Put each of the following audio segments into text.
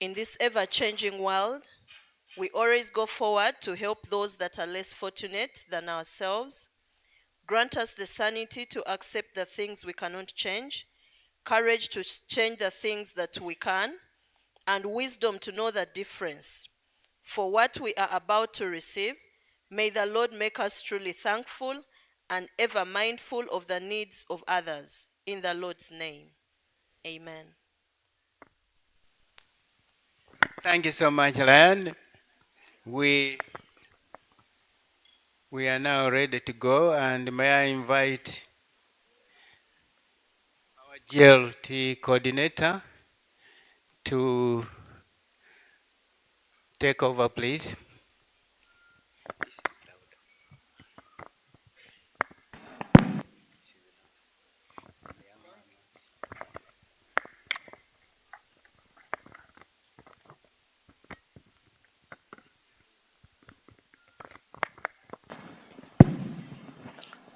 In this ever-changing world, we always go forward to help those that are less fortunate than ourselves. Grant us the sanity to accept the things we cannot change, courage to change the things that we can, and wisdom to know the difference. For what we are about to receive, may the Lord make us truly thankful and ever mindful of the needs of others. In the Lord's name, amen. Thank you so much, Lion. We are now ready to go, and may I invite our GLT coordinator to take over, please.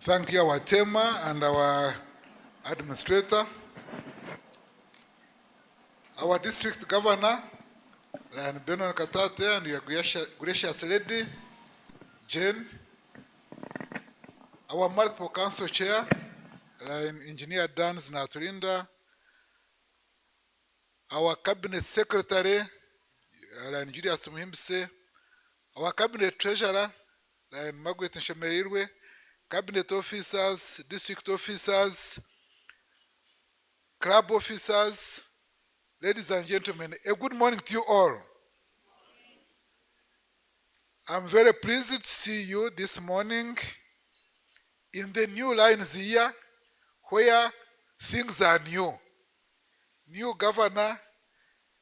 Thank you, our Tema and our administrator, our district governor, Lion Benon Katate, and your gracious lady, Jane, our multiple council chair, Lion Engineer Dans Naturinda, our cabinet secretary, Lion Julius Muhimbise, our cabinet treasurer, Lion Margaret Nshemerirwe, cabinet officers, district officers, club officers, ladies and gentlemen, a good morning to you all. I'm very pleased to see you this morning in the new Lions year where things are new. New governor,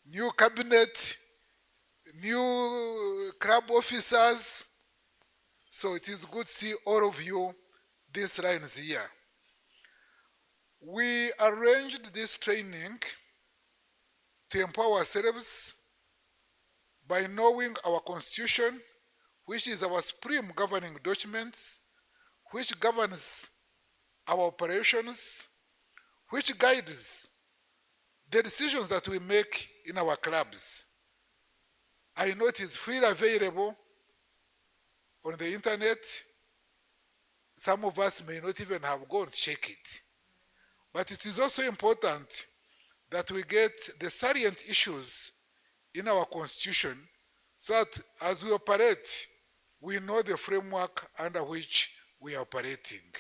new cabinet, new club officers. So it is good to see all of you this Lions year. We arranged this training to empower ourselves by knowing our constitution, which is our supreme governing document, which governs our operations, which guides the decisions that we make in our clubs. I know it is freely available on the internet. Some of us may not even have gone to check it. But it is also important that we get the salient issues in our constitution so that as we operate, we know the framework under which we are operating.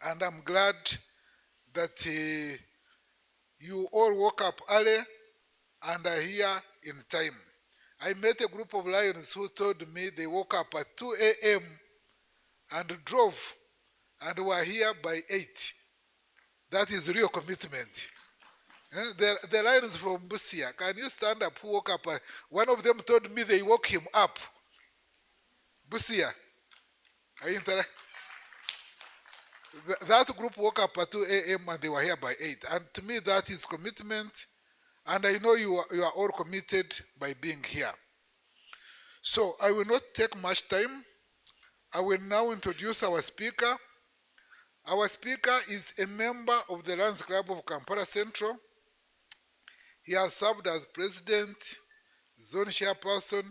And I'm glad that you all woke up early and are here in time. I met a group of Lions who told me they woke up at 2 a.m. and drove and were here by 8. That is real commitment. The Lions from Busia, can you stand up who woke up? One of them told me they woke him up. Busia. That group woke up at 2 a.m. and they were here by 8. And to me, that is commitment. And I know you are all committed by being here. So I will not take much time. I will now introduce our speaker. Our speaker is a member of the Lions Club of Kampala Central. He has served as president, zone chairperson,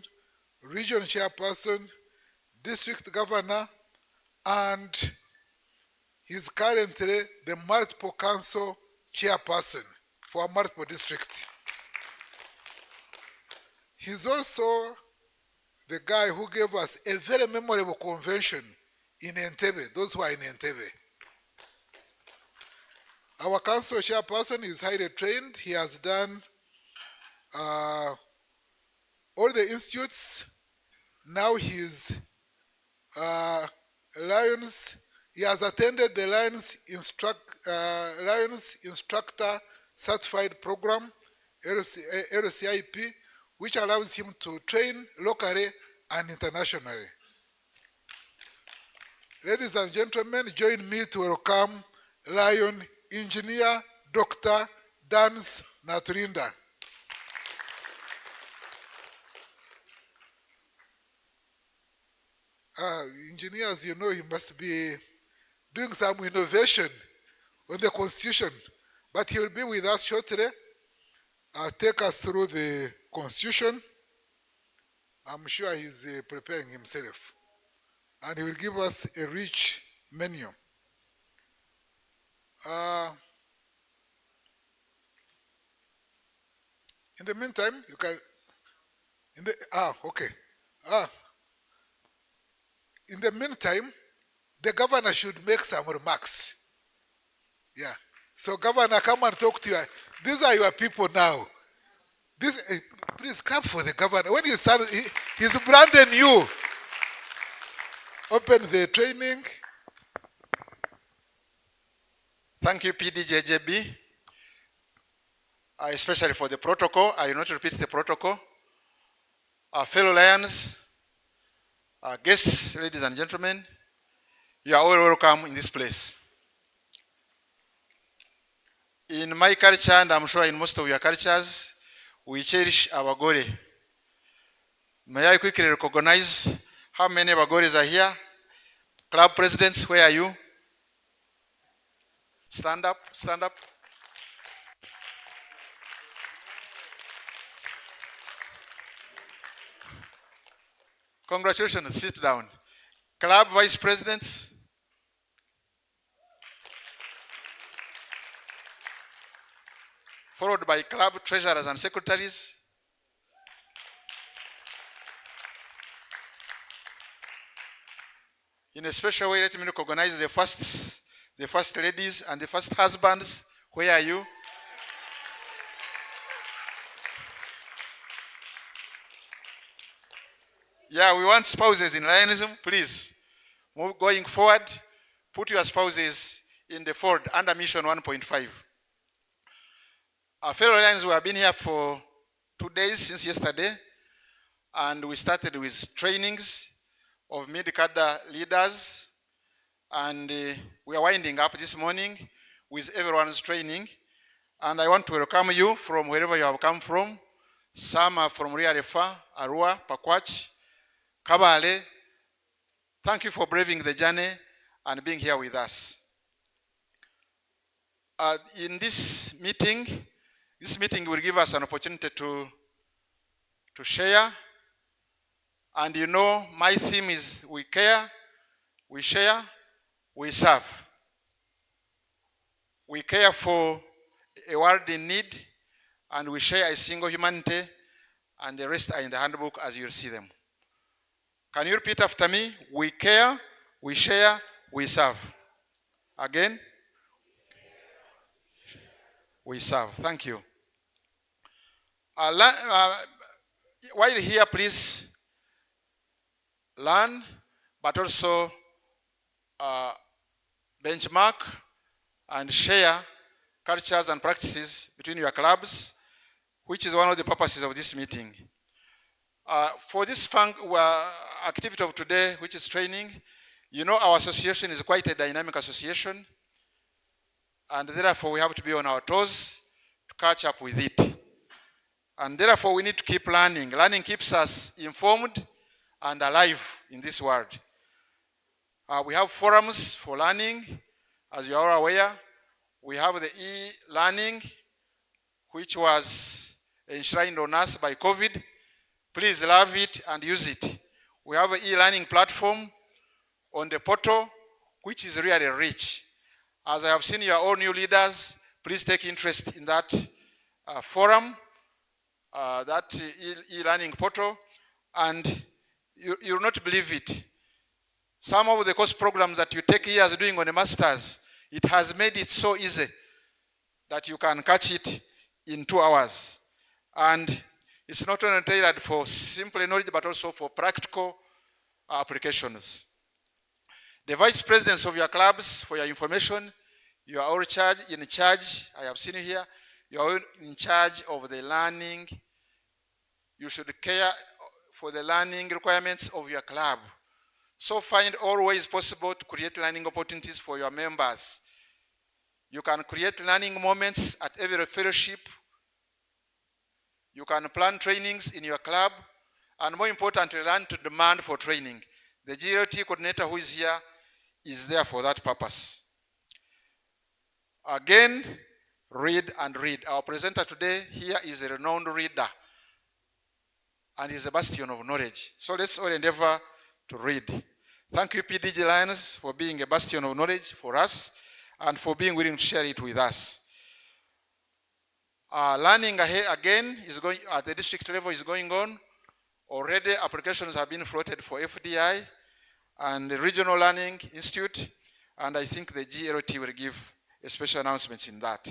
region chairperson, district governor, and he's currently the multiple council chairperson for a multiple district. He's also the guy who gave us a very memorable convention in Entebbe, those who are in Entebbe. Our council chairperson is highly trained. He has done all the institutes. Now he's Lions. He has attended the Lions Instructor Certified Program, LCIP, which allows him to train locally and internationally. Ladies and gentlemen, join me to welcome Lion Engineer Dr. Dans Naturinda. Engineers, you know, he must be doing some innovation on the constitution, but he will be with us shortly. take us through the constitution. I'm sure he's preparing himself. And he will give us a rich menu. In the meantime, you can, okay. In the meantime, the governor should make some remarks. Yeah. So governor, come and talk to you. These are your people now. This, please clap for the governor. When you start, he's branding you. Open the training. Thank you, PDJJB, especially for the protocol. I will not repeat the protocol. Our fellow lions, our guests, ladies and gentlemen, you are all welcome in this place. In my culture, and I'm sure in most of your cultures, we cherish our Gore. May I quickly recognize how many of our Gores are here? Club presidents, where are you? Stand up, stand up. Congratulations, sit down. Club vice presidents. Followed by club treasurers and secretaries. In a special way, let me recognize the first ladies and the first husbands. Where are you? Yeah, we want spouses in Lionism. Please, going forward, put your spouses in the fold under mission 1.5. Our fellow Lions, we have been here for 2 days since yesterday, and we started with trainings of mid-cadre leaders, and we are winding up this morning with everyone's training. And I want to welcome you from wherever you have come from. Some are from Riarefa, Arua, Pakwach, Kabale. Thank you for braving the journey and being here with us. In this meeting will give us an opportunity to share. And you know, my theme is we care, we share, we serve. We care for a world in need, and we share a single humanity, and the rest are in the handbook as you'll see them. Can you repeat after me? We care, we share, we serve. Again? We serve. Thank you. While here, please learn, but also benchmark and share cultures and practices between your clubs, which is one of the purposes of this meeting. For this activity of today, which is training, you know our association is quite a dynamic association, and therefore we have to be on our toes to catch up with it. And therefore we need to keep learning. Learning keeps us informed and alive in this world. We have forums for learning, as you are aware. We have the e-learning, which was enshrined on us by COVID. Please love it and use it. We have an e-learning platform on the portal, which is really rich. As I have seen your own new leaders, please take interest in that forum, that e-learning portal, and you will not believe it. Some of the course programs that you take years doing on a master's, it has made it so easy that you can catch it in 2 hours. And it's not only tailored for simple knowledge, but also for practical applications. The vice presidents of your clubs, for your information, you are all in charge. I have seen you here. You are all in charge of the learning. You should care for the learning requirements of your club. So find all ways possible to create learning opportunities for your members. You can create learning moments at every fellowship. You can plan trainings in your club, and more importantly, learn to demand for training. The GLT coordinator who is here is there for that purpose. Again, read and read. Our presenter today here is a renowned reader and is a bastion of knowledge. So let's all endeavor to read. Thank you, PDG Lions, for being a bastion of knowledge for us and for being willing to share it with us. Learning again is going at the district level is going on. Already applications have been floated for FDI and the Regional Learning Institute, and I think the GLT will give a special announcements in that.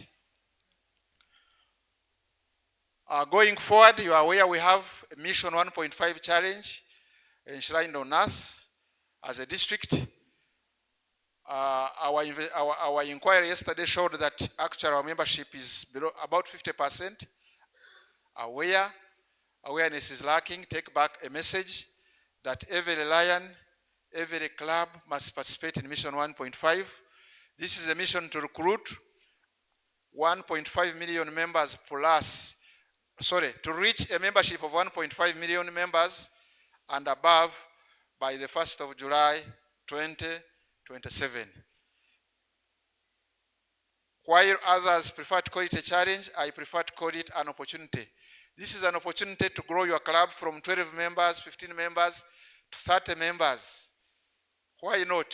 Going forward, you are aware we have a Mission 1.5 challenge enshrined on us as a district. Our inquiry yesterday showed that actually our membership is below about 50%. Awareness is lacking. Take back a message that every lion, every club must participate in Mission 1.5. This is a mission to recruit 1.5 million members plus, to reach a membership of 1.5 million members and above by the 1st of July 2027. While others prefer to call it a challenge, I prefer to call it an opportunity. This is an opportunity to grow your club from 12 members, 15 members to 30 members. Why not?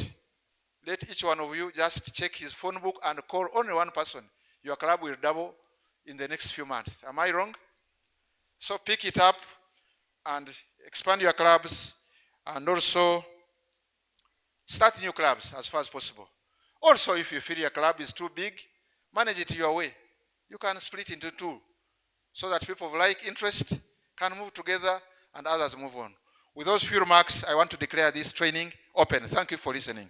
Let each one of you just check his phone book and call only one person. Your club will double in the next few months. Am I wrong? So pick it up and expand your clubs and also start new clubs as far as possible. Also, if you feel your club is too big, manage it your way. You can split into two so that people of like interest can move together and others move on. With those few remarks, I want to declare this training open. Thank you for listening.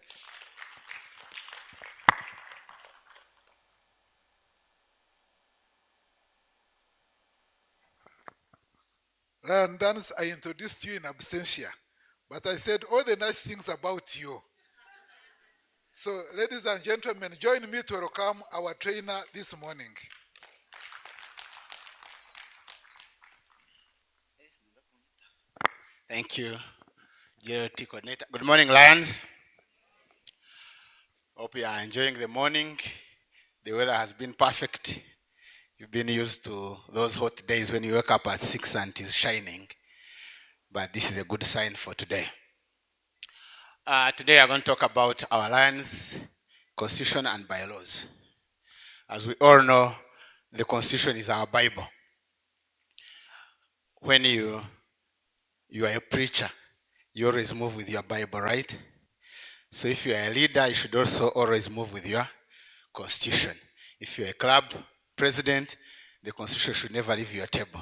And dance, I introduced you in absentia, but I said all the nice things about you. So, ladies and gentlemen, join me to welcome our trainer this morning. Thank you, GLT coordinator. Good morning, Lions. Hope you are enjoying the morning. The weather has been perfect. You've been used to those hot days when you wake up at 6 and it is shining. But this is a good sign for today. Today I'm going to talk about our Lions, Constitution and bylaws. As we all know, the Constitution is our Bible. When you are a preacher, you always move with your Bible, right? So if you are a leader, you should also always move with your Constitution. If you're a club president, the Constitution should never leave your table.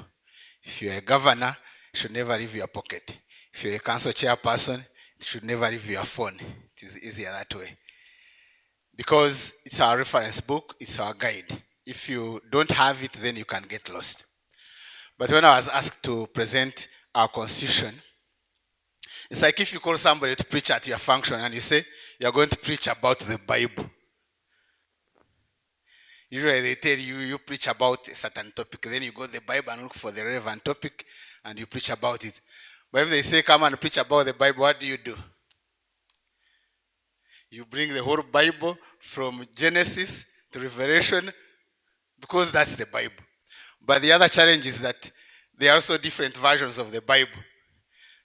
If you're a governor, it should never leave your pocket. If you're a council chairperson, it should never leave your phone. It is easier that way. Because it's our reference book, it's our guide. If you don't have it, then you can get lost. But when I was asked to present our Constitution, it's like if you call somebody to preach at your function and you say, you're going to preach about the Bible. Usually they tell you, you preach about a certain topic. Then you go to the Bible and look for the relevant topic and you preach about it. But if they say, come and preach about the Bible, what do? You bring the whole Bible from Genesis to Revelation because that's the Bible. But the other challenge is that there are also different versions of the Bible.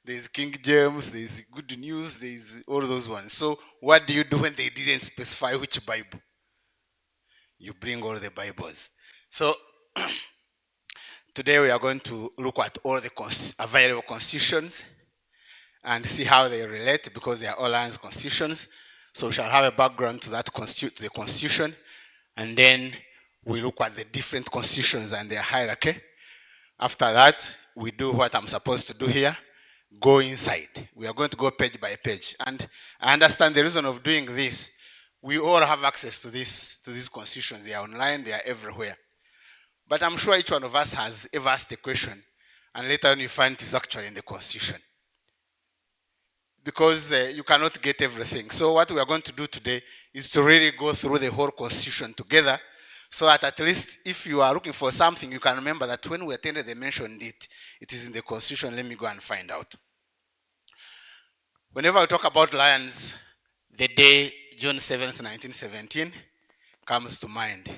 There's King James, there's Good News, there's all those ones. So what do you do when they didn't specify which Bible? You bring all the Bibles. So today we are going to look at all the available constitutions and see how they relate because they are all Lions constitutions. So we shall have a background to that the constitution, and then we look at the different constitutions and their hierarchy. After that, we do what I'm supposed to do here, go inside. We are going to go page by page. And I understand the reason of doing this. We all have access to these constitutions. They are online, they are everywhere. But I'm sure each one of us has ever asked a question, and later on you find it is actually in the constitution. Because you cannot get everything. So what we are going to do today is to really go through the whole constitution together, so that at least if you are looking for something, you can remember that when we attended, they mentioned it. It is in the constitution. Let me go and find out. Whenever we talk about Lions, the day June 7th, 1917 comes to mind.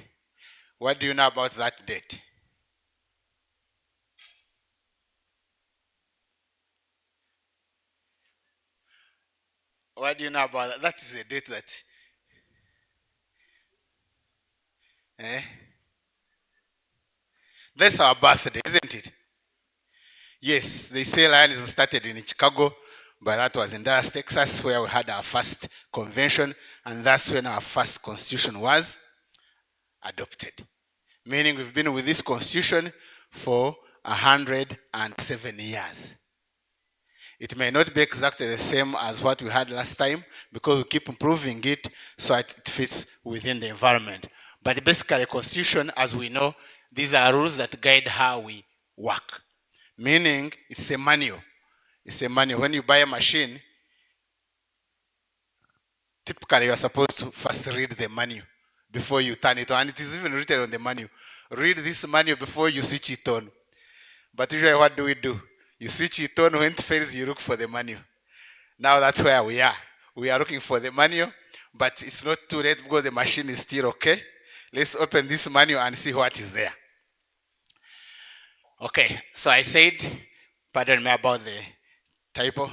What do you know about that date? What do you know about that? That is a date that, eh? That's our birthday, isn't it? Yes, they say Lionism started in Chicago, but that was in Dallas, Texas, where we had our first convention, and that's when our first constitution was adopted. Meaning we've been with this constitution for 107 years. It may not be exactly the same as what we had last time because we keep improving it so it fits within the environment. But basically, constitution, as we know, these are rules that guide how we work. Meaning, it's a manual. It's a manual. When you buy a machine, typically you are supposed to first read the manual before you turn it on. And it is even written on the manual. Read this manual before you switch it on. But usually what do? You switch it on, when it fails, you look for the manual. Now that's where we are. We are looking for the manual, but it's not too late because the machine is still okay. Let's open this manual and see what is there. Okay, so I said, pardon me about the typo.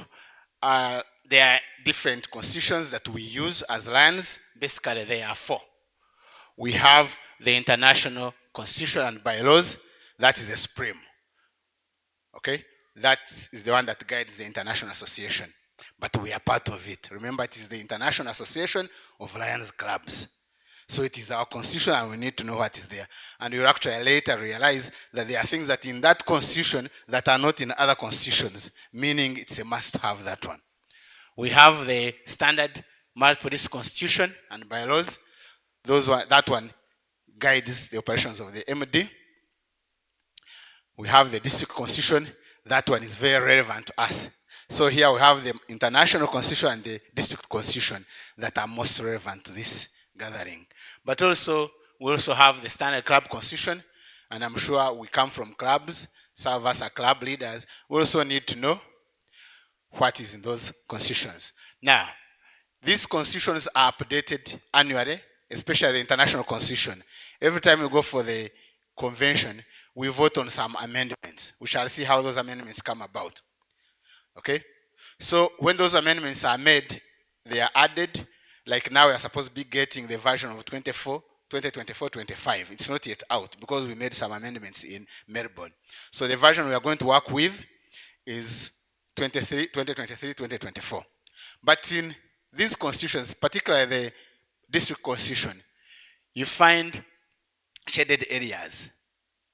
There are different constitutions that we use as lands. Basically, there are 4. We have the international constitution and bylaws. That is the supreme. Okay, that is the one that guides the international association. But we are part of it. Remember, it is the International Association of Lions Clubs. So it is our constitution and we need to know what is there. And you'll actually later realize that there are things that in that constitution that are not in other constitutions, meaning it's a must have that one. We have the standard multi-police constitution and bylaws. That one guides the operations of the MD. We have the district constitution. That one is very relevant to us. So here we have the international constitution and the district constitution that are most relevant to this gathering. But also, we also have the standard club constitution, and I'm sure we come from clubs. Some of us are club leaders. We also need to know what is in those constitutions. Now, these constitutions are updated annually, especially the international constitution. Every time we go for the convention, we vote on some amendments. We shall see how those amendments come about. Okay? So when those amendments are made, they are added. Like now we are supposed to be getting the version of 2024-25. It's not yet out because we made some amendments in Melbourne. So the version we are going to work with is 2023-2024. But in these constitutions, particularly the district constitution, you find shaded areas.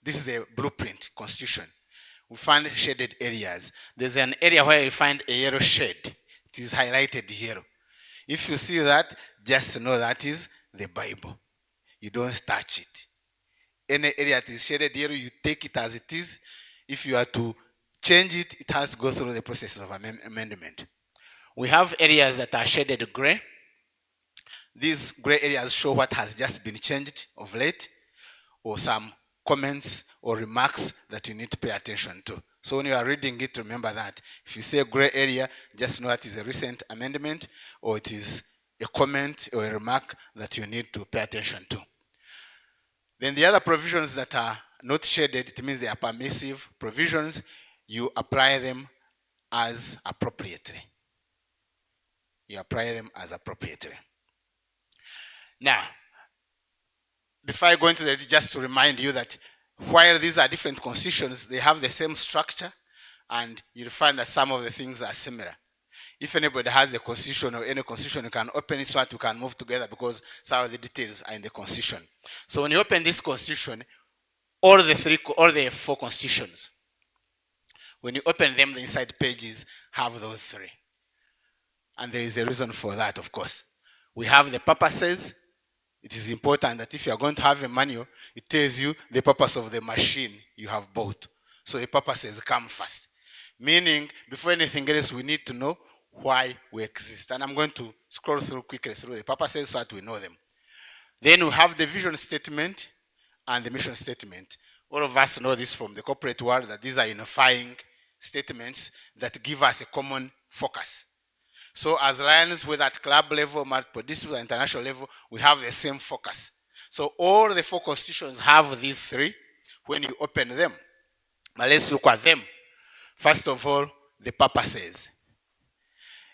This is the blueprint constitution. We find shaded areas. There's an area where you find a yellow shade. It is highlighted yellow. If you see that, just know that is the Bible. You don't touch it. Any area that is shaded yellow, you take it as it is. If you are to change it, it has to go through the process of amendment. We have areas that are shaded gray. These gray areas show what has just been changed of late, or some comments or remarks that you need to pay attention to. So when you are reading it, remember that. If you say gray area, just know it is a recent amendment or it is a comment or a remark that you need to pay attention to. Then the other provisions that are not shaded, it means they are permissive provisions. You apply them as appropriately. You apply them as appropriately. Now, before I go into that, just to remind you that while these are different constitutions, they have the same structure, and you'll find that some of the things are similar. If anybody has the constitution or any constitution, you can open it so that you can move together because some of the details are in the constitution. So when you open this constitution, all the 4 constitutions, when you open them, the inside pages have those 3. And there is a reason for that, of course. We have the purposes. It is important that if you are going to have a manual, it tells you the purpose of the machine you have bought. So the purposes come first. Meaning, before anything else, we need to know why we exist. And I'm going to scroll through quickly through the purposes so that we know them. Then we have the vision statement and the mission statement. All of us know this from the corporate world, that these are unifying statements that give us a common focus. So as Lions, whether at club level, multiple district, or international level, we have the same focus. So all the 4 constitutions have these 3 when you open them. But let's look at them. First of all, the purposes.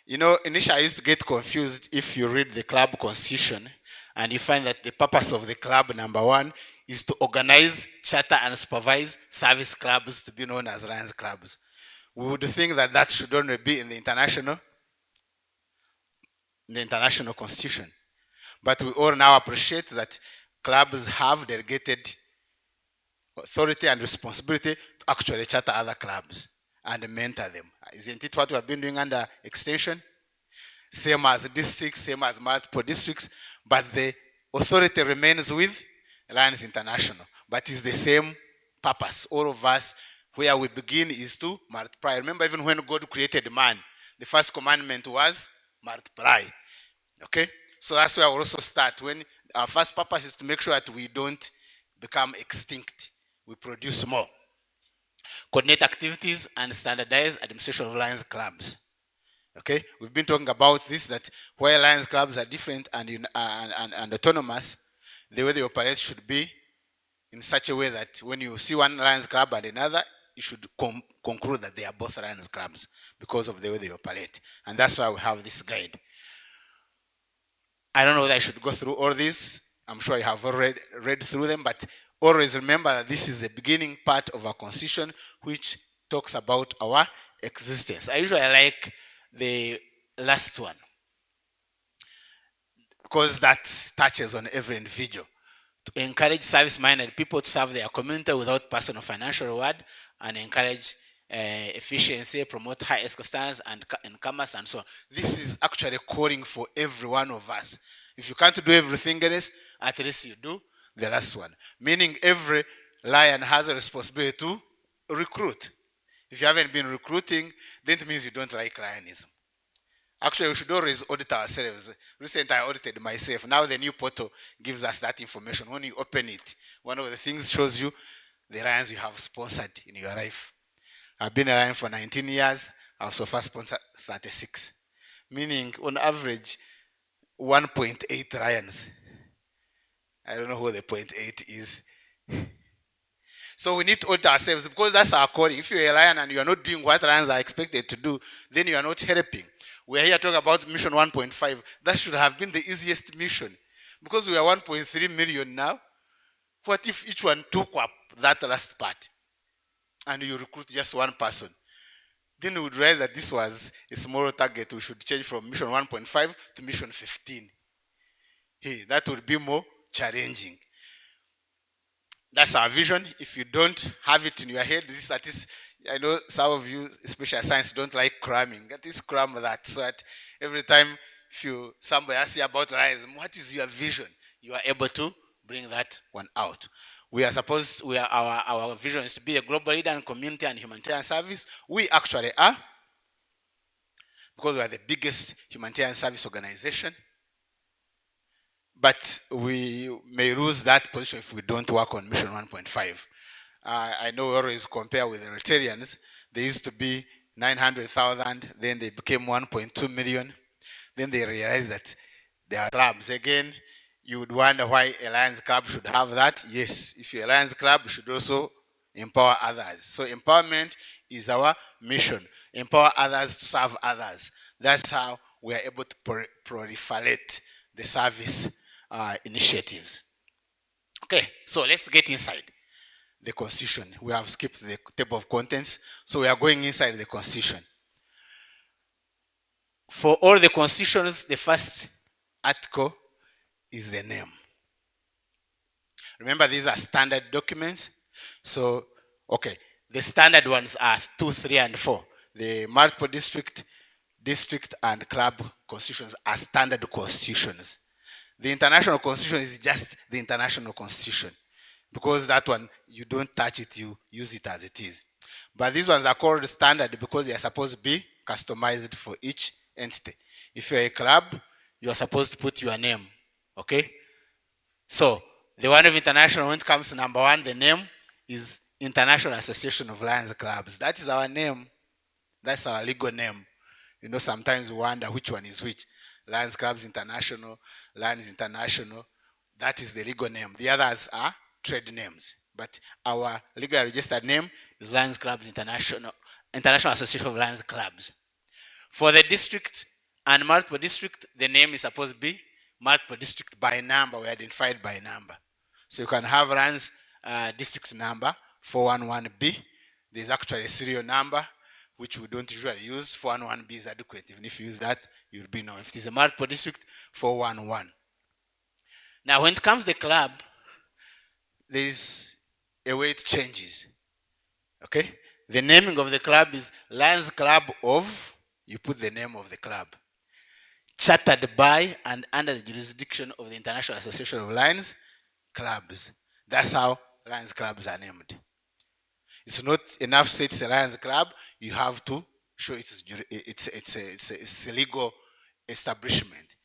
You know, initially I used to get confused if you read the club constitution and you find that the purpose of the club, number 1, is to organize, charter, and supervise service clubs to be known as Lions clubs. We would think that that should only be in the international constitution. But we all now appreciate that clubs have delegated authority and responsibility to actually charter other clubs and mentor them. Isn't it what we have been doing under extension? Same as districts, same as multiple districts, but the authority remains with Lions International. But it's the same purpose. All of us, where we begin is to multiply. Remember, even when God created man, the first commandment was multiply. Okay? So that's where we also start. When our first purpose is to make sure that we don't become extinct. We produce more. Coordinate activities and standardize administration of Lions clubs. Okay, we've been talking about this, that where Lions clubs are different and autonomous, the way they operate should be in such a way that when you see one Lions club and another, you should conclude that they are both Lions clubs because of the way they operate. And that's why we have this guide. I don't know whether I should go through all this. I'm sure you have already read through them, but always remember that this is the beginning part of our constitution, which talks about our existence. I usually like the last one because that touches on every individual. To encourage service-minded people to serve their community without personal financial reward and encourage efficiency, promote high ethical standards and commerce and so on. This is actually calling for every one of us. If you can't do everything else, at least you do the last one. Meaning every lion has a responsibility to recruit. If you haven't been recruiting, then it means you don't like lionism. Actually, we should always audit ourselves. Recently, I audited myself. Now the new portal gives us that information. When you open it, one of the things shows you the lions you have sponsored in your life. I've been a lion for 19 years. I've so far sponsored 36. Meaning, on average, 1.8 lions. I don't know who the 0.8 is. So we need to audit ourselves because that's our calling. If you're a lion and you are not doing what lions are expected to do, then you are not helping. We are here talking about mission 1.5. That should have been the easiest mission because we are 1.3 million now. What if each one took up that last part and you recruit just one person? Then we would realize that this was a small target. We should change from mission 1.5 to mission 15. Hey, that would be more challenging. That's our vision. If you don't have it in your head, this at least, I know some of you, especially science, don't like cramming. At least cram that so that every time somebody asks you about lions, what is your vision? You are able to bring that one out. Our vision is to be a global leader in community and humanitarian service. We actually are, because we are the biggest humanitarian service organization. But we may lose that position if we don't work on mission 1.5. I know we always compare with the Rotarians. They used to be 900,000, then they became 1.2 million. Then they realized that there are clubs. Again, you would wonder why a Lions Club should have that. Yes, if you're a Lions Club, you should also empower others. So empowerment is our mission. Empower others to serve others. That's how we are able to proliferate the service initiatives. Okay, so let's get inside the Constitution. We have skipped the table of contents, so we are going inside the Constitution. For all the constitutions, the first article is the name. Remember, these are standard documents. So, okay, the standard ones are 2, 3, and 4. The multiple district, and club constitutions are standard constitutions. The international constitution is just the international constitution. Because that one, you don't touch it, you use it as it is. But these ones are called standard because they are supposed to be customized for each entity. If you're a club, you are supposed to put your name. Okay? So, the one of international, when it comes to number 1, the name is International Association of Lions Clubs. That is our name. That's our legal name. You know, sometimes we wonder which one is which. Lions Clubs International, Lions International. That is the legal name. The others are trade names. But our legal registered name is Lions Clubs International, International Association of Lions Clubs. For the district and multiple district, the name is supposed to be multiple district by number. We identified by number. So you can have Lions district number 411B. There's actually a serial number which we don't usually use. 411B is adequate. Even if you use that, you'll be known. If it is a multiple district, 411. Now, when it comes to the club, there is a way it changes. Okay? The naming of the club is Lions Club of, you put the name of the club, chartered by and under the jurisdiction of the International Association of Lions Clubs. That's how Lions Clubs are named. It's not enough to say it's a Lions Club, you have to show it's a legal establishment.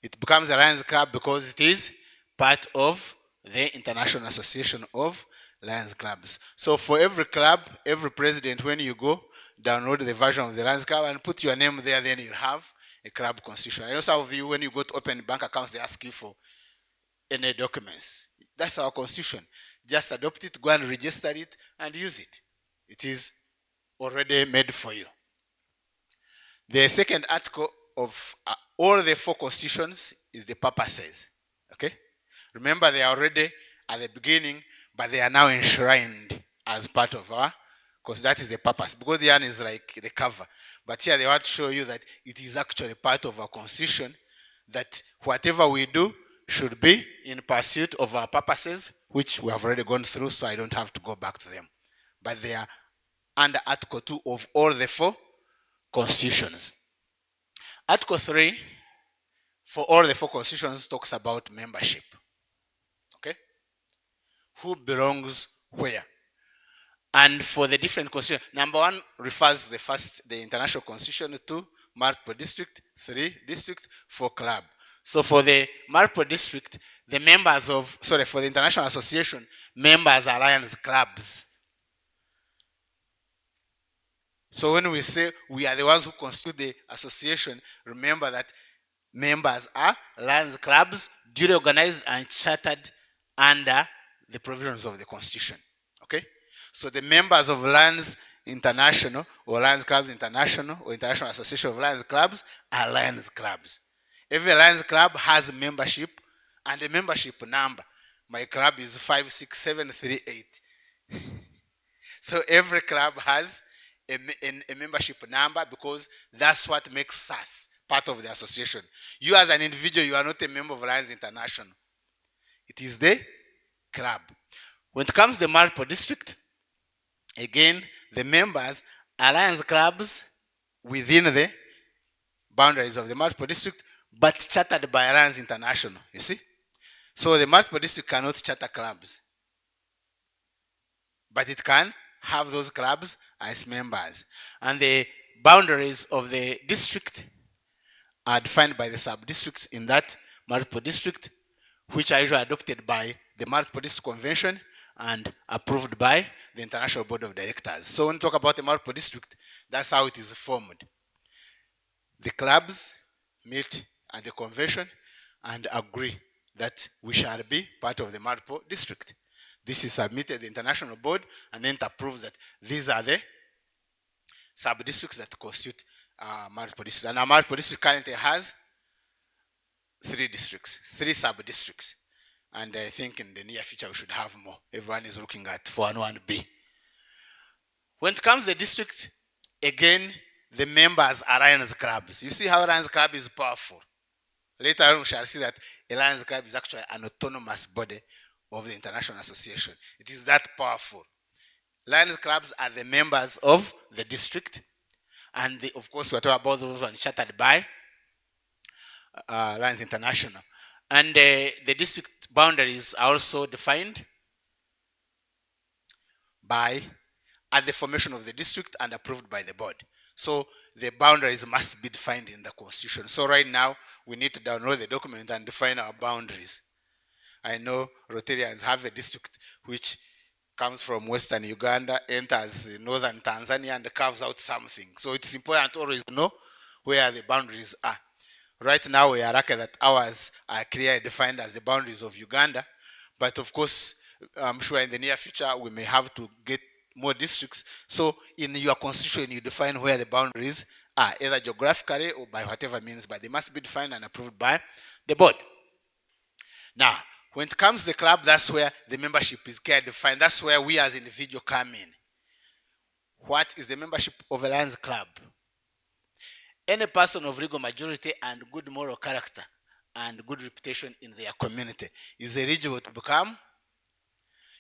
It becomes a Lions Club because it is part of the International Association of Lions Clubs. So for every club, every president, when you go, download the version of the Lions Club and put your name there, then you'll have a club constitution. I know some of you, when you go to open bank accounts, they ask you for any documents. That's our constitution. Just adopt it, go and register it, and use it. It is already made for you. The second article of all the four constitutions is the purposes. Okay? Remember, they are already at the beginning, but they are now enshrined as part of our, because that is the purpose. Because the one is like the cover. But here they want to show you that it is actually part of our constitution, that whatever we do should be in pursuit of our purposes, which we have already gone through, so I don't have to go back to them. But they are under Article 2 of all the four constitutions. Article 3 for all the four constitutions talks about membership. Okay? Who belongs where? And for the different constitutions, number 1 refers to the international constitution, 2, multiple district, 3, district, 4, club. So for the multiple district, for the international association, members are Lions clubs. So when we say we are the ones who constitute the association, remember that members are Lions clubs, duly organized and chartered under the provisions of the constitution. Okay? So the members of Lions International or Lions Clubs International or International Association of Lions Clubs are Lions clubs. Every Lions club has membership and a membership number. My club is 56738. So every club has a membership number because that's what makes us part of the association. You as an individual, you are not a member of Lions International. It is the club. When it comes to the multiple district, again, the members are Lions clubs within the boundaries of the multiple district, but chartered by Lions International, you see? So the multiple district cannot charter clubs, but it can have those clubs as members. And the boundaries of the district are defined by the sub-districts in that multiple district, which are usually adopted by the Multiple District Convention and approved by the International Board of Directors. So when we talk about the multiple district, that's how it is formed. The clubs meet at the convention and agree that we shall be part of the multiple district. This is submitted to the international board, and then it approves that these are the sub-districts that constitute multiple districts. And our multiple district currently has 3 districts, 3 sub-districts. And I think in the near future we should have more. Everyone is looking at 411B. When it comes to the district, again, the members are Lions clubs. You see how Lions club is powerful. Later on we shall see that a Lions club is actually an autonomous body of the International Association. It is that powerful. Lions clubs are the members of the district. And of course, we're talking about those ones chartered by Lions International. And the district boundaries are also defined at the formation of the district and approved by the board. So the boundaries must be defined in the constitution. So right now, we need to download the document and define our boundaries. I know Rotarians have a district which comes from western Uganda, enters northern Tanzania, and carves out something. So it's important to always know where the boundaries are. Right now, we are lucky that ours are clearly defined as the boundaries of Uganda. But of course, I'm sure in the near future, we may have to get more districts. So in your constitution, you define where the boundaries are, either geographically or by whatever means, but they must be defined and approved by the board. Now, when it comes to the club, that's where the membership is clearly defined. That's where we as individuals come in. What is the membership of a Lions Club? Any person of legal majority and good moral character and good reputation in their community is eligible to become.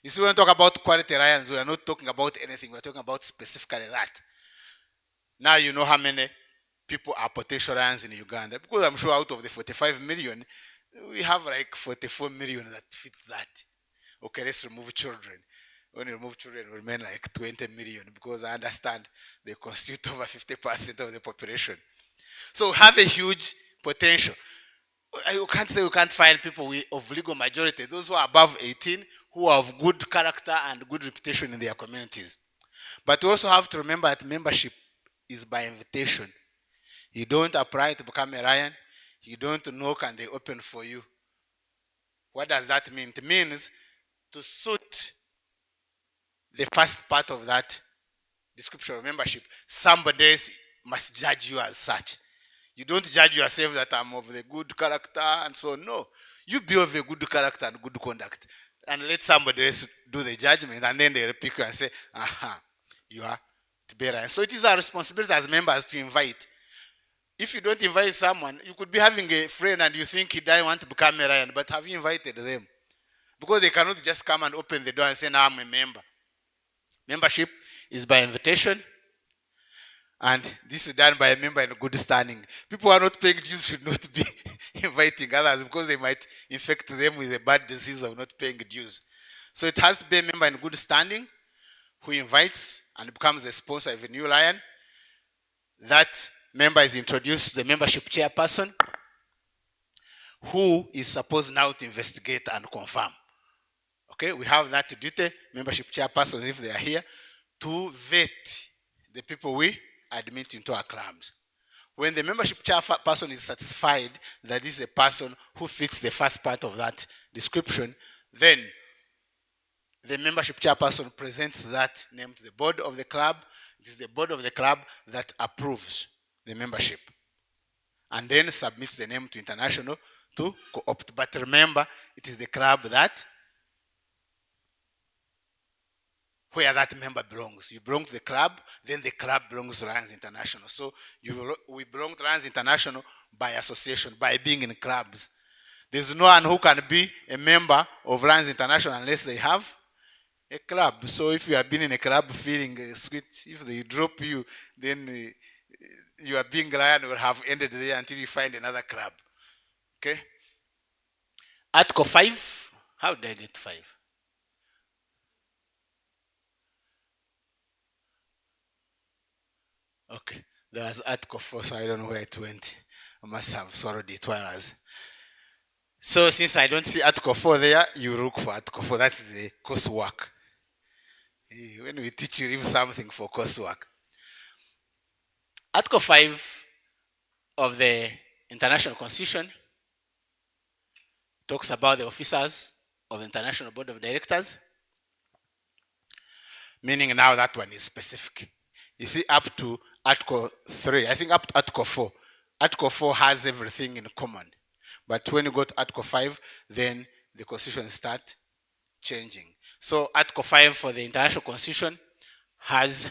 You see, when we talk about quality Lions, we are not talking about anything. We are talking about specifically that. Now you know how many people are potential Lions in Uganda. Because I'm sure out of the 45 million, we have like 44 million that fit that. Okay, let's remove children. When you remove children, it will remain like 20 million because I understand they constitute over 50% of the population. So have a huge potential. You can't say you can't find people of legal majority, those who are above 18, who have good character and good reputation in their communities. But we also have to remember that membership is by invitation. You don't apply to become a Lion. You don't knock and they open for you. What does that mean? It means to suit the first part of that description of membership, somebody else must judge you as such. You don't judge yourself that I'm of the good character and so on. No. You be of a good character and good conduct. And let somebody else do the judgment and then they pick you and say, aha, you are to be right. So it is our responsibility as members to invite. If you don't invite someone, you could be having a friend and you think he doesn't want to become a Lion, but have you invited them? Because they cannot just come and open the door and say, now I'm a member. Membership is by invitation. And this is done by a member in good standing. People who are not paying dues should not be inviting others because they might infect them with a bad disease of not paying dues. So it has to be a member in good standing who invites and becomes a sponsor of a new Lion. That member is introduced to the membership chairperson who is supposed now to investigate and confirm. Okay, we have that duty, membership chairpersons, if they are here, to vet the people we admit into our clubs. When the membership chairperson is satisfied that this is a person who fits the first part of that description, then the membership chairperson presents that name to the board of the club. It is the board of the club that approves the membership and then submits the name to international to co-opt. But remember, it is the club that where that member belongs. You belong to the club, then the club belongs to Lions International. So we belong to Lions International by association, by being in clubs. There's no one who can be a member of Lions International unless they have a club. So if you have been in a club feeling sweet, if they drop you, then you are being Lion will have ended there until you find another club. Okay? Article 5. How did I get 5? Okay, there was Article 4, so I don't know where it went. I must have swallowed it while I was. So since I don't see Article 4 there, you look for Article 4. That is the coursework. When we teach you, leave something for coursework. Article 5 of the International Constitution talks about the officers of the International Board of Directors, meaning now that one is specific. You see, up to Article 3, I think up to Article 4. Article 4 has everything in common. But when you go to Article 5, then the Constitution starts changing. So Article 5 for the International Constitution has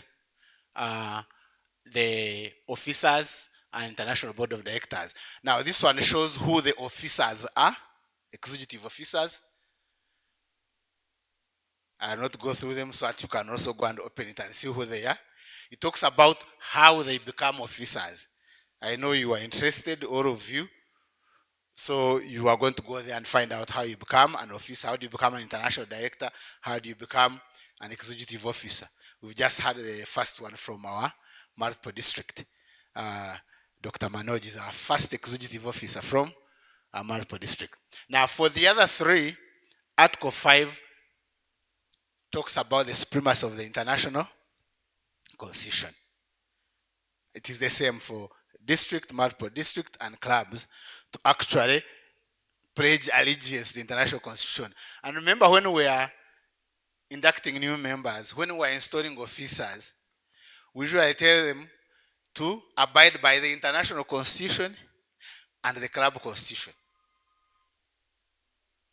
the officers and International Board of Directors. Now this one shows who the officers are, executive officers. I'll not go through them so that you can also go and open it and see who they are. It talks about how they become officers. I know you are interested, all of you. So you are going to go there and find out how you become an officer, how do you become an international director, how do you become an executive officer. We've just had the first one from our Martpo district. Dr. Manoj is our first executive officer from our Martpo district. Now for the other three, Article 5 talks about the supremacy of the international Constitution. It is the same for district, multiple district, and clubs to actually pledge allegiance to the international constitution. And remember, when we are inducting new members, when we are installing officers, we usually tell them to abide by the international constitution and the club constitution.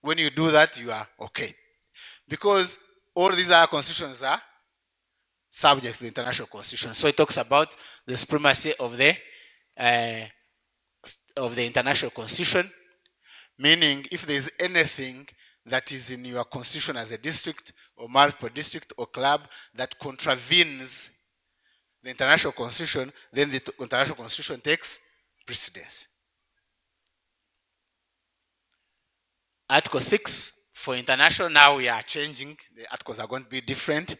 When you do that, you are okay. Because all these other constitutions are subject to the international constitution. So it talks about the supremacy of the international constitution, meaning if there is anything that is in your constitution as a district or multiple district or club that contravenes the international constitution, then the international constitution takes precedence. Article 6 for international, now we are changing. The articles are going to be different.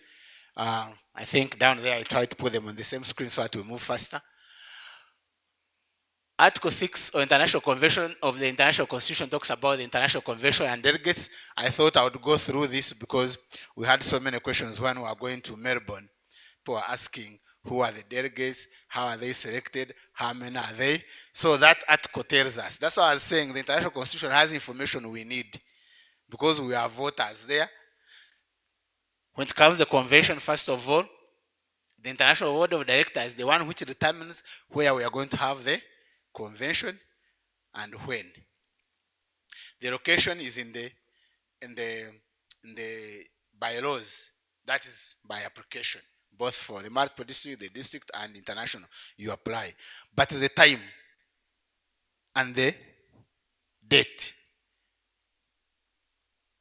I think down there I tried to put them on the same screen so that we move faster. Article 6 of International Convention of the International Constitution talks about the International Convention and delegates. I thought I would go through this because we had so many questions when we were going to Melbourne. People were asking who are the delegates, how are they selected, how many are they. So that article tells us. That's why I was saying the International Constitution has information we need because we are voters there. When it comes to the convention, first of all, the International Board of Directors is the one which determines where we are going to have the convention and when. The location is in the bylaws. That is by application, both for the multiple district, the district, and international. You apply, but the time and the date.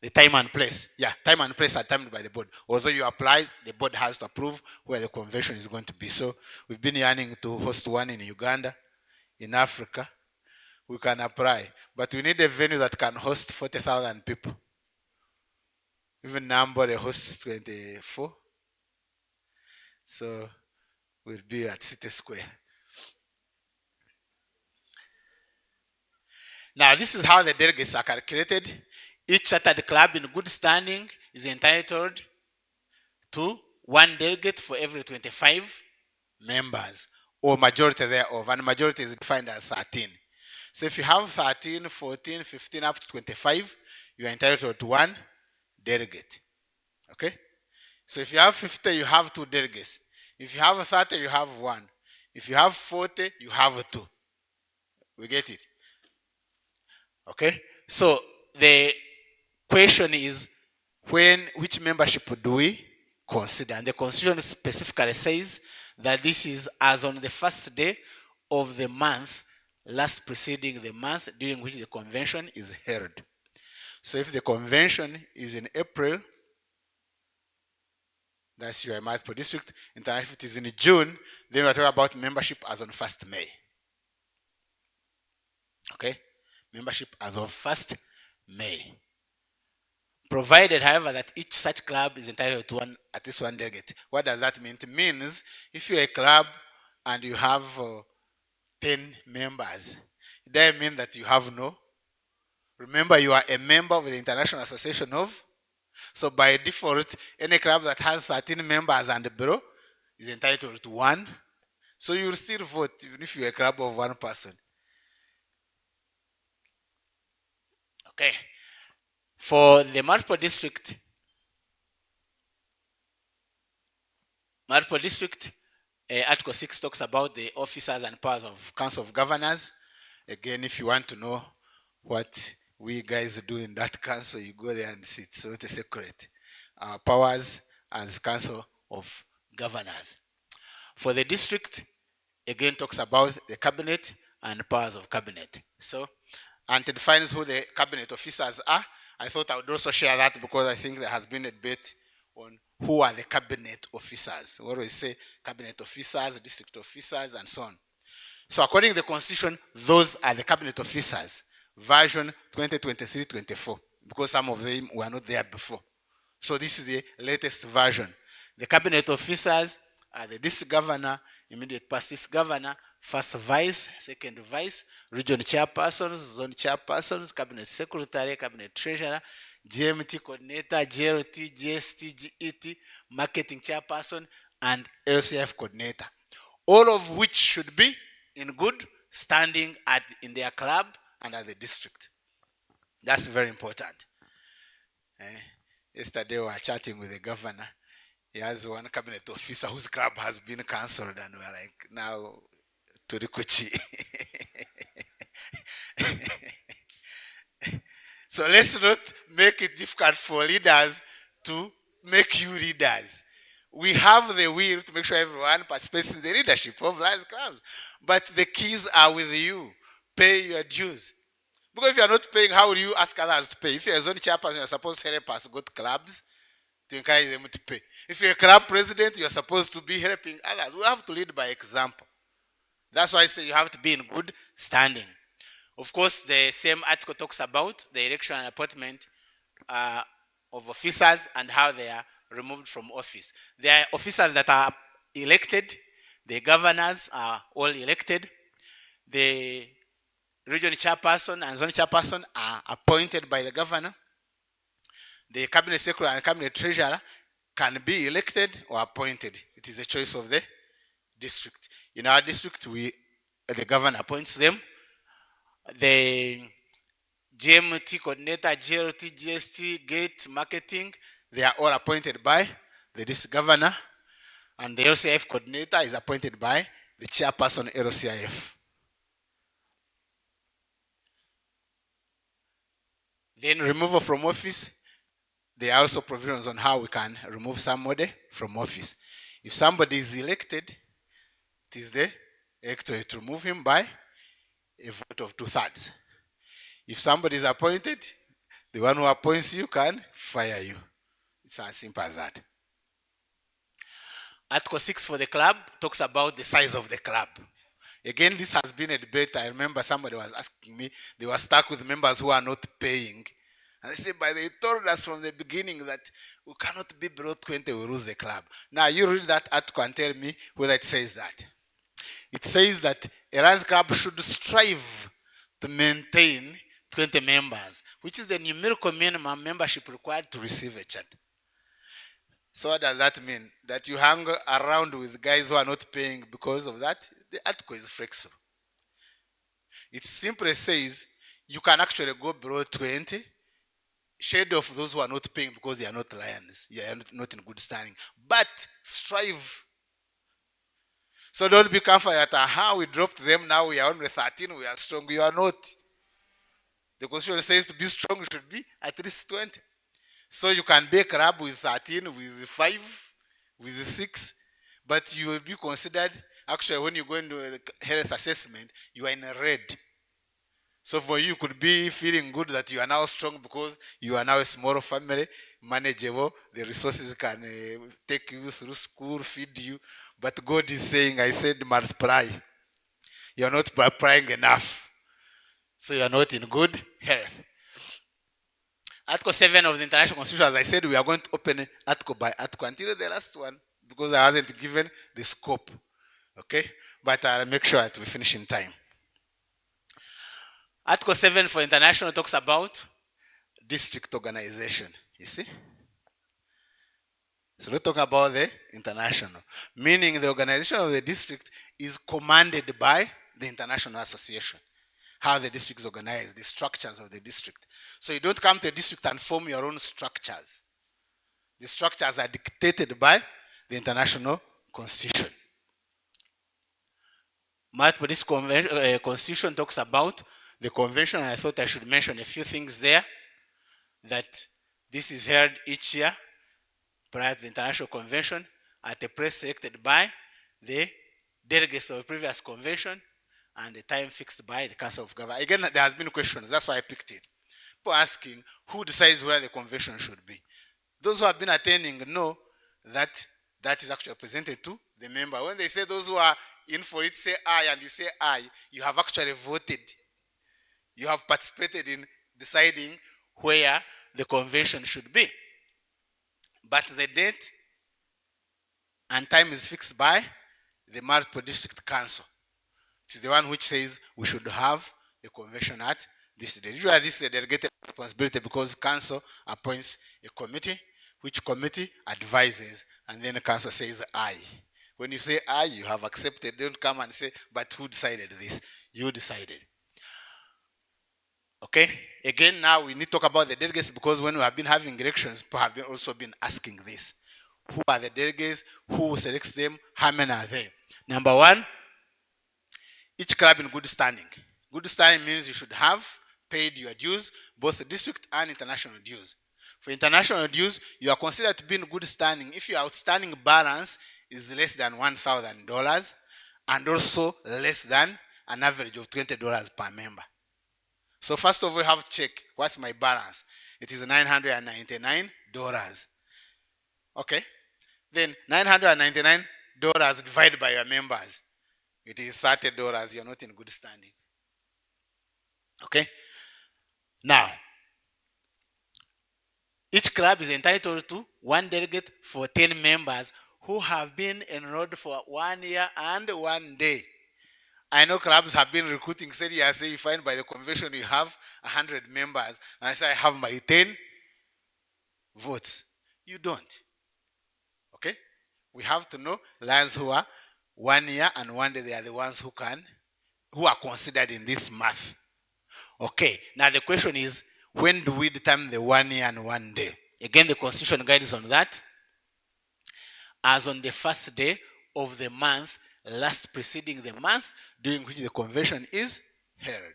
The time and place. Yeah, time and place are timed by the board. Although you apply, the board has to approve where the convention is going to be. So we've been yearning to host one in Uganda, in Africa. We can apply. But we need a venue that can host 40,000 people. Even Nambour hosts 24. So we'll be at City Square. Now this is how the delegates are calculated. Each chartered club in good standing is entitled to one delegate for every 25 members, or majority thereof, and majority is defined as 13. So if you have 13, 14, 15, up to 25, you are entitled to one delegate. Okay? So if you have 50, you have 2 delegates. If you have 30, you have 1. If you have 40, you have 2. We get it? Okay? So the question is, which membership do we consider? And the Constitution specifically says that this is as on the first day of the month last preceding the month during which the convention is held. So if the convention is in April, that's your multiple district. International, if it is in June, then we're talking about membership as on 1st May. Okay? Membership as of 1st May. Provided, however, that each such club is entitled to at least one delegate. What does that mean? It means if you're a club and you have 10 members, it doesn't mean that you have no. Remember, you are a member of the International Association of. So by default, any club that has 13 members and below is entitled to one. So you'll still vote even if you're a club of one person. Okay. For the multiple district, Article 6 talks about the officers and powers of Council of Governors. Again, if you want to know what we guys do in that council, you go there and see. It's not a secret. Our powers as Council of Governors. For the district, again talks about the cabinet and powers of cabinet. So, and it defines who the cabinet officers are. I thought I would also share that because I think there has been a debate on who are the cabinet officers. We always say cabinet officers, district officers, and so on. So according to the Constitution, those are the cabinet officers. Version 2023-24, because some of them were not there before. So this is the latest version. The cabinet officers are the district governor, immediate past district governor, first vice, second vice, region chairpersons, zone chairpersons, cabinet secretary, cabinet treasurer, GMT coordinator, GLT, GST, GET, marketing chairperson, and LCF coordinator. All of which should be in good standing in their club and at the district. That's very important. Yesterday we were chatting with the governor. He has one cabinet officer whose club has been cancelled, and we're like, now, Turikuchi. So let's not make it difficult for leaders to make you leaders. We have the will to make sure everyone participates in the leadership of Lions clubs. But the keys are with you. Pay your dues. Because if you are not paying, how will you ask others to pay? If you're a zone chairperson, you're supposed to help us go to clubs to encourage them to pay. If you're a club president, you're supposed to be helping others. We have to lead by example. That's why I say you have to be in good standing. Of course, the same article talks about the election and appointment of officers and how they are removed from office. There are officers that are elected. The governors are all elected. The regional chairperson and zone chairperson are appointed by the governor. The cabinet secretary and cabinet treasurer can be elected or appointed. It is a choice of the district. In our district, the governor appoints them. The GMT coordinator, GLT, GST, gate, marketing, they are all appointed by the district governor. And the LCIF coordinator is appointed by the chairperson LCIF. Then removal from office, there are also provisions on how we can remove somebody from office. If somebody is elected, it is the electorate to remove him by a vote of 2/3. If somebody is appointed, the one who appoints you can fire you. It's as simple as that. Article 6 for the club talks about the size of the club. Again, this has been a debate. I remember somebody was asking me, they were stuck with members who are not paying. And they said, but they told us from the beginning that we cannot be below 20, we lose the club. Now, you read that article and tell me whether it says that. It says that a Lions club should strive to maintain 20 members, which is the numerical minimum membership required to receive a charter. So what does that mean? That you hang around with guys who are not paying because of that? The article is flexible. It simply says you can actually go below 20, shade off those who are not paying because they are not Lions. They are not in good standing. But strive. So don't be confident that, we dropped them, now we are only 13, we are strong. You are not. The Constitution says to be strong, you should be at least 20. So you can be a club with 13, with 5, with 6, but you will be considered, actually when you go into a health assessment, you are in a red. So for you could be feeling good that you are now strong because you are now a small family, manageable, the resources can take you through school, feed you. But God is saying, I said multiply. You are not multiplying enough. So you are not in good health. Article 7 of the International Constitution, as I said, we are going to open article by article until the last one because I wasn't given the scope. Okay? But I'll make sure that we finish in time. Article 7 for international talks about district organization. You see? So we're talking about the international. Meaning the organization of the district is commanded by the international association. How the district is organized, the structures of the district. So you don't come to a district and form your own structures. The structures are dictated by the international constitution. This constitution talks about the convention, and I thought I should mention a few things there. That this is held each year prior to the international convention at a place selected by the delegates of the previous convention and the time fixed by the Council of Governors. Again, there has been questions. That's why I picked it. People asking, who decides where the convention should be? Those who have been attending know that that is actually presented to the member. When they say those who are in for it say aye and you say aye, you have actually voted. You have participated in deciding where the convention should be. But the date and time is fixed by the multiple district council. It is the one which says we should have the convention at this date. Usually this is a delegated responsibility because council appoints a committee, which committee advises, and then the council says aye. When you say I, you have accepted. Don't come and say, but who decided this? You decided. Okay? Again, now we need to talk about the delegates because when we have been having elections, people have also been asking this. Who are the delegates? Who selects them? How many are there? Number one, each club in good standing. Good standing means you should have paid your dues, both district and international dues. For international dues, you are considered to be in good standing if your outstanding balance is less than $1,000 and also less than an average of $20 per member. So first of all, you have to check what's my balance. It is $999. Okay? Then $999 divided by your members. It is $30. You're not in good standing. Okay? Now, each club is entitled to one delegate for 10 members who have been enrolled for 1 year and 1 day. I know clubs have been recruiting. Say you find by the convention you have 100 members. And I say I have my 10 votes. You don't. Okay? We have to know lions who are 1 year and 1 day. They are the ones who are considered in this math. Okay. Now the question is, when do we determine the 1 year and 1 day? Again, the Constitution guides on that. As on the first day of the month last preceding the month during which the convention is held.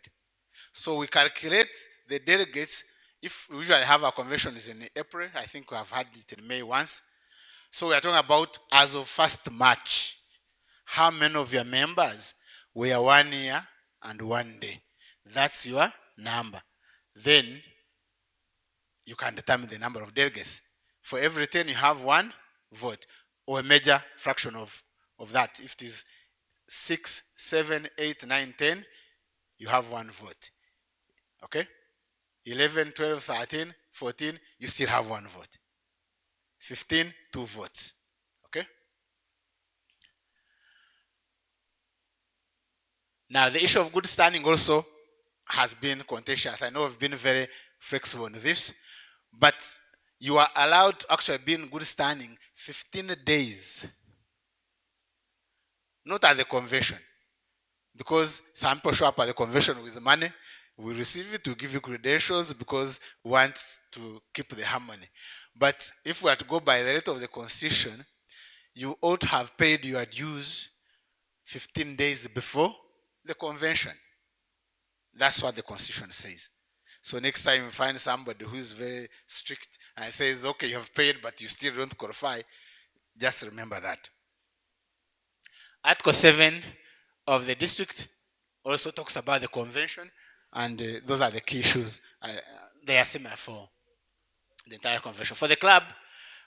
So we calculate the delegates. If we usually have our conventions in April, I think we have had it in May once. So we are talking about as of 1st March. How many of your members were 1 year and 1 day? That's your number. Then you can determine the number of delegates. For every 10, you have 1 vote, or a major fraction of that. If it is 6, 7, 8, 9, 10, you have 1 vote. Okay? 11, 12, 13, 14, you still have 1 vote. 15, 2 votes. Okay? Now, the issue of good standing also has been contentious. I know I've been very flexible on this, but you are allowed to actually be in good standing 15 days. Not at the convention. Because some people show up at the convention with money. We receive it to give you credentials because we want to keep the harmony. But if we are to go by the letter of the Constitution, you ought to have paid your dues 15 days before the convention. That's what the Constitution says. So next time you find somebody who is very strict and says, okay, you have paid, but you still don't qualify, just remember that. Article 7 of the district also talks about the convention, and those are the key issues. They are similar for the entire convention. For the club,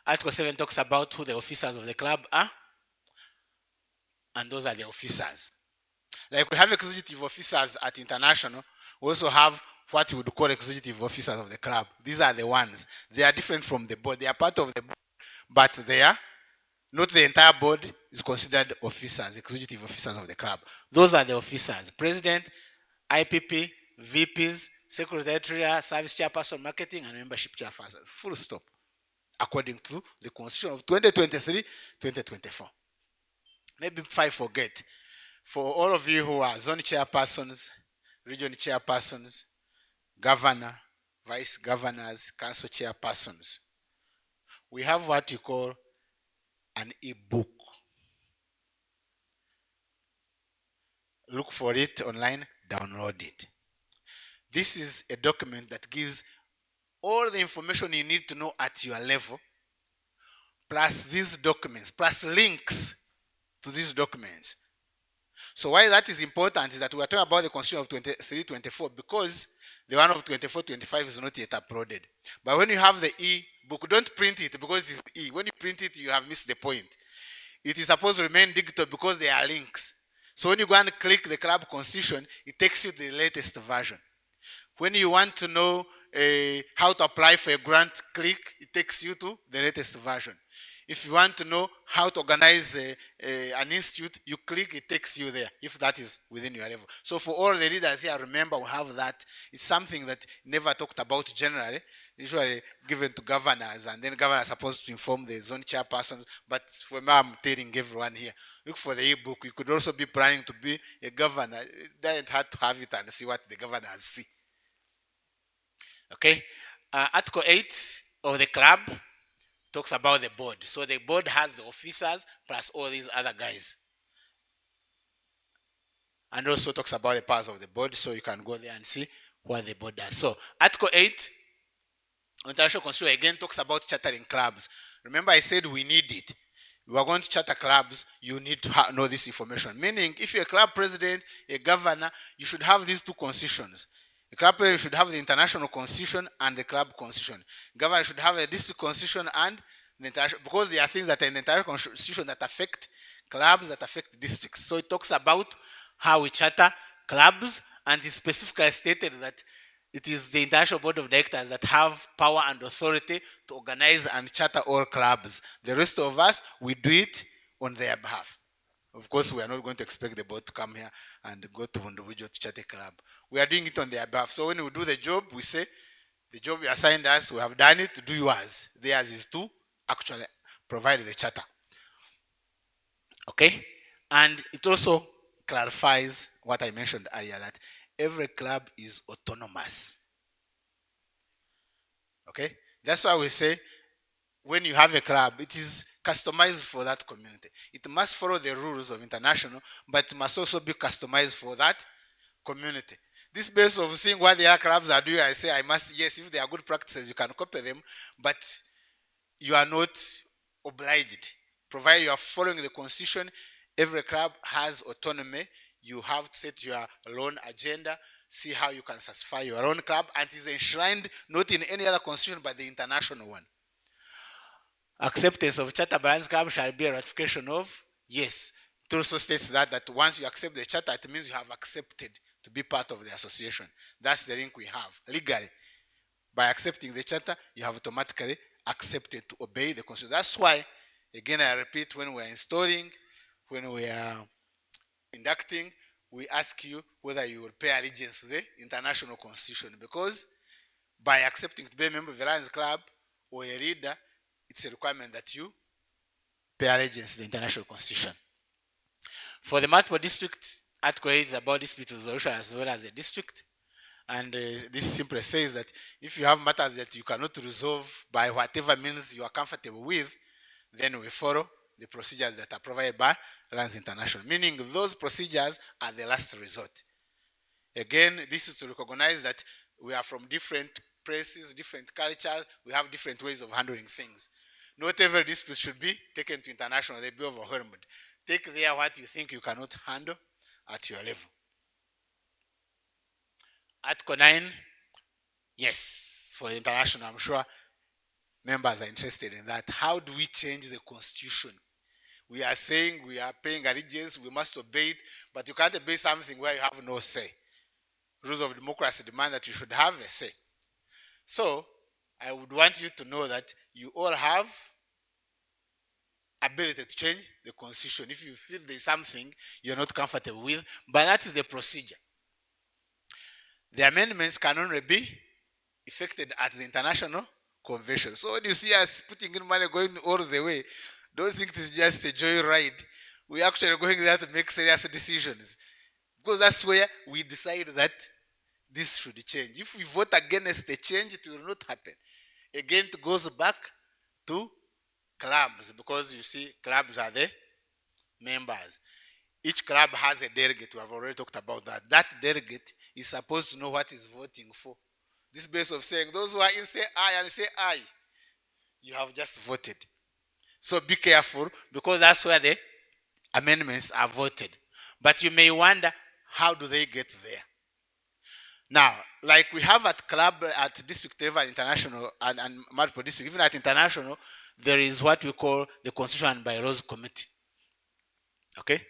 Article 7 talks about who the officers of the club are, and those are the officers. Like we have executive officers at international, we also have what we would call executive officers of the club. These are the ones. They are different from the board. They are part of the board, but they are not the entire board is considered officers, executive officers of the club. Those are the officers: president, IPP, VPs, secretary, service chairperson, marketing, and membership chairperson. Full stop. According to the Constitution of 2023-2024. Maybe if I forget, for all of you who are zone chairpersons, region chairpersons, governor, vice governors, council chairpersons, we have what you call an e-book. Look for it online, download it. This is a document that gives all the information you need to know at your level, plus these documents, plus links to these documents. So why that is important is that we are talking about the Constitution of 23-24 because the one of 24-25 is not yet uploaded. But when you have the e-book, don't print it because it's e. When you print it, you have missed the point. It is supposed to remain digital because there are links. So when you go and click the club constitution, it takes you to the latest version. When you want to know how to apply for a grant, click, it takes you to the latest version. If you want to know how to organize an institute, you click, it takes you there, if that is within your level. So for all the leaders here, remember we have that. It's something that never talked about generally. usually given to governors, and then governors are supposed to inform the zone chairpersons. But for me, I'm telling everyone here, look for the e-book. You could also be planning to be a governor. It doesn't have to have it and see what the governors see. Okay. Article 8 of the club talks about the board. So the board has the officers plus all these other guys. And also talks about the powers of the board, so you can go there and see what the board does. So Article 8 International Constitution again talks about chartering clubs. Remember I said we need it. You are going to charter clubs, you need to know this information. Meaning, if you're a club president, a governor, you should have these two constitutions. The club president should have the international constitution and the club constitution. Governor should have a district constitution and the international, because there are things that are in the international constitution that affect clubs, that affect districts. So it talks about how we charter clubs, and it specifically stated that it is the International Board of Directors that have power and authority to organize and charter all clubs. The rest of us, we do it on their behalf. Of course, we are not going to expect the board to come here and go to individual to charter a club. We are doing it on their behalf. So when we do the job, we say, the job you assigned us, we have done it, do yours. Theirs is to actually provide the charter. Okay? And it also clarifies what I mentioned earlier, that every club is autonomous. Okay? That's why we say when you have a club, it is customized for that community. It must follow the rules of international, but it must also be customized for that community. This base of seeing what the other clubs are doing, I say I must, yes, if they are good practices, you can copy them, but you are not obliged. Provided you are following the constitution, every club has autonomy. You have to set your own agenda, see how you can satisfy your own club, and it is enshrined not in any other constitution but the international one. Acceptance of charter balance club shall be a ratification of, yes. It also states that once you accept the charter, it means you have accepted to be part of the association. That's the link we have legally. By accepting the charter, you have automatically accepted to obey the constitution. That's why, again, I repeat, when we are installing, when we are inducting, we ask you whether you will pay allegiance to the international constitution, because by accepting to be a member of the Lions Club or a leader, it's a requirement that you pay allegiance to the international constitution. For the multiple district, Article 8 is about dispute resolution as well as a district. And this simply says that if you have matters that you cannot resolve by whatever means you are comfortable with, then we follow the procedures that are provided by Lands International, meaning those procedures are the last resort. Again, this is to recognize that we are from different places, different cultures, we have different ways of handling things. Not every dispute should be taken to international, they'll be overwhelmed. Take there what you think you cannot handle at your level. Article 9, yes, for international, I'm sure members are interested in that. How do we change the constitution? We are saying we are paying allegiance, we must obey it, but you can't obey something where you have no say. Rules of democracy demand that you should have a say. So, I would want you to know that you all have ability to change the constitution if you feel there's something you're not comfortable with, but that is the procedure. The amendments can only be effected at the international convention. So when you see us putting in money going all the way, don't think it's just a joyride. We're actually going there to make serious decisions, because that's where we decide that this should change. If we vote against the change, it will not happen. Again, it goes back to clubs, because you see, clubs are the members. Each club has a delegate. We have already talked about that. That delegate is supposed to know what he's voting for. This base of saying, those who are in say aye and say aye, you have just voted. So be careful, because that's where the amendments are voted. But you may wonder, how do they get there? Now, like we have at club, at district level, international, and multiple district, even at international, there is what we call the Constitution and Bylaws Committee. Okay?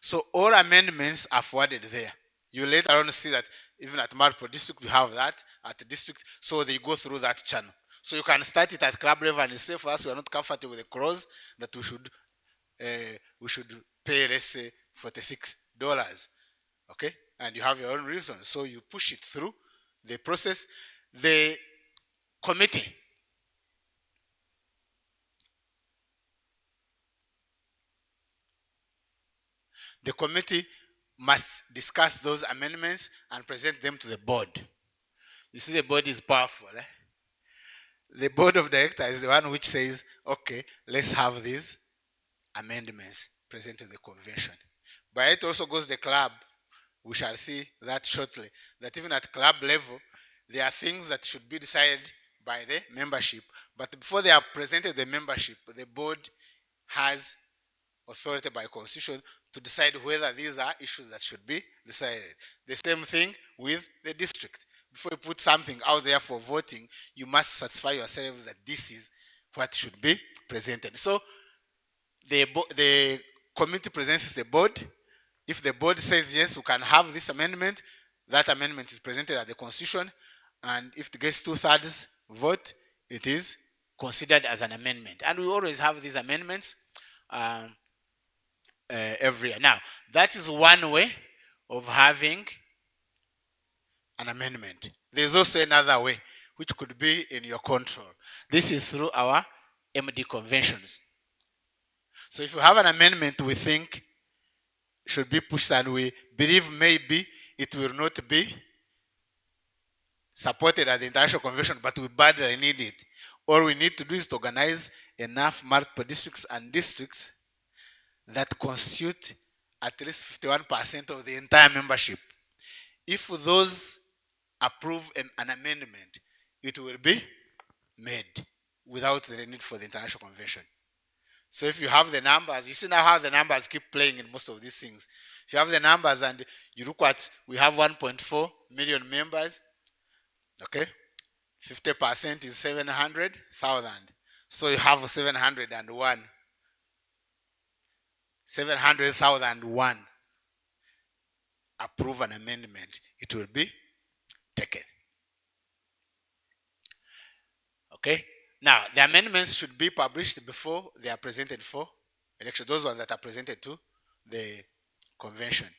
So all amendments are forwarded there. You later on see that even at multiple district, we have that at the district, so they go through that channel. So you can start it at club level and you say, for us, we are not comfortable with the clause that we should pay, let's say, $46. Okay? And you have your own reasons. So you push it through the process. The committee. The committee must discuss those amendments and present them to the board. You see, the board is powerful. The board of directors is the one which says, okay, let's have these amendments presented to the convention. But it also goes to the club. We shall see that shortly, that even at club level, there are things that should be decided by the membership. But before they are presented to the membership, the board has authority by constitution to decide whether these are issues that should be decided. The same thing with the district. Before you put something out there for voting, you must satisfy yourselves that this is what should be presented. So the committee presents to the board. If the board says yes, we can have this amendment, that amendment is presented at the constitution, and if it gets 2/3 vote, it is considered as an amendment. And we always have these amendments every year. Now, that is one way of having an amendment. There's also another way, which could be in your control. This is through our MD conventions. So if you have an amendment we think should be pushed and we believe maybe it will not be supported at the international convention, but we badly need it, all we need to do is to organize enough multiple districts and districts that constitute at least 51% of the entire membership. If those approve an amendment, it will be made without the need for the international convention. So if you have the numbers, you see now how the numbers keep playing in most of these things. If you have the numbers and you look at, we have 1.4 million members, okay? 50% is 700,000. So you have 700,001 approve an amendment, it will be taken. Okay? Now, the amendments should be published before they are presented for election. Those ones that are presented to the convention.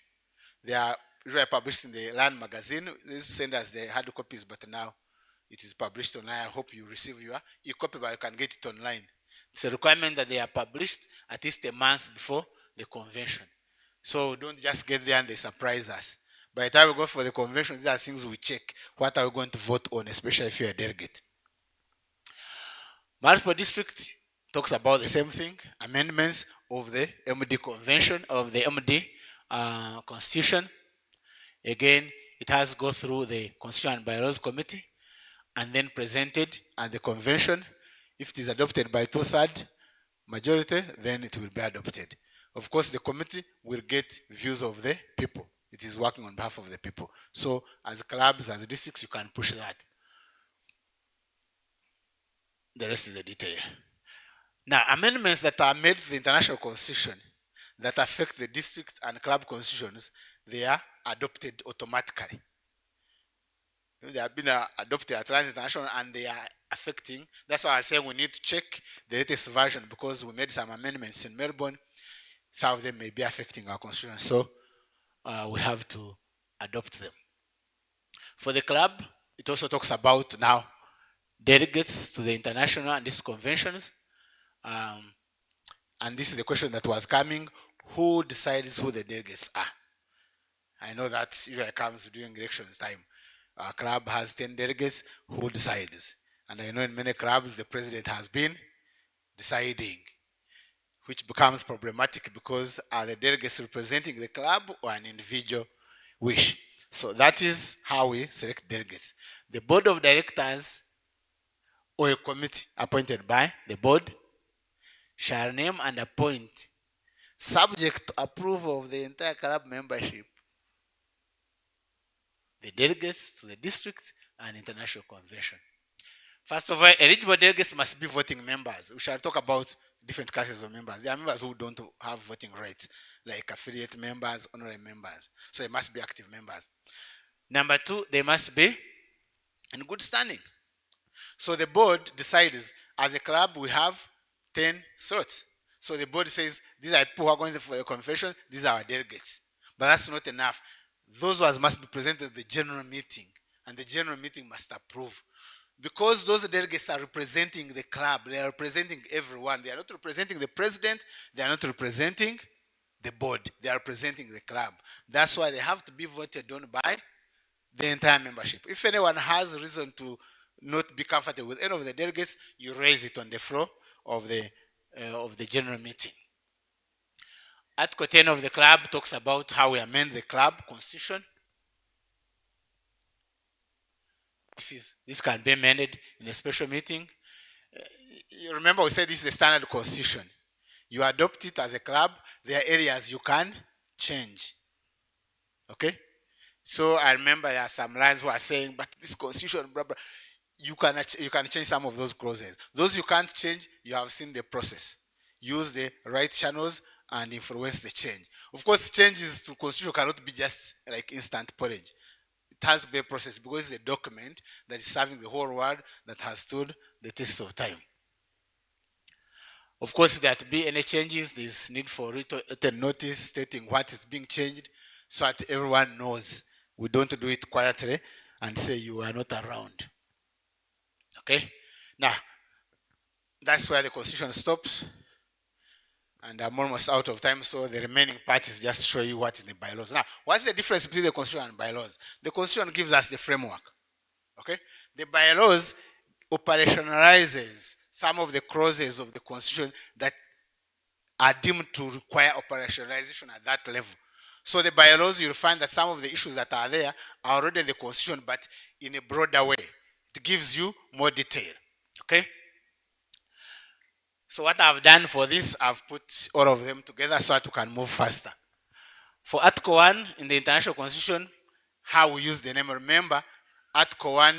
They are usually published in the Land magazine. They used to send us the hard copies, but now it is published online. I hope you receive your e-copy, but you can get it online. It's a requirement that they are published at least a month before the convention. So don't just get there and they surprise us. By the time we go for the convention, these are things we check. What are we going to vote on, especially if you're a delegate? Multiple district talks about the same thing, amendments of the MD convention, of the MD constitution. Again, it has to go through the Constitution and Bylaws Committee and then presented at the convention. If it is adopted by 2/3 majority, then it will be adopted. Of course, the committee will get views of the people. It is working on behalf of the people. So as clubs, as districts, you can push that. The rest is the detail. Now, amendments that are made to the international constitution that affect the district and club constitutions, they are adopted automatically. They have been adopted at international and they are affecting. That's why I say we need to check the latest version, because we made some amendments in Melbourne. Some of them may be affecting our constitution, so we have to adopt them. For the club, it also talks about now delegates to the international and these conventions. And this is the question that was coming: who decides who the delegates are? I know that usually comes during elections time. Our club has 10 delegates. Who decides? And I know in many clubs the president has been deciding, which becomes problematic because are the delegates representing the club or an individual wish? So that is how we select delegates. The board of directors or a committee appointed by the board shall name and appoint, subject to approval of the entire club membership, the delegates to the district and international convention. First of all, eligible delegates must be voting members. We shall talk about different classes of members. There are members who don't have voting rights, like affiliate members, honorary members. So they must be active members. Number two, they must be in good standing. So the board decides, as a club, we have 10 slots. So the board says, these are people who are going for the convention, these are our delegates. But that's not enough. Those ones must be presented at the general meeting, and the general meeting must approve. because those delegates are representing the club, they are representing everyone. They are not representing the president, they are not representing the board, they are representing the club. That's why they have to be voted on by the entire membership. If anyone has a reason to not be comfortable with any of the delegates, you raise it on the floor of the general meeting. Article 10 of the club talks about how we amend the club constitution. This can be amended in a special meeting. You remember we said this is the standard constitution. You adopt it as a club, there are areas you can change. Okay? So I remember there are some lines who are saying, but this constitution, blah, blah. You can change some of those clauses. Those you can't change, you have seen the process. Use the right channels and influence the change. Of course, changes to constitution cannot be just like instant porridge. It has to be a process because it's a document that is serving the whole world that has stood the test of time. Of course, if there to be any changes, there's need for written notice stating what is being changed so that everyone knows. We don't do it quietly and say you are not around. Okay? Now, that's where the constitution stops. And I'm almost out of time, so the remaining part is just to show you what is the bylaws. Now, what's the difference between the constitution and bylaws? The constitution gives us the framework. Okay? The bylaws operationalizes some of the clauses of the constitution that are deemed to require operationalization at that level. So the bylaws, you'll find that some of the issues that are there are already in the constitution, but in a broader way. It gives you more detail. Okay? So what I've done for this, I've put all of them together so that we can move faster. For Article 1 in the International Constitution, how we use the name. Remember, Article 1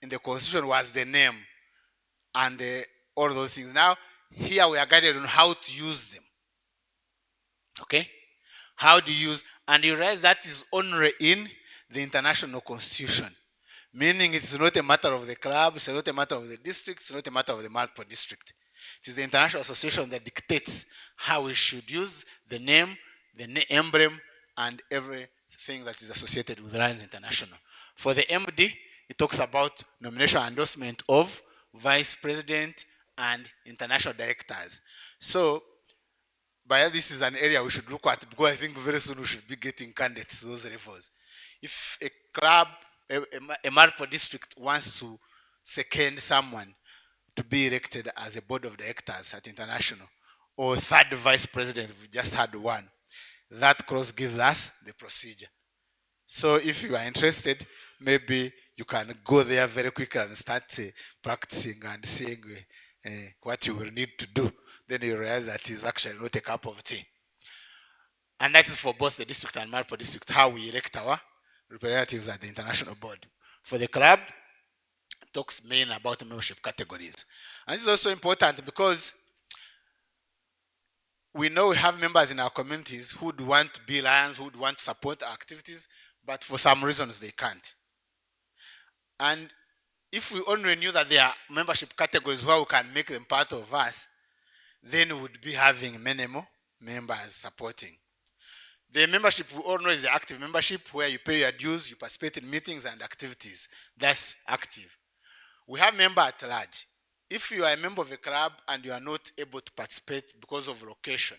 in the Constitution was the name and all those things. Now, here we are guided on how to use them. Okay? How do you use, and you realize that is only in the International Constitution. Meaning it's not a matter of the club, it's not a matter of the district, it's not a matter of the multiple district. It is the International Association that dictates how we should use the name, the emblem, and everything that is associated with Lions International. For the MD, it talks about nomination and endorsement of vice president and international directors. So, this is an area we should look at because I think very soon we should be getting candidates to those levels. If a club, a multiple district wants to second someone to be elected as a board of directors at international, or third vice president, we just had one, that clause gives us the procedure. So if you are interested, maybe you can go there very quickly and start practicing and seeing what you will need to do. Then you realize that is actually not a cup of tea. And that is for both the district and multiple district, how we elect our representatives at the international board. For the club, it talks mainly about membership categories. And this is also important because we know we have members in our communities who would want to be lions, who would want to support our activities, but for some reasons they can't. And if we only knew that there are membership categories where we can make them part of us, then we would be having many more members supporting. The membership we all know is the active membership, where you pay your dues, you participate in meetings and activities. That's active. We have member at large. If you are a member of a club and you are not able to participate because of location,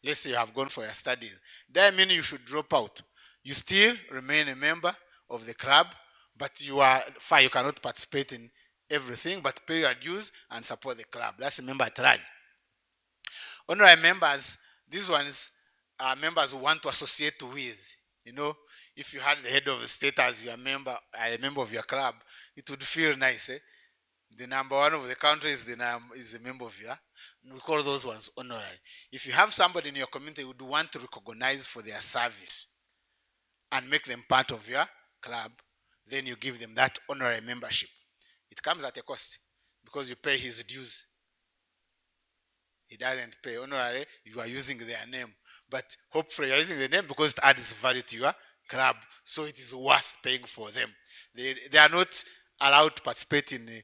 let's say you have gone for your studies, that means you should drop out. You still remain a member of the club, but you are fine, you cannot participate in everything, but pay your dues and support the club. That's a member at large. Honorary members, these ones are members who want to associate with. You know, if you had the head of the state as your member, a member of your club, it would feel nice. The number one of the country is a member of your. We call those ones honorary. If you have somebody in your community who would want to recognize for their service and make them part of your club, then you give them that honorary membership. It comes at a cost because you pay his dues. He doesn't pay honorary, you are using their name. But hopefully you're using the name because it adds value to your club, so it is worth paying for them. They are not allowed to participate in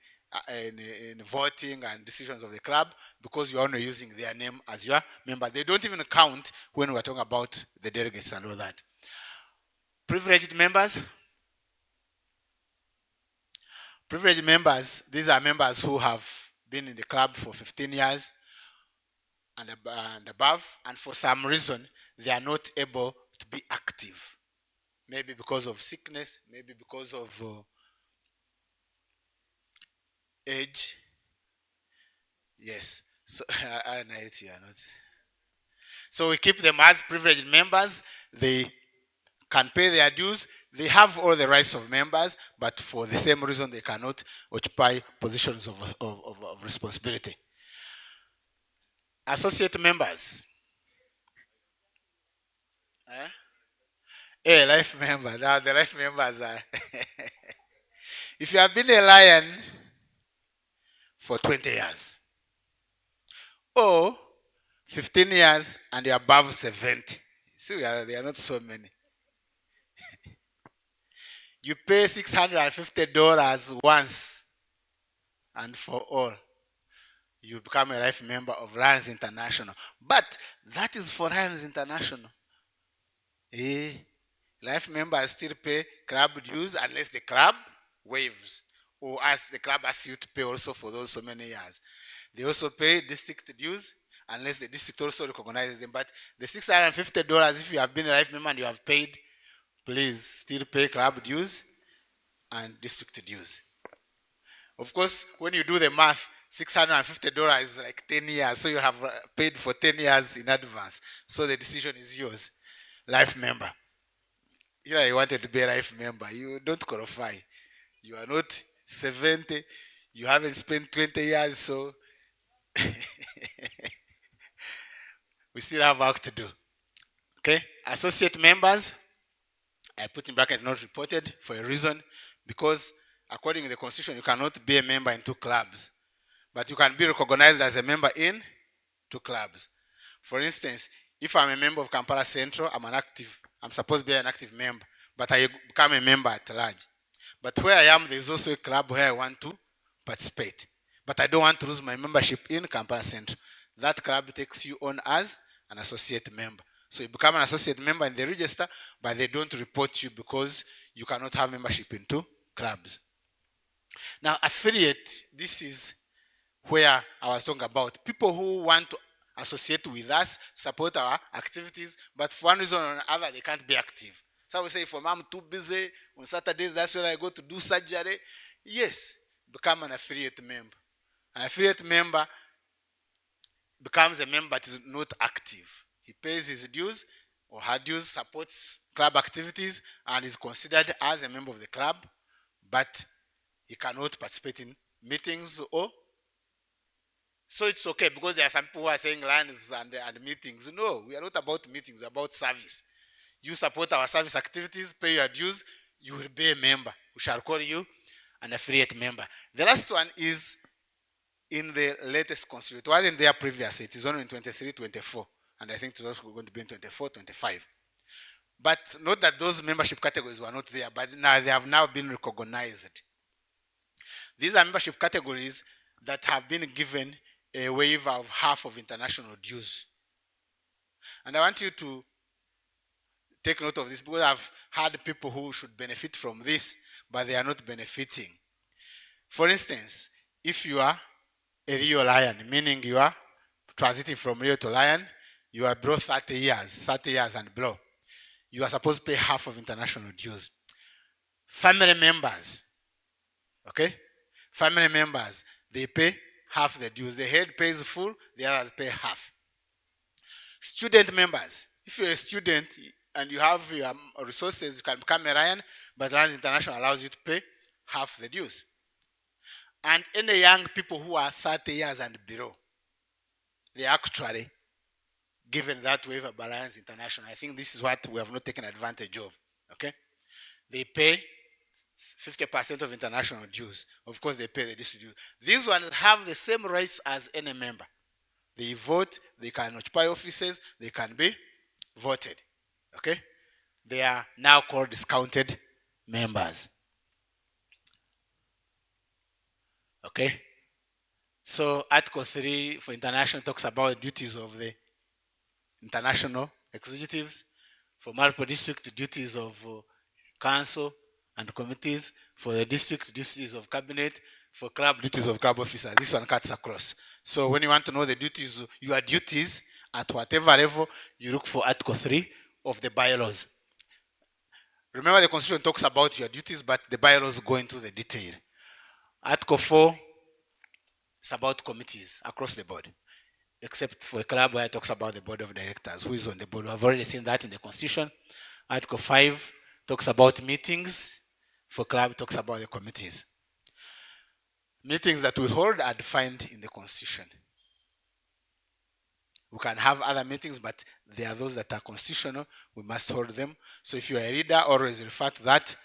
voting and decisions of the club because you're only using their name as your member. They don't even count when we're talking about the delegates and all that. Privileged members. Privileged members, these are members who have been in the club for 15 years and above, and for some reason, they are not able to be active. Maybe because of sickness, maybe because of age. Yes. So, I know it, you are not. So we keep them as privileged members. They can pay their dues. They have all the rights of members, but for the same reason, they cannot occupy positions of responsibility. Associate members. Hey, life member. Now the life members are. If you have been a lion for 20 years, or 15 years and you're above 70, see, there are not so many. You pay $650 once and for all. You become a life member of Lions International. But that is for Lions International. Life members still pay club dues unless the club waives, or as the club asks you to pay also for those so many years. They also pay district dues unless the district also recognizes them. But the $650, if you have been a life member and you have paid, please still pay club dues and district dues. Of course, when you do the math, $650 is like 10 years, so you have paid for 10 years in advance. So the decision is yours, life member. You wanted to be a life member, you don't qualify. You are not 70, you haven't spent 20 years, so we still have work to do. Okay, associate members, I put in bracket not reported for a reason, because according to the constitution, you cannot be a member in two clubs, but you can be recognized as a member in two clubs. For instance, if I'm a member of Kampala Central, I'm supposed to be an active member, but I become a member at large. But where I am, there's also a club where I want to participate, but I don't want to lose my membership in Kampala Central. That club takes you on as an associate member. So you become an associate member in the register, but they don't report you because you cannot have membership in two clubs. Now, affiliate, this is where I was talking about people who want to associate with us, support our activities, but for one reason or another, they can't be active. So we say, if I'm too busy, on Saturdays, that's when I go to do surgery. Yes, become an affiliate member. An affiliate member becomes a member that is not active. He pays his dues or her dues, supports club activities, and is considered as a member of the club, but he cannot participate in meetings or. So it's okay, because there are some people who are saying lines and meetings. No, we are not about meetings, we are about service. You support our service activities, pay your dues, you will be a member. We shall call you an affiliate member. The last one is in the latest constitution. It wasn't there previously. It is only in 23, 24. And I think it's also going to be in 24, 25. But note that those membership categories were not there, but now they have now been recognized. These are membership categories that have been given a waiver of half of international dues. And I want you to take note of this, because I've had people who should benefit from this, but they are not benefiting. For instance, if you are a Rio Lion, meaning you are transiting from Rio to Lion, you are below 30 years and below, you are supposed to pay half of international dues. Family members, okay? Family members, they pay half the dues. The head pays full, the others pay half. Student members, if you're a student and you have your resources, you can become a Lion, but Lions International allows you to pay half the dues. And any young people who are 30 years and below, they are actually given that waiver by Lions International. I think this is what we have not taken advantage of. Okay? They pay 50% of international dues. Of course, they pay the district dues. These ones have the same rights as any member. They vote, they can occupy offices, they can be voted. Okay? They are now called discounted members. Okay? So Article 3 for international talks about the duties of the international executives. For multiple district, duties of council and committees. For the district, duties of cabinet. For club, duties of club officers. This one cuts across. So when you want to know the duties, your duties at whatever level, you look for Article 3 of the bylaws. Remember, the Constitution talks about your duties, but the bylaws go into the detail. Article 4 is about committees across the board, except for a club where it talks about the board of directors, who is on the board. We've already seen that in the Constitution. Article 5 talks about meetings. For club, talks about the committees. Meetings that we hold are defined in the Constitution. We can have other meetings, but they are those that are constitutional. We must hold them. So if you are a reader, always refer to that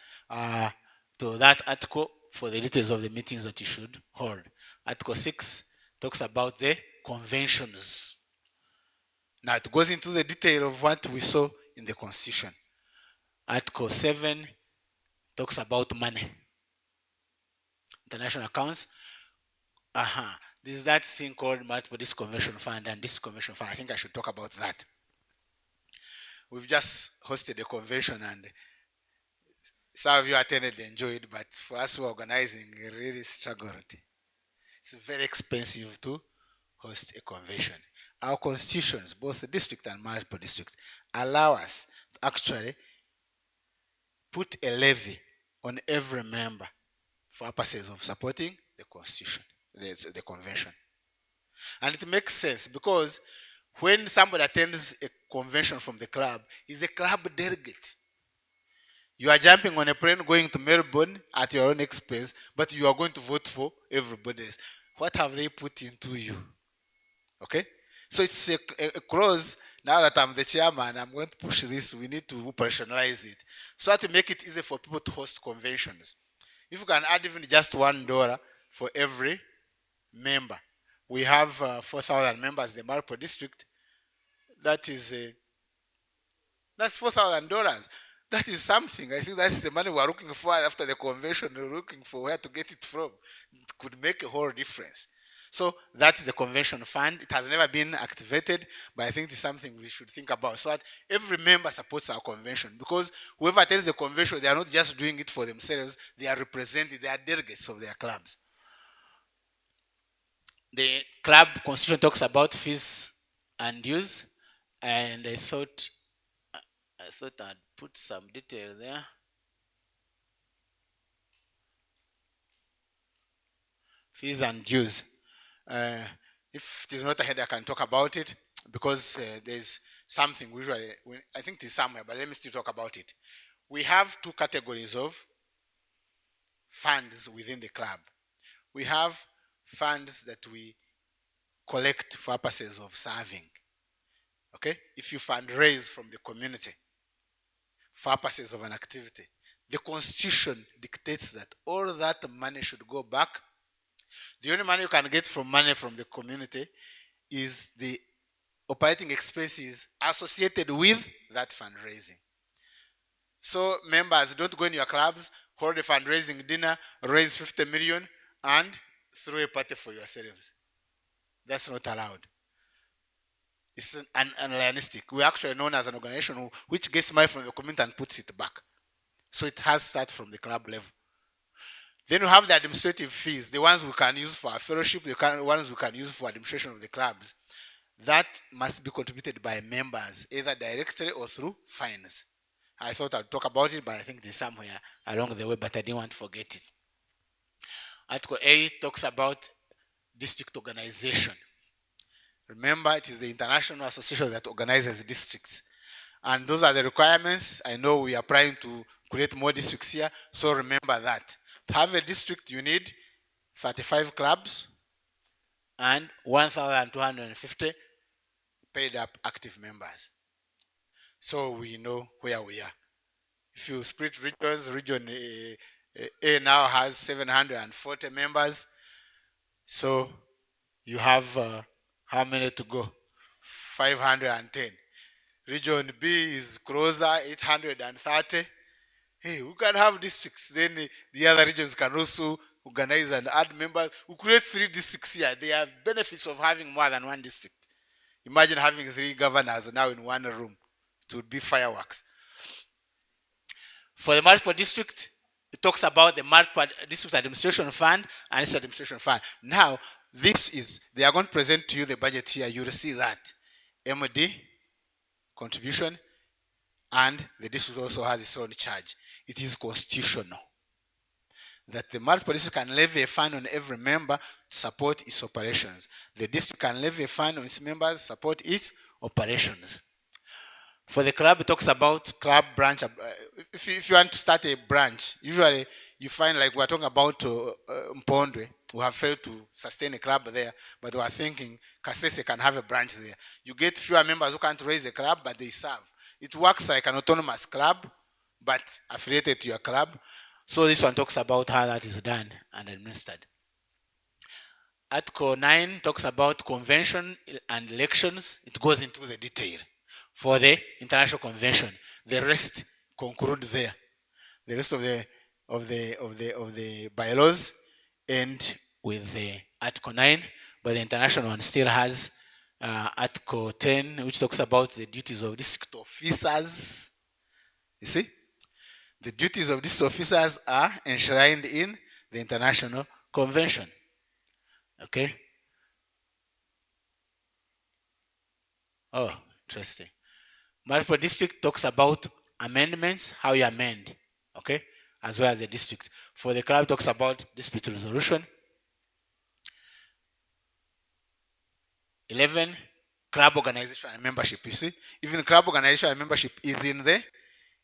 article for the details of the meetings that you should hold. Article 6 talks about the conventions. Now it goes into the detail of what we saw in the Constitution. Article 7 talks about money. International accounts. There's that thing called multiple district convention fund and district convention fund. I think I should talk about that. We've just hosted a convention and some of you attended and enjoyed, but for us who are organizing, we really struggled. It's very expensive to host a convention. Our constitutions, both district and multiple district, allow us to actually put a levy on every member for purposes of supporting the constitution, the convention. And it makes sense because when somebody attends a convention from the club, he's a club delegate. You are jumping on a plane going to Melbourne at your own expense, but you are going to vote for everybody else. What have they put into you? Okay? So it's a clause. Now that I'm the chairman, I'm going to push this. We need to operationalize it so that to make it easy for people to host conventions. If you can add even just $1 for every member. We have 4,000 members in the Maripo district. That's $4,000. That is something. I think that's the money we're looking for after the convention. We're looking for where to get it from. It could make a whole difference. So that's the convention fund. It has never been activated, but I think it's something we should think about so that every member supports our convention. Because whoever attends the convention, they are not just doing it for themselves. They are represented. They are delegates of their clubs. The club constitution talks about fees and dues, and I thought I'd put some detail there. Fees and dues. If it is not ahead, I can talk about it because there's something usually. I think it is somewhere, but let me still talk about it. We have two categories of funds within the club. We have funds that we collect for purposes of serving. Okay? If you fundraise from the community for purposes of an activity, the Constitution dictates that all that money should go back. The only money you can get from money from the community is the operating expenses associated with that fundraising. So members, don't go in your clubs, hold a fundraising dinner, raise 50 million, and throw a party for yourselves. That's not allowed. It's lionistic. We're actually known as an organization which gets money from the community and puts it back. So it has to start from the club level. Then we have the administrative fees, the ones we can use for our fellowship, the ones we can use for administration of the clubs. That must be contributed by members, either directly or through fines. I thought I'd talk about it, but I think there's somewhere along the way, but I didn't want to forget it. Article 8 talks about district organization. Remember, it is the international association that organizes districts. And those are the requirements. I know we are trying to create more districts here, so remember that. To have a district, you need 35 clubs and 1,250 paid up active members. So we know where we are. If you split regions, region A now has 740 members. So you have how many to go? 510. Region B is closer, 830. Hey, we can have districts. Then the other regions can also organize and add members. We create 3 districts here. There are benefits of having more than one district. Imagine having 3 governors now in one room. It would be fireworks. For the multiple district, it talks about the multiple district administration fund and its administration fund. Now, they are going to present to you the budget here. You will see that MD contribution, and the district also has its own charge. It is constitutional that the multiple district can levy a fund on every member to support its operations. The district can levy a fund on its members to support its operations. For the club, it talks about club branch. If you want to start a branch, usually you find, like we're talking about Mpondwe, who have failed to sustain a club there, but we are thinking Kasese can have a branch there. You get fewer members who can't raise a club, but they serve. It works like an autonomous club, but affiliated to your club. So this one talks about how that is done and administered. Article 9 talks about convention and elections. It goes into the detail for the international convention. The rest conclude there. The rest of the bylaws end with the Article 9, but the international one still has Article 10, which talks about the duties of district officers. You see? The duties of district officers are enshrined in the international convention. Okay? Oh, interesting. Multiple district talks about amendments, how you amend, okay, as well as the district. For the club, talks about dispute resolution. 11, club organization and membership. You see, even club organization and membership is in the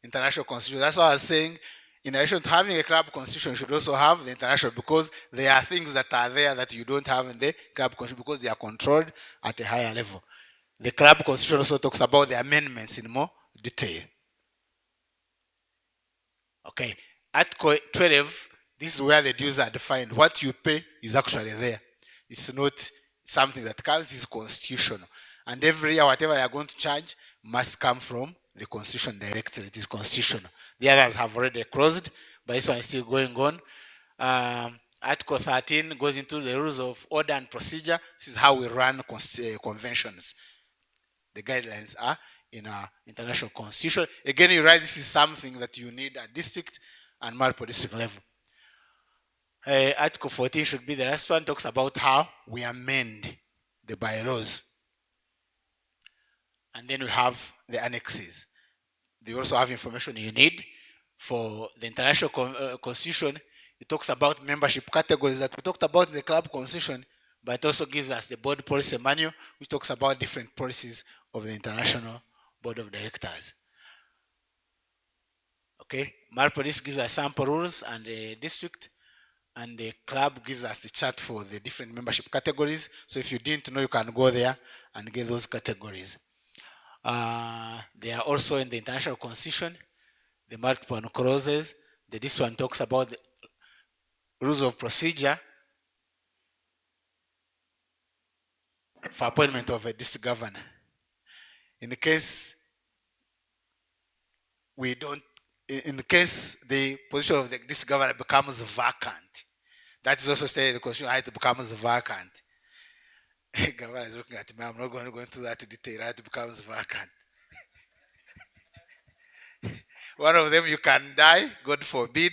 international constitution. That's why I was saying, in addition to having a club constitution, you should also have the international, because there are things that are there that you don't have in the club constitution because they are controlled at a higher level. The club constitution also talks about the amendments in more detail. Okay, Article 12, this is where the dues are defined. What you pay is actually there. It's not something that comes, it's constitutional. And every year, whatever they are going to charge must come from the constitution directly. It is constitutional. The others have already closed, but this one is still going on. Article 13 goes into the rules of order and procedure. This is how we run conventions. The guidelines are in our international constitution. Again, you write this is something that you need at district and multiple district level. Article 14 should be the last one, talks about how we amend the bylaws. And then we have the annexes. They also have information you need. For the international constitution, it talks about membership categories that we talked about in the club constitution, but it also gives us the board policy manual, which talks about different policies of the international board of directors. Okay, multiple district gives us sample rules, and the district and the club gives us the chart for the different membership categories. So if you didn't know, you can go there and get those categories. They are also in the international constitution, the multiple clauses. This one talks about the rules of procedure for appointment of a district governor. In case the position of the district governor becomes vacant, that is also stated in the constitution, how it becomes vacant. Governor is looking at me, I'm not going to go into that detail, how it becomes vacant. One of them, you can die, God forbid,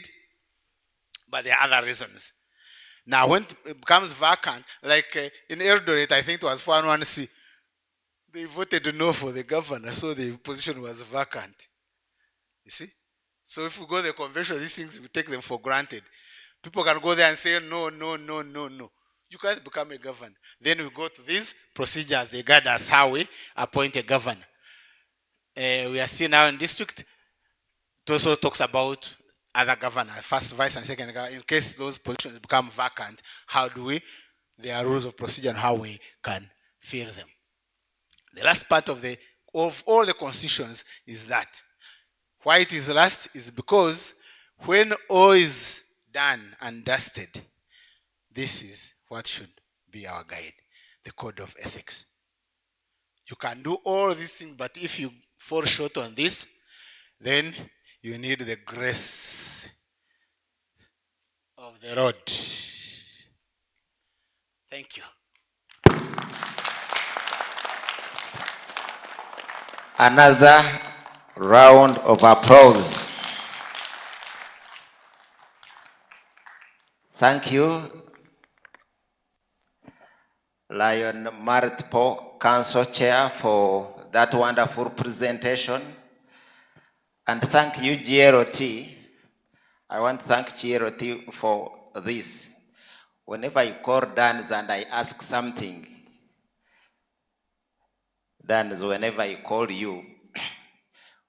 but there are other reasons. Now, when it becomes vacant, like in Eldoret, I think it was 411C, they voted no for the governor, so the position was vacant. You see? So if we go to the convention, these things, we take them for granted. People can go there and say, no. You can't become a governor. Then we go to these procedures. They guide us how we appoint a governor. We are still now in district. It also talks about other governors, first, vice, and second governor. In case those positions become vacant, how do we? There are rules of procedure and how we can fill them. The last part of all the constitutions is that. Why it is last is because when all is done and dusted, this is what should be our guide, the code of ethics. You can do all these things, but if you fall short on this, then you need the grace of the Lord. Thank you. Another round of applause. Thank you, Lion Martpo, Council Chair, for that wonderful presentation. And thank you, GROT. I want to thank GROT for this. Whenever I call Dan's and I ask something, Dan's, whenever I call you,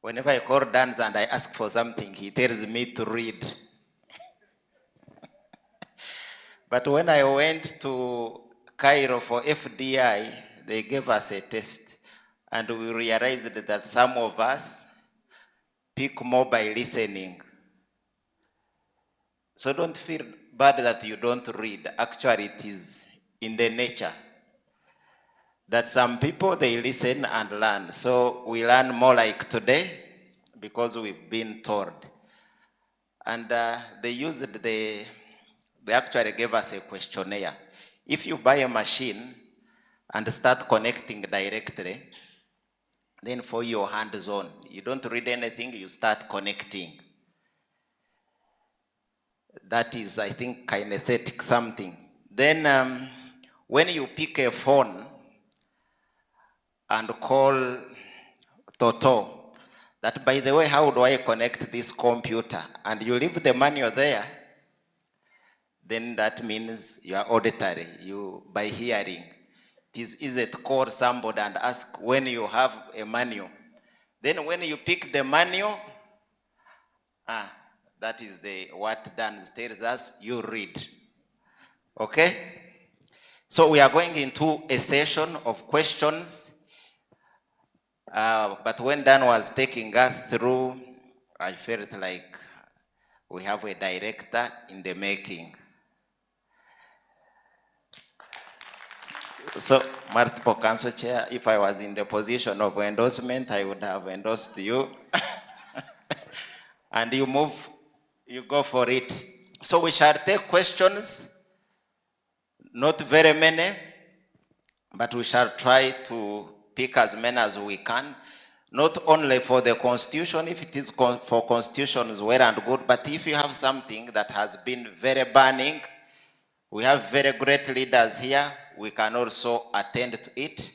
whenever I call Dan's and I ask for something, he tells me to read. But when I went to Cairo for FDI, they gave us a test. And we realized that some of us pick more by listening. So don't feel bad that you don't read. Actually, it is in the nature that some people, they listen and learn. So we learn more like today because we've been told. And they actually gave us a questionnaire. If you buy a machine and start connecting directly, then for your hands-on, you don't read anything, you start connecting. That is, I think, kinesthetic something. Then when you pick a phone and call Toto, that, by the way, how do I connect this computer? And you leave the manual there, then that means you are auditory, you by hearing. It is easy to call somebody and ask when you have a manual. Then when you pick the manual, that is what Dan tells us, you read. Okay? So we are going into a session of questions. But when Dan was taking us through, I felt like we have a director in the making. So, multiple council chair, if I was in the position of endorsement, I would have endorsed you. And you go for it. So we shall take questions, not very many, but we shall try to pick as many as we can, not only for the Constitution, if it is for Constitution is well and good, but if you have something that has been very burning, we have very great leaders here, we can also attend to it.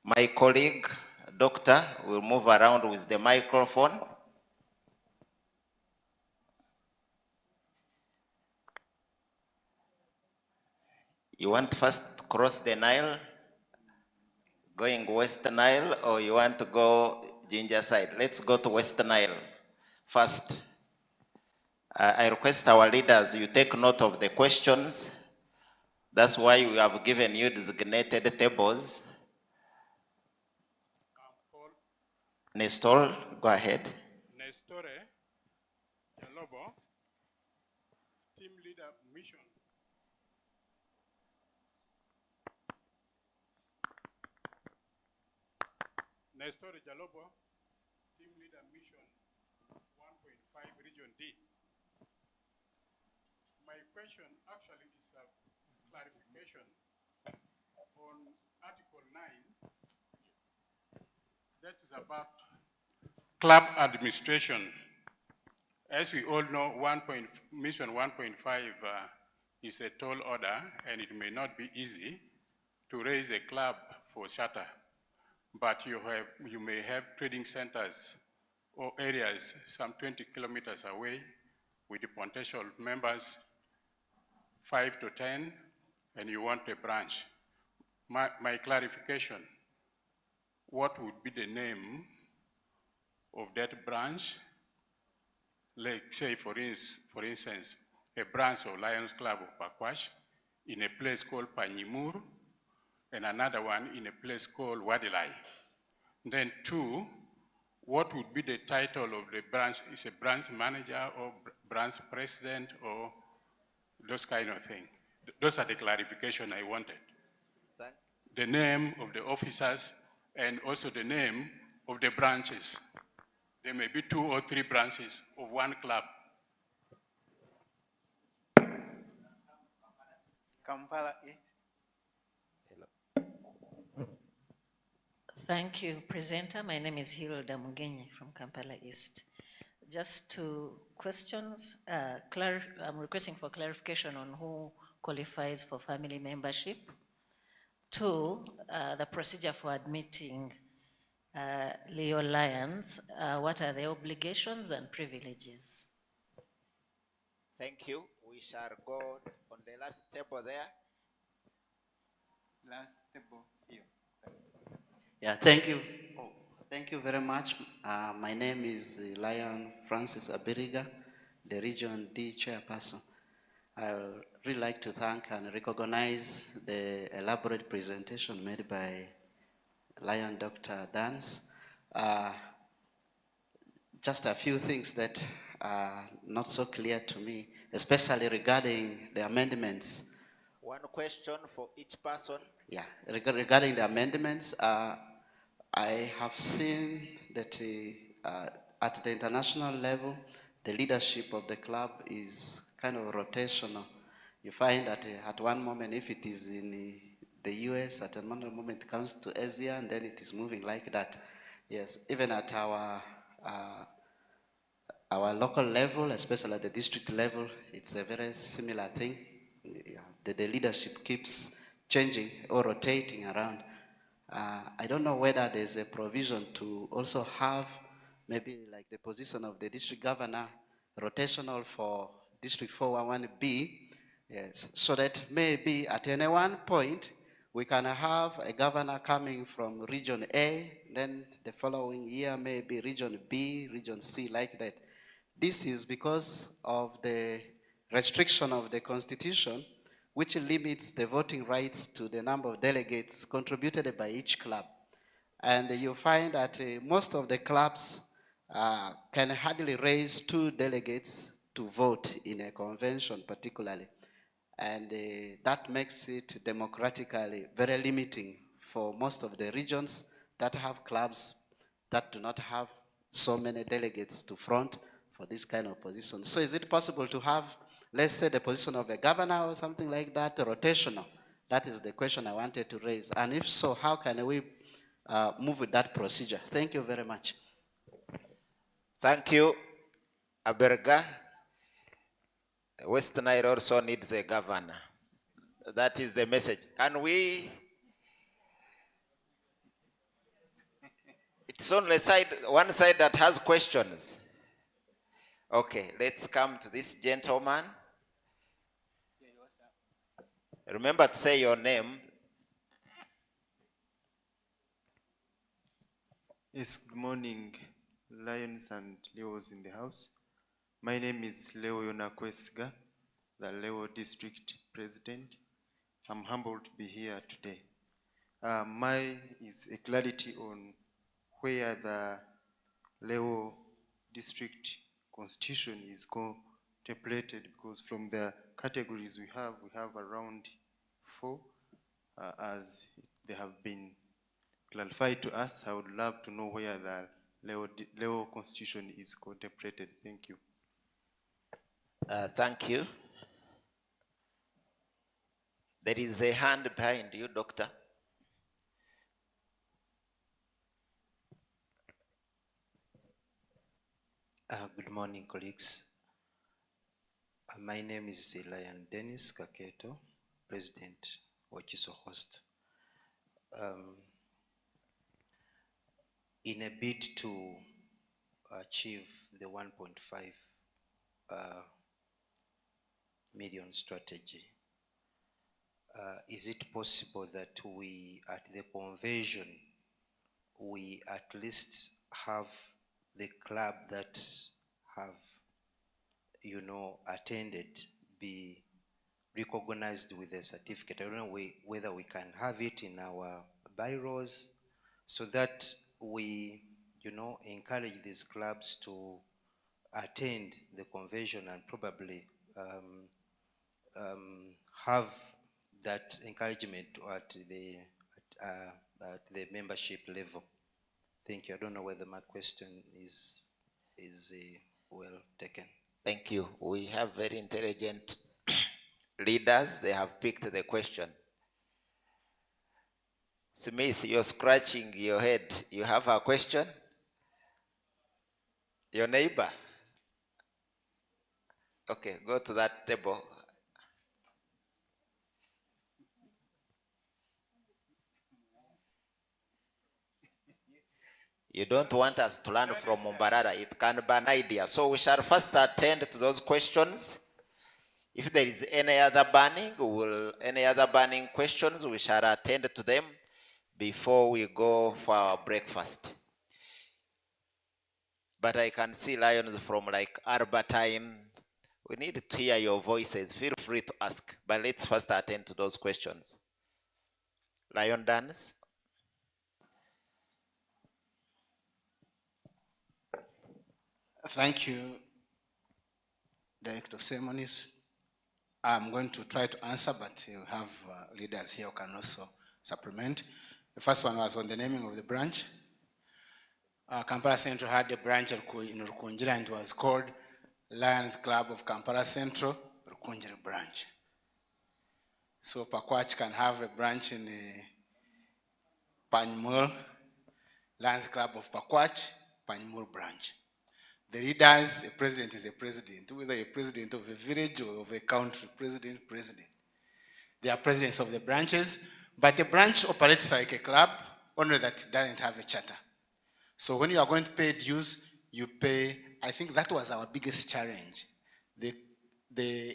My colleague, Doctor, will move around with the microphone. You want first cross the Nile, going West Nile, or you want to go Ginger side? Let's go to West Nile first. I request our leaders, you take note of the questions. That's why we have given you designated tables. Nestor, go ahead. Nestore Jalobo, team leader mission. Nestor Jalobo, team leader mission 1.5 region D. My question actually is a clarification on Article 9, that is about club administration. As we all know, mission 1.5 is a tall order, and it may not be easy to raise a club for charter. But you may have trading centers or areas some 20 kilometers away with the potential members 5 to 10, and you want a branch. My clarification, what would be the name of that branch? Like, say, for instance, a branch of Lions Club of Pakwash in a place called Panyimur, and another one in a place called Wadilai. Then 2, what would be the title of the branch? Is a branch manager or branch president or those kind of things? Those are the clarification I wanted. The name of the officers and also the name of the branches. There may be 2 or 3 branches of one club. Kampala. Thank you, presenter. My name is Hilda Mugenyi from Kampala East. just two questions. I'm requesting for clarification on who qualifies for family membership. Two, the procedure for admitting Leo Lions. What are the obligations and privileges? Thank you. We shall go on the last table there. Last table here. Yeah, thank you. Oh, thank you very much. My name is Lion Francis Abiriga, the Region D Chairperson. I would really like to thank and recognize the elaborate presentation made by Lion Dr. Dance. Just a few things that are not so clear to me, especially regarding the amendments. One question for each person. Yeah, regarding the amendments, I have seen that at the international level, the leadership of the club is kind of rotational. You find that at one moment, if it is in the US, at another moment it comes to Asia, and then it is moving like that. Yes, even at our local level, especially at the district level, it's a very similar thing. Yeah, the leadership keeps changing or rotating around. I don't know whether there's a provision to also have maybe like the position of the district governor rotational for District 411B, yes, so that maybe at any one point we can have a governor coming from Region A, then the following year maybe Region B, Region C, like that. This is because of the restriction of the Constitution, which limits the voting rights to the number of delegates contributed by each club. And you find that most of the clubs can hardly raise 2 delegates to vote in a convention particularly. And that makes it democratically very limiting for most of the regions that have clubs that do not have so many delegates to front for this kind of position. So is it possible to have, let's say, the position of a governor or something like that, rotational? That is the question I wanted to raise. And if so, how can we move with that procedure? Thank you very much. Thank you, Aberga. West Nile also needs a governor. That is the message. Can we? It's only one side that has questions. Okay, let's come to this gentleman. Remember to say your name. Yes, good morning, Lions and Leos in the house. My name is Leo Yonakwesiga, the Leo District President. I'm humbled to be here today. Mine is a clarity on where the Leo District Constitution is contemplated, because from the categories we have around 4, as they have been clarified to us. I would love to know where the Leo Constitution is contemplated. Thank you. Thank you. There is a hand behind you, Doctor. Good morning, colleagues. My name is Lion Dennis Kaketo, President Wachiso Host. In a bid to achieve the 1.5 million strategy, is it possible that we, at the convention, we at least have the club that have, attended be recognized with a certificate? I don't know whether we can have it in our bylaws so that we, encourage these clubs to attend the convention and probably have that encouragement at the membership level. Thank you. I don't know whether my question is well taken. Thank you. We have very intelligent leaders. They have picked the question. Smith, you're scratching your head. You have a question? Your neighbor? Okay, go to that table. You don't want us to learn from Mumbarara. It can be an idea. So we shall first attend to those questions. If there is any other burning questions, we shall attend to them before we go for our breakfast. But I can see lions from like Albertine. We need to hear your voices. Feel free to ask, but let's first attend to those questions. Lion dance. Thank you, Director of Ceremonies. I'm going to try to answer, but you have leaders here who can also supplement. The first one was on the naming of the branch. Kampala Central had a branch in Rukunjira, and it was called Lions Club of Kampala Central, Rukunjira branch. So Pakwach can have a branch in Panymul, Lions Club of Pakwach, Panymul branch. The leaders, a president is a president, whether a president of a village or of a country, president. They are presidents of the branches, but a branch operates like a club, only that it doesn't have a charter. So when you are going to pay dues, you pay, I think that was our biggest challenge. The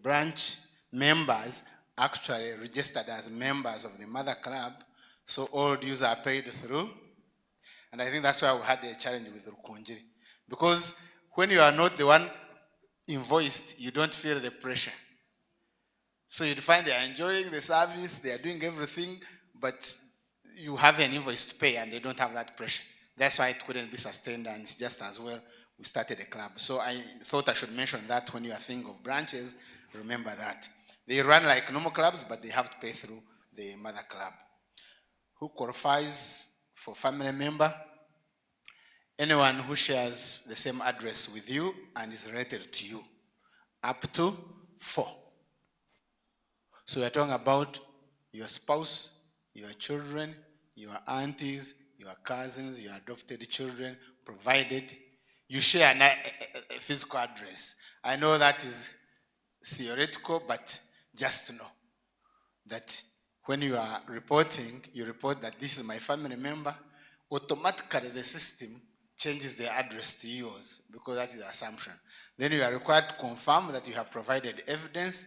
branch members actually registered as members of the mother club, so all dues are paid through. And I think that's why we had a challenge with Rukunjiri. Because when you are not the one invoiced, you don't feel the pressure. So you'd find they are enjoying the service, they are doing everything, but you have an invoice to pay and they don't have that pressure. That's why it couldn't be sustained, and it's just as well we started a club. So I thought I should mention that when you are thinking of branches, remember that. They run like normal clubs, but they have to pay through the mother club. Who qualifies for family member? Anyone who shares the same address with you and is related to you, up to 4. So we're talking about your spouse, your children, your aunties, your cousins, your adopted children, provided you share a physical address. I know that is theoretical, but just know that when you are reporting, you report that this is my family member, automatically the system changes the address to yours, because that is the assumption. Then you are required to confirm that you have provided evidence.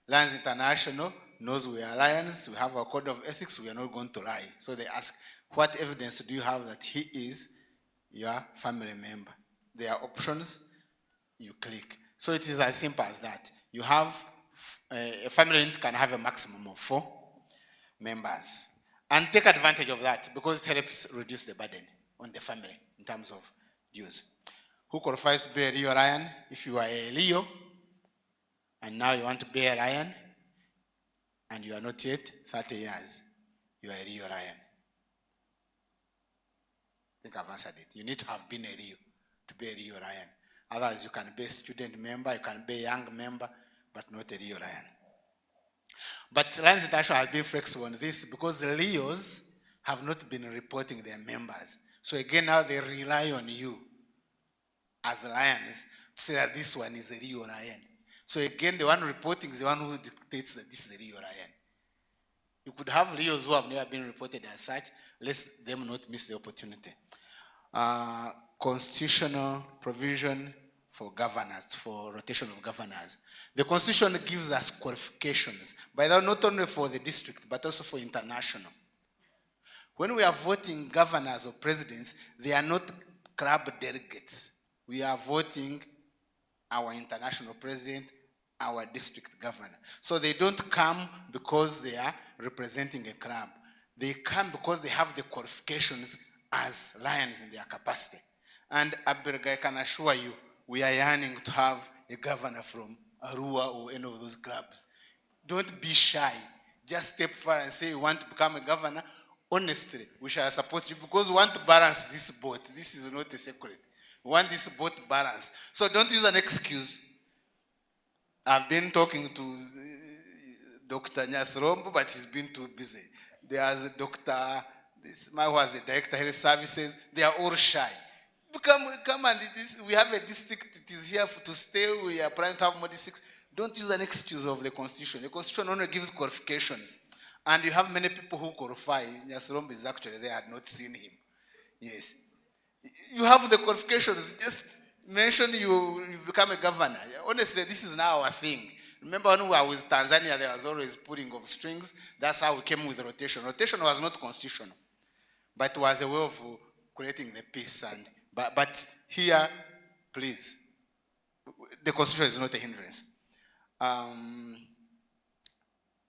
Lions International knows we are Lions, we have our code of ethics, we are not going to lie. So they ask, what evidence do you have that he is your family member? There are options, you click. So it is as simple as that. You have, a family unit can have a maximum of 4 members. And take advantage of that, because it helps reduce the burden on the family in terms of dues. Who qualifies to be a Rio Lion? If you are a Leo, and now you want to be a Lion, and you are not yet 30 years, you are a Rio Lion. I think I've answered it. You need to have been a Rio to be a Rio Lion. Otherwise, you can be a student member, you can be a young member, but not a Rio Lion. But Lions International has been flexible on this, because the Leos have not been reporting their members. So again, now they rely on you as Lions to say that this one is a Rio Lion. So again, the one reporting is the one who dictates that this is a Rio Lion. You could have Leos who have never been reported as such, let them not miss the opportunity. Constitutional provision for governors, for rotation of governors. The Constitution gives us qualifications, by the way, not only for the district, but also for international. When we are voting governors or presidents, they are not club delegates. We are voting our international president, our district governor. So they don't come because they are representing a club. They come because they have the qualifications as Lions in their capacity. And Abirga, I can assure you, we are yearning to have a governor from Arua or any of those clubs. Don't be shy. Just step forward and say you want to become a governor. Honestly, we shall support you, because we want to balance this boat. This is not a secret. We want this boat balanced. So don't use an excuse. I've been talking to Dr. Nyathrombo, but he's been too busy. There's a doctor, this man was the director of health services. They are all shy. Come and we have a district, it is here to stay, we are planning to have more districts. Don't use an excuse of the constitution. The constitution only gives qualifications. And you have many people who qualify. Nyasurombe is actually there, I had not seen him. Yes. You have the qualifications, just mention you become a governor. Honestly, this is now our thing. Remember when we were with Tanzania, there was always pulling of strings. That's how we came with rotation. Rotation was not constitutional, but it was a way of creating the peace. But here, please, the constitution is not a hindrance.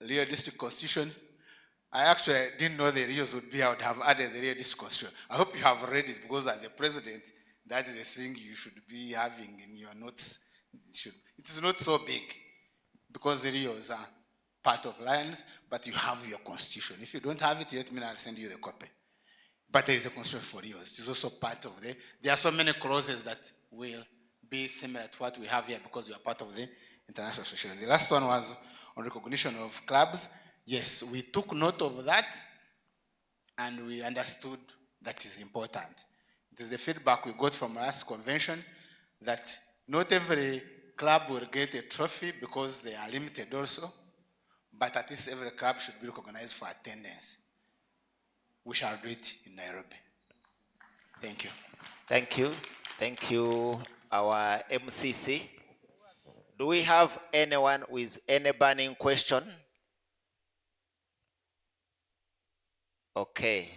Rio District Constitution, I actually didn't know the Rios would be. I would have added the Rio District Constitution. I hope you have read it, because as a president, that is the thing you should be having in your notes. It is not so big, because the Rios are part of Lions, but you have your constitution. If you don't have it yet, I'll send you the copy. But there is a constitution for Rios. It is also part of there are so many clauses that will be similar to what we have here, because you are part of the international association. The last one was on recognition of clubs. Yes, we took note of that, and we understood that is important. It is the feedback we got from last convention that not every club will get a trophy because they are limited also, but at least every club should be recognized for attendance. We shall do it in Nairobi. Thank you. Thank you. Thank you, our MCC. Do we have anyone with any burning question? Okay.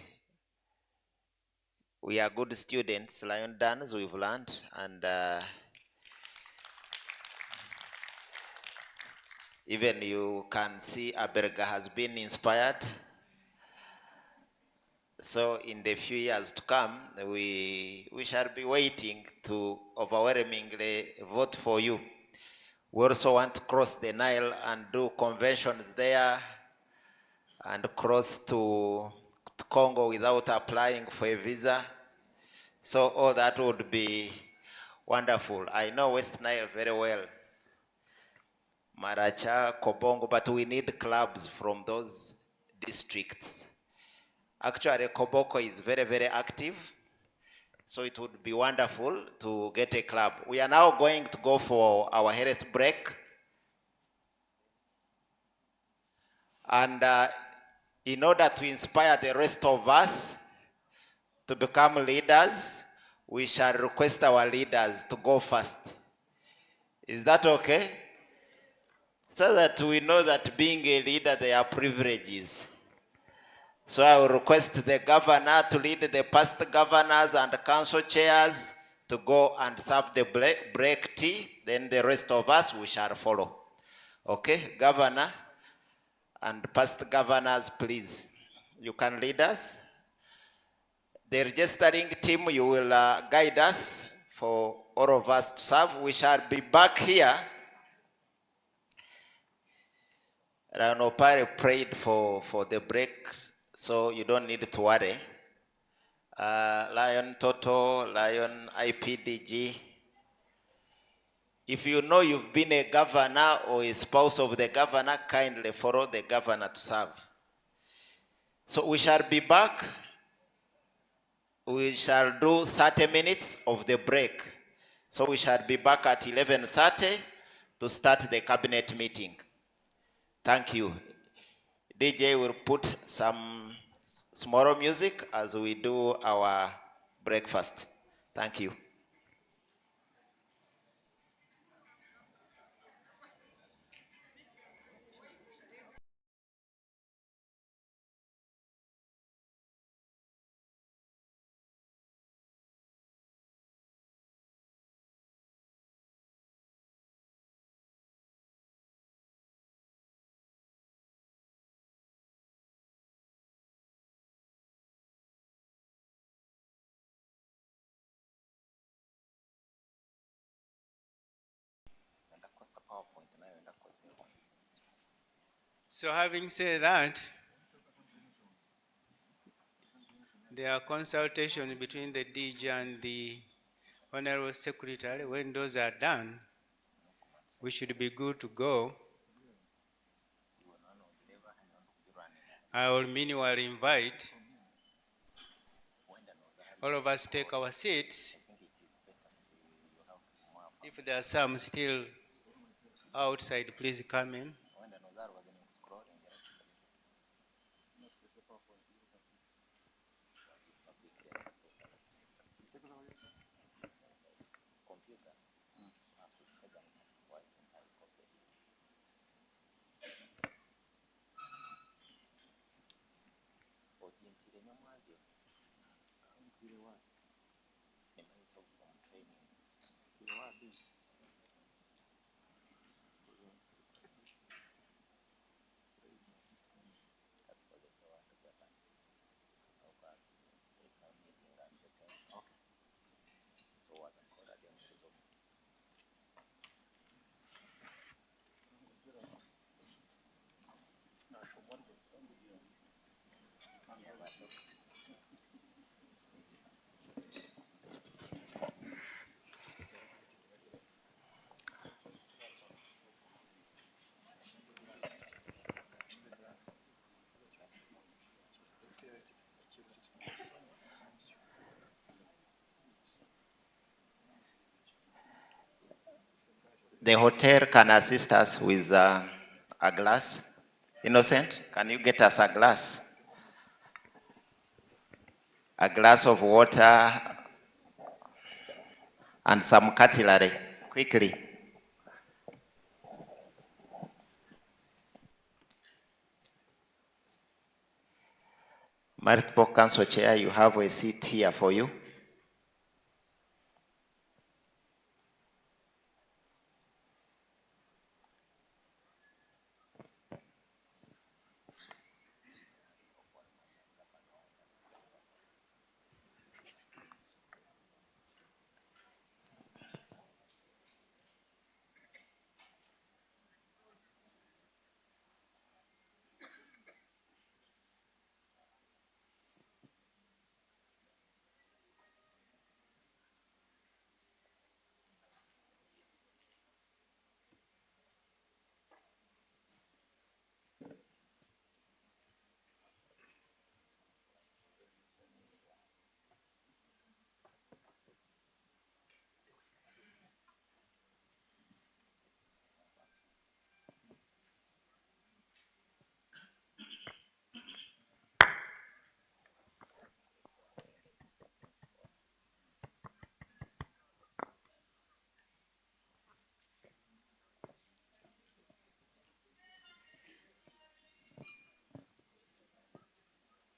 We are good students, Lion Dans, we've learned, and even you can see Aberga has been inspired. So in the few years to come, we shall be waiting to overwhelmingly vote for you. We also want to cross the Nile and do conventions there, and cross to Congo without applying for a visa. So all that would be wonderful. I know West Nile very well, Maracha, Kobongo, but we need clubs from those districts. Actually, Koboko is very, very active, so it would be wonderful to get a club. We are now going to go for our health break. And in order to inspire the rest of us to become leaders, we shall request our leaders to go first. Is that okay? So that we know that being a leader, there are privileges. So I will request the governor to lead the past governors and council chairs to go and serve the break tea. Then the rest of us, we shall follow. Okay, governor and past governors, please. You can lead us. The registering team, you will guide us for all of us to serve. We shall be back here. Ranopare prayed for the break, so you don't need to worry. Lion Toto, Lion IPDG. If you know you've been a governor or a spouse of the governor, kindly follow the governor to serve. So we shall be back. We shall do 30 minutes of the break. So we shall be back at 11:30 to start the cabinet meeting. Thank you. DJ will put some small music as we do our breakfast. Thank you. So having said that, there are consultations between the DG and the Honorable Secretary. When those are done, we should be good to go. I will meanwhile invite all of us take our seats If there are some still outside, please come in. The hotel can assist us with a glass. Innocent, can you get us a glass? A glass of water and some cutlery, quickly. Multiple council chair, you have a seat here for you.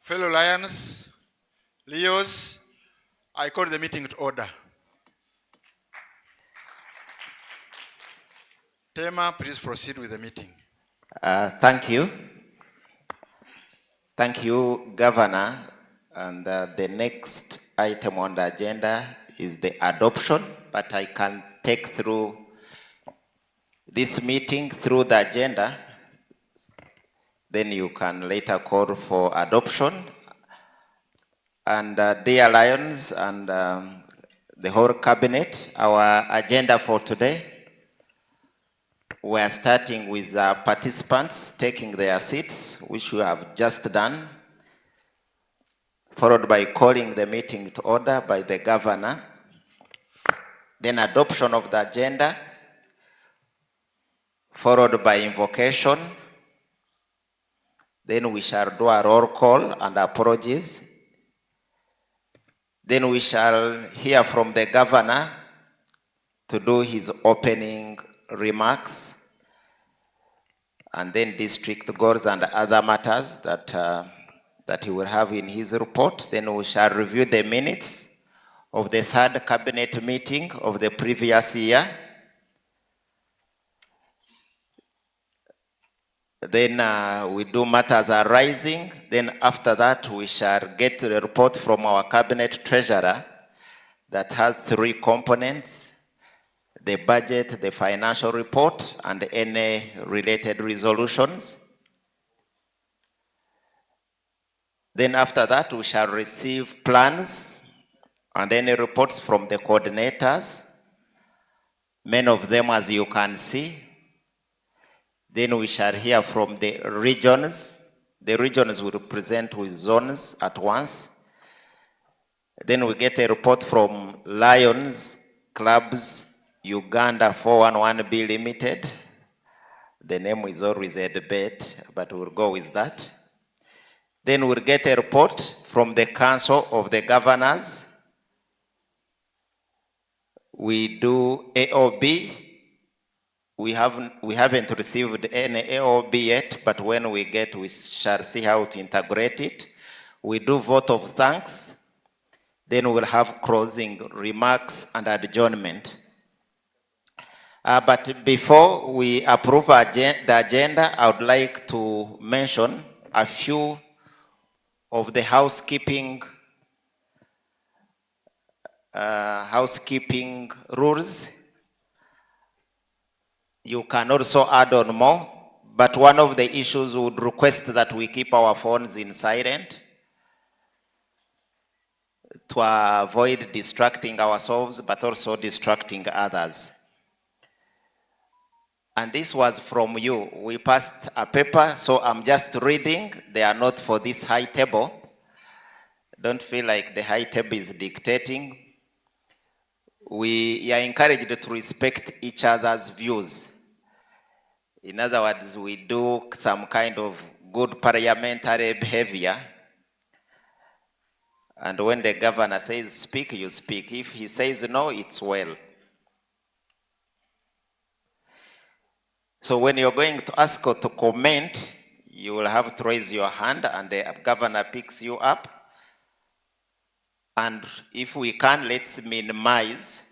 Fellow Lions, Leos, I call the meeting to order. Tema, please proceed with the meeting. Thank you. Thank you, Governor. And the next item on the agenda is the adoption, but I can take through this meeting through the agenda. Then you can later call for adoption. And dear Lions and the whole cabinet, our agenda for today, we are starting with participants taking their seats, which we have just done, followed by calling the meeting to order by the governor, then adoption of the agenda, followed by invocation, then we shall do a roll call and apologies, then we shall hear from the governor to do his opening remarks, and then district goals and other matters that he will have in his report. Then we shall review the minutes of the third cabinet meeting of the previous year. Then we do matters arising. Then after that, we shall get the report from our cabinet treasurer that has 3 components: the budget, the financial report, and any related resolutions. Then after that, we shall receive plans and any reports from the coordinators, many of them as you can see. Then we shall hear from the regions. The regions will present with zones at once. Then we get a report from Lions, clubs, Uganda 411B Limited. The name is always a debate, but we'll go with that. Then we'll get a report from the Council of the Governors. We do AOB. We haven't received any AOB yet, but when we get, we shall see how to integrate it. We do vote of thanks. Then we'll have closing remarks and adjournment. But before we approve the agenda, I would like to mention a few of the housekeeping rules. You can also add on more, but one of the issues would request that we keep our phones in silent to avoid distracting ourselves, but also distracting others. And this was from you. We passed a paper, so I'm just reading. They are not for this high table. Don't feel like the high table is dictating. We are encouraged to respect each other's views. In other words, we do some kind of good parliamentary behavior. And when the governor says speak, you speak. If he says no, it's well. So when you're going to ask or to comment, you will have to raise your hand and the governor picks you up. And if we can, let's minimize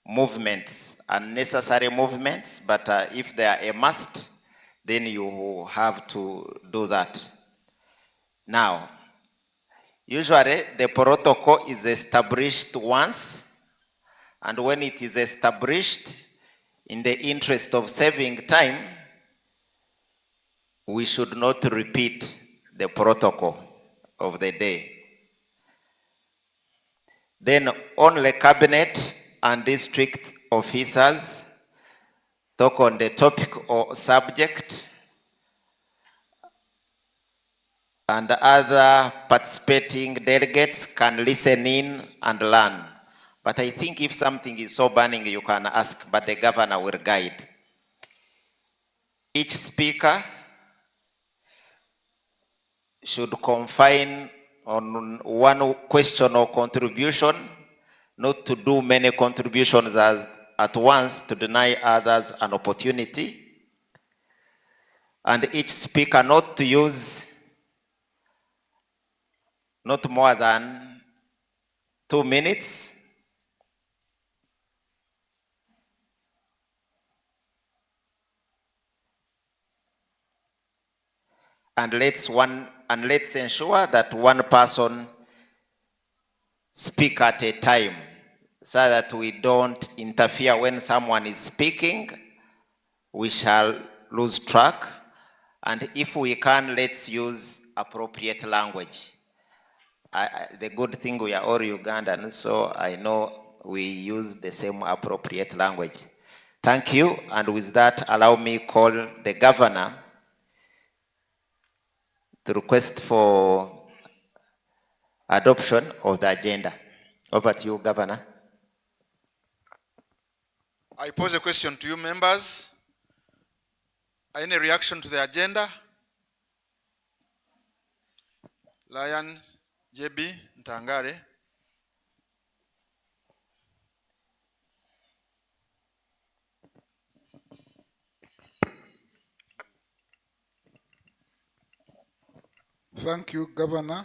movements, unnecessary movements, but if they are a must, then you have to do that. Now, usually the protocol is established once, and when it is established, in the interest of saving time, we should not repeat the protocol of the day. Then only cabinet and district officers talk on the topic or subject, and other participating delegates can listen in and learn. But I think if something is so burning, you can ask, but the governor will guide. Each speaker should confine on one question or contribution, not to do many contributions at once to deny others an opportunity. And each speaker not to use not more than 2 minutes. And let's ensure that one person speak at a time, so that we don't interfere when someone is speaking. We shall lose track. And if we can, let's use appropriate language. The good thing, we are all Ugandans, so I know we use the same appropriate language. Thank you. And with that, allow me call the governor to request for adoption of the agenda. Over to you, Governor. I pose a question to you members. Any reaction to the agenda? Lion, JB, Ntangare. Thank you, Governor.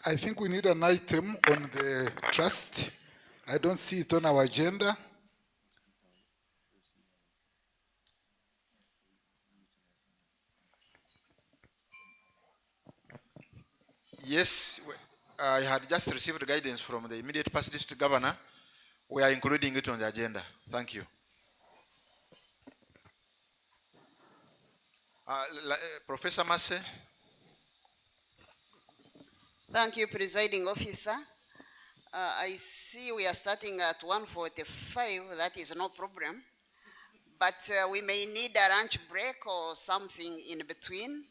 I think we need an item on the trust. I don't see it on our agenda. Yes, I had just received guidance from the immediate past district governor. We are including it on the agenda. Thank you. Professor Masse. Thank you, Presiding Officer. I see we are starting at 1:45. That is no problem. But we may need a lunch break or something in between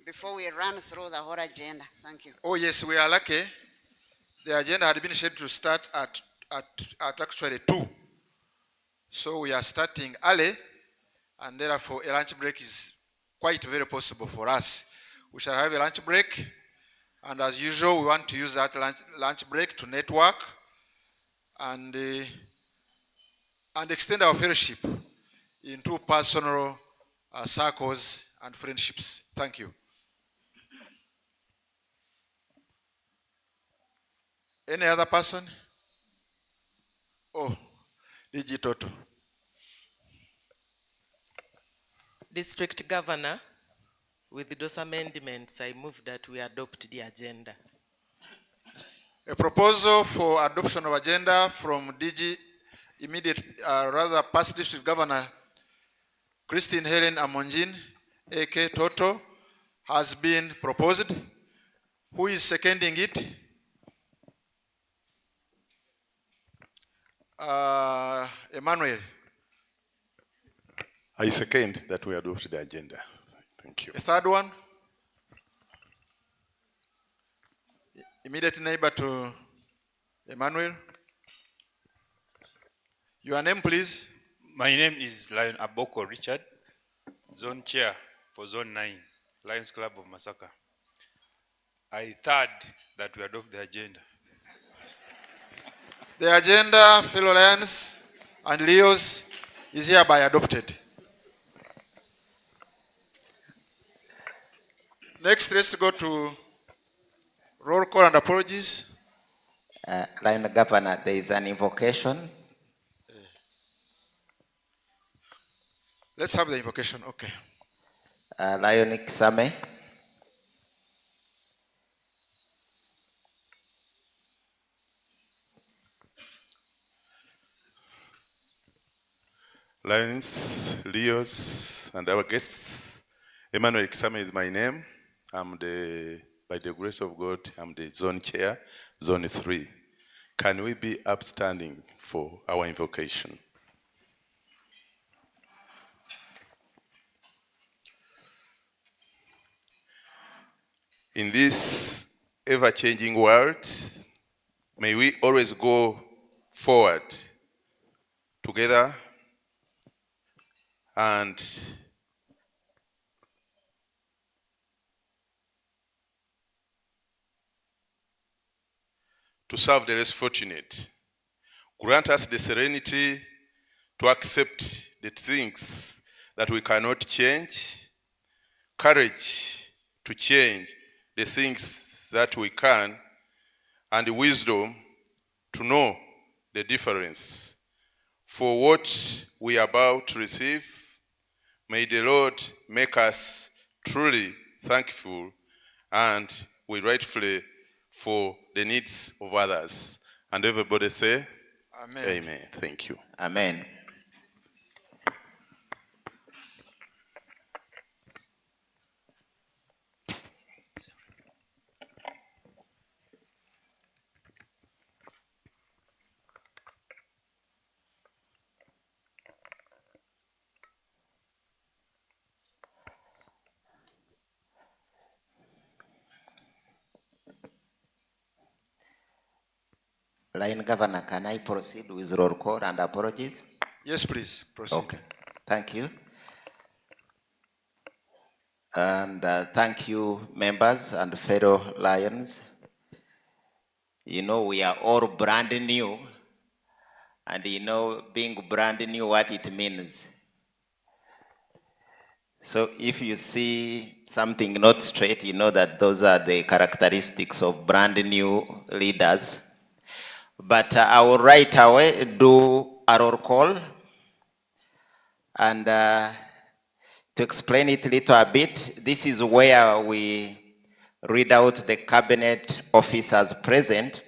before we run through the whole agenda. Thank you. Oh yes, we are lucky. The agenda had been scheduled to start at at actually 2. So we are starting early, and therefore a lunch break is quite very possible for us. We shall have a lunch break, and as usual, we want to use that lunch break to network and extend our fellowship into personal circles and friendships. Thank you. Any other person? Oh, DG Toto. District Governor, with those amendments, I move that we adopt the agenda. A proposal for adoption of agenda from DG past District Governor Christine Helen Amonjin, AK Toto, has been proposed. Who is seconding it? Emmanuel. I second that we adopt the agenda. Thank you. A third one? Immediate neighbor to Emmanuel. Your name, please. My name is Lion Aboko Richard, Zone Chair for Zone 9, Lions Club of Masaka. I third that we adopt the agenda. The agenda, fellow Lions and Leos, is hereby adopted. Next, let's go to roll call and apologies. Lion Governor, there is an invocation. Let's have the invocation, okay. Lion Kisame. Lions, Leos, and our guests. Emmanuel Kisame is my name. By the grace of God, I'm the zone chair, zone 3. Can we be upstanding for our invocation? In this ever-changing world, may we always go forward together and to serve the less fortunate. Grant us the serenity to accept the things that we cannot change, courage to change the things that we can, and the wisdom to know the difference. For what we are about to receive, may the Lord make us truly thankful, and we rightfully for the needs of others. And everybody say, Amen. Amen. Thank you. Amen. Lion Governor, can I proceed with roll call and apologies? Yes, please, proceed. Okay, thank you. And thank you, members and fellow Lions. You know, we are all brand new, and you know, being brand new, what it means. So if you see something not straight, you know that those are the characteristics of brand new leaders. But I will right away do a roll call, and to explain it a little bit, this is where we read out the cabinet officers present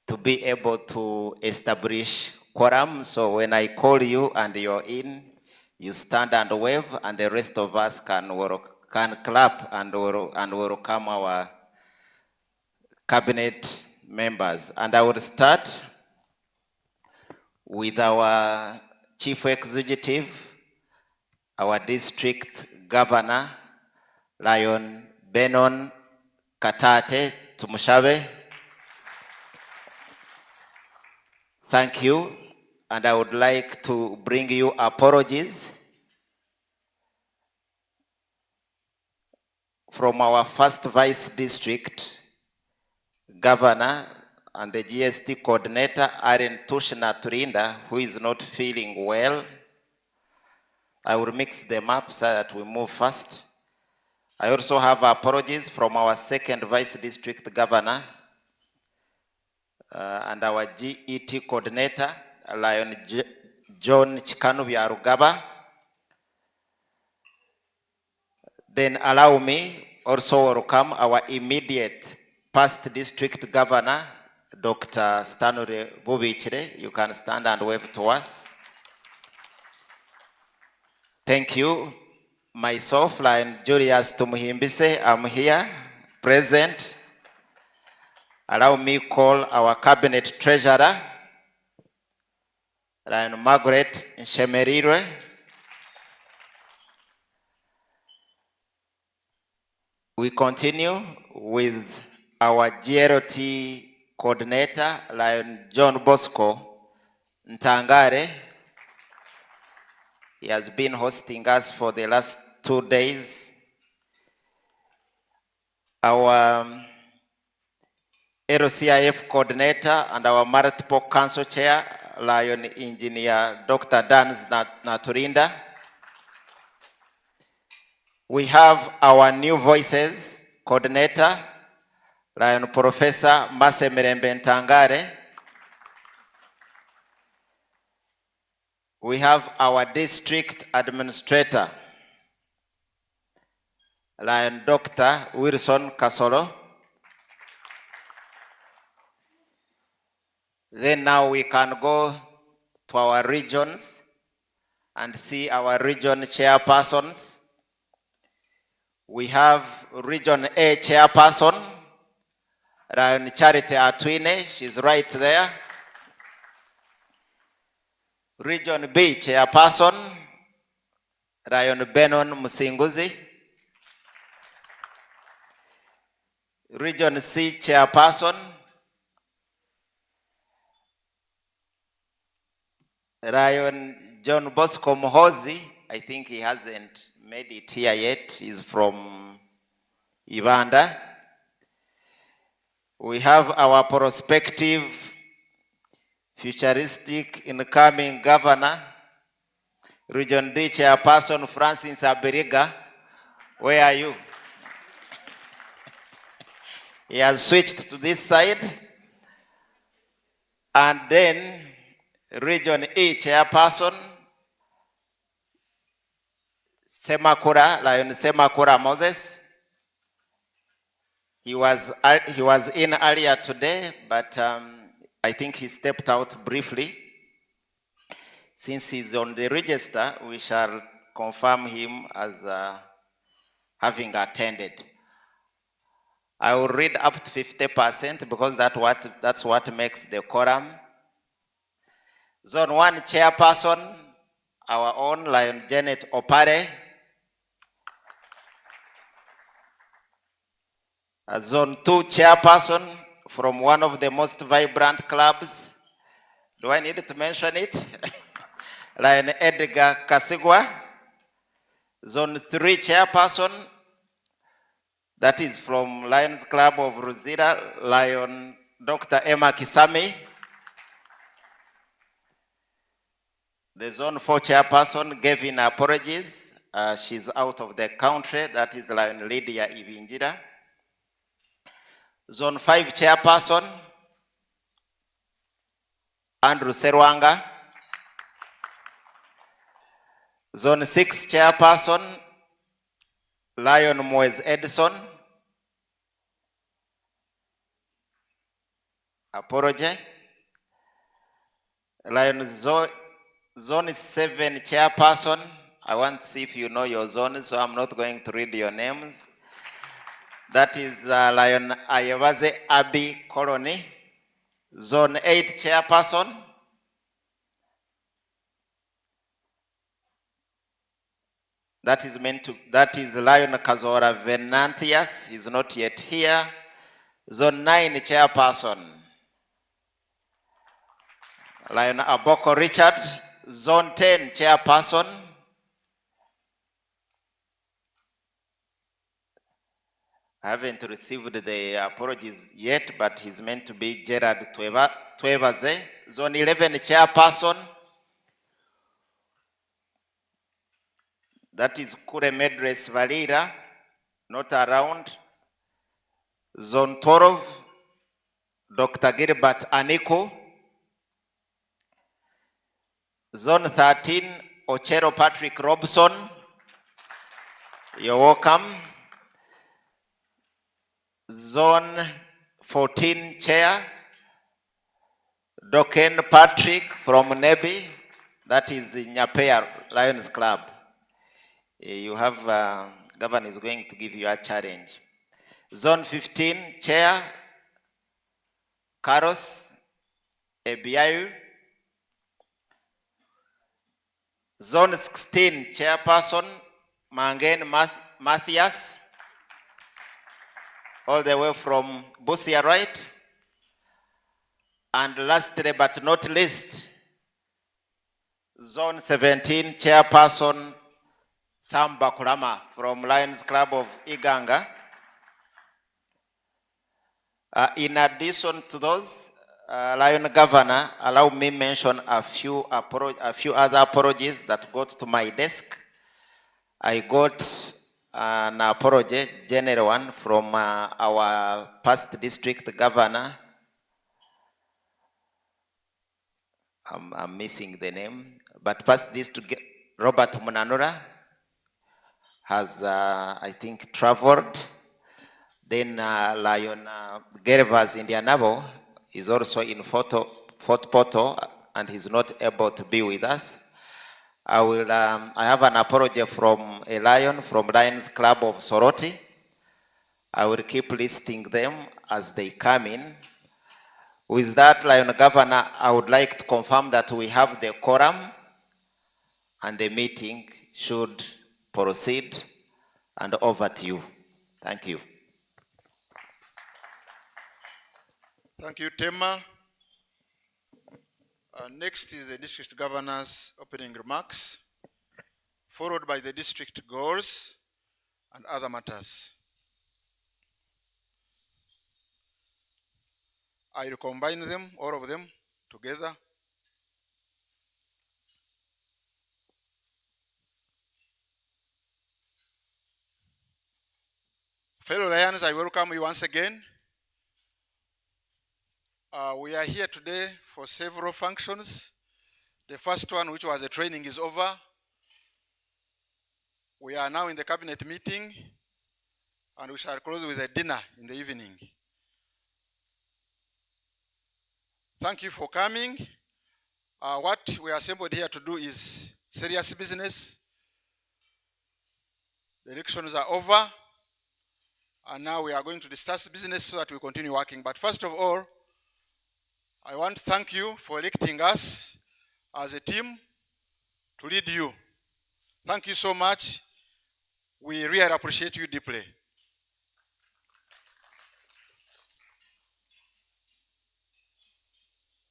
to be able to establish quorum. So when I call you and you're in, you stand and wave, and the rest of us can clap and welcome our cabinet members. And I will start with our chief executive, our district governor, Lion Benon Katate Tumushabe. Thank you. And I would like to bring you apologies from our first vice district governor and the GST coordinator, Aaron Tushna Turinda, who is not feeling well. I will mix them up so that we move fast. I also have apologies from our second vice district governor and our GET coordinator, Lion John Chikanubi Arugaba. Then allow me also welcome our immediate past district governor, Dr. Stanley Bubichire. You can stand and wave to us. Thank you. Myself, Lion Julius Tumuhimbise, I'm here, present. Allow me call our cabinet treasurer, Lion Margaret Shemerirwe. We continue with our GRT coordinator, Lion John Bosco Ntangare. He has been hosting us for the last 2 days. Our LCIF coordinator and our multiple council chair, Lion Engineer Dr. Dan Naturinda. We have our new voices coordinator, Lion Professor Mase Mirembe Ntangare. We have our district administrator, Lion Dr. Wilson Kasolo. Then now we can go to our regions and see our region chairpersons. We have Region A chairperson, Lion Charity Atwine, she's right there. Region B chairperson, Lion Benon Musinguzi. Region C chairperson, Lion John Bosco Mohozi. I think he hasn't made it here yet. He's from Uganda. We have our prospective, futuristic, incoming governor, Region D chairperson Francis Abiriga. Where are you? He has switched to this side. And then Region E chairperson Semakura, Lion Semakura Moses. He was in earlier today, but I think he stepped out briefly. Since he's on the register, we shall confirm him as having attended. I will read up to 50% because that's what makes the quorum. Zone 1 chairperson, our own Lion Janet Opare. Zone 2 chairperson from one of the most vibrant clubs. Do I need to mention it? Lion Edgar Kasigwa. Zone 3 chairperson, that is from Lions Club of Ruzira, Lion Dr. Emma Kisami. The Zone 4 chairperson gave in apologies. She's out of the country, that is Lion Lydia Ibinjira. Zone 5 chairperson, Andrew Serwanga. Zone 6 chairperson, Lion Moez Edison. Apology. Lion Zone 7 chairperson. I want to see if you know your zone, so I'm not going to read your names. That is Lion Ayawaze Abi Colony. Zone 8 chairperson, that is Lion Kazora Venantius. He's not yet here. Zone 9 chairperson, Lion Aboko Richard, Zone 10 Chairperson. I haven't received the apologies yet, but he's meant to be Gerard Twebaze, Zone 11 Chairperson. That is Kure Medres Valira, not around. Zone 12, Dr. Gilbert Aniko. Zone 13, Ochero Patrick Robson. You're welcome. Zone 14 Chair, Doken Patrick from Nebi. That is Nyapea Lions Club. You have, Governor is going to give you a challenge. Zone 15 Chair, Karos Ebiayu. Zone 16 Chairperson, Mangen Matthias, all the way from Busia, right? And lastly but not least, Zone 17 Chairperson, Sam Bakurama from Lions Club of Uganda. In addition to those, Lion Governor, allow me mention a few other apologies that got to my desk. I got an apology, general one, from our past district governor. I'm missing the name, but past district, Robert Munanura, has, I think, traveled. Then Lion Gervas Indianabo is also in Fort Portal, and he's not able to be with us. I have an apology from a lion from Lions Club of Soroti. I will keep listing them as they come in. With that, Lion Governor, I would like to confirm that we have the quorum and the meeting should proceed, and over to you. Thank you. Thank you, Tema. Next is the district governor's opening remarks, followed by the district goals and other matters. I will combine them, all of them, together. Fellow Lions, I welcome you once again. We are here today for several functions. The first one, which was the training, is over. We are now in the cabinet meeting, and we shall close with a dinner in the evening. Thank you for coming. What we are assembled here to do is serious business. The elections are over, and now we are going to discuss business so that we continue working. But first of all, I want to thank you for electing us as a team to lead you. Thank you so much. We really appreciate you deeply.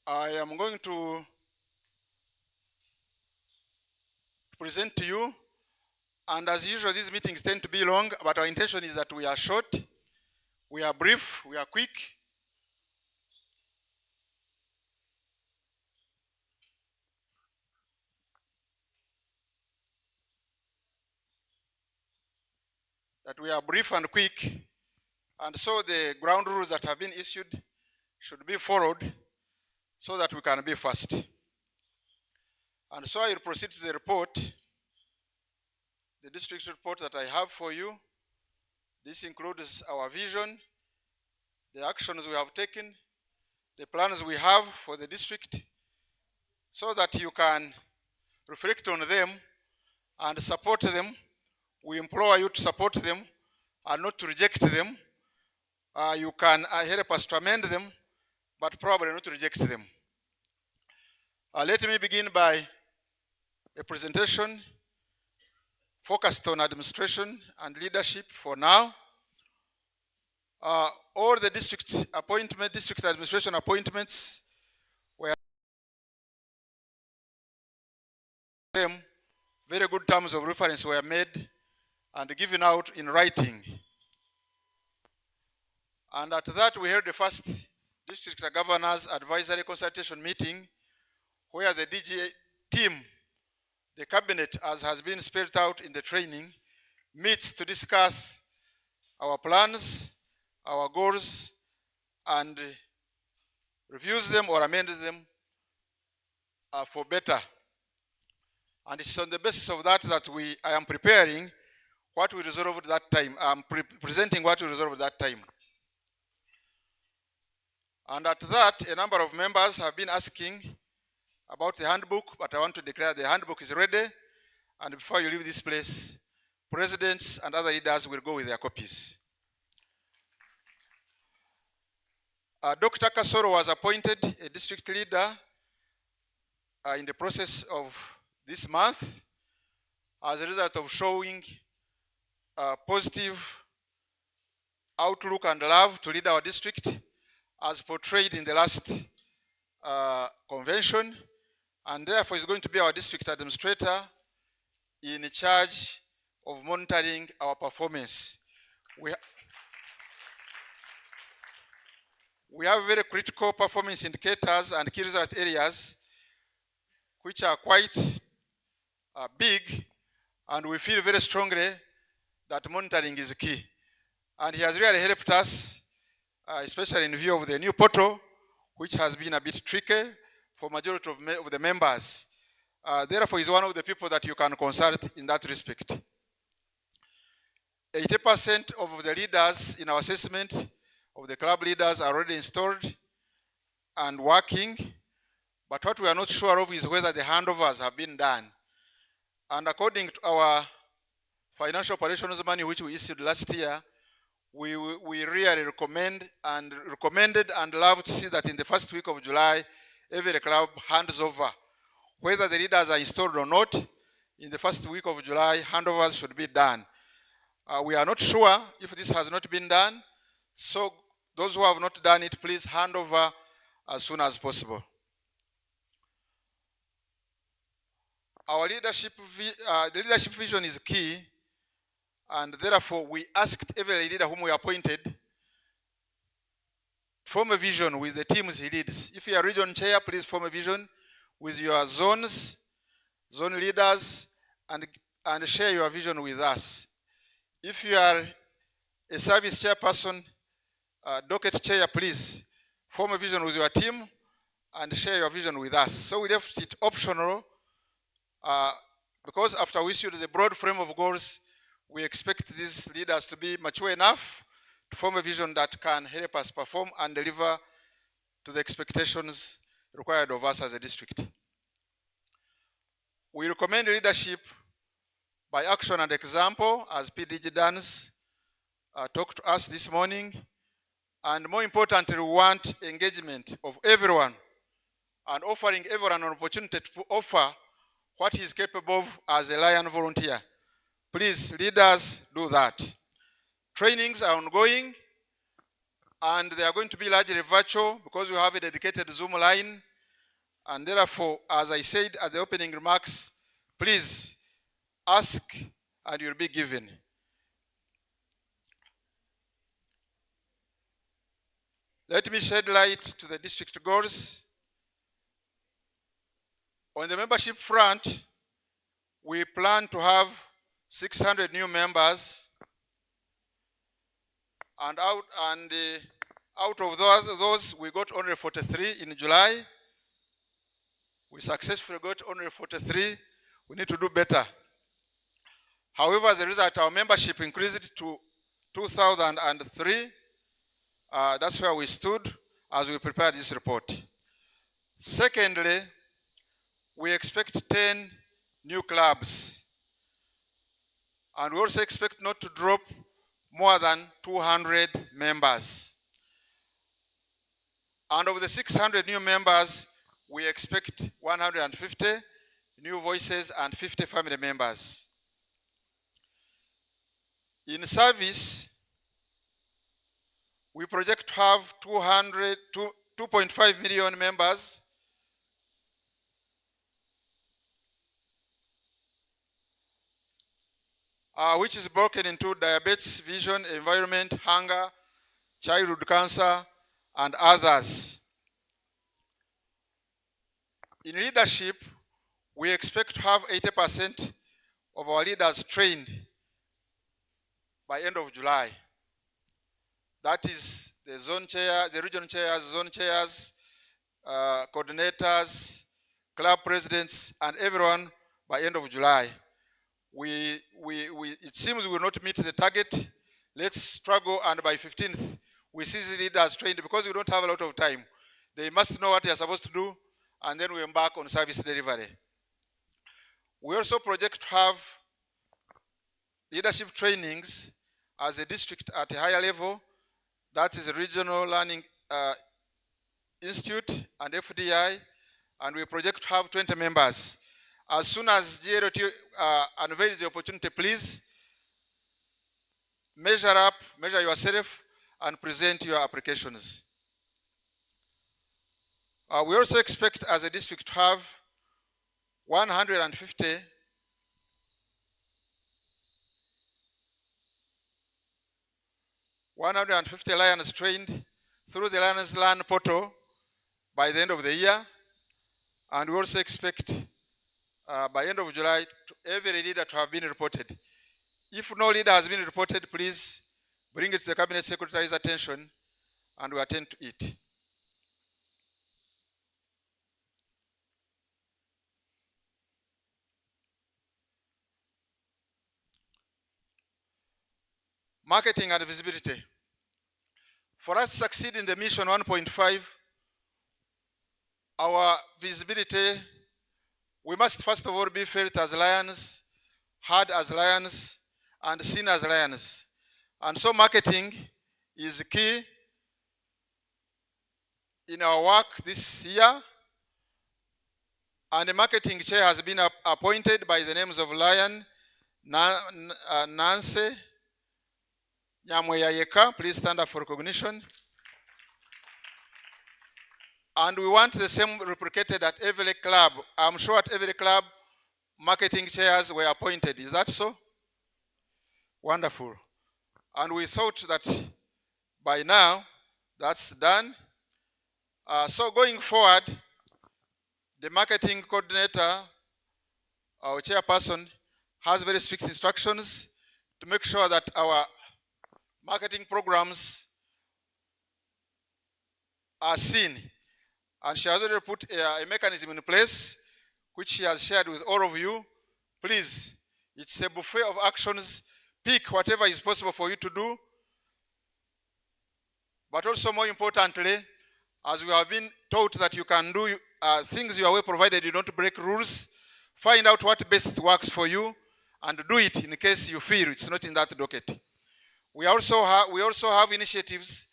I am going to present to you, and as usual, these meetings tend to be long, but our intention is that we are short, we are brief, we are quick. That we are brief and quick, and so the ground rules that have been issued should be followed so that we can be fast. And so I will proceed to the report, the district report that I have for you. This includes our vision, the actions we have taken, the plans we have for the district, so that you can reflect on them and support them. We implore you to support them and not to reject them. You can help us to amend them, but probably not to reject them. Let me begin by a presentation focused on administration and leadership for now. All the district administration appointments them, very good terms of reference were made and given out in writing. And at that, we held the first district governors advisory consultation meeting where the DG team, the cabinet, as has been spelled out in the training, meets to discuss our plans, our goals, and reviews them or amend them for better. And it's on the basis of that that I am preparing what we resolved at that time. I'm presenting what we resolved at that time. And at that, a number of members have been asking about the handbook, but I want to declare the handbook is ready. And before you leave this place, presidents and other leaders will go with their copies. Dr. Kasoro was appointed a district leader in the process of this month as a result of showing positive outlook and love to lead our district as portrayed in the last convention, and therefore is going to be our district administrator in charge of monitoring our performance. We have very critical performance indicators and key result areas which are quite big, and we feel very strongly that monitoring is key. And he has really helped us, especially in view of the new portal, which has been a bit tricky for majority of the members. Therefore, he's one of the people that you can consult in that respect. 80% of the leaders in our assessment of the club leaders are already installed and working, but what we are not sure of is whether the handovers have been done. And according to our financial operations money, which we issued last year, we really recommended and love to see that in the first week of July, every club hands over. Whether the leaders are installed or not, in the first week of July, handovers should be done. We are not sure if this has not been done, so those who have not done it, please hand over as soon as possible. Our leadership vision is key, and therefore we asked every leader whom we appointed form a vision with the teams he leads. If you are region chair, please form a vision with your zones, zone leaders, and share your vision with us. If you are a service chairperson, docket chair, please form a vision with your team and share your vision with us. So we left it optional because after we issued the broad frame of goals, we expect these leaders to be mature enough to form a vision that can help us perform and deliver to the expectations required of us as a district. We recommend leadership by action and example, as PDG Dans talked to us this morning. And more importantly, we want engagement of everyone and offering everyone an opportunity to offer what he is capable of as a Lion volunteer. Please, leaders, do that. Trainings are ongoing, and they are going to be largely virtual because we have a dedicated Zoom line. And therefore, as I said at the opening remarks, please ask and you'll be given. Let me shed light to the district goals. On the membership front, we plan to have 600 new members, and out of those, we got only 43 in July. We successfully got only 43. We need to do better. However, as a result, our membership increased to 2,003. That's where we stood as we prepared this report. Secondly, we expect 10 new clubs. And we also expect not to drop more than 200 members. And of the 600 new members, we expect 150 new voices and 50 family members. In service, we project to have 2.5 million members. which is broken into diabetes, vision, environment, hunger, childhood cancer, and others. In leadership, we expect to have 80% of our leaders trained by end of July. That is the zone chair, the region chairs, zone chairs, coordinators, club presidents, and everyone by end of July. It seems we will not meet the target. Let's struggle, and by 15th, we see the leaders trained because we don't have a lot of time. They must know what they are supposed to do, and then we embark on service delivery. We also project to have leadership trainings as a district at a higher level. That is a regional learning institute and FDI, and we project to have 20 members. As soon as GLT unveils the opportunity, please measure up, measure yourself, and present your applications. We also expect as a district to have 150 Lions trained through the Lions Learn portal by the end of the year. And we also expect by end of July every leader to have been reported. If no leader has been reported, please bring it to the Cabinet Secretary's attention and we attend to it. Marketing and visibility. For us to succeed in the mission 1.5, our visibility, we must first of all be felt as lions, heard as lions, and seen as lions. And so marketing is key in our work this year. And the marketing chair has been appointed by the names of Lion, Nancy, Nyamweyayeka, please stand up for recognition. And we want the same replicated at every club. I'm sure at every club, marketing chairs were appointed. Is that so? Wonderful. And we thought that by now, that's done. So going forward, the marketing coordinator, our chairperson, has very strict instructions to make sure that our marketing programs are seen. And she has already put a mechanism in place, which she has shared with all of you. Please, it's a buffet of actions. Pick whatever is possible for you to do. But also more importantly, as we have been taught that you can do things your way provided you don't break rules, find out what best works for you and do it in case you feel it's not in that docket. We also have initiatives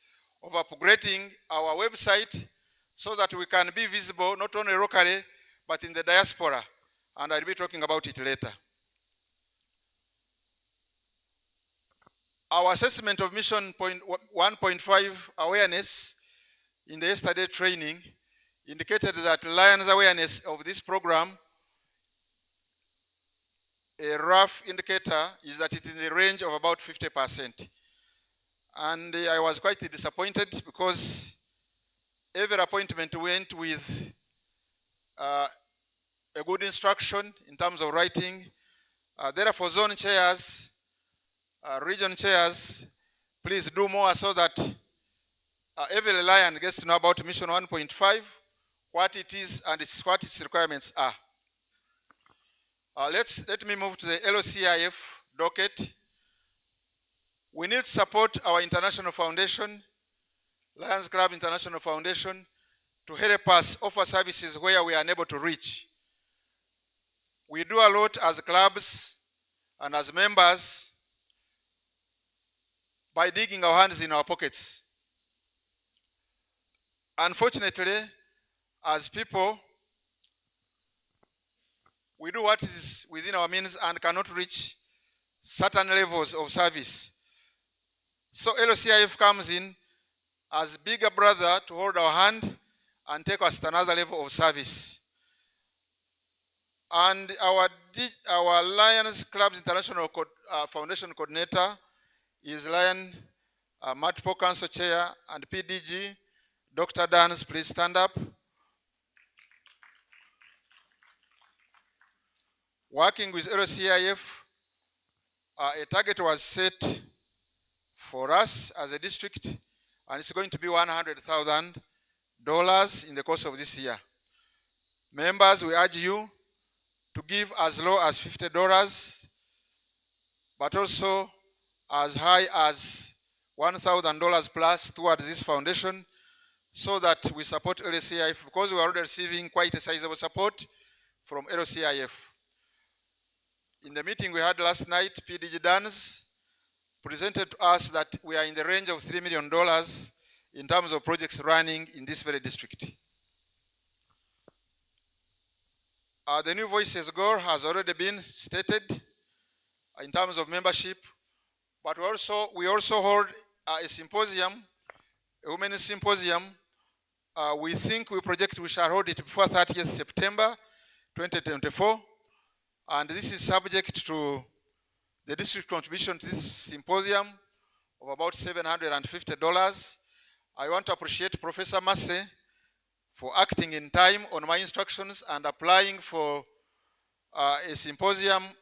of upgrading our website so that we can be visible not only locally but in the diaspora, and I'll be talking about it later. Our assessment of mission 1.5 awareness in the yesterday training indicated that Lions awareness of this program, a rough indicator is that it's in the range of about 50%. And I was quite disappointed because every appointment went with a good instruction in terms of writing. Therefore, zone chairs, region chairs, please do more so that every Lion gets to know about mission 1.5, what it is and what its requirements are. Let me move to the LCIF docket. We need to support our international foundation, Lions Club International Foundation, to help us offer services where we are unable to reach. We do a lot as clubs and as members by digging our hands in our pockets. Unfortunately, as people, we do what is within our means and cannot reach certain levels of service. So LCIF comes in as bigger brother to hold our hand and take us to another level of service. And our our Lions Clubs International Foundation coordinator is Lion Multiple Council Chair and PDG, Dr. Dans, please stand up. Working with LCIF, a target was set for us as a district, and it's going to be $100,000 in the course of this year. Members, we urge you to give as low as $50, but also as high as $1,000 plus towards this foundation, so that we support LCIF, because we are already receiving quite a sizable support from LCIF. In the meeting we had last night, PDG Dans presented to us that we are in the range of $3 million in terms of projects running in this very district. The New Voices goal has already been stated in terms of membership, but we also hold a symposium, a women's symposium. We think we project we shall hold it before 30th September 2024, and this is subject to the district contribution to this symposium of about $750. I want to appreciate Professor Massey for acting in time on my instructions and applying for a symposium,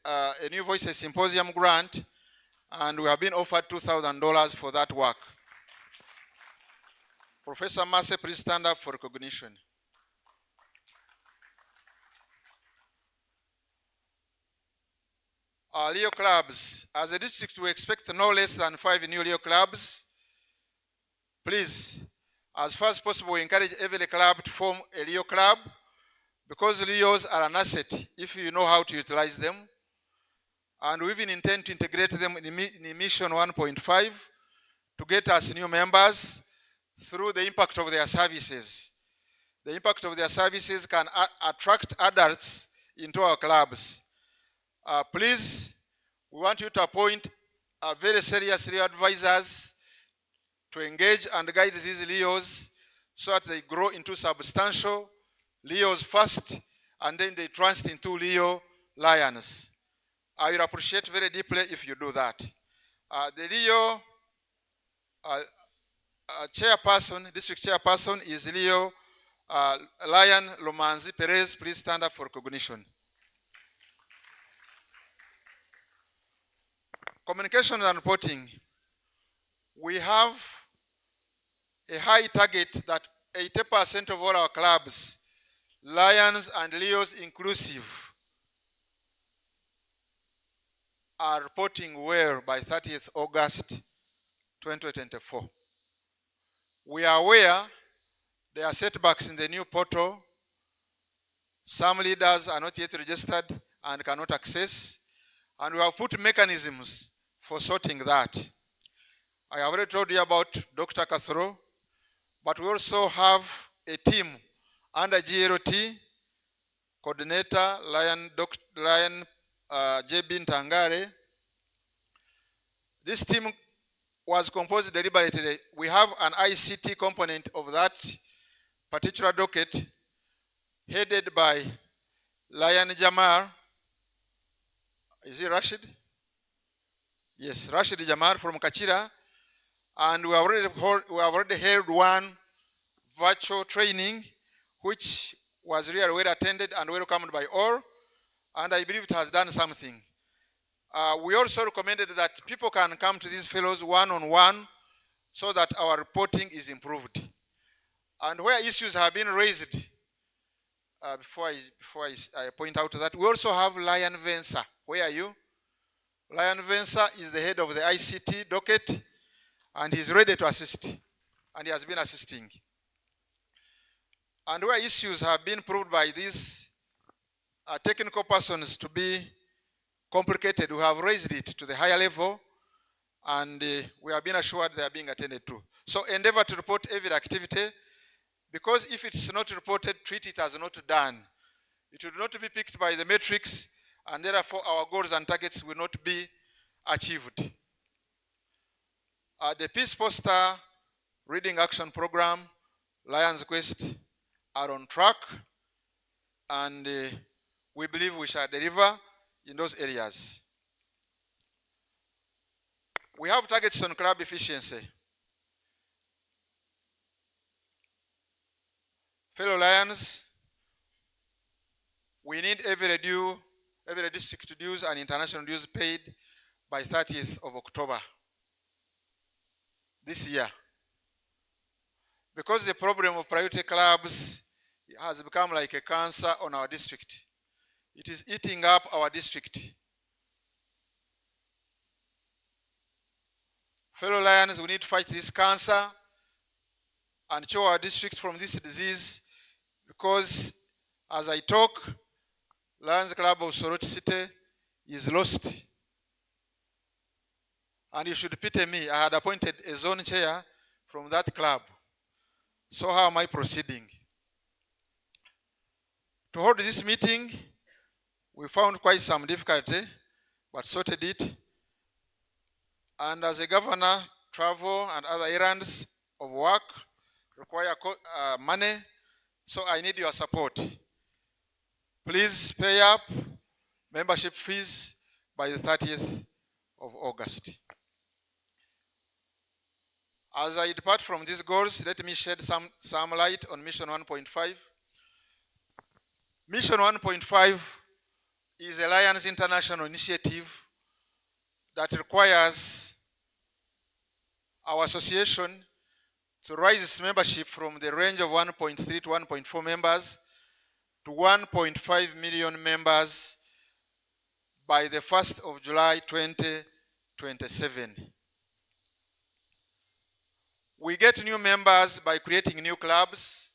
a New Voices symposium grant, and we have been offered $2,000 for that work. Professor Massey, please stand up for recognition. Leo clubs. As a district, we expect no less than 5 new Leo clubs. Please, as far as possible, we encourage every club to form a Leo club, because Leos are an asset if you know how to utilize them. And we even intend to integrate them in Mission 1.5 to get us new members through the impact of their services. The impact of their services can attract adults into our clubs. Please, we want you to appoint very serious Leo advisors to engage and guide these Leos so that they grow into substantial Leos first, and then they transit into Leo Lions. I will appreciate very deeply if you do that. The Leo chairperson, district chairperson is Leo Lion Lomanzi Perez. Please stand up for recognition. Communication and reporting. We have a high target that 80% of all our clubs, Lions and Leos inclusive, are reporting well by 30th August 2024. We are aware there are setbacks in the new portal. Some leaders are not yet registered and cannot access, and we have put mechanisms for sorting that. I have already told you about Dr. Kathro, but we also have a team under GLT, coordinator, Lion JB Ntangare. This team was composed deliberately. We have an ICT component of that particular docket, headed by Lion Jamar. Is it Rashid? Yes, Rashid Jamar from Kachira. And we have already held one virtual training, which was really well attended and welcomed by all. And I believe it has done something. We also recommended that people can come to these fellows one-on-one so that our reporting is improved. And where issues have been raised, before I point out that, we also have Lion Vensa. Where are you? Lion Vensa is the head of the ICT docket, and he's ready to assist, and he has been assisting. And where issues have been proved by these technical persons to be complicated, we have raised it to the higher level, and we have been assured they are being attended to. So endeavor to report every activity, because if it's not reported, treat it as not done. It will not be picked by the matrix, and therefore our goals and targets will not be achieved. The Peace Poster Reading Action Program, Lions Quest, are on track, and we believe we shall deliver in those areas. We have targets on club efficiency. Fellow Lions, we need every district dues and international dues paid by 30th of October this year. Because the problem of priority clubs has become like a cancer on our district. It is eating up our district. Fellow Lions, we need to fight this cancer and show our district from this disease, because as I talk, Lions Club of Soroti City is lost. And you should pity me. I had appointed a zone chair from that club. So how am I proceeding? To hold this meeting, we found quite some difficulty, but sorted it. And as a governor, travel and other errands of work require money, so I need your support. Please pay up membership fees by the 30th of August. As I depart from these goals, let me shed some light on Mission 1.5. Mission 1.5 is a Lions International initiative that requires our association to raise its membership from the range of 1.3 to 1.4 members to 1.5 million members by the 1st of July 2027. We get new members by creating new clubs.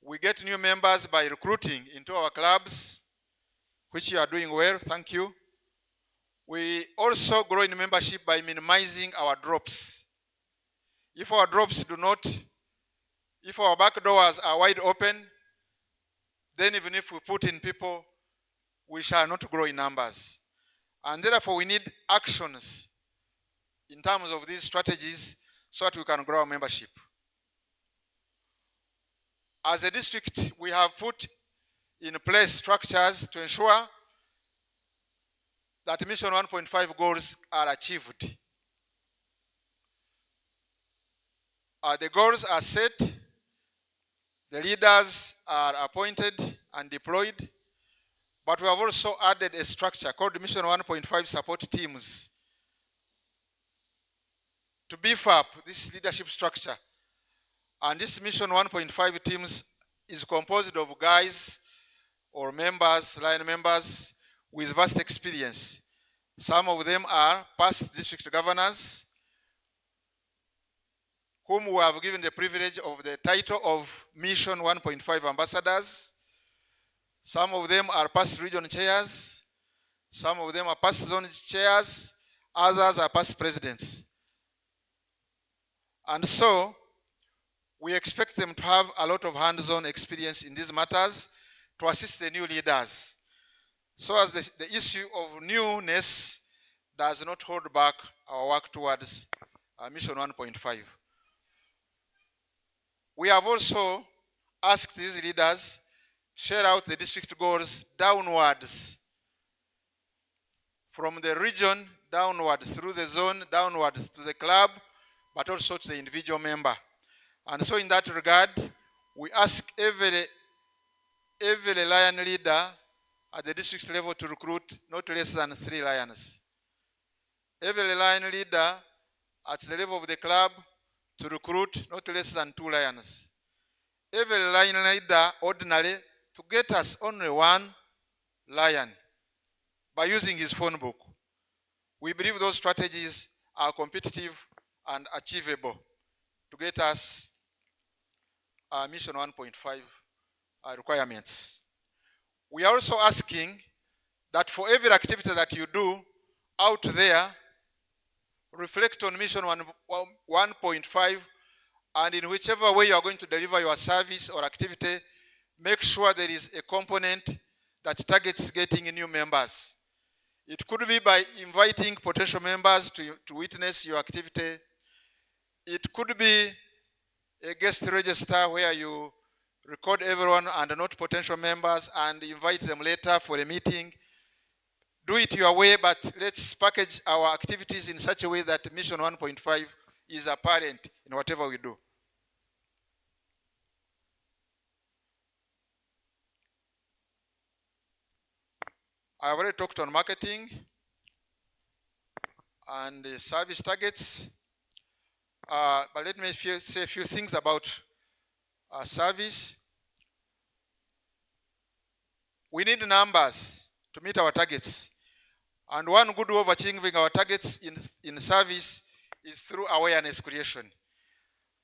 We get new members by recruiting into our clubs, which you are doing well, thank you. We also grow in membership by minimizing our drops. If our drops if our back doors are wide open, then even if we put in people, we shall not grow in numbers. And therefore we need actions in terms of these strategies so that we can grow our membership. As a district, we have put in place structures to ensure that Mission 1.5 goals are achieved. The goals are set, the leaders are appointed and deployed, but we have also added a structure called Mission 1.5 support teams to beef up this leadership structure. And this Mission 1.5 teams is composed of guys or members, line members with vast experience. Some of them are past district governors, whom we have given the privilege of the title of Mission 1.5 ambassadors. Some of them are past region chairs. Some of them are past zone chairs. Others are past presidents. And so, we expect them to have a lot of hands-on experience in these matters to assist the new leaders, so as the issue of newness does not hold back our work towards Mission 1.5. We have also asked these leaders to share out the district goals downwards, from the region downwards, through the zone downwards to the club, but also to the individual member. And so in that regard, we ask every Lion leader at the district level to recruit not less than 3 Lions. Every Lion leader at the level of the club to recruit not less than 2 Lions. Every Lion leader ordinarily to get us only 1 Lion by using his phone book. We believe those strategies are competitive and achievable to get us our Mission 1.5 requirements. We are also asking that for every activity that you do out there, reflect on Mission 1.5, and in whichever way you are going to deliver your service or activity, make sure there is a component that targets getting new members. It could be by inviting potential members to witness your activity. It could be a guest register where you record everyone and not potential members and invite them later for a meeting. Do it your way, but let's package our activities in such a way that Mission 1.5 is apparent in whatever we do. I've already talked on marketing and service targets, but let me say a few things about service. We need numbers to meet our targets. And one good way of achieving our targets in service is through awareness creation.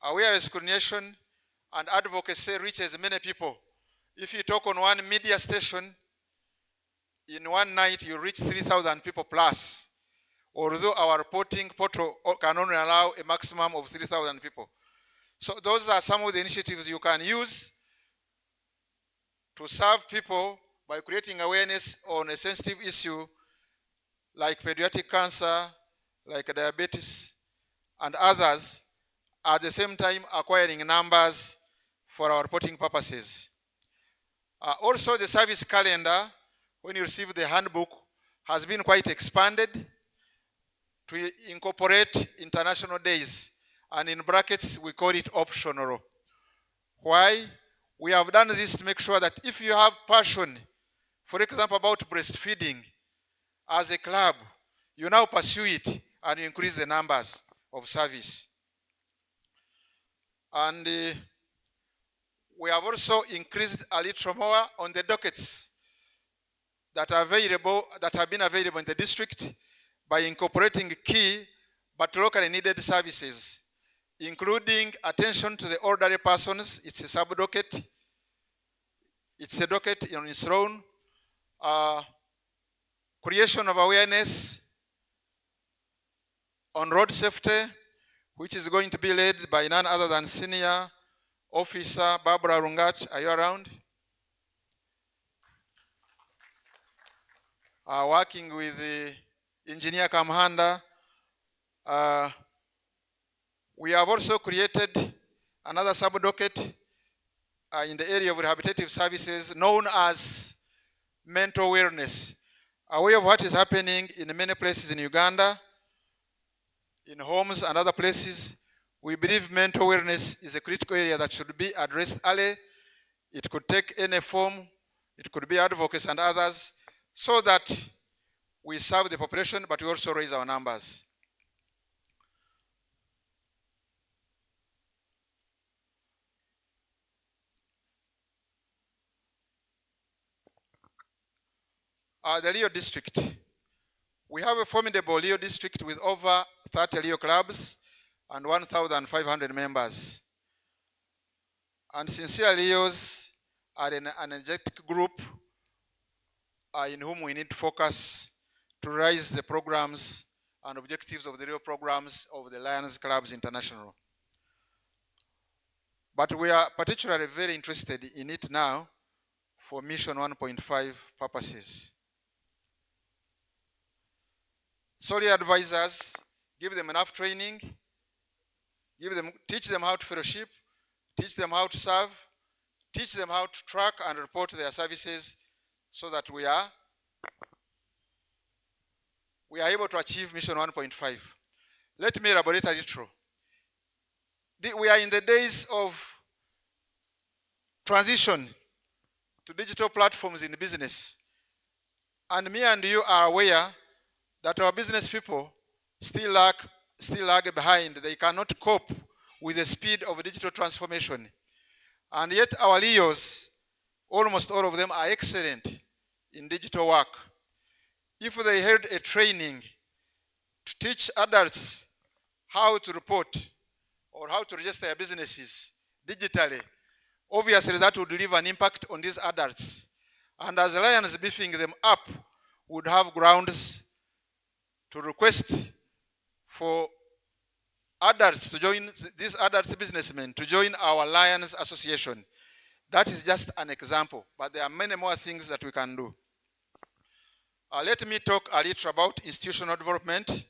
Awareness creation and advocacy reaches many people. If you talk on one media station, in one night you reach 3,000 people plus. Although our reporting portal can only allow a maximum of 3,000 people. So those are some of the initiatives you can use to serve people by creating awareness on a sensitive issue like pediatric cancer, like diabetes, and others, at the same time acquiring numbers for our reporting purposes. Also, the service calendar, when you receive the handbook, has been quite expanded to incorporate international days, and in brackets we call it optional. Why? We have done this to make sure that if you have passion, for example, about breastfeeding, as a club, you now pursue it and you increase the numbers of service. And we have also increased a little more on the dockets that are available, that have been available in the district, by incorporating key but locally needed services, including attention to the elderly persons. It's a sub-docket. It's a docket on its own. Creation of awareness on road safety, which is going to be led by none other than Senior Officer Barbara Rungat. Are you around? Working with the Engineer Kamhanda. We have also created another sub-docket in the area of rehabilitative services known as mental wellness. Aware of what is happening in many places in Uganda, in homes and other places, we believe mental wellness is a critical area that should be addressed early. It could take any form. It could be advocacy and others, so that we serve the population, but we also raise our numbers. The Leo district. We have a formidable Leo district with over 30 Leo clubs and 1,500 members. And sincere Leos are an energetic group in whom we need to focus to raise the programs and objectives of the Leo programs of the Lions Clubs International. But we are particularly very interested in it now for Mission 1.5 purposes. Solely advisors, give them enough training, teach them how to fellowship, teach them how to serve, teach them how to track and report their services, so that we are able to achieve Mission 1.5. Let me elaborate a little. We are in the days of transition to digital platforms in business. And me and you are aware that our business people still lag behind. They cannot cope with the speed of digital transformation. And yet our Leos, almost all of them, are excellent in digital work. If they held a training to teach adults how to report or how to register their businesses digitally, obviously that would leave an impact on these adults. And as Lions beefing them up would have grounds to request for adults to join, these adult businessmen to join our Lions Association. That is just an example, but there are many more things that we can do. Let me talk a little about institutional development.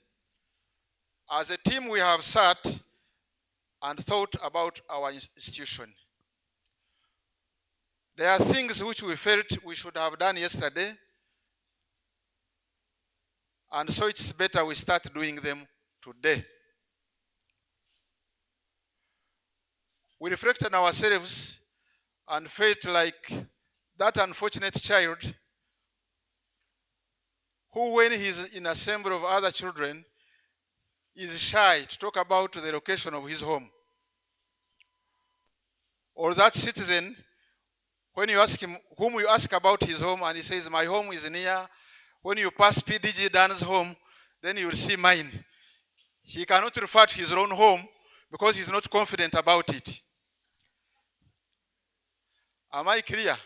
As a team, we have sat and thought about our institution. There are things which we felt we should have done yesterday, and so it's better we start doing them today. We reflected on ourselves and felt like that unfortunate child who, when he's in assembly of other children, is shy to talk about the location of his home. Or that citizen, when you ask him, whom you ask about his home, and he says, my home is near. When you pass PDG Dan's home, then you will see mine. He cannot refer to his own home because he's not confident about it. Am I clear?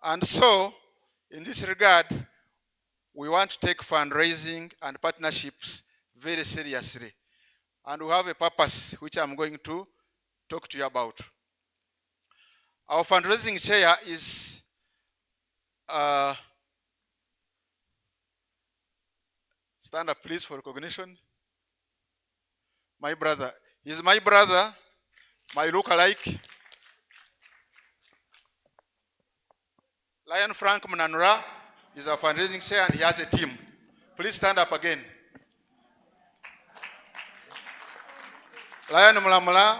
And so, in this regard, we want to take fundraising and partnerships very seriously. And we have a purpose which I'm going to talk to you about. Our fundraising chair is stand up please for recognition. My brother. He's my brother, my lookalike. Lion Frank Mnanura is our fundraising chair and he has a team. Please stand up again. Lion Mulamula,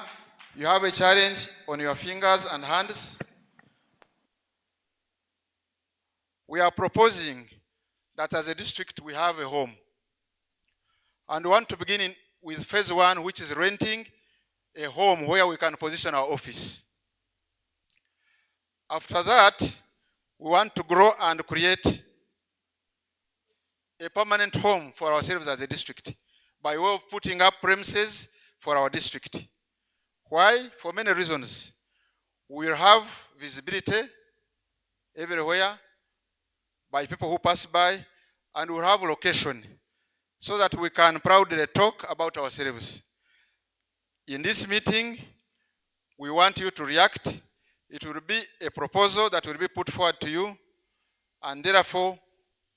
you have a challenge on your fingers and hands. We are proposing that as a district we have a home. And we want to begin with phase one, which is renting a home where we can position our office. After that, we want to grow and create a permanent home for ourselves as a district by way of putting up premises for our district. Why? For many reasons. We will have visibility everywhere by people who pass by, and we will have location so that we can proudly talk about ourselves. In this meeting, we want you to react. It will be a proposal that will be put forward to you, and therefore,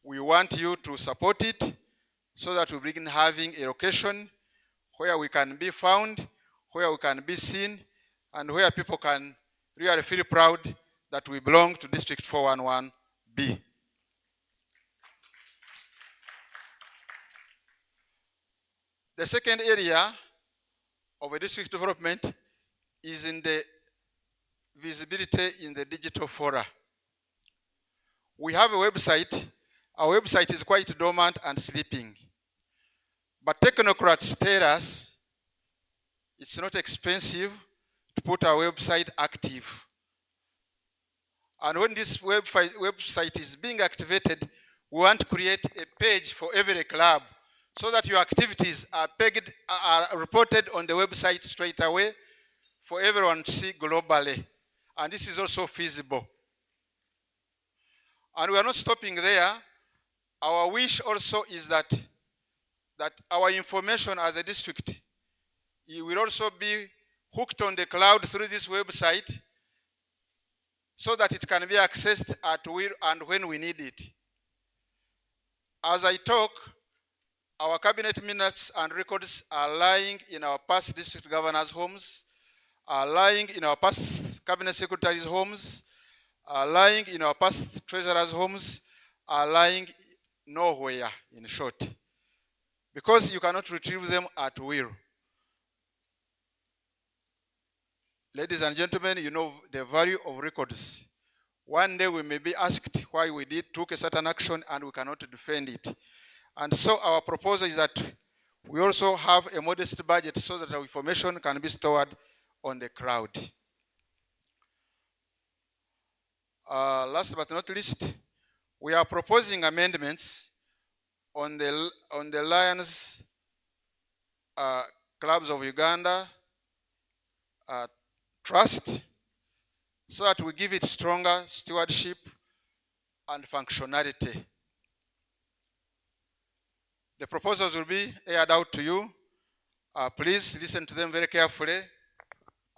we want you to support it so that we begin having a location where we can be found, where we can be seen, and where people can really feel proud that we belong to District 411B. The second area of a district development is in the visibility in the digital fora. We have a website. Our website is quite dormant and sleeping. But technocrats tell us it's not expensive to put our website active. And when this website is being activated, we want to create a page for every club so that your activities are reported on the website straight away for everyone to see globally. And this is also feasible. And we are not stopping there. Our wish also is that our information as a district, it will also be hooked on the cloud through this website so that it can be accessed at will and when we need it. As I talk, our cabinet minutes and records are lying in our past district governors' homes, are lying in our past cabinet secretaries' homes, are lying in our past treasurers' homes, are lying nowhere, in short. Because you cannot retrieve them at will. Ladies and gentlemen, you know the value of records. One day we may be asked why we took a certain action and we cannot defend it. And so our proposal is that we also have a modest budget so that our information can be stored on the cloud. Last but not least, we are proposing amendments on the Lions Clubs of Uganda Trust so that we give it stronger stewardship and functionality. The proposals will be aired out to you. Please listen to them very carefully,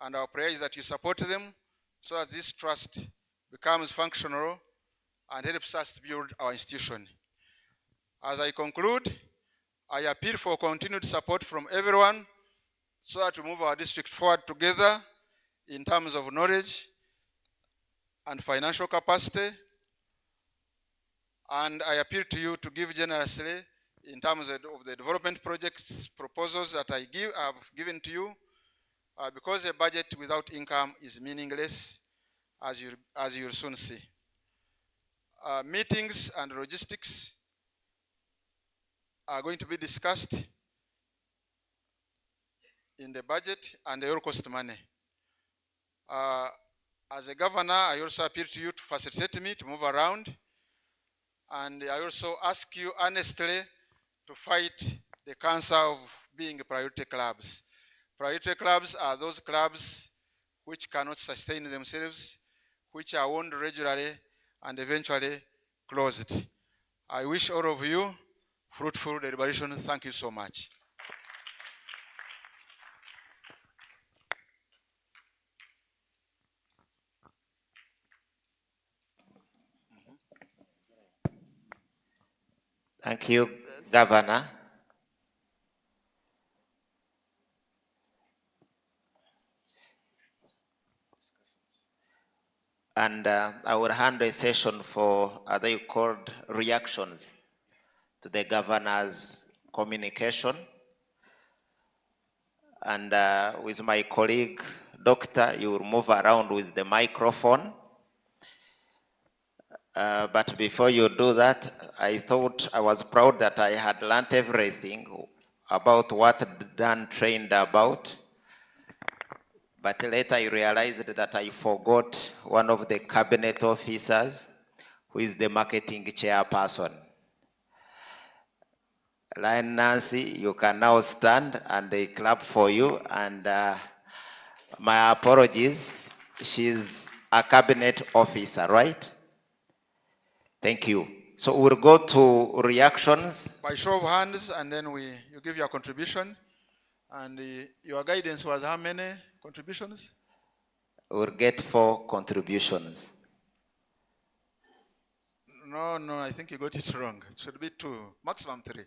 and our prayer is that you support them so that this trust becomes functional and helps us to build our institution. As I conclude, I appeal for continued support from everyone so that we move our district forward together in terms of knowledge, and financial capacity. And I appeal to you to give generously in terms of the development projects proposals that I've given to you, because a budget without income is meaningless, as you'll soon see. Meetings and logistics are going to be discussed in the budget, and they all cost money. As a governor, I also appeal to you to facilitate me to move around, and I also ask you honestly to fight the cancer of being priority clubs. Priority clubs are those clubs which cannot sustain themselves, which are owned regularly and eventually closed. I wish all of you fruitful deliberation. Thank you so much. Thank you, Governor. And I will hand a session for, are they called reactions to the governor's communication? And with my colleague, Doctor, you will move around with the microphone. But before you do that, I thought I was proud that I had learned everything about what Dan trained about. But later I realized that I forgot one of the cabinet officers, who is the marketing chairperson. Lion Nancy, you can now stand and they clap for you. And my apologies, she's a cabinet officer, right? Thank you. So we'll go to reactions. By show of hands, and then you give your contribution. And your guidance was how many contributions? We'll get 4 contributions. No, I think you got it wrong. It should be 2, maximum 3.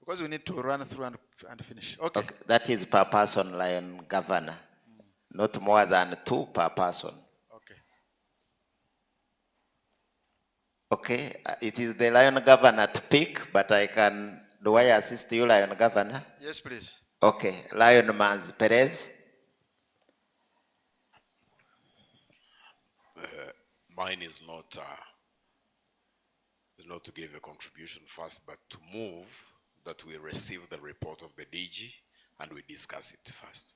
Because we need to run through and finish. Okay. That is per person, Lion Governor. Not more than 2 per person. Okay. Okay, it is the Lion Governor to pick, but do I assist you, Lion Governor? Yes, please. Okay, Lion Mans Perez. Mine is not to give a contribution first, but to move that we receive the report of the DG and we discuss it first.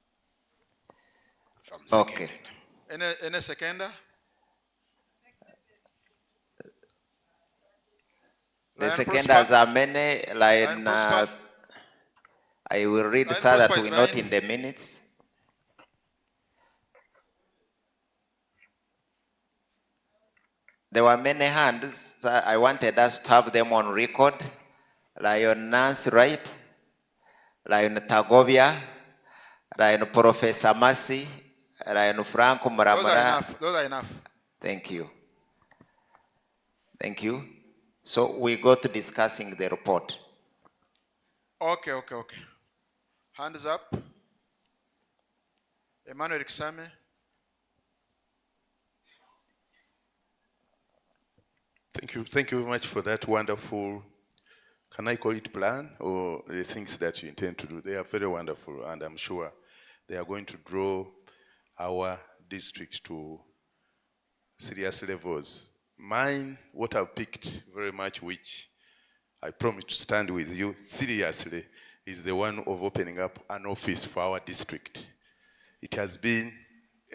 If I'm seconded. Okay. Any seconder? The seconders are many. Lion I will read so that we note in the minutes. There were many hands. So I wanted us to have them on record. Lion Nance, right? Lion Tagovia, Lion Professor Masi, Lion Franco Muramura. Those are enough. Thank you. Thank you. So we go to discussing the report. Okay. Hands up. Emmanuel Kisame. Thank you very much for that wonderful, can I call it plan, or the things that you intend to do? They are very wonderful, and I'm sure they are going to draw our district to serious levels. Mine, what I've picked very much, which I promise to stand with you seriously, is the one of opening up an office for our district. It has been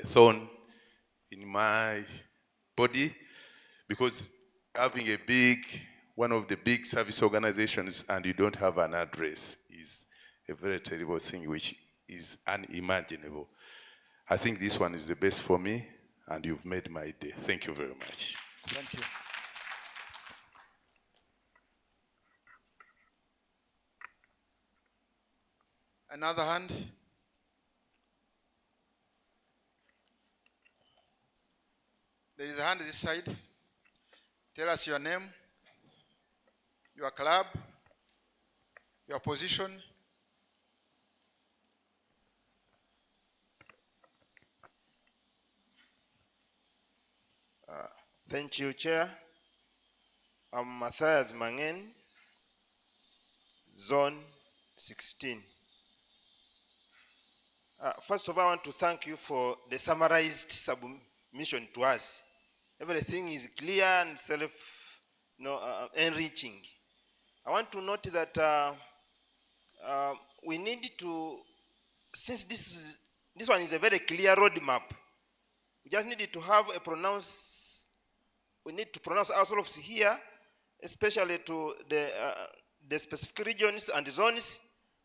a thorn in my body, because having one of the big service organizations and you don't have an address is a very terrible thing, which is unimaginable. I think this one is the best for me, and you've made my day. Thank you very much. Thank you. Another hand. There is a hand this side. Tell us your name, your club, your position. Thank you, Chair. I'm Matthias Mangen, Zone 16. First of all, I want to thank you for the summarized submission to us. Everything is clear and enriching. I want to note that we need to, since this one is a very clear roadmap, we just need to have a we need to pronounce ourselves here, especially to the specific regions and zones,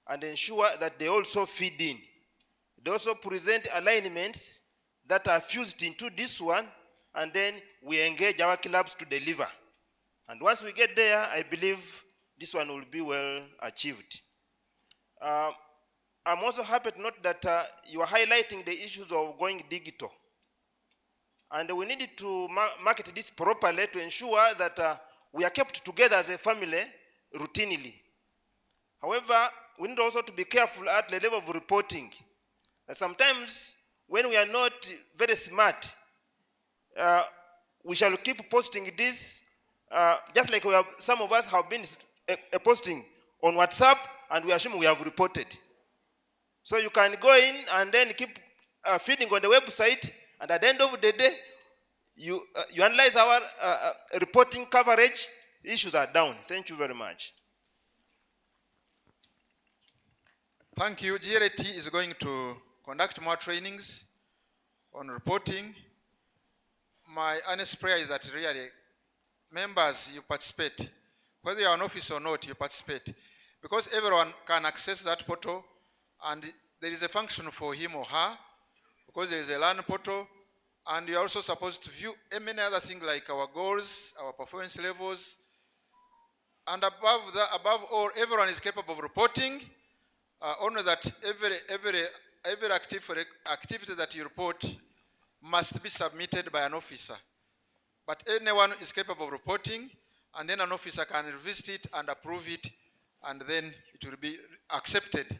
and ensure that they also feed in. They also present alignments that are fused into this one, and then we engage our clubs to deliver. And once we get there, I believe this one will be well achieved. I'm also happy to note that you are highlighting the issues of going digital. And we need to market this properly to ensure that we are kept together as a family routinely. However, we need also to be careful at the level of reporting. Sometimes when we are not very smart, we shall keep posting this, just like some of us have been posting on WhatsApp, and we assume we have reported. So you can go in and then keep feeding on the website, and at the end of the day, you analyze our reporting coverage, issues are down. Thank you very much. Thank you. GLAT is going to conduct more trainings on reporting. My honest prayer is that really, members, you participate. Whether you are an office or not, you participate. Because everyone can access that portal, and there is a function for him or her, because there is a learn portal, and you are also supposed to view many other things like our goals, our performance levels, and above all, everyone is capable of reporting. Only that every activity that you report must be submitted by an officer. But anyone is capable of reporting, and then an officer can revisit it and approve it, and then it will be accepted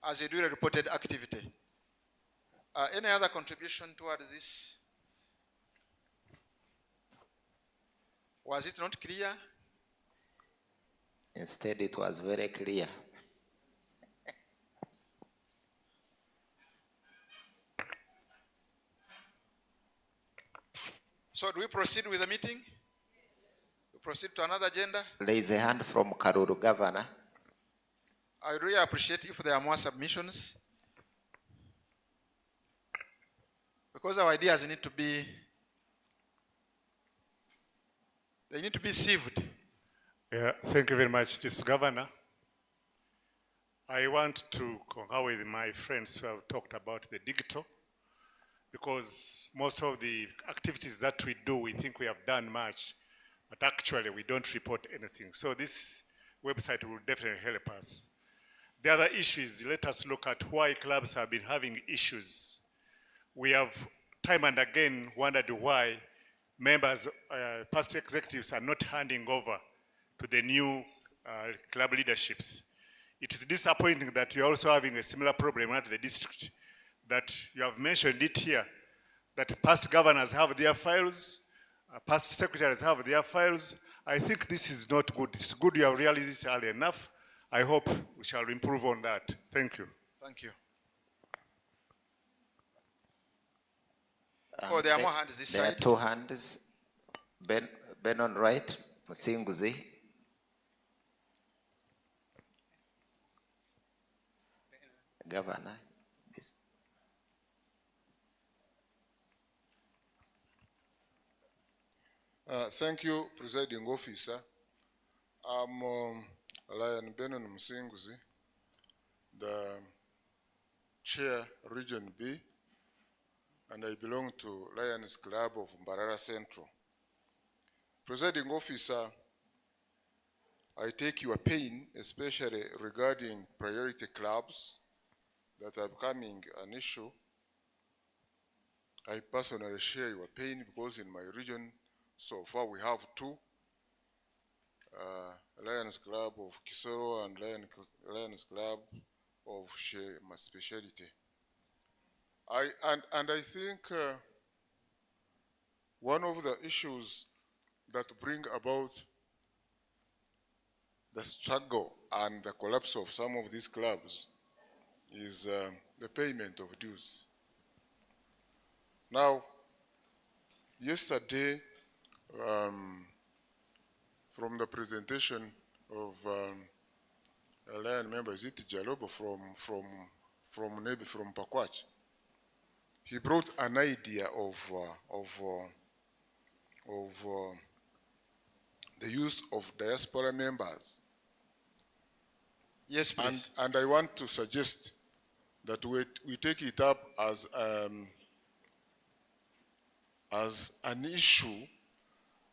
as a duly reported activity. Any other contribution towards this? Was it not clear? Instead, it was very clear. So do we proceed with the meeting? We proceed to another agenda? There is a hand from Karuru Governor. I would really appreciate if there are more submissions, because our ideas need to be sieved. Yeah, thank you very much, Mr. Governor. I want to concur with my friends who have talked about the digital, because most of the activities that we do, we think we have done much, but actually we don't report anything. So this website will definitely help us. The other issue is, let us look at why clubs have been having issues. We have time and again wondered why members, past executives are not handing over to the new club leaderships. It is disappointing that we are also having a similar problem at the district, that you have mentioned it here, that past governors have their files, past secretaries have their files. I think this is not good. It's good you have realized it early enough. I hope we shall improve on that. Thank you. Thank you. Oh, there are more hands this side. There are two hands. Ben on right, Musinguzi. Governor. Thank you, Presiding Officer. I'm Lion Benon Musinguzi, the Chair, Region B, and I belong to Lions Club of Mbarara Central. Presiding Officer, I take your pain, especially regarding priority clubs that are becoming an issue. I personally share your pain because in my region, so far we have two, Lions Club of Kisoro and Lions Club of Shema Speciality. I think one of the issues that bring about the struggle and the collapse of some of these clubs is the payment of dues. Now, yesterday, from the presentation of a Lion member, is it Jalobo maybe from Pakwach, he brought an idea of the use of diaspora members. Yes, please. And I want to suggest that we take it up as an issue,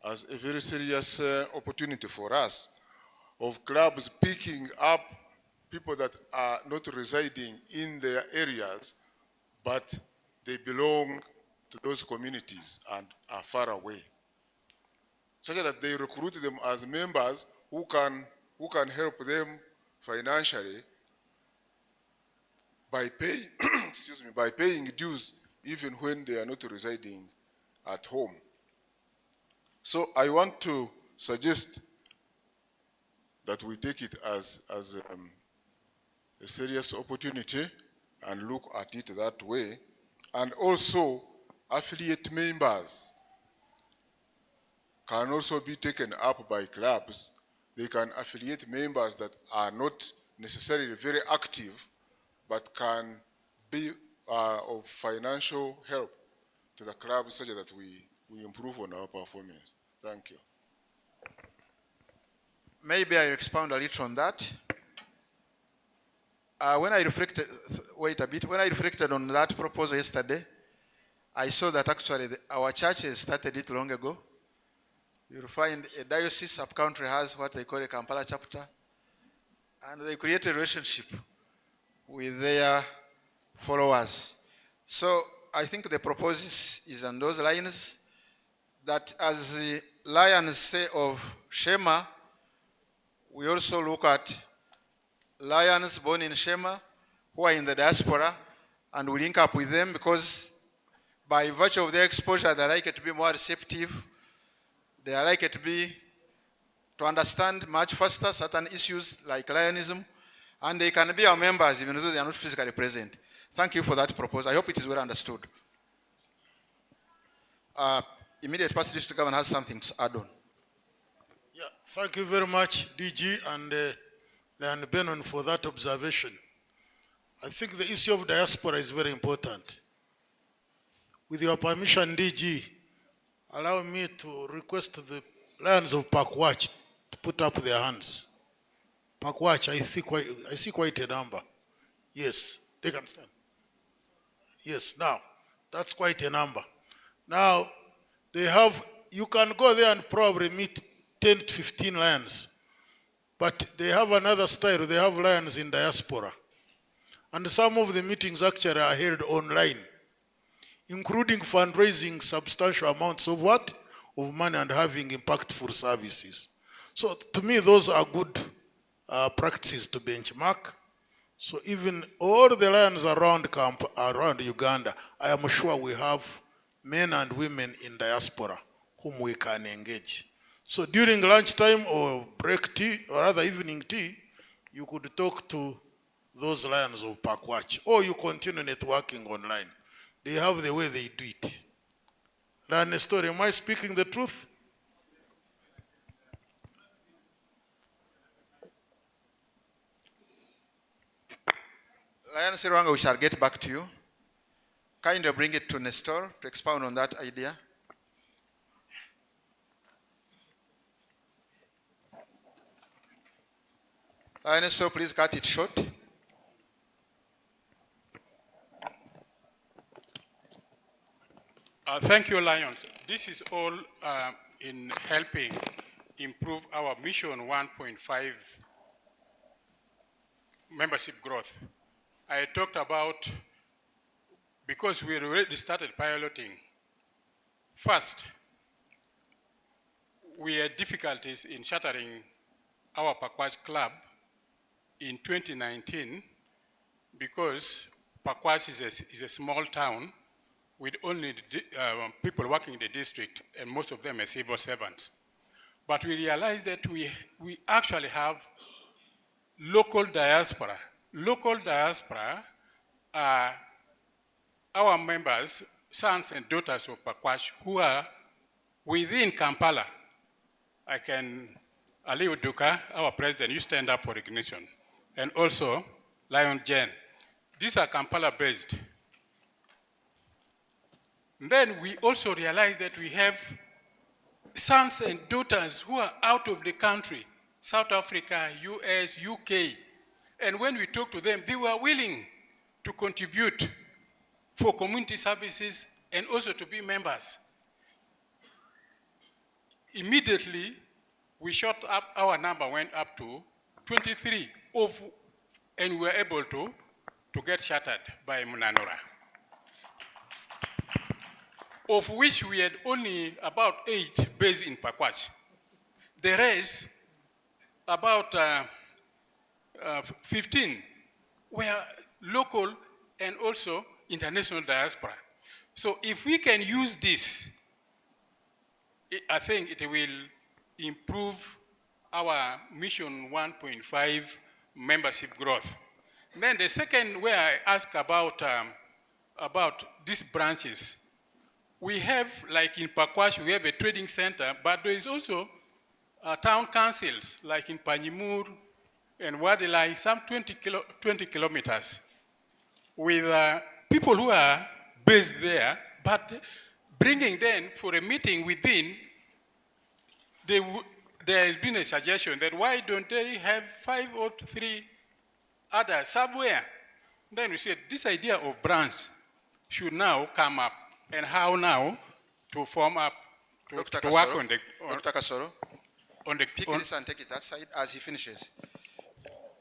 as a very serious opportunity for us of clubs picking up people that are not residing in their areas, but they belong to those communities and are far away, such that they recruit them as members who can help them financially by paying, excuse me, by paying dues even when they are not residing at home. So I want to suggest that we take it as a serious opportunity and look at it that way. And also, affiliate members can also be taken up by clubs. They can affiliate members that are not necessarily very active, but can be of financial help to the club such that we improve on our performance. Thank you. Maybe I expound a little on that. When I reflected, wait a bit, when I reflected on that proposal yesterday, I saw that actually our churches started it long ago. You'll find a diocese up-country has what they call a Kampala chapter, and they create a relationship with their followers. So I think the proposal is on those lines, that as the Lions say of Shema, we also look at Lions born in Shema who are in the diaspora, and we link up with them because by virtue of their exposure, they're likely to be more receptive. They are likely to understand much faster certain issues like Lionism, and they can be our members even though they are not physically present. Thank you for that proposal. I hope it is well understood. Immediate Past District Governor has something to add on. Yeah, thank you very much, DG and Lion Benon, for that observation. I think the issue of diaspora is very important. With your permission, DG, allow me to request the Lions of Pakwach to put up their hands. Pakwach, I see quite a number. Yes, they can stand. Yes, now, that's quite a number. Now, they have, you can go there and probably meet 10 to 15 lions. But they have another style. They have lions in diaspora. And some of the meetings actually are held online, including fundraising substantial amounts of what? Of money and having impactful services. So to me, those are good practices to benchmark. So even all the lions around Uganda, I am sure we have men and women in diaspora whom we can engage. So during lunchtime or break tea or other evening tea, you could talk to those lions of Pakwach, or you continue networking online. They have the way they do it. Lion story, am I speaking the truth? Lion Sirwanga, we shall get back to you. Kindly bring it to Nestor to expound on that idea. Nestor, please cut it short. Thank you, Lions. This is all in helping improve our mission 1.5 membership growth. I talked about, because we already started piloting, first, we had difficulties in chartering our Pakwach club in 2019 because Pakwach is a small town with only people working in the district, and most of them are civil servants. But we realized that we actually have local diaspora. Local diaspora are our members, sons and daughters of Pakwash, who are within Kampala. I can, Aliu Duka, our president, you stand up for recognition. And also, Lion Jen. These are Kampala-based. Then we also realized that we have sons and daughters who are out of the country, South Africa, US, UK. And when we talked to them, they were willing to contribute for community services and also to be members. Immediately, we shot up, our number went up to 23 and we were able to get shattered by Munanora. Of which we had only about 8 based in Pakwach. The rest, about 15, were local and also international diaspora. So if we can use this, I think it will improve our Mission 1.5 membership growth. Then the second where I ask about these branches, we have, like in Pakwash, we have a trading center, but there is also town councils, like in Panyimur and Wadilai, some 20 kilometers, with people who are based there, but bringing them for a meeting within, there has been a suggestion that why don't they have 5 or 3 others somewhere? Then we said this idea of branch should now come up, and how now to form up, to work on the... Dr. Kasoro, pick this and take it that side as he finishes.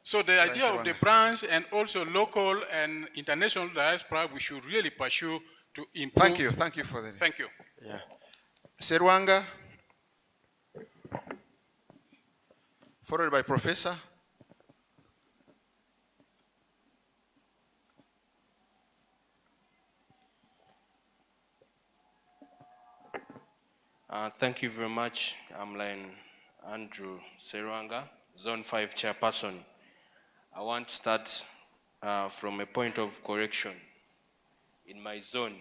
So the idea of the branch and also local and international diaspora, we should really pursue to improve. Thank you for that. Thank you. Yeah. Serwanga, followed by Professor. Thank you very much. I'm Lion Andrew Serwanga, Zone 5 Chairperson. I want to start from a point of correction. In my zone,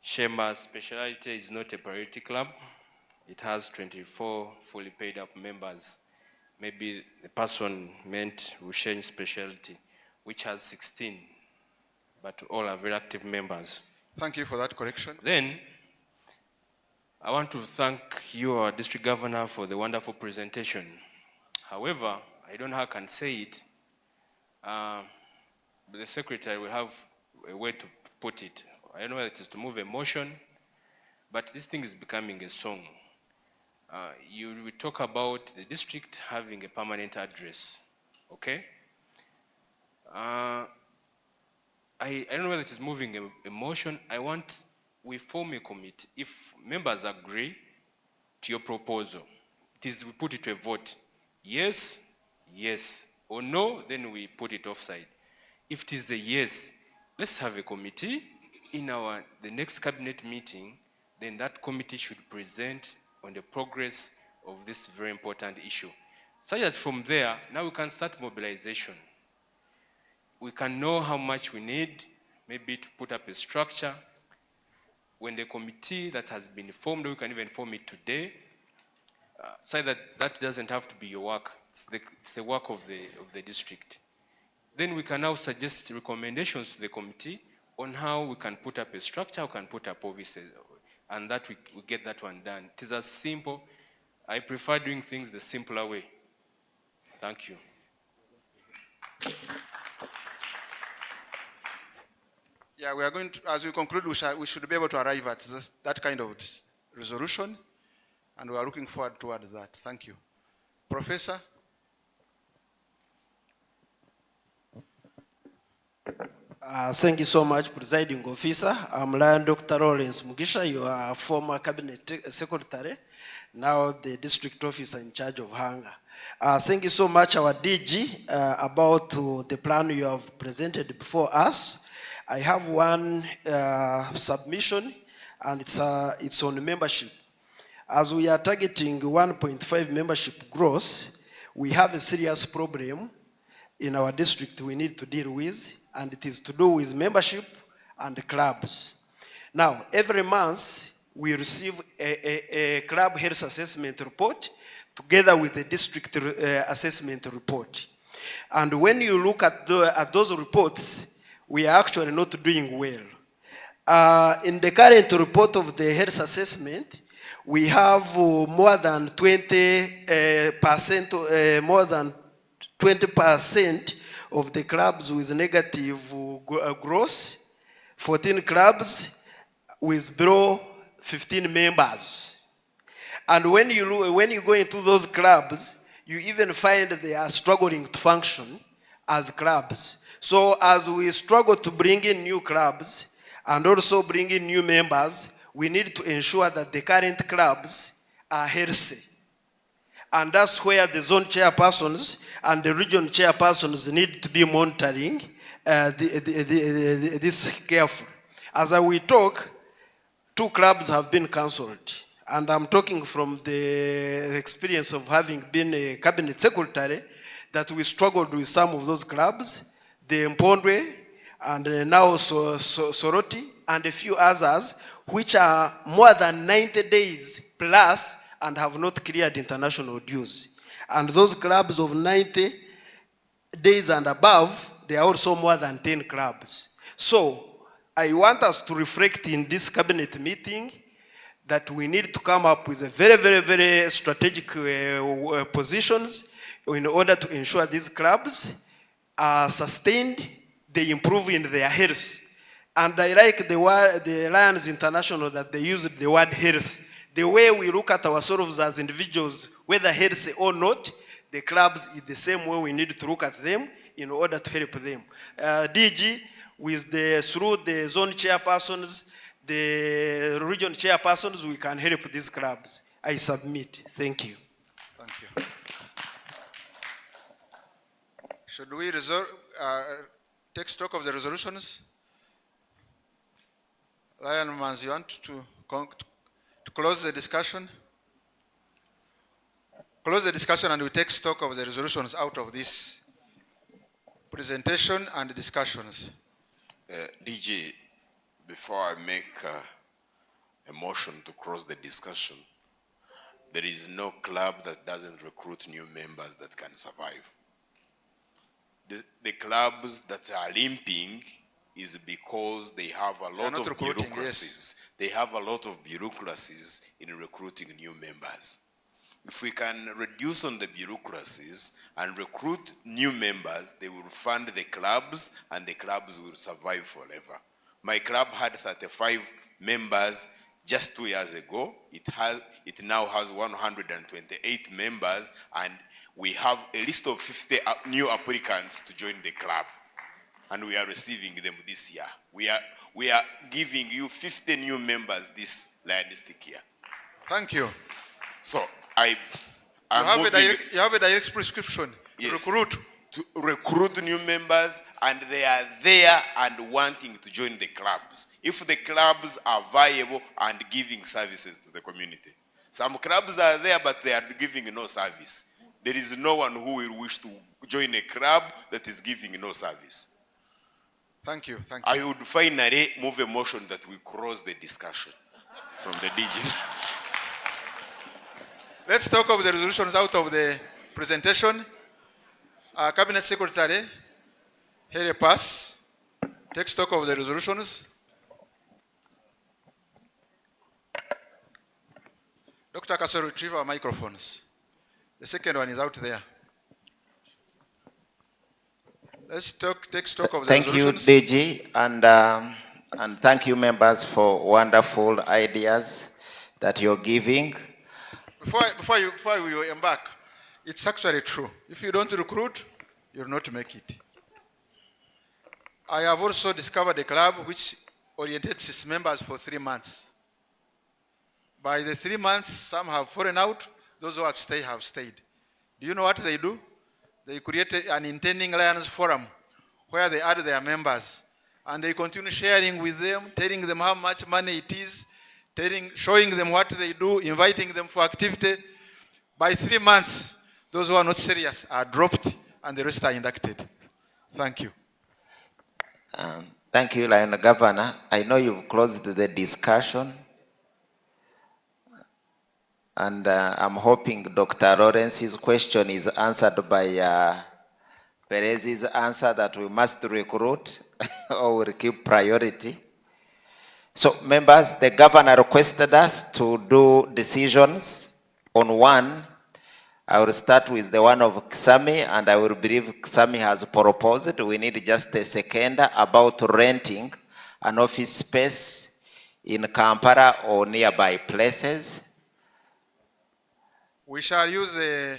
Shema's specialty is not a priority club. It has 24 fully paid up members. Maybe the person meant Rushen's specialty, which has 16, but all are very active members. Thank you for that correction. Then, I want to thank you, our district governor, for the wonderful presentation. However, I don't know how I can say it, but the secretary will have a way to put it. I don't know whether it is to move a motion, but this thing is becoming a song. You will talk about the district having a permanent address, okay? I don't know whether it is moving a motion. I want we form a committee. If members agree to your proposal, we put it to a vote. Yes, yes, or no, then we put it offside. If it is a yes, let's have a committee. In the next cabinet meeting, then that committee should present on the progress of this very important issue. So that from there, now we can start mobilization. We can know how much we need, maybe to put up a structure. When the committee that has been formed, we can even form it today, so that doesn't have to be your work. It's the work of the district. Then we can now suggest recommendations to the committee on how we can put up a structure, we can put up offices, and that we get that one done. It is as simple. I prefer doing things the simpler way. Thank you. Yeah, we are going to, as we conclude, we should be able to arrive at that kind of resolution, and we are looking forward towards that. Thank you. Professor? Thank you so much, Presiding Officer. I'm Lion Dr. Lawrence Mugisha. You are a former Cabinet Secretary, now the District Officer in charge of Hanga. Thank you so much, our DG, about the plan you have presented before us. I have one submission, and it's on membership. As we are targeting 1.5 membership growth, we have a serious problem in our district we need to deal with, and it is to do with membership and clubs. Now, every month, we receive a club health assessment report together with the district assessment report. And when you look at those reports, we are actually not doing well. In the current report of the health assessment, we have more than 20% of the clubs with negative growth, 14 clubs with below 15 members. And when you go into those clubs, you even find they are struggling to function as clubs. So as we struggle to bring in new clubs and also bring in new members, we need to ensure that the current clubs are healthy. And that's where the zone chairpersons and the region chairpersons need to be monitoring this carefully. As we talk, 2 clubs have been cancelled. And I'm talking from the experience of having been a cabinet secretary, that we struggled with some of those clubs, the Mpondwe, and now Soroti, and a few others, which are more than 90 days plus and have not cleared international dues. And those clubs of 90 days and above, they are also more than 10 clubs. So I want us to reflect in this cabinet meeting that we need to come up with a very, very, very strategic positions in order to ensure these clubs are sustained, they improve in their health. And I like the Lions International that they use the word health. The way we look at ourselves as individuals, whether healthy or not, the clubs is the same way we need to look at them in order to help them. DG, through the zone chairpersons, the region chairpersons, we can help these clubs. I submit. Thank you. Thank you. Should we take stock of the resolutions? Lion Mans, you want to close the discussion? Close the discussion and we take stock of the resolutions out of this presentation and discussions. DG, before I make a motion to close the discussion, there is no club that doesn't recruit new members that can survive. The clubs that are limping is because they have a lot of bureaucracies. Yes. They have a lot of bureaucracies in recruiting new members. If we can reduce on the bureaucracies and recruit new members, they will fund the clubs and the clubs will survive forever. My club had 35 members just 2 years ago. It now has 128 members, and we have a list of 50 new applicants to join the club. And we are receiving them this year. We are giving you 50 new members this lionistic year. Thank you. So you have a direct prescription. Yes, to recruit new members, and they are there and wanting to join the clubs. If the clubs are viable and giving services to the community. Some clubs are there, but they are giving no service. There is no one who will wish to join a club that is giving no service. Thank you. Thank you. I would finally move a motion that we close the discussion from the DGs. Let's talk of the resolutions out of the presentation. Cabinet Secretary, help us take stock of the resolutions. Dr. Kasoro, retrieve our microphones. The second one is out there. Let's take stock of the resolutions. Thank you, DG, and thank you, members, for wonderful ideas that you're giving. Before you embark, it's actually true. If you don't recruit, you'll not make it. I have also discovered a club which orientates its members for 3 months. By the 3 months, some have fallen out. Those who have stayed. Do you know what they do? They created an intending Lions forum where they add their members and they continue sharing with them, telling them how much money it is showing them what they do, inviting them for activity. By 3 months, those who are not serious are dropped and the rest are inducted. Thank you. Thank you, Lion Governor. I know you've closed the discussion. And I'm hoping Dr. Lawrence's question is answered by Perez's answer that we must recruit or we'll keep priority. So members, the governor requested us to do decisions on one. I will start with the one of Ksami, and I will believe Ksami has proposed. We need just a second about renting an office space in Kampala or nearby places. We shall use the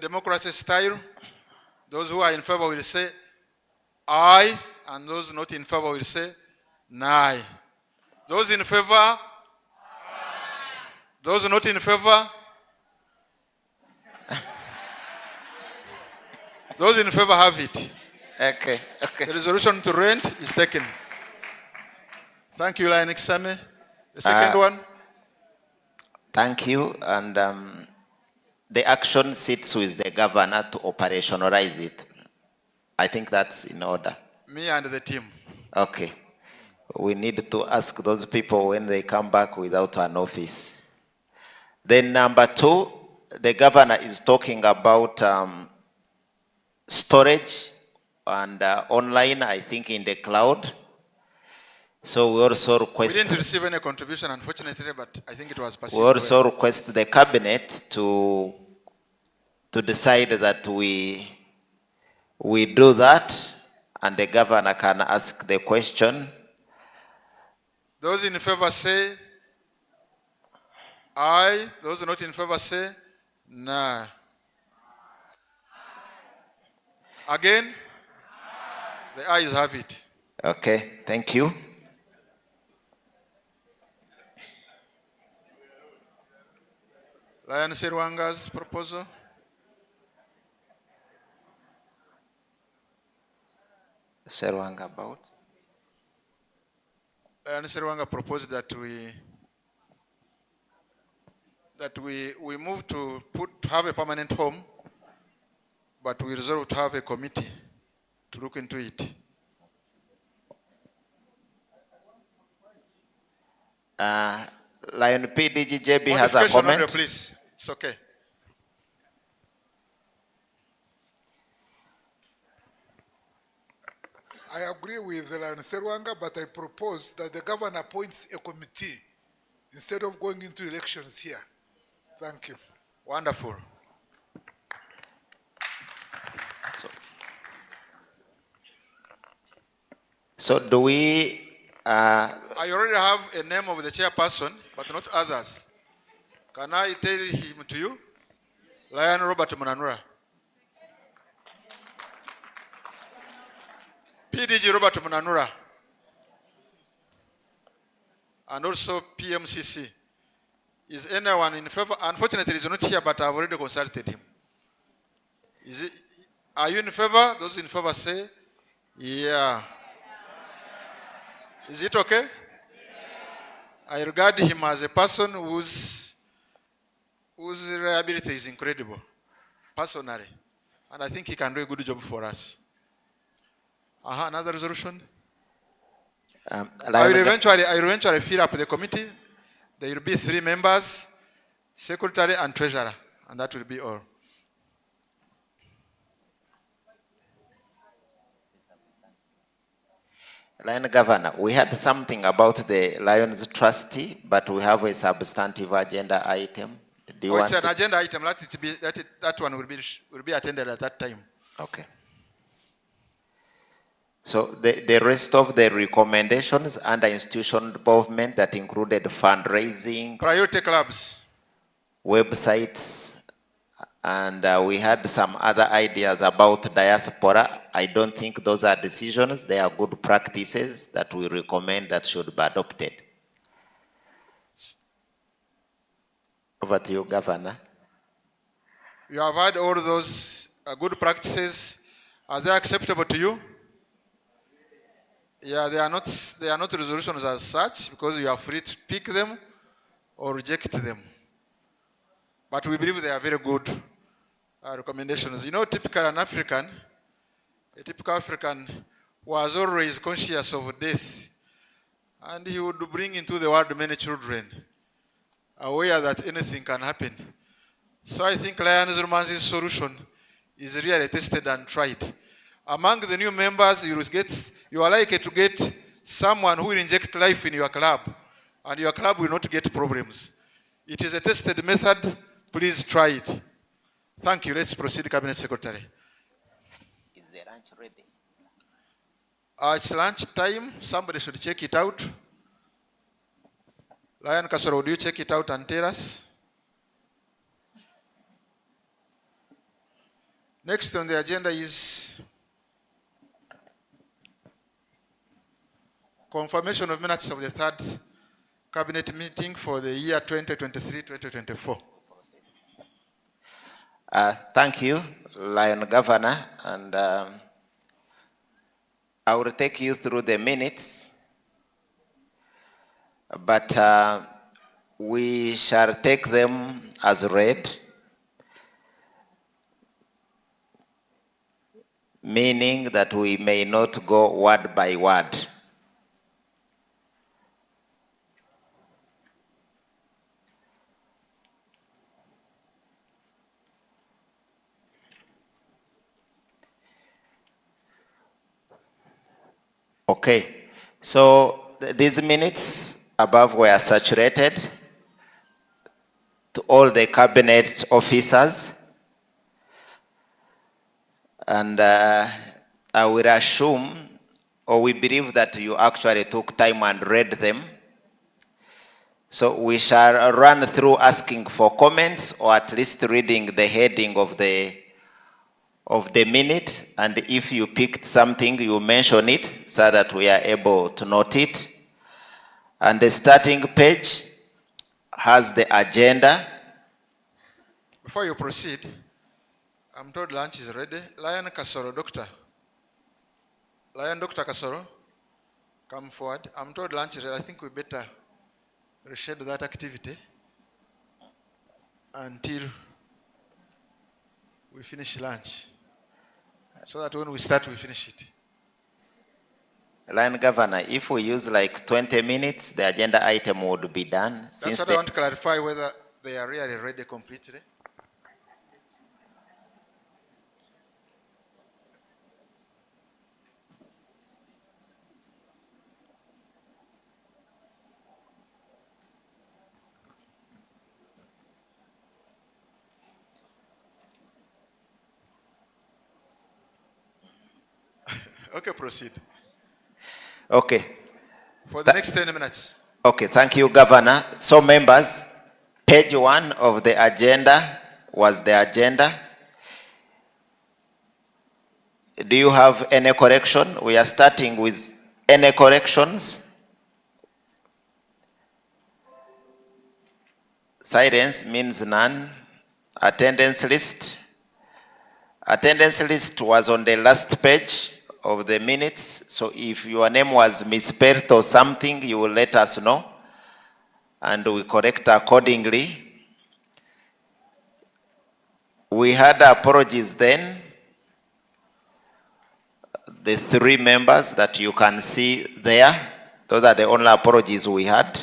democracy style. Those who are in favor will say aye, and those not in favor will say nay. Those in favor? Aye. Those not in favor? Those in favor have it. Okay. The resolution to rent is taken. Thank you, Lion Ksame. The second one? Thank you. And the action sits with the governor to operationalize it. I think that's in order. Me and the team. Okay. We need to ask those people when they come back without an office. Then number two, the governor is talking about storage and online, I think in the cloud. So we also request... We didn't receive any contribution, unfortunately, but I think it was perceived. We also request the cabinet to decide that we do that, and the governor can ask the question. Those in favor say aye. Those not in favor say no. Again, the ayes have it. Okay, thank you. Lion Serwanga's proposal. Serwanga about? Lion Serwanga proposed that we move to have a permanent home, but we resolve to have a committee to look into it. Lion PDGJB has a comment. Order, please. It's okay. I agree with Lion Serwanga, but I propose that the governor appoints a committee instead of going into elections here. Thank you. Wonderful. So do we... I already have a name of the chairperson, but not others. Can I tell him to you? Lion Robert Munanura. PDG Robert Munanura. And also PMCC. Is anyone in favor? Unfortunately, he's not here, but I've already consulted him. Are you in favor? Those in favor say, yeah. Is it okay? Yes. I regard him as a person whose reliability is incredible, personally. And I think he can do a good job for us. Another resolution? I will eventually fill up the committee. There will be 3 members, secretary and treasurer, and that will be all. Lion Governor, we had something about the Lions trustee, but we have a substantive agenda item. Do you want it's an agenda item. That one will be attended at that time. Okay. So the rest of the recommendations under institutional involvement that included fundraising, priority clubs, websites, and we had some other ideas about diaspora. I don't think those are decisions. They are good practices that we recommend that should be adopted. Over to you, Governor. You have heard all those good practices. Are they acceptable to you? Yeah, they are not resolutions as such because you are free to pick them or reject them. But we believe they are very good recommendations. You know, a typical African was always conscious of death, and he would bring into the world many children, aware that anything can happen. So I think Lion's Romance's solution is really tested and tried. Among the new members, you are likely to get someone who will inject life in your club, and your club will not get problems. It is a tested method. Please try it. Thank you. Let's proceed, Cabinet Secretary. Is the lunch ready? It's lunch time. Somebody should check it out. Lion Kasoro, would you check it out and tell us? Next on the agenda is confirmation of minutes of the third cabinet meeting for the year 2023-2024. Thank you, Lion Governor, and I will take you through the minutes, but we shall take them as read, meaning that we may not go word by word. Okay, so these minutes above were saturated to all the cabinet officers, and I will assume, or we believe that you actually took time and read them. So we shall run through asking for comments, or at least reading the heading of the minute, and if you picked something, you mention it so that we are able to note it. And the starting page has the agenda. Before you proceed, I'm told lunch is ready. Lion Kasoro, doctor. Lion Dr. Kasoro, come forward. I'm told lunch is ready. I think we better reschedule that activity until we finish lunch, so that when we start, we finish it. Lion Governor, if we use like 20 minutes, the agenda item would be done. That's what I want to clarify, whether they are really ready completely. Okay, proceed. Okay. For the next 10 minutes. Okay, thank you, Governor. So members, page 1 of the agenda was the agenda. Do you have any correction? We are starting with any corrections. Silence means none. Attendance list. Attendance list was on the last page of the minutes. So if your name was misspelled or something, you will let us know, and we correct accordingly. We had apologies then. The 3 members that you can see there, those are the only apologies we had.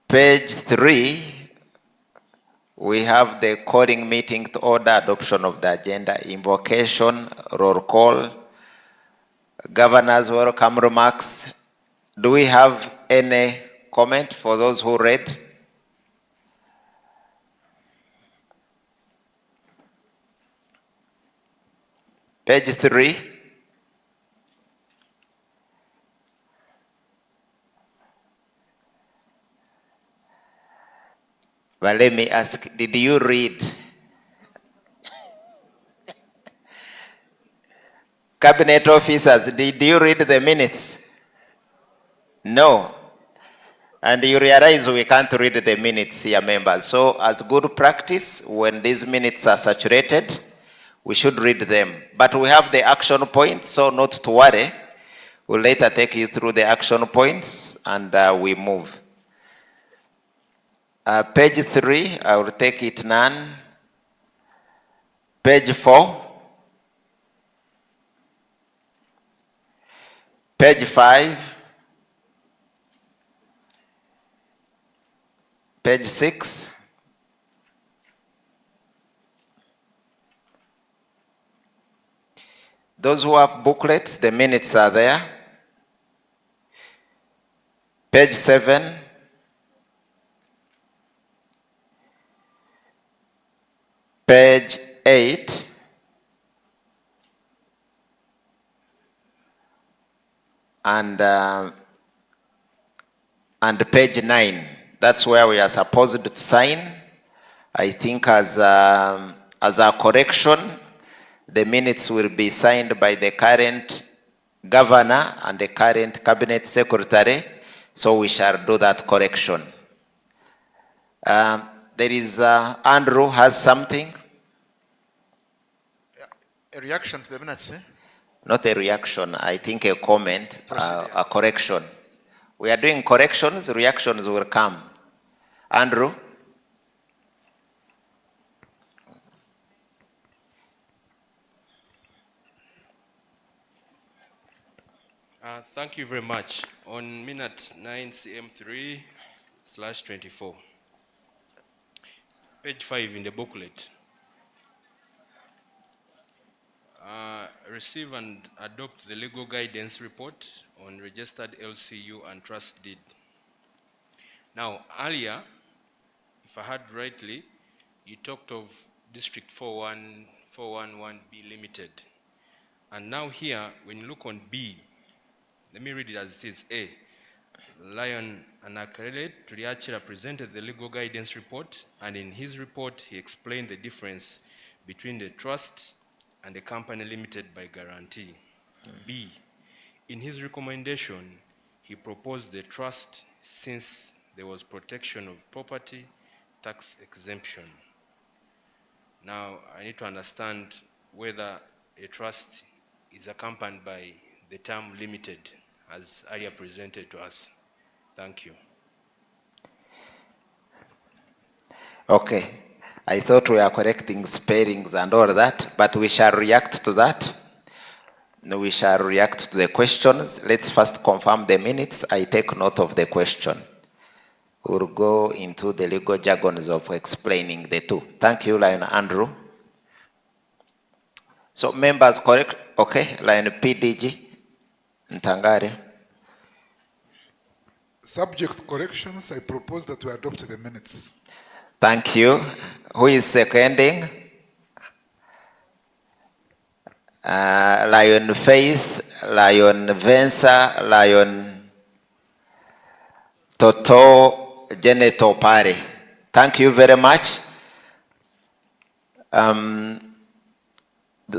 Page 3, we have the calling meeting to order, adoption of the agenda, invocation, roll call, governor's welcome remarks. Do we have any comment for those who read? Page 3. But let me ask, did you read? Cabinet officers, did you read the minutes? No. And you realize we can't read the minutes here, members. So as good practice, when these minutes are saturated, We should read them. But we have the action points, so not to worry. We'll later take you through the action points and we move. Page 3, I will take it none. Page 4. Page 5. Page 6. Those who have booklets, the minutes are there. Page 7. Page 8. And page 9. That's where we are supposed to sign. I think as a correction, the minutes will be signed by the current governor and the current cabinet secretary, so we shall do that correction. There is Andrew has something. A reaction to the minutes, eh? Not a reaction, I think a comment, a correction. We are doing corrections, reactions will come. Andrew? Thank you very much. On minute 9 CM3/24, page 5 in the booklet. Receive and adopt the legal guidance report on registered LCU and trust deed. Now, earlier, if I heard rightly, you talked of District 411B Limited. And now here, when you look on B, let me read it as it is. A. Lion Anakarele Turiachira presented the legal guidance report, and in his report, he explained the difference between the trust and the company limited by guarantee. B. In his recommendation, he proposed the trust since there was protection of property, tax exemption. Now, I need to understand whether a trust is accompanied by the term limited, as earlier presented to us. Thank you. Okay. I thought we are correcting spellings and all that, but we shall react to that. We shall react to the questions. Let's first confirm the minutes. I take note of the question. We'll go into the legal jargons of explaining the two. Thank you, Lion Andrew. So members correct, okay, Lion PDG, Ntangare. Subject to corrections, I propose that we adopt the minutes. Thank you. Who is seconding? Lion Faith, Lion Vensa, Lion Toto, Geneto Pare. Thank you very much.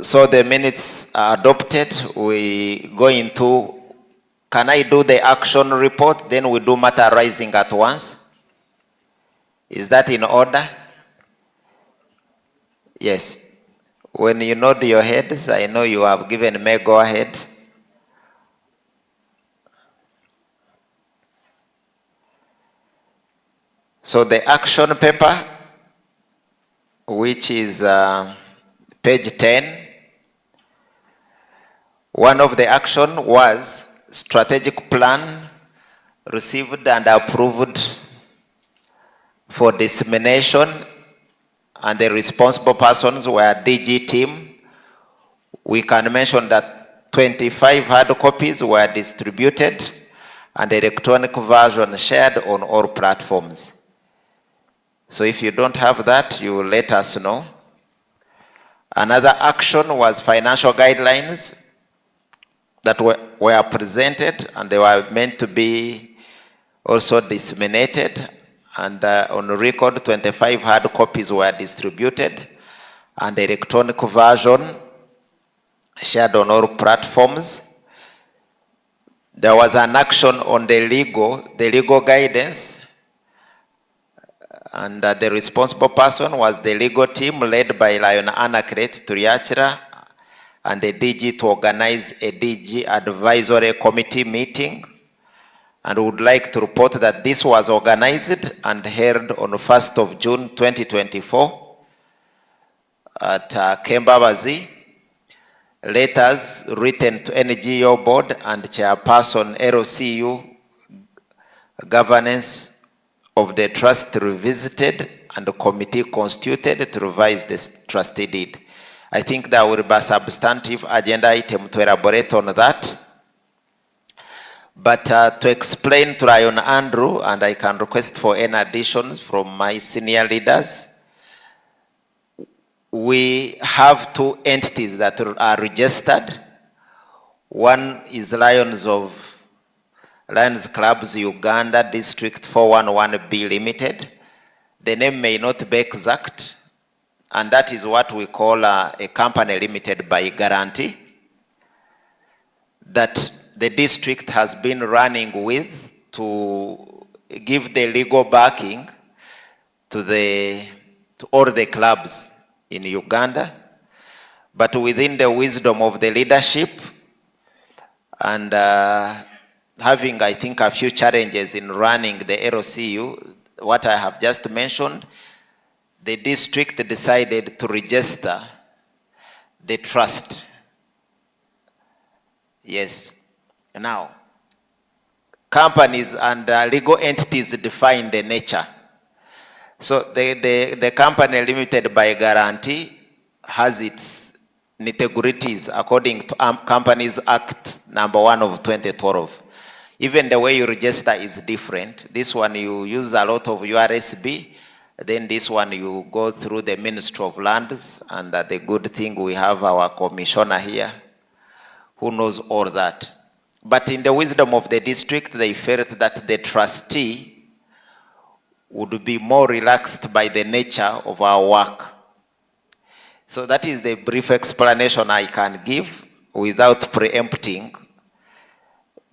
So the minutes are adopted. We go into, can I do the action report? Then we do matter rising at once. Is that in order? Yes. When you nod your heads, I know you have given me go ahead. So the action paper, which is page 10, one of the action was strategic plan received and approved for dissemination, and the responsible persons were DG team. We can mention that 25 hard copies were distributed and the electronic version shared on all platforms. So if you don't have that, you will let us know. Another action was financial guidelines that were presented, and they were meant to be also disseminated. And on record, 25 hard copies were distributed, and the electronic version shared on all platforms. There was an action on the legal guidance. And the responsible person was the legal team led by Lion Anacret Turiachira and the DG to organize a DG advisory committee meeting. And would like to report that this was organized and held on the 1st of June 2024 at Kembabazi. Letters written to NGO board and chairperson LCU governance of the trust revisited and the committee constituted to revise the trustee deed. I think there will be a substantive agenda item to elaborate on that. But to explain to Lion Andrew, and I can request for any additions from my senior leaders, we have two entities that are registered. One is Lions Clubs Uganda District 411B Limited. The name may not be exact, and that is what we call a company limited by guarantee that the district has been running with to give the legal backing to all the clubs in Uganda. But within the wisdom of the leadership and having, I think, a few challenges in running the LCU, what I have just mentioned, the district decided to register the trust. Yes. Now, companies and legal entities define the nature. So the company limited by guarantee has its nitty-gritties according to Companies Act number 1 of 2012. Even the way you register is different. This one you use a lot of URSB, then this one you go through the Ministry of Lands, and the good thing we have our commissioner here who knows all that. But in the wisdom of the district, they felt that the trustee would be more relaxed by the nature of our work. So that is the brief explanation I can give without preempting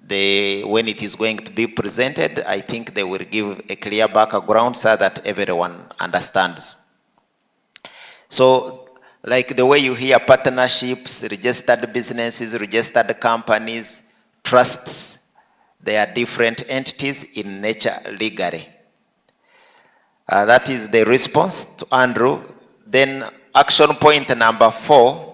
when it is going to be presented. I think they will give a clear background so that everyone understands. So like the way you hear partnerships, registered businesses, registered companies, trusts, they are different entities in nature legally. That is the response to Andrew. Then action point number 4,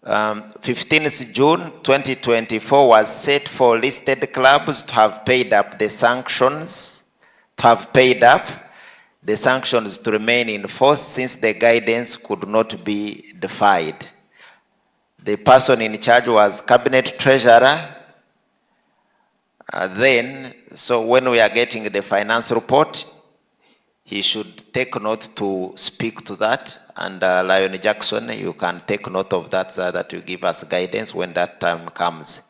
15th June 2024 was set for listed clubs to have paid up the sanctions, to remain in force since the guidance could not be defied. The person in charge was Cabinet Treasurer. So when we are getting the finance report, he should take note to speak to that. And Lion Jackson, you can take note of that so that you give us guidance when that time comes.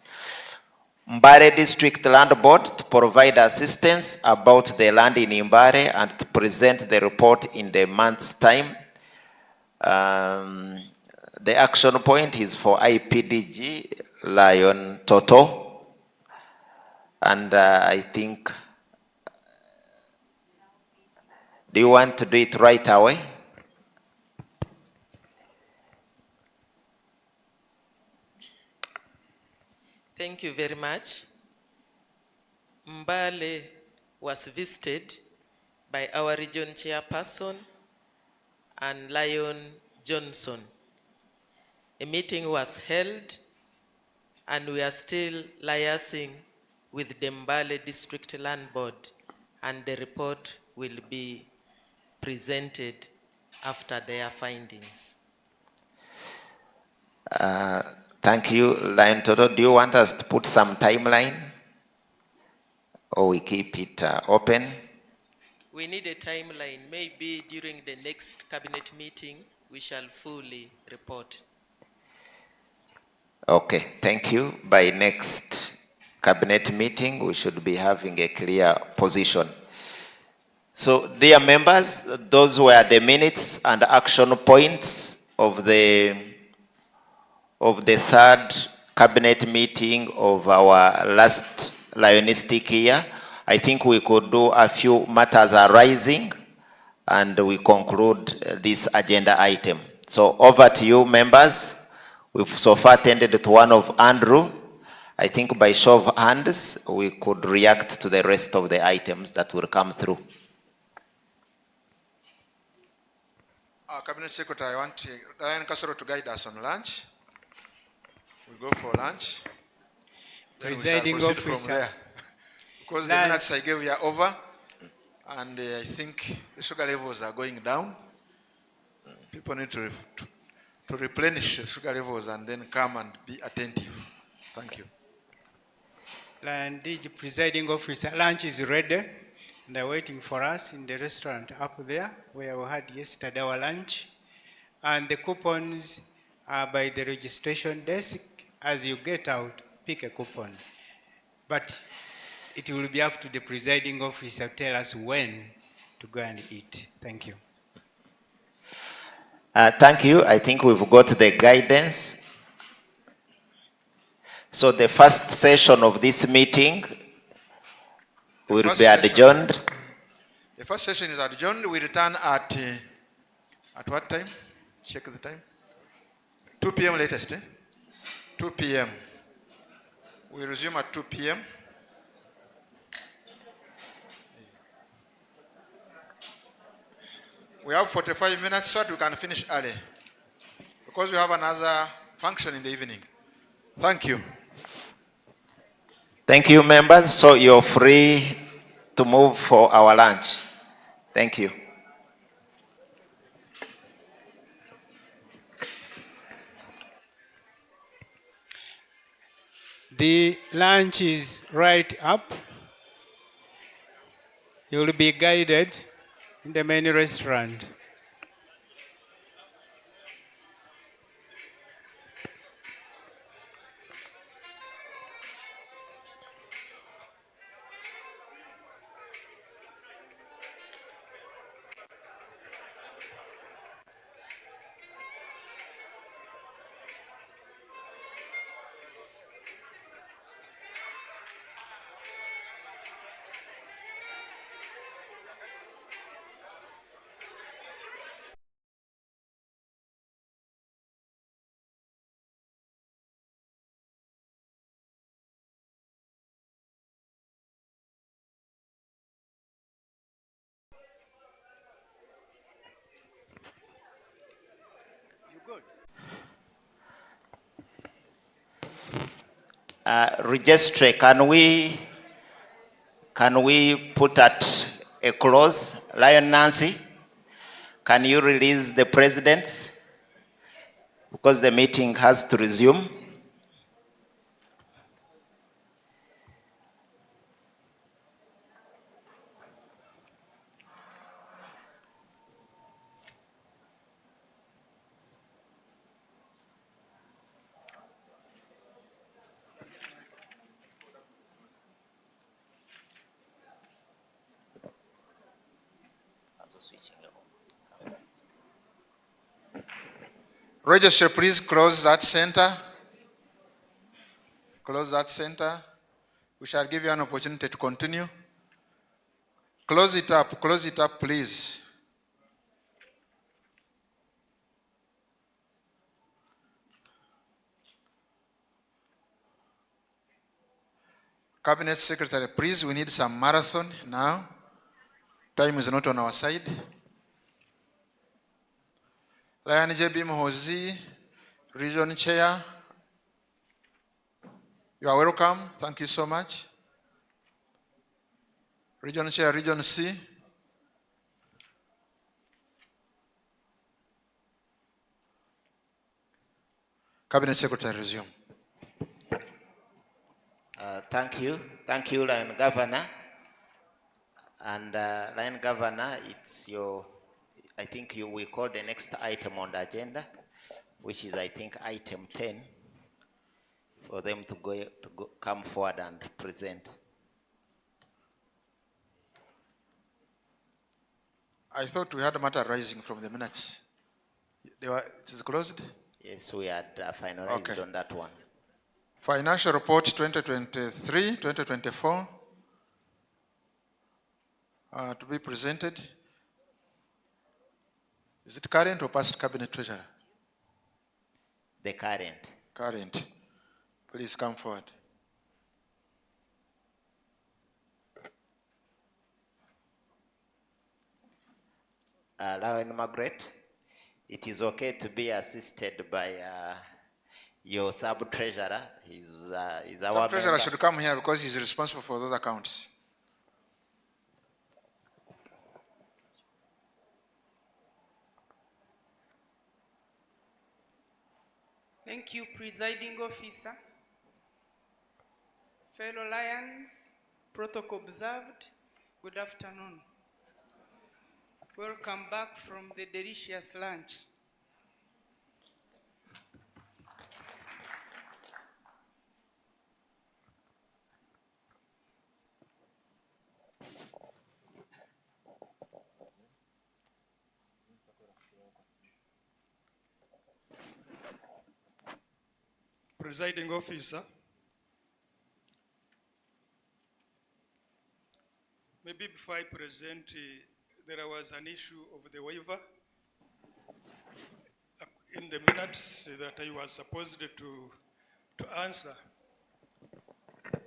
Mbare District Land Board to provide assistance about the land in Mbare and to present the report in the month's time. The action point is for IPDG, Lion Toto. And I think, do you want to do it right away? Thank you very much. Mbale was visited by our region chairperson and Lion Johnson. A meeting was held and we are still liaising with the Mbale District Land Board, and the report will be presented after their findings. Thank you, Lion Toto. Do you want us to put some timeline or we keep it open? We need a timeline. Maybe during the next cabinet meeting, we shall fully report. Okay, thank you. By next cabinet meeting, we should be having a clear position. So, dear members, those were the minutes and action points of the third cabinet meeting of our last lionistic year. I think we could do a few matters arising and we conclude this agenda item. So over to you, members. We've so far attended to one of Andrew. I think by show of hands, we could react to the rest of the items that will come through. Cabinet Secretary, I want Ryan Kasoro to guide us on lunch. We'll go for lunch. Then Presiding we shall proceed officer. from there. Because the minutes I gave you are over, and I think the sugar levels are going down. People need to replenish the sugar levels and then come and be attentive. Thank you. And the presiding officer, lunch is ready. And they're waiting for us in the restaurant up there where we had yesterday our lunch. And the coupons are by the registration desk. As you get out, pick a coupon. But it will be up to the presiding officer to tell us when to go and eat. Thank you. Thank you. I think we've got the guidance. So the first session of this meeting will be adjourned. The first session is adjourned. We return at what time? Check the time. 2 p.m. latest. 2 p.m. We resume at 2 p.m. We have 45 minutes so that we can finish early, because we have another function in the evening. Thank you. Thank you, members. So you're free to move for our lunch. Thank you. The lunch is right up. You will be guided in the main restaurant. Registry, can we put at a close? Lion Nancy, can you release the presidents? Because the meeting has to resume. Register, please close that center. Close that center. We shall give you an opportunity to continue. Close it up, please. Cabinet Secretary, please, we need some marathon now. Time is not on our side. Lion JB Mohozi, Region Chair, you are welcome. Thank you so much. Region Chair, Region C. Cabinet Secretary, resume. Thank you, Lion Governor. And Lion Governor, it's your, I think we call the next item on the agenda, which is, I think, item 10, for them to come forward and present. I thought we had a matter arising from the minutes. It is closed? Yes, we had finalized on that one. Financial report 2023, 2024. to be presented. Is it current or past cabinet treasurer? The current. Current. Please come forward. Lion Margaret, it is okay to be assisted by your sub-treasurer. He's our Sub-treasurer member. should come here because he's responsible for those accounts. Thank you, Presiding Officer. Fellow Lions, protocol observed, good afternoon. Welcome back from the delicious lunch. Presiding Officer, maybe before I present, there was an issue of the waiver in the minutes that I was supposed to answer.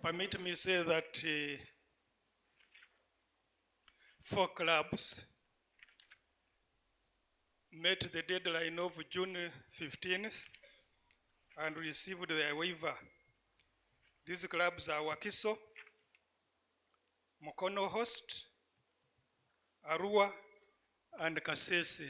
Permit me say that 4 clubs met the deadline of June 15th and received their waiver. These clubs are Wakiso, Mukono Host, Arua, and Kasese.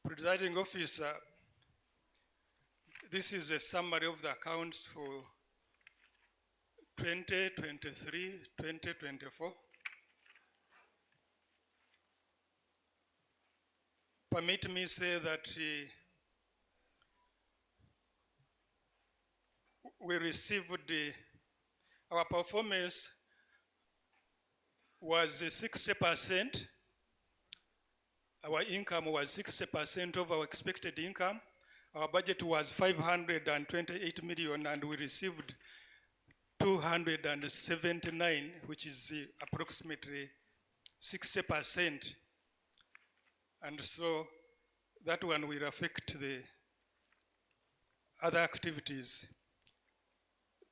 Presiding Officer, this is a summary of the accounts for 2023, 2024. Permit me say that we received our performance was 60%. Our income was 60% of our expected income. Our budget was 528 million and we received 279, which is approximately 60%. And so that one will affect the other activities.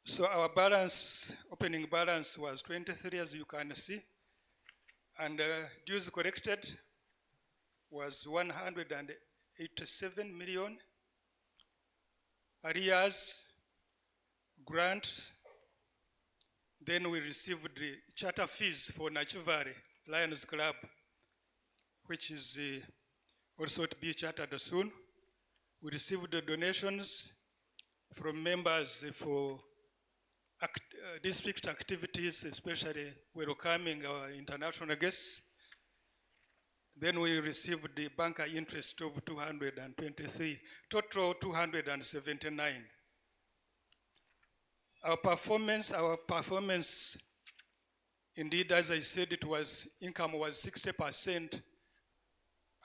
So our balance, opening balance was 23, as you can see, and dues collected was 187 million. Arrears, grants, then we received the charter fees for Nachivari Lions Club, which is also to be chartered soon. We received the donations from members for district activities, especially welcoming our international guests. Then we received the banker interest of 223, total 279. Our performance, indeed, as I said, income was 60%.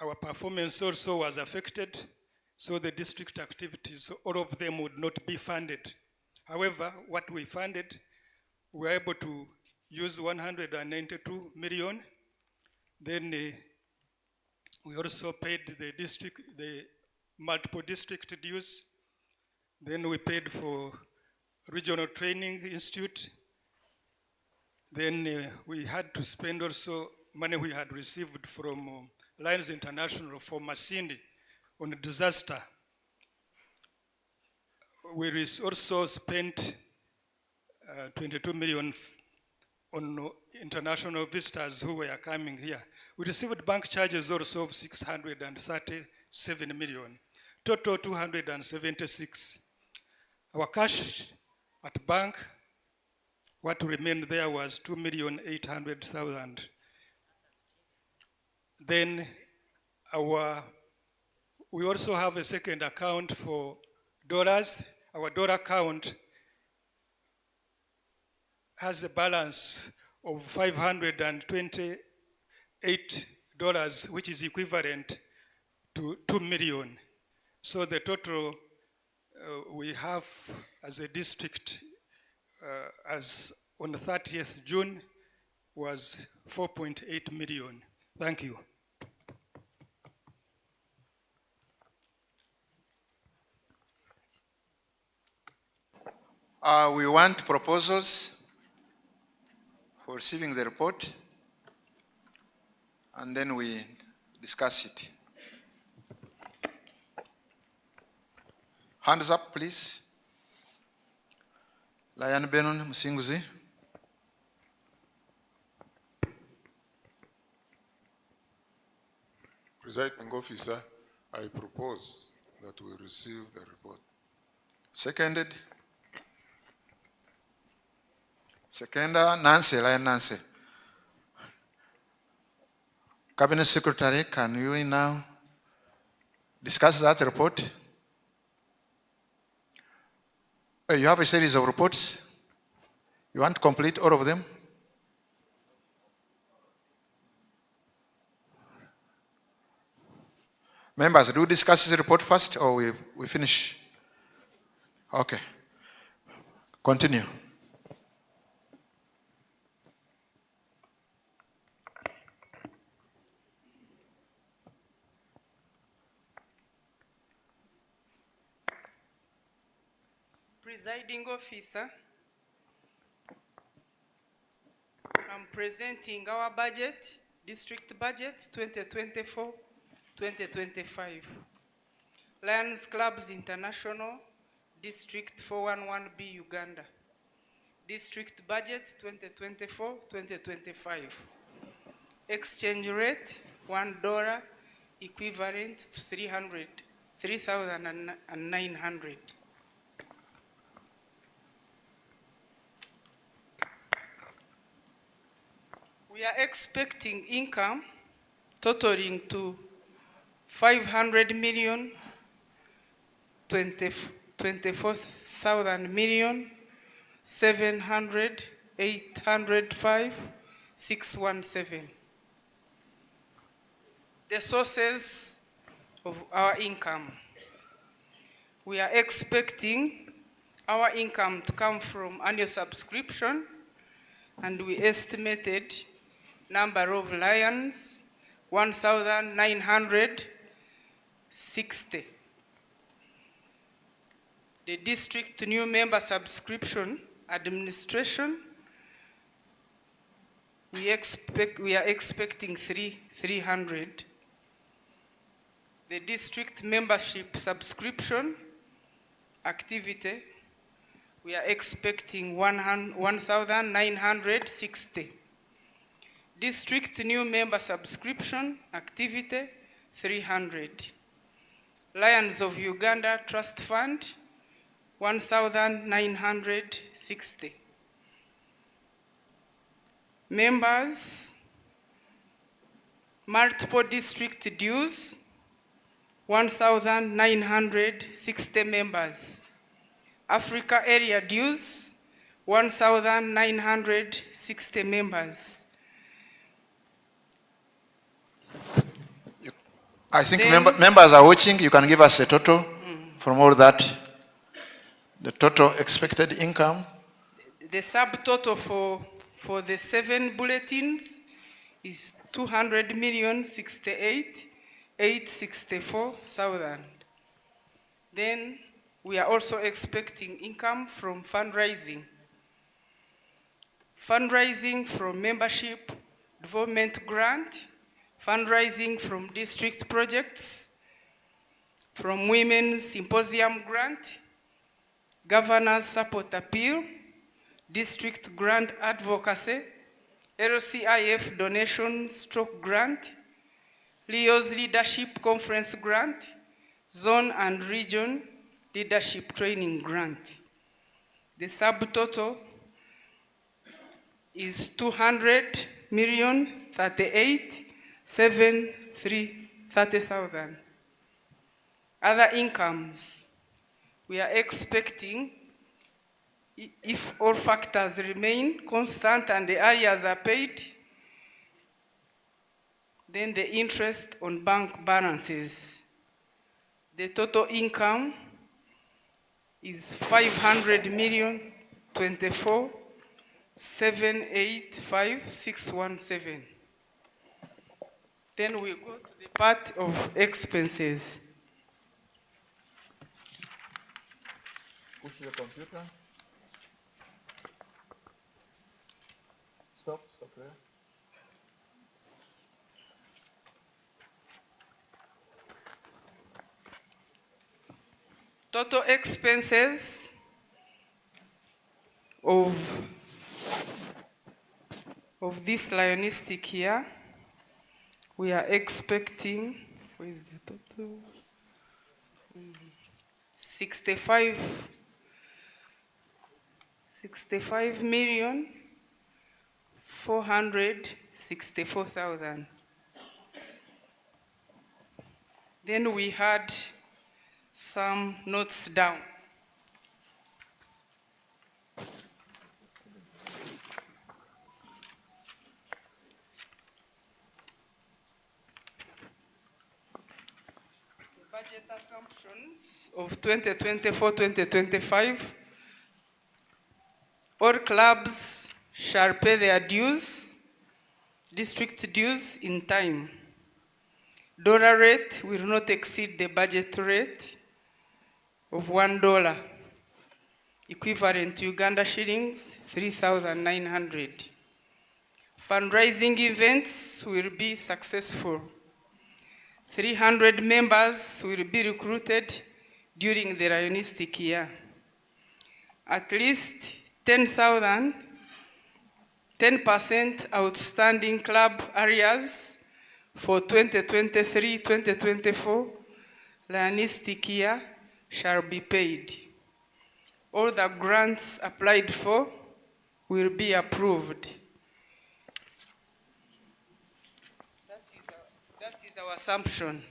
Our performance also was affected, so the district activities, all of them would not be funded. However, what we funded, we were able to use 192 million. Then we also paid the multiple district dues. Then we paid for Regional Training Institute. Then we had to spend also money we had received from Lions International for Masindi on a disaster. We also spent 22 million on international visitors who were coming here. We received bank charges also of 637 million, total 276. Our cash at bank, what remained there was 2,800,000. Then we also have a second account for dollars. Our dollar account has a balance of $528 $8, which is equivalent to 2 million. So the total we have as a district as on the 30th June was 4.8 million. Thank you. We want proposals for receiving the report, and then we discuss it. Hands up, please. Lion Benon Musinguzi. Presiding officer, I propose that we receive the report. Seconded. Seconder, Nancy, Lion Nancy. Cabinet Secretary, can you now discuss that report? You have a series of reports. You want to complete all of them? Members, do we discuss this report first or we finish? Okay. Continue. Presiding officer, I'm presenting our budget, district budget 2024-2025. Lions Clubs International, District 411B, Uganda. District budget 2024-2025. Exchange rate, $1 equivalent to 3,900. We are expecting income totaling to 500 million, 24,000 million, 700, 805, 617. The sources of our income. We are expecting our income to come from annual subscription, and we estimated number of lions, 1,960. The district new member subscription administration, we are expecting 300. The district membership subscription activity, we are expecting 1,960. District new member subscription activity, 300. Lions of Uganda Trust Fund, 1,960. Members, multiple district dues, 1,960 members. Africa area dues, 1,960 members. I think members are watching. You can give us a total from all that. The total expected income. The subtotal for the 7 bulletins is 200,068,864,000. Then we are also expecting income from fundraising. Fundraising from membership, development grant, fundraising from district projects, from women's symposium grant, governor's support appeal, district grant advocacy, LCIF donation stroke grant, Leo's leadership conference grant, zone and region leadership training grant. The subtotal is 200,038,730,000. Other incomes, we are expecting, if all factors remain constant and the areas are paid, Then the interest on bank balances. The total income is 500 million 24 785,617. Then we go to the part of expenses. Push the computer. Stop there. Total expenses of this lionistic here, we are expecting, where is the total? 65 million 464,000. Then we had some notes down. Budget assumptions of 2024-2025, all clubs shall pay their dues, district dues in time. Dollar rate will not exceed the budget rate of $1, equivalent to Uganda shillings 3,900. Fundraising events will be successful. 300 members will be recruited during the lionistic year. At least 10% outstanding club areas for 2023-2024 lionistic year shall be paid. All the grants applied for will be approved. That is our assumption.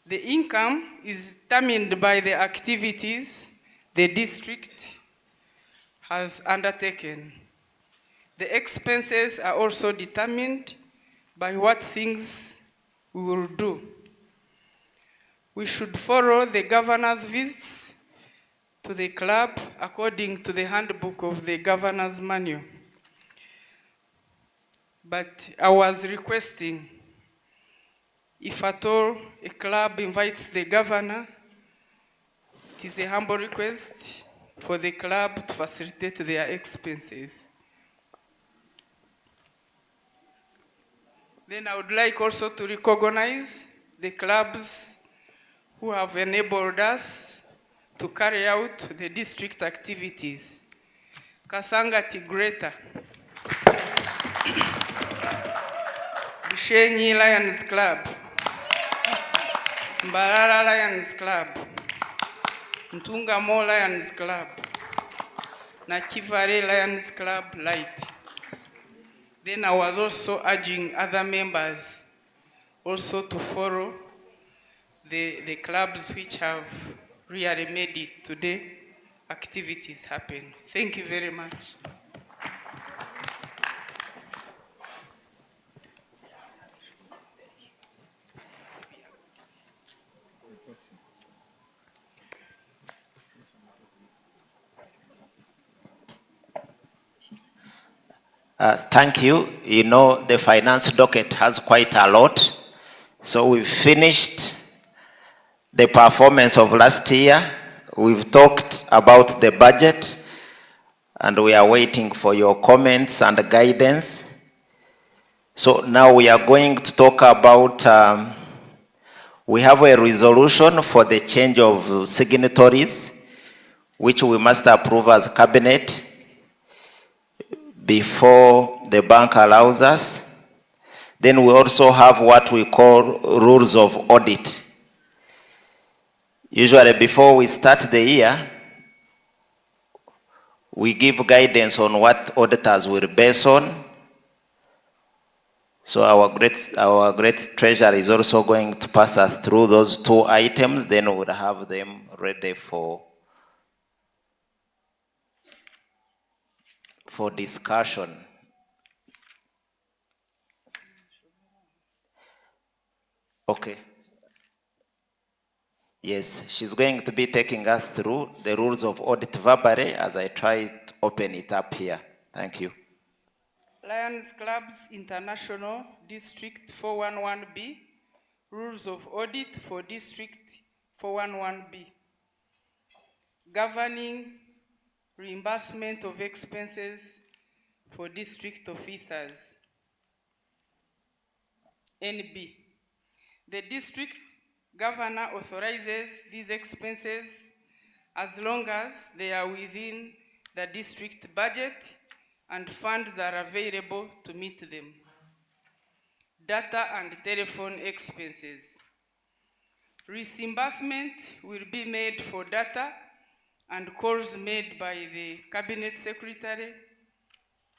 The income is determined by the activities the district has undertaken. The expenses are also determined by what things we will do. We should follow the governor's visits to the club according to the handbook of the governor's manual. But I was requesting, if at all a club invites the governor, it is a humble request for the club to facilitate their expenses. Then I would like also to recognize the clubs who have enabled us to carry out the district activities. Kasangati Greater, Bushenyi Lions Club, Mbarara Lions Club, Ntungamo Lions Club, Nakivale Lions Club Light. Then I was also urging other members also to follow the clubs which have really made it today, activities happen. Thank you very much. Thank you. You know, the finance docket has quite a lot. So we've finished the performance of last year. We've talked about the budget, and we are waiting for your comments and guidance. So now we are going to talk about, we have a resolution for the change of signatories, which we must approve as cabinet before the bank allows us. Then we also have what we call rules of audit. Usually before we start the year, we give guidance on what auditors will base on. So our great treasurer is also going to pass us through those two items, then we would have them ready for discussion. Yes, she's going to be taking us through the rules of audit verbally as I try to open it up here. Thank you. Lions Clubs International District 411B, Rules of Audit for District 411B, governing reimbursement of expenses for district officers. NB, the district governor authorizes these expenses as long as they are within the district budget and funds are available to meet them. Data and telephone expenses. Reimbursement will be made for data and calls made by the Cabinet Secretary,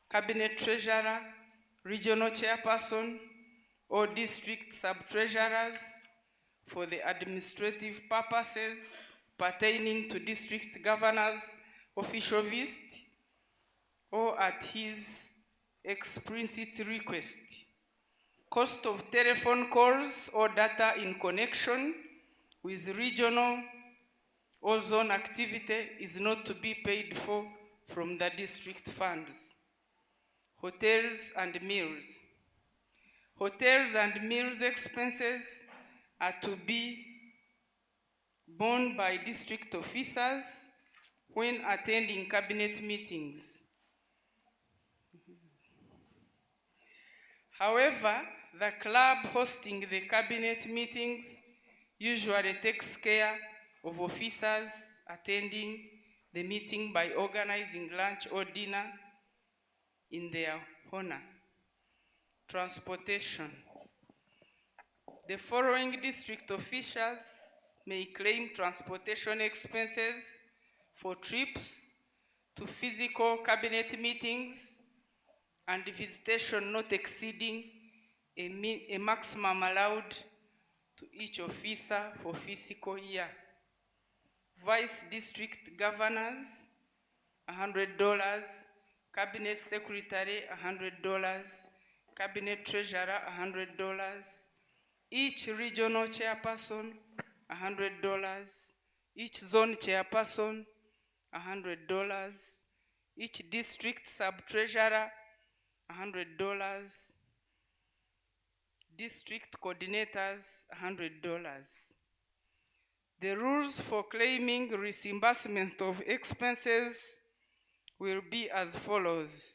Cabinet Treasurer, Regional Chairperson, or District Sub-Treasurers for the administrative purposes pertaining to District Governor's official visit or at his explicit request. Cost of telephone calls or data in connection with regional or zone activity is not to be paid for from the district funds. Hotels and meals. Hotels and meals expenses are to be borne by district officers when attending cabinet meetings. However, the club hosting the cabinet meetings usually takes care of officers attending the meeting by organizing lunch or dinner in their honor. Transportation. The following district officials may claim transportation expenses for trips to physical cabinet meetings and visitation not exceeding a maximum allowed to each officer for fiscal year. Vice district governors, $100, cabinet secretary, $100, cabinet treasurer, $100, each regional chairperson, $100, each zone chairperson, $100, each district sub-treasurer, $100, district coordinators, $100. The rules for claiming reimbursement of expenses will be as follows.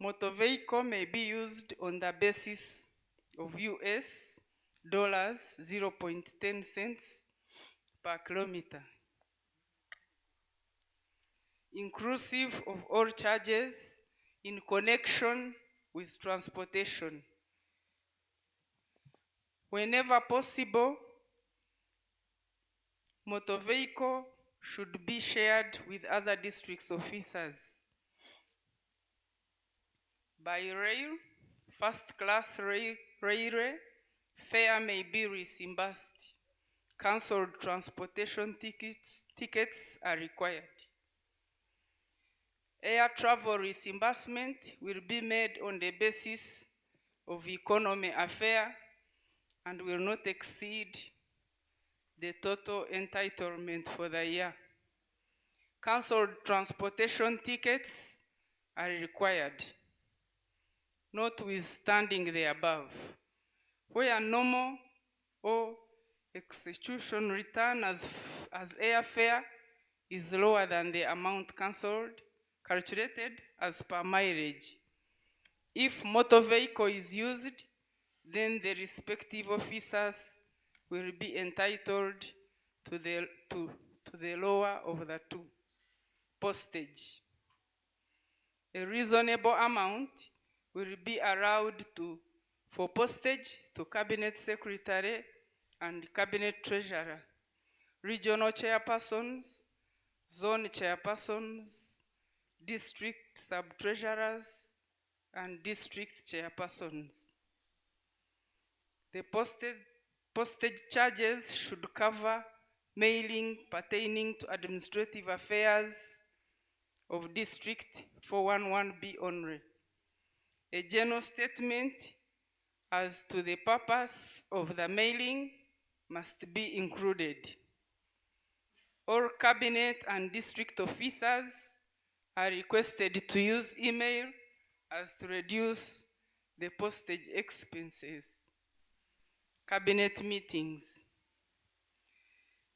Motor vehicle may be used on the basis of US dollars 0.10 cents per kilometer, inclusive of all charges in connection with transportation. Whenever possible, motor vehicle should be shared with other district officers. By rail, first class railway, fare may be reimbursed. Cancelled transportation tickets are required. Air travel reimbursement will be made on the basis of economy affair and will not exceed the total entitlement for the year. Cancelled transportation tickets are required. Notwithstanding the above, where normal or execution return as airfare is lower than the amount cancelled, calculated as per mileage. If motor vehicle is used, then the respective officers will be entitled to the lower of the two. Postage. A reasonable amount will be allowed for postage to cabinet secretary and cabinet treasurer, regional chairpersons, zone chairpersons, district sub-treasurers, and district chairpersons. The postage charges should cover mailing pertaining to administrative affairs of District 411B only. A general statement as to the purpose of the mailing must be included. All cabinet and district officers are requested to use email as to reduce the postage expenses. Cabinet meetings.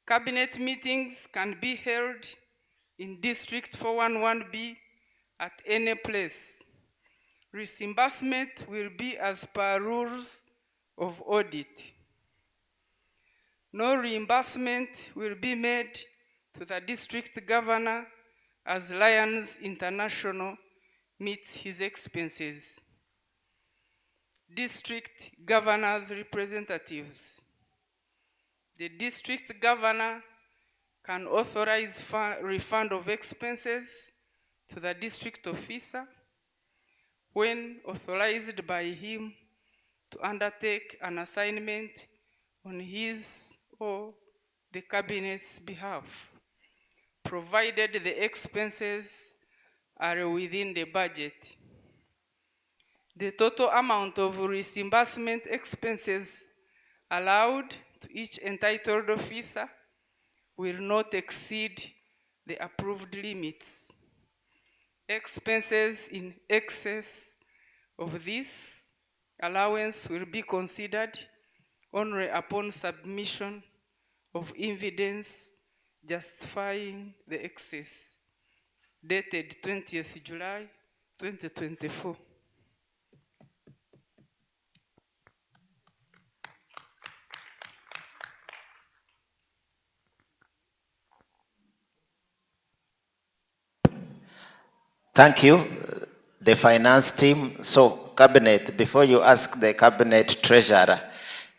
Cabinet meetings can be held in District 411B at any place. Reimbursement will be as per rules of audit. No reimbursement will be made to the district governor as Lions International meets his expenses. District governors' representatives. The district governor can authorize refund of expenses to the district officer when authorized by him to undertake an assignment on his or the cabinet's behalf, provided the expenses are within the budget. The total amount of reimbursement expenses allowed to each entitled officer will not exceed the approved limits. Expenses in excess of this allowance will be considered only upon submission of evidence justifying the excess, dated 20th July 2024. Thank you, the finance team. So, cabinet, before you ask the cabinet treasurer,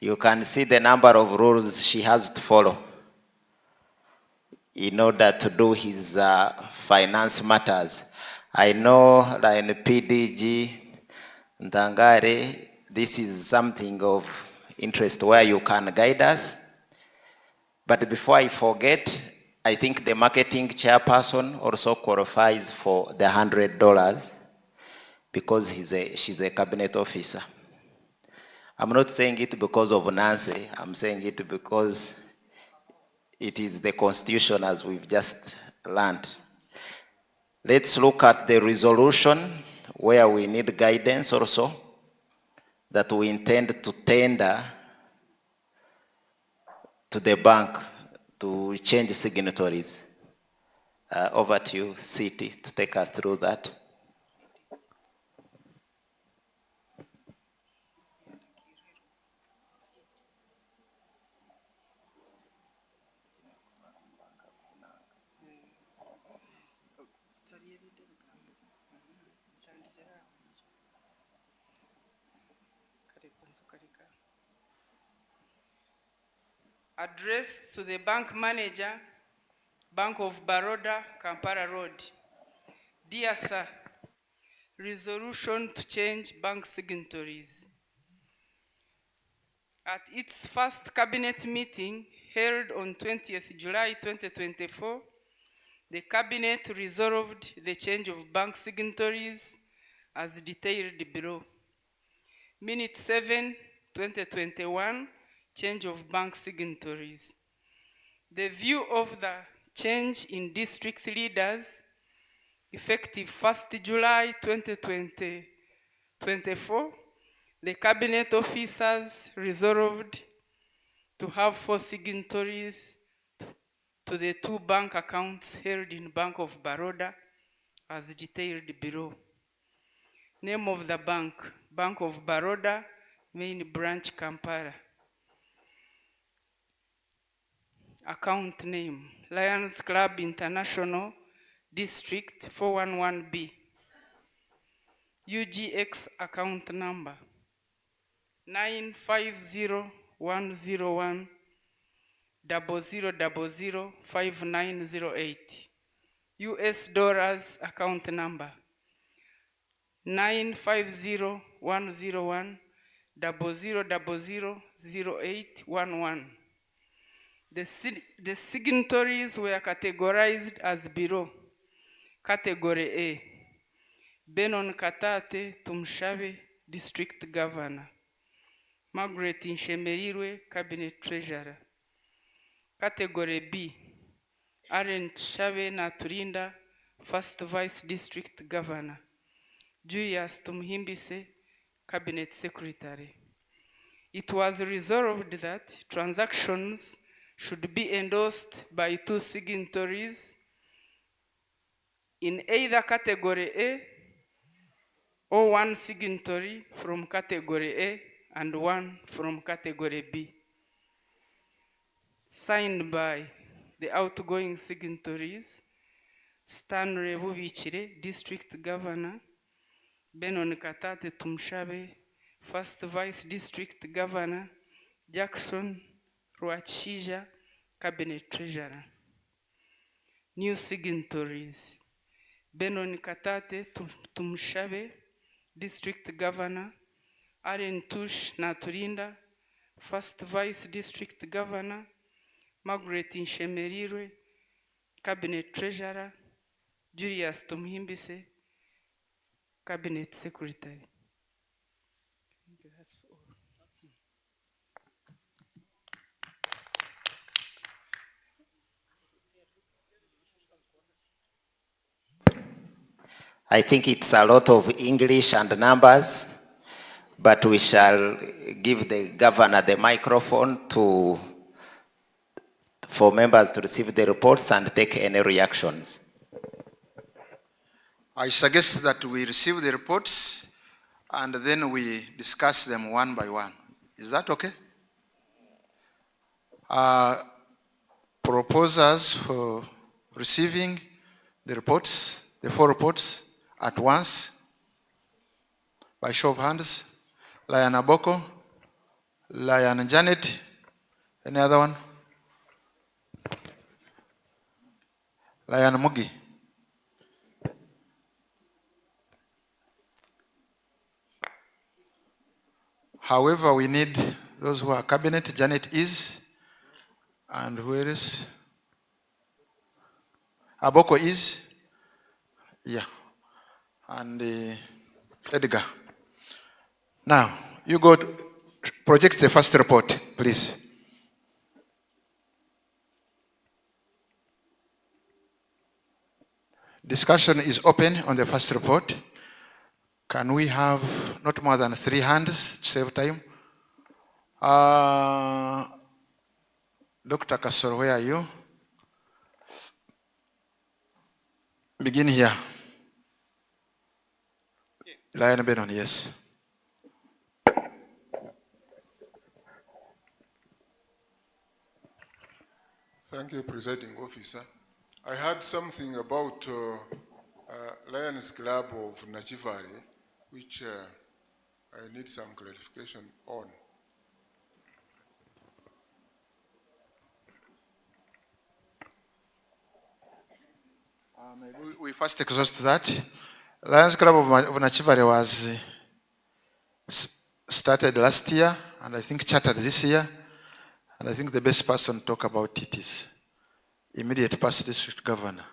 you can see the number of rules she has to follow in order to do his finance matters. I know that in PDG, Ndangare, this is something of interest where you can guide us. But before I forget, I think the marketing chairperson also qualifies for the $100 because she's a cabinet officer. I'm not saying it because of Nancy, I'm saying it because it is the constitution as we've just learned. Let's look at the resolution where we need guidance also that we intend to tender to the bank to change signatories. Over to you, City, to take us through that. Addressed to the bank manager, Bank of Baroda, Kampala Road. Dear Sir, resolution to change bank signatories. At its first cabinet meeting held on 20th July 2024, the cabinet resolved the change of bank signatories as detailed below. Minute 7, 2021, change of bank signatories. The view of the change in district leaders effective 1st July 2024, the cabinet officers resolved to have 4 signatories to the 2 bank accounts held in Bank of Baroda as detailed below. Name of the bank, Bank of Baroda, Main Branch, Kampala. Account name, Lions Club International, District 411B. UGX account number, 950-101-0000-5908. US dollars account number, 950-101-0000-0811. The signatories were categorized as below. Category A, Benon Katate Tumshave, District Governor. Margaret Nshemerirwe, Cabinet Treasurer. Category B, Aaron Tushabe Naturinda, First Vice District Governor. Julius Tumhimbise, Cabinet Secretary. It was resolved that transactions should be endorsed by 2 signatories in either category A or 1 signatory from category A and 1 from category B. Signed by the outgoing signatories, Stanley Bubichire, District Governor, Benon Katate Tumshabe, First Vice District Governor, Jackson Ruachija, Cabinet Treasurer. New signatories, Benon Katate Tumshabe, District Governor, Aaron Tush Naturinda, First Vice District Governor, Margaret Nshemerirwe, Cabinet Treasurer, Julius Tumhimbise, Cabinet Secretary. I think that's all. I think it's a lot of English and numbers, but we shall give the governor the microphone for members to receive the reports and take any reactions. I suggest that we receive the reports and then we discuss them one by one. Is that okay? Proposers for receiving the reports, the 4 reports at once, by show of hands. Lion Aboko, Lion Janet, any other one? Lion Mugi. However, we need those who are cabinet. Janet is, and where is? Aboko is, yeah, and Edgar. Now, you go to project the first report, please. Discussion is open on the first report. Can we have not more than 3 hands to save time? Dr. Kasoro, where are you? Begin here. Lion Benon, yes. Thank you, Presiding Officer. I heard something about Lions Club of Nachivari, which I need some clarification on. Maybe we first exhaust that. Lions Club of Nachivari was started last year and I think chartered this year. And I think the best person to talk about it is immediate past district governor.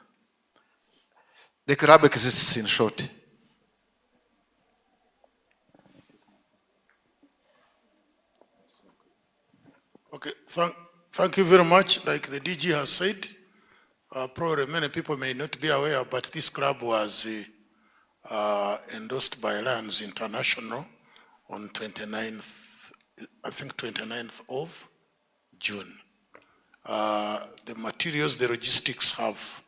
The club exists in short. Okay, thank you very much. Like the DG has said, probably many people may not be aware, but this club was endorsed by Lions International on 29th, I think 29th of June. The materials, the logistics have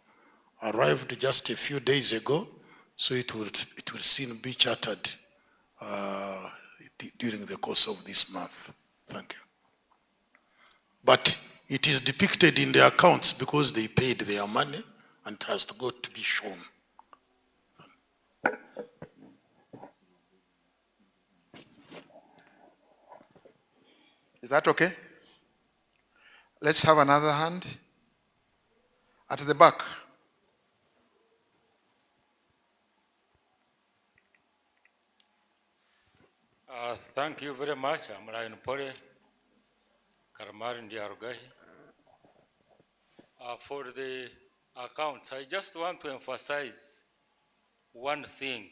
arrived just a few days ago, so it will soon be chartered during the course of this month. Thank you. But it is depicted in the accounts because they paid their money and it has to go to be shown. Is that okay? Let's have another hand at the back. Thank you very much. I'm Ryan Pore, Karamarin Diarugahi. For the accounts, I just want to emphasize one thing,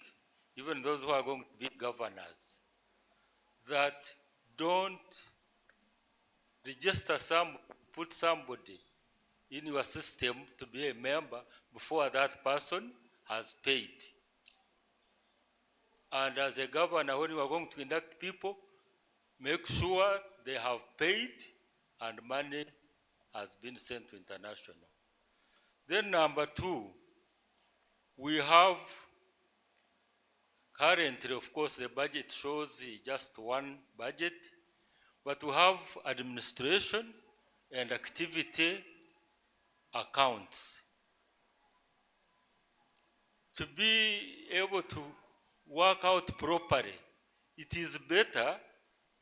even those who are going to be governors, that don't register some put somebody in your system to be a member before that person has paid. And as a governor, when you are going to induct people, make sure they have paid and money has been sent to international. Then number two, we have currently, of course, the budget shows just one budget, but we have administration and activity accounts. To be able to work out properly, it is better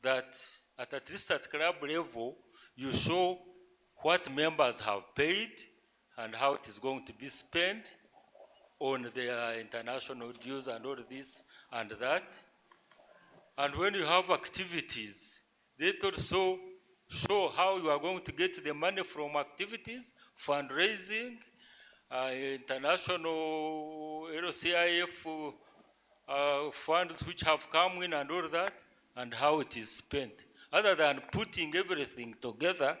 that at least at club level, you show what members have paid and how it is going to be spent on their international dues and all this and that. And when you have activities, they also show how you are going to get the money from activities, fundraising, international LCIF funds which have come in and all that, and how it is spent. Other than putting everything together,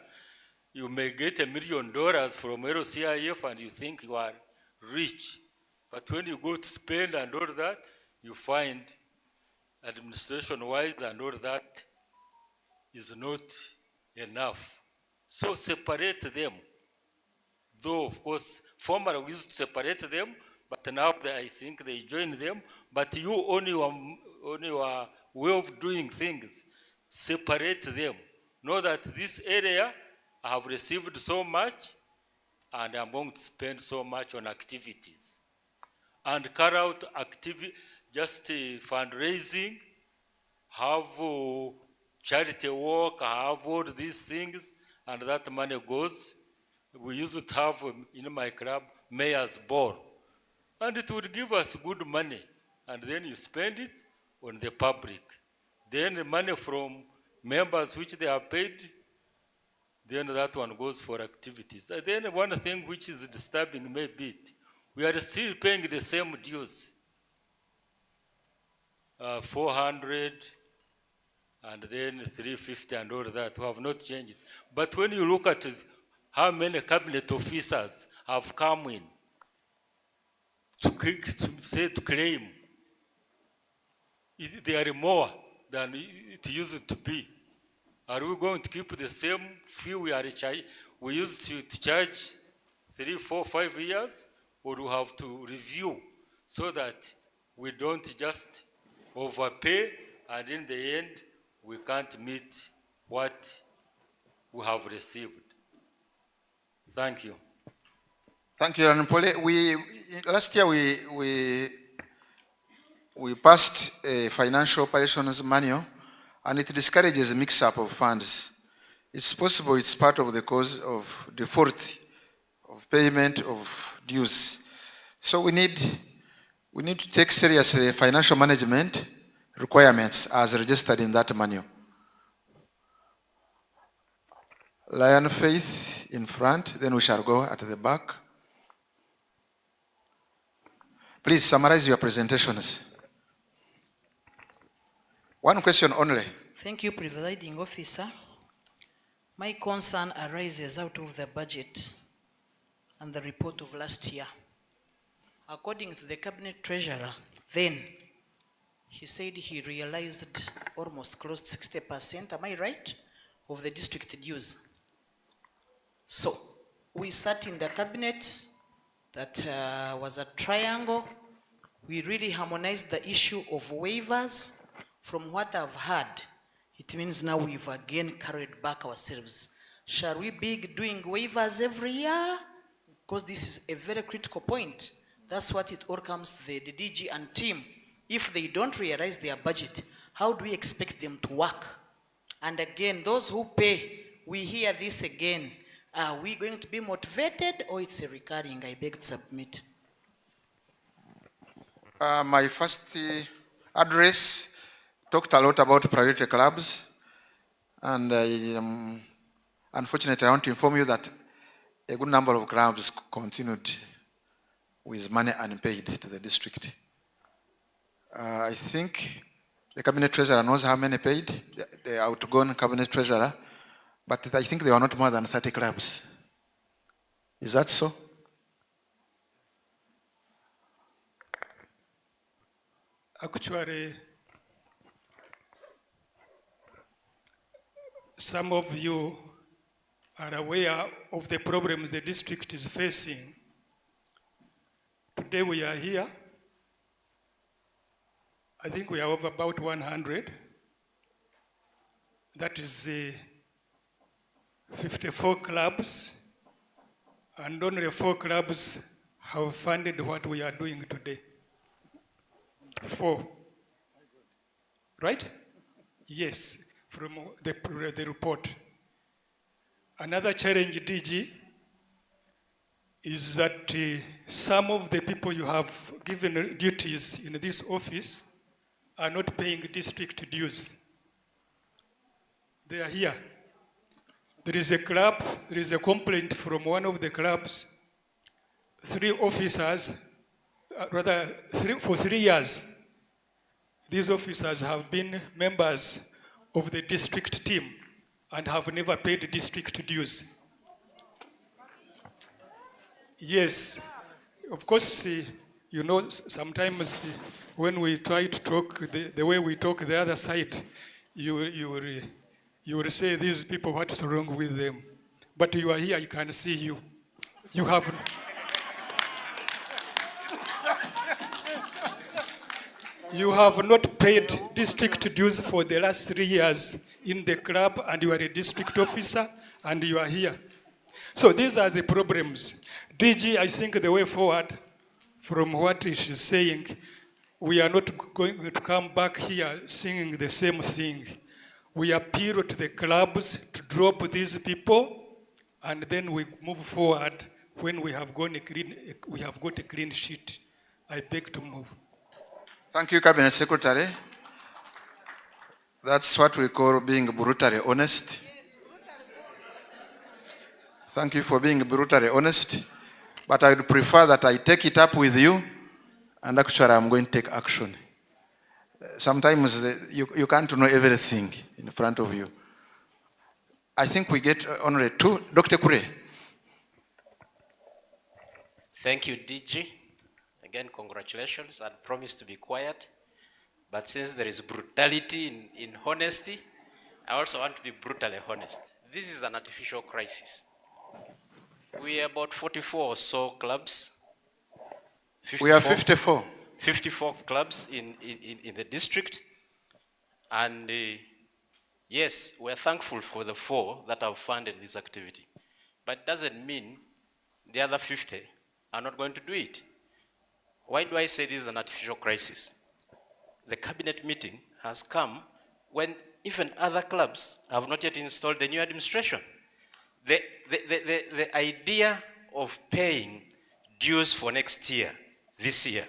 you may get $1 million from LCIF and you think you are rich. But when you go to spend and all that, you find administration-wise and all that is not enough. So separate them. Though, of course, formerly we used to separate them, but now I think they join them. But you, on your way of doing things, separate them. Know that this area, I have received so much, and I'm going to spend so much on activities. And carry out just fundraising, have charity work, have all these things, and that money goes. We used to have in my club mayor's ball, and it would give us good money, and then you spend it on the public. Then the money from members which they are paid, then that one goes for activities. And then one thing which is disturbing may be we are still paying the same dues, 400 and then 350 and all that. We have not changed. But when you look at how many cabinet officers have come in to claim, they are more than it used to be. Are we going to keep the same fee we used to charge 3, 4, 5 years, or do we have to review so that we don't just overpay and in the end we can't meet what we have received? Thank you. Thank you, Ranpole. Last year we passed a financial operations manual, and it discourages a mix-up of funds. It's possible it's part of the cause of default of payment of dues. So we need to take seriously financial management requirements as registered in that manual. Lion Faith in front, then we shall go at the back. Please summarize your presentations. One question only. Thank you, Presiding Officer. My concern arises out of the budget and the report of last year. According to the Cabinet Treasurer, then, he said he realized almost close to 60%, am I right, of the district dues. So, we sat in the cabinet, that was a triangle. We really harmonized the issue of waivers. From what I've heard, it means now we've again carried back ourselves. Shall we be doing waivers every year? Because this is a very critical point. That's what it all comes to the DG and team. If they don't realize their budget, how do we expect them to work? And again, those who pay, we hear this again. Are we going to be motivated, or it's a recurring? I beg to submit. My first address talked a lot about priority clubs, and unfortunately I want to inform you that a good number of clubs continued with money unpaid to the district. I think the Cabinet Treasurer knows how many paid, the outgoing Cabinet Treasurer, But I think there are not more than 30 clubs. Is that so? Actually, some of you are aware of the problems the district is facing. Today we are here. I think we are over about 100. That is 54 clubs, and only 4 clubs have funded what we are doing today. 4. Right? Yes, from the report. Another challenge, DG, is that some of the people you have given duties in this office are not paying district dues. They are here. There is a club, there is a complaint from one of the clubs. 3 officers, for 3 years, these officers have been members of the district team and have never paid district dues. Yes, of course, you know, sometimes when we try to talk, the way we talk the other side, you will say, these people, what's wrong with them? But you are here, you can see you. You have... You have not paid district dues for the last 3 years in the club, and you are a district officer, and you are here. So these are the problems. DG, I think the way forward, from what she is saying, we are not going to come back here singing the same thing. We appeal to the clubs to drop these people, and then we move forward when we have got a clean sheet. I beg to move. Thank you, Cabinet Secretary. That's what we call being brutally honest. Thank you for being brutally honest. But I would prefer that I take it up with you, and actually I'm going to take action. Sometimes you can't know everything in front of you. I think we get only 2. Dr. Kure. Thank you, DG. Again, congratulations. I promise to be quiet. But since there is brutality in honesty, I also want to be brutally honest. This is an artificial crisis. We are about 44 or so clubs. 54, we are 54. 54 clubs in the district. And yes, we're thankful for the 4 that have funded this activity. But it doesn't mean the other 50 are not going to do it. Why do I say this is an artificial crisis? The cabinet meeting has come when even other clubs have not yet installed the new administration. The idea of paying dues for next year, this year,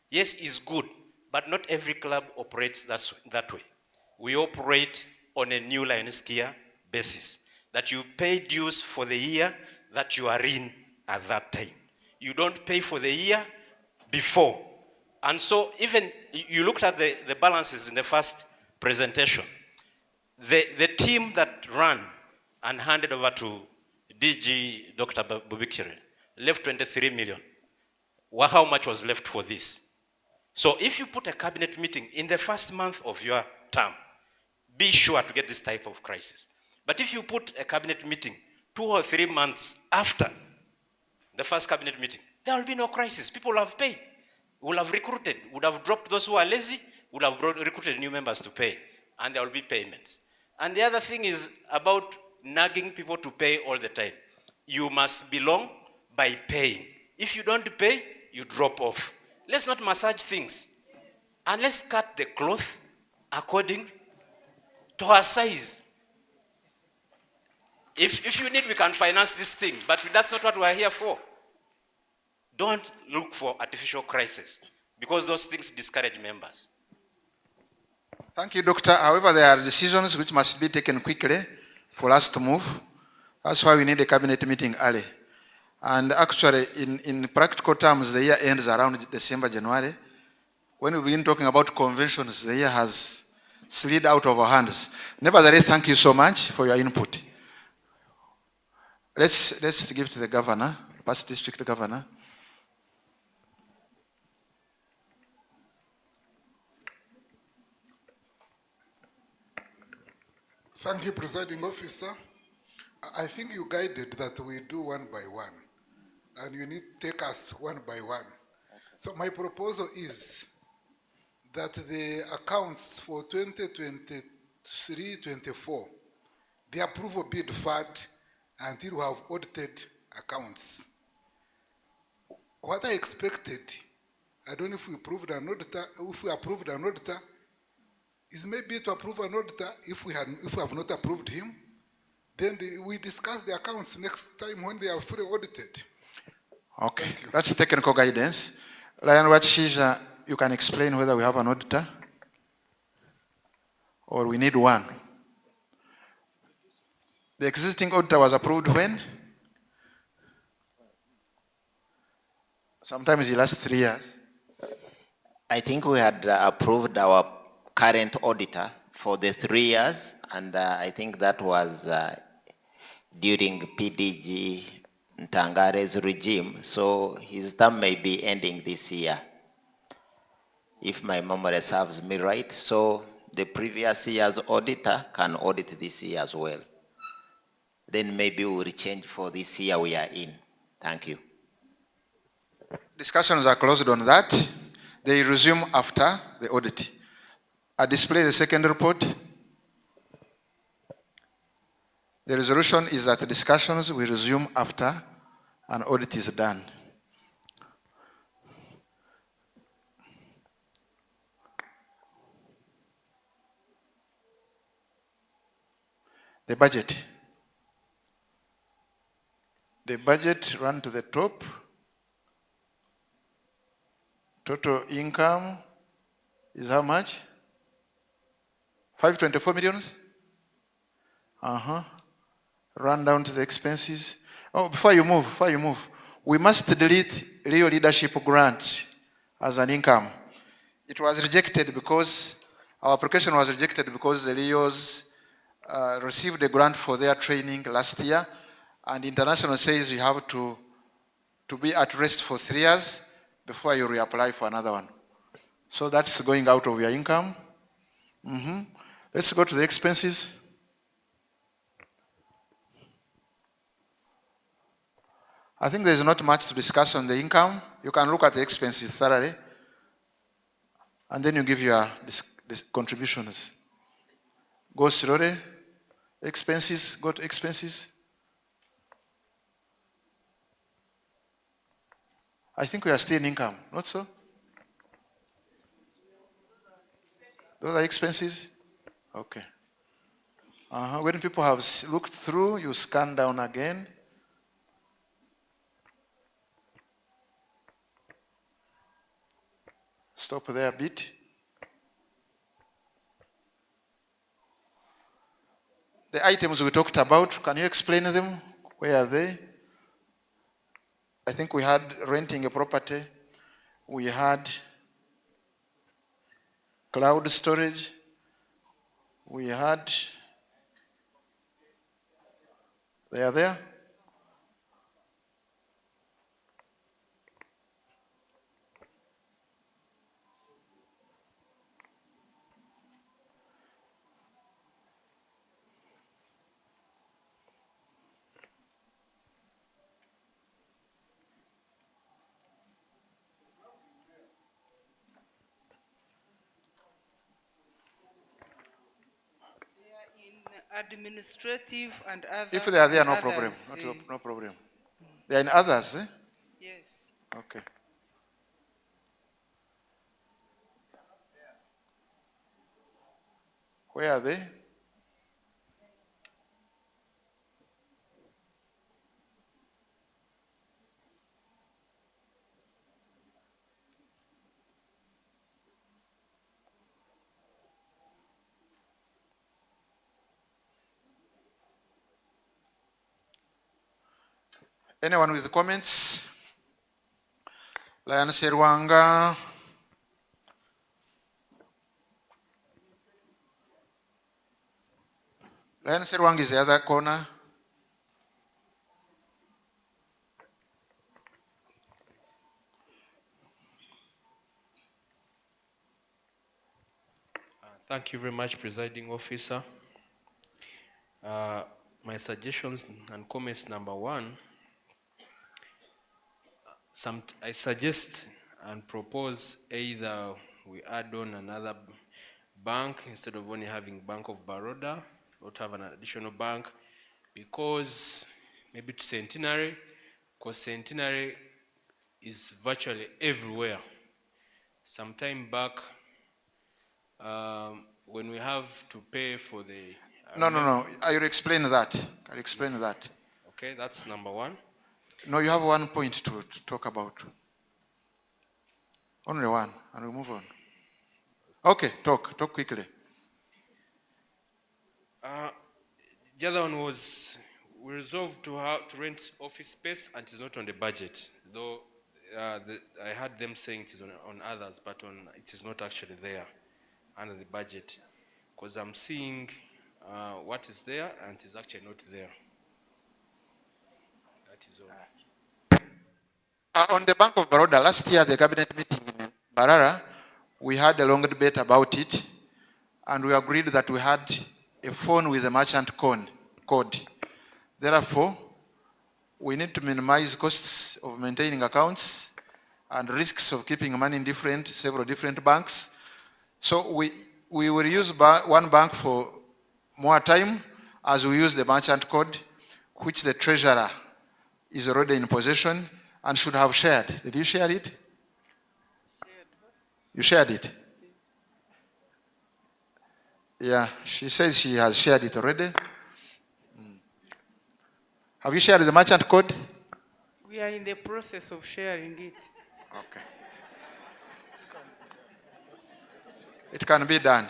yes, is good, but not every club operates that way. We operate on a new lionistic basis, that you pay dues for the year that you are in at that time. You don't pay for the year before. And so even, you looked at the balances in the first presentation. The team that ran and handed over to DG Dr. Bubikire left 23 million. Well, how much was left for this? So if you put a cabinet meeting in the first month of your term, be sure to get this type of crisis. But if you put a cabinet meeting 2 or 3 months after the first cabinet meeting, there will be no crisis. People will have paid, will have recruited, would have dropped those who are lazy, would have recruited new members to pay, and there will be payments. And the other thing is about nagging people to pay all the time. You must belong by paying. If you don't pay, you drop off. Let's not massage things. And let's cut the cloth according to our size. If you need, we can finance this thing, but that's not what we're here for. Don't look for artificial crisis, because those things discourage members. Thank you, Doctor. However, there are decisions which must be taken quickly for us to move. That's why we need a cabinet meeting early. And actually, in practical terms, the year ends around December, January. When we begin talking about conventions, the year has slid out of our hands. Nevertheless, thank you so much for your input. Let's give to the governor, past district governor. Thank you, Presiding Officer. I think you guided that we do one by one, and you need to take us one by one. So my proposal is that the accounts for 2023-24, the approval be deferred until we have audited accounts. What I expected, I don't know if we approved an auditor, is maybe to approve an auditor. If we have not approved him, then we discuss the accounts next time when they are fully audited. Okay, that's technical guidance. Lion Watshiza, you can explain whether we have an auditor or we need one. The existing auditor was approved when? Sometimes it lasts 3 years. I think we had approved our current auditor for the 3 years, and I think that was during PDG Ntangare's regime, so his term may be ending this year, if my memory serves me right. So the previous year's auditor can audit this year as well. Then maybe we'll change for this year we are in. Thank you. Discussions are closed on that. They resume after the audit. I display the second report. The resolution is that the discussions will resume after an audit is done. The budget. The budget run to the top. Total income is how much? 524 millions? Run down to the expenses. Oh, before you move, we must delete Rio Leadership Grant as an income. It was rejected because, our application was rejected because the Rios received a grant for their training last year, and international says you have to be at rest for 3 years before you reapply for another one. So that's going out of your income. Let's go to the expenses. I think there's not much to discuss on the income. You can look at the expenses thoroughly, and then you give your contributions. Go slowly. Expenses, go to expenses. I think we are still in income, not so? Those are expenses? Okay. When people have looked through, you scan down again. Stop there a bit. The items we talked about, can you explain them? Where are they? I think we had renting a property. We had cloud storage. We had, they are there? Administrative and other. If they are there, no others, problem. No problem. They are in others, eh? Yes. Okay. Where are they? Anyone with comments? Lion Serwanga. Lion Serwanga is the other corner. Thank you very much, Presiding Officer. My suggestions and comments, number one, I suggest and propose either we add on another bank instead of only having Bank of Baroda, or to have an additional bank, because maybe to Centenary, because Centenary is virtually everywhere. Some time back, when we have to pay for the... No. I will explain that. I'll explain that. Okay, that's number one. No, you have 1 point to talk about. Only one, and we move on. Okay, talk quickly. The other one was we resolved to rent office space, and it's not on the budget. Though I heard them saying it is on others, but it is not actually there under the budget. Because I'm seeing what is there, and it is actually not there. That is all. On the Bank of Baroda, last year, the cabinet meeting in Barara, we had a long debate about it, and we agreed that we had a phone with a merchant code. Therefore, we need to minimize costs of maintaining accounts and risks of keeping money in several different banks. So we will use one bank for more time, as we use the merchant code, which the treasurer is already in possession and should have shared. Did you share it? You shared it? Yeah, she says she has shared it already. Have you shared the merchant code? We are in the process of sharing it. Okay. It can be done.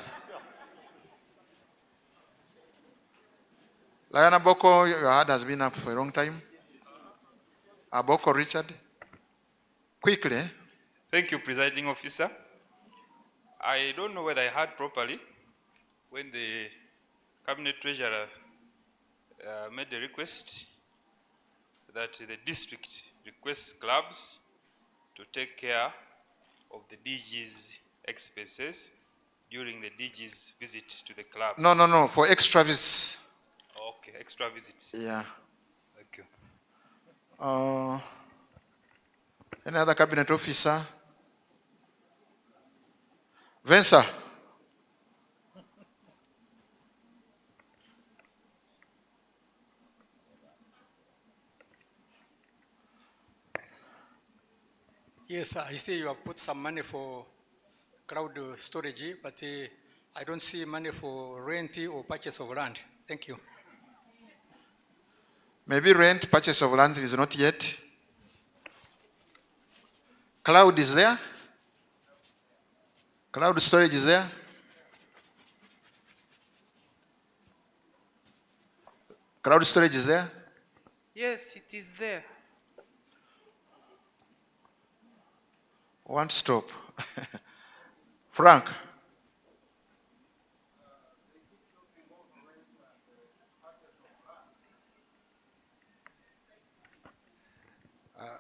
Lion Aboko, your hand has been up for a long time. Aboko Richard. Quickly. Thank you, Presiding Officer. I don't know whether I heard properly when the Cabinet Treasurer made the request that the district requests clubs to take care of the DG's expenses during the DG's visit to the clubs. No, for extra visits. Okay, extra visits. Yeah. Thank you. Any other cabinet officer? Vensa. Yes, I see you have put some money for crowd storage, but I don't see money for rent or purchase of land. Thank you. Maybe rent, purchase of land is not yet. Cloud is there? Cloud storage is there? Cloud storage is there? Yes, it is there. One stop. Frank.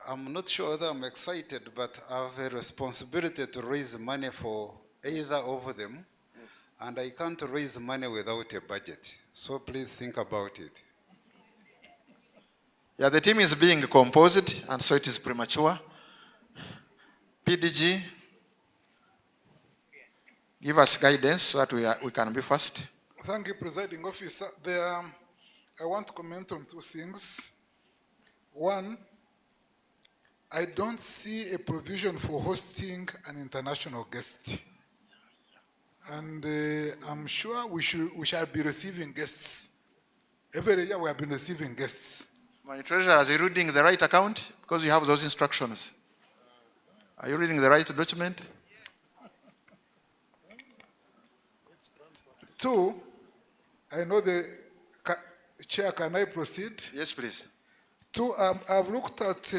I'm not sure whether I'm excited, but I have a responsibility to raise money for either of them, and I can't raise money without a budget. So please think about it. Yeah, the team is being composed, and so it is premature. PDG, give us guidance so that we can be fast. Thank you, Presiding Officer. I want to comment on two things. One, I don't see a provision for hosting an international guest. And I'm sure we shall be receiving guests. Every year we have been receiving guests. My treasurer, are you reading the right account? Because you have those instructions. Are you reading the right document? Two, I know the chair, can I proceed? Yes, please. Two, I've looked at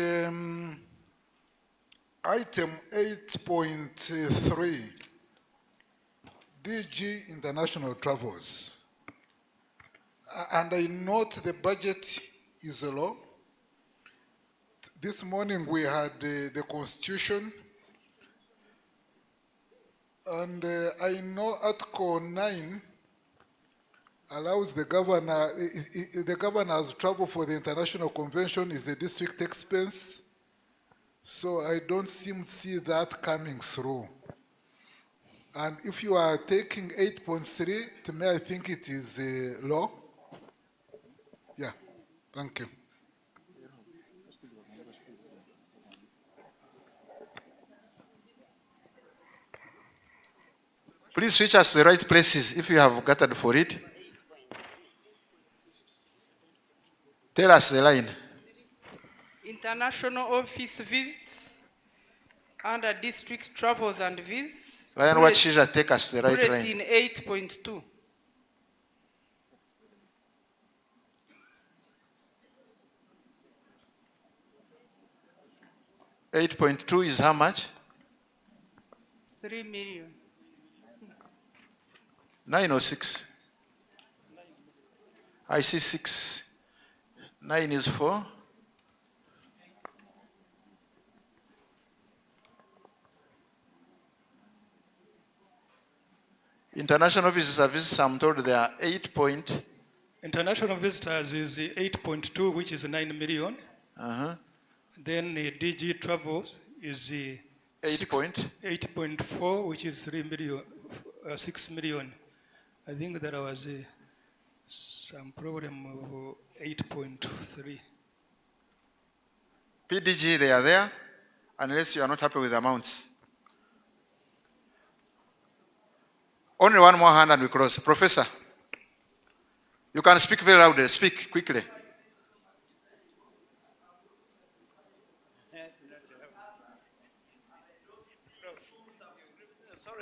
item 8.3, DG International Travels. And I note the budget is low. This morning we had the Constitution And I know Article 9 allows the governor, the governor's travel for the international convention is a district expense. So I don't seem to see that coming through. And if you are taking 8.3, to me, I think it is low. Yeah, thank you. Please switch us to the right places if you have gathered for it. Tell us the line. International office visits under district travels and visits. Lion, what should take us to the right bulletin line? 8.2. $8.2 is how much? 3 million. 9 or 6? I see 6. 9 is 4. International visitors, I'm told they are 8 point. International visitors is 8.2, which is 9 million. Uh-huh. Then DG travels is 8.4, which is 3 million, 6 million. I think there was some problem of 8.3. PDG, they are there, unless you are not happy with the amounts. Only one more hand and we close. Professor, you can speak very loudly. Speak quickly.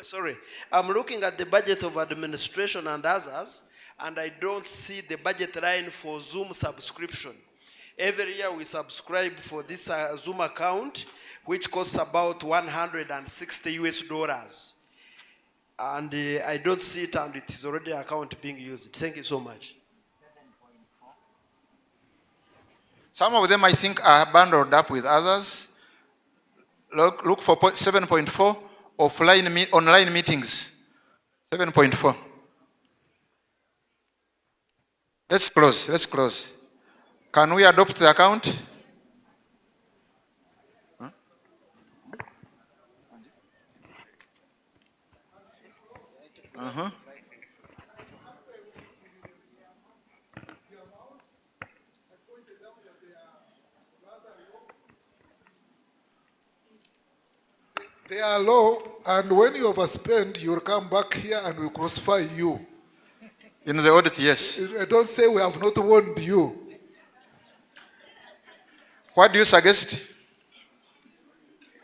Sorry. I'm looking at the budget of administration and others, and I don't see the budget line for Zoom subscription. Every year we subscribe for this Zoom account, which costs about $160. And I don't see it, and it is already an account being used. Thank you so much. Some of them, I think, are bundled up with others. Look for 7.4 online meetings. 7.4. Let's close. Can we adopt the account? Uh-huh. They are low, and when you overspend, you'll come back here and we'll crucify you. In the audit, yes. Don't say we have not warned you. What do you suggest?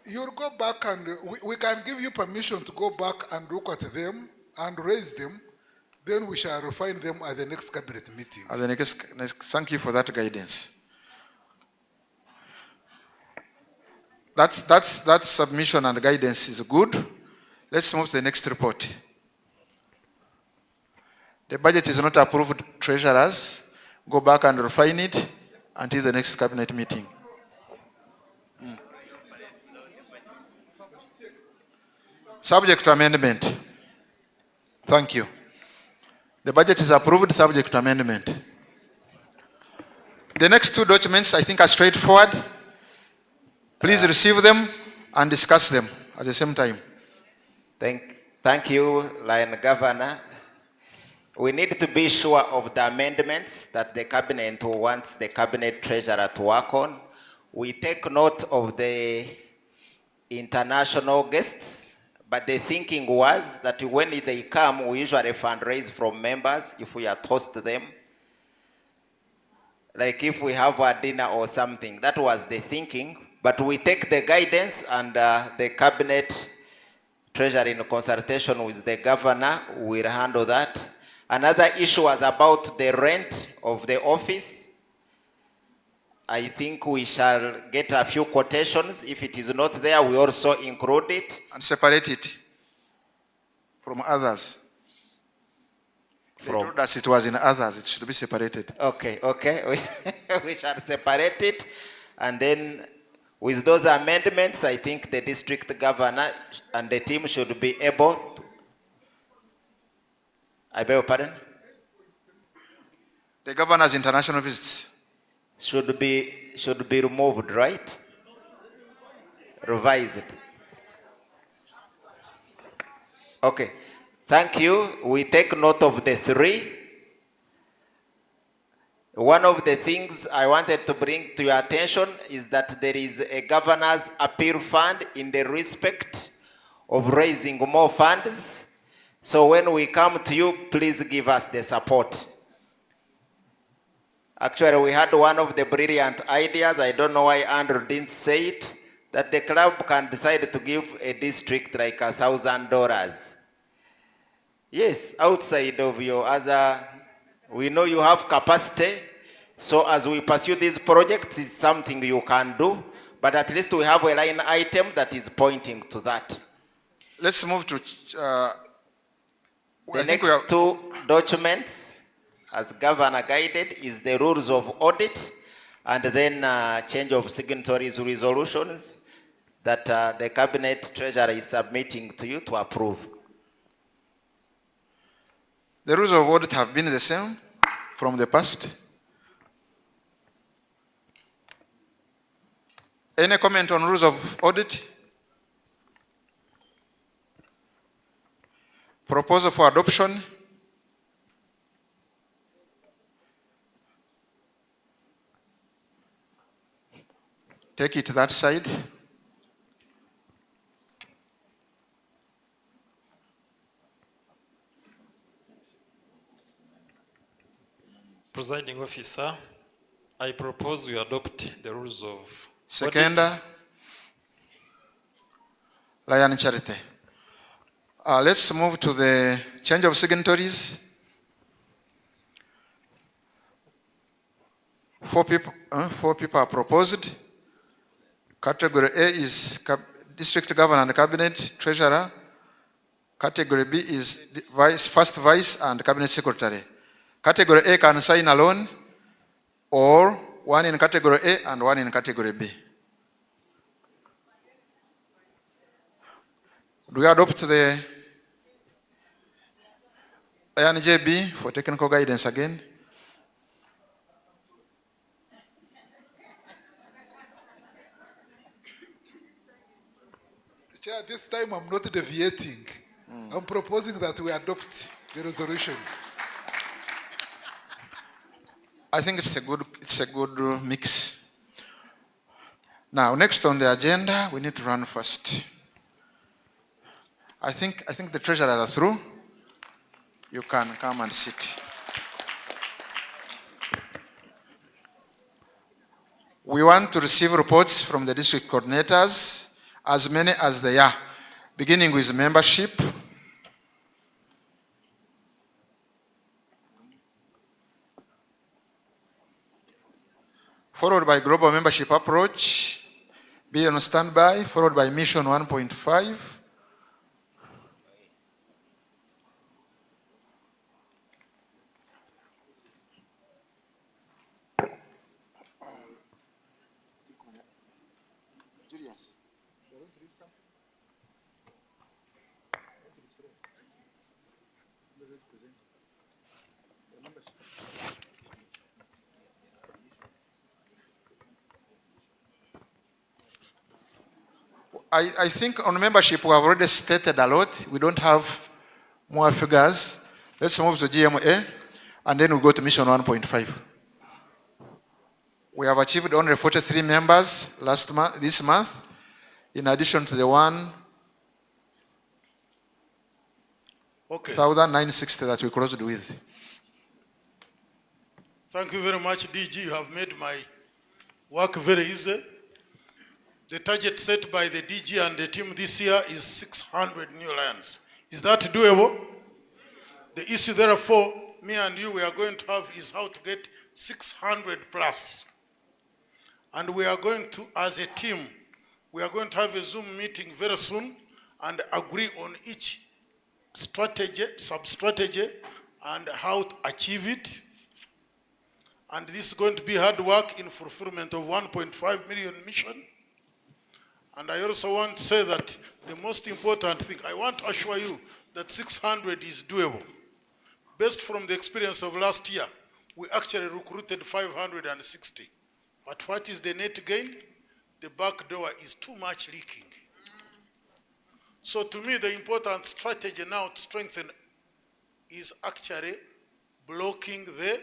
You'll go back and we can give you permission to go back and look at them and raise them. Then we shall refine them at the next cabinet meeting. At the next, thank you for that guidance. That submission and guidance is good. Let's move to the next report. The budget is not approved, treasurers. Go back and refine it until the next cabinet meeting. Subject to amendment. Thank you. The budget is approved, subject to amendment. The next two documents, I think, are straightforward. Please receive them and discuss them at the same time. Thank you, Lion Governor. We need to be sure of the amendments that the cabinet wants the cabinet treasurer to work on. We take note of the international guests, but the thinking was that when they come, we usually fundraise from members if we host them. Like if we have a dinner or something, that was the thinking. But we take the guidance and the cabinet treasurer in consultation with the governor will handle that. Another issue was about the rent of the office. I think we shall get a few quotations. If it is not there, we also include it. And separate it from others. They told us it was in others, it should be separated. Okay. We shall separate it. And then With those amendments, I think the district governor and the team should be able to, I beg your pardon? The governor's international visits should be removed, right? Revised. Okay. Thank you. We take note of the three. One of the things I wanted to bring to your attention is that there is a governor's appeal fund in the respect of raising more funds. So when we come to you, please give us the support. Actually, we had one of the brilliant ideas, I don't know why Andrew didn't say it, that the club can decide to give a district like $1,000. Yes, outside of your other, we know you have capacity, so as we pursue these projects, it's something you can do, but at least we have a line item that is pointing to that. Let's move to the next two documents, as governor guided, is the rules of audit and then change of signatories resolutions that the cabinet treasurer is submitting to you to approve. The rules of audit have been the same from the past. Any comment on rules of audit? Proposal for adoption. Take it to that side. Presiding officer, I propose we adopt the rules of Seconder, Lion Charity. Let's move to the change of signatories. 4 people are proposed. Category A is district governor and cabinet treasurer. Category B is first vice and cabinet secretary. Category A can sign alone, or one in category A and one in category B. Do we adopt the INJB for technical guidance again? Chair, this time I'm not deviating. I'm proposing that we adopt the resolution. I think it's a good mix. Now, next on the agenda, we need to run first. I think the treasurers are through. You can come and sit. We want to receive reports from the district coordinators, as many as they are, beginning with membership. Followed by global membership approach, be on standby, followed by mission 1.5. I think on membership we have already stated a lot. We don't have more figures. Let's move to GMA and then we go to mission 1.5. We have achieved only 43 members this month, in addition to the 1,960 that we closed with. Thank you very much, DG. You have made my work very easy. The target set by the DG and the team this year is 600 new lions. Is that doable? The issue, therefore, me and you, we are going to have is how to get 600 plus. And we are going to, as a team, we are going to have a Zoom meeting very soon and agree on each strategy, sub-strategy, and how to achieve it. And this is going to be hard work in fulfillment of 1.5 million mission. And I also want to say that the most important thing, I want to assure you that 600 is doable. Based from the experience of last year, we actually recruited 560. But what is the net gain? The back door is too much leaking. So to me, the important strategy now to strengthen is actually blocking the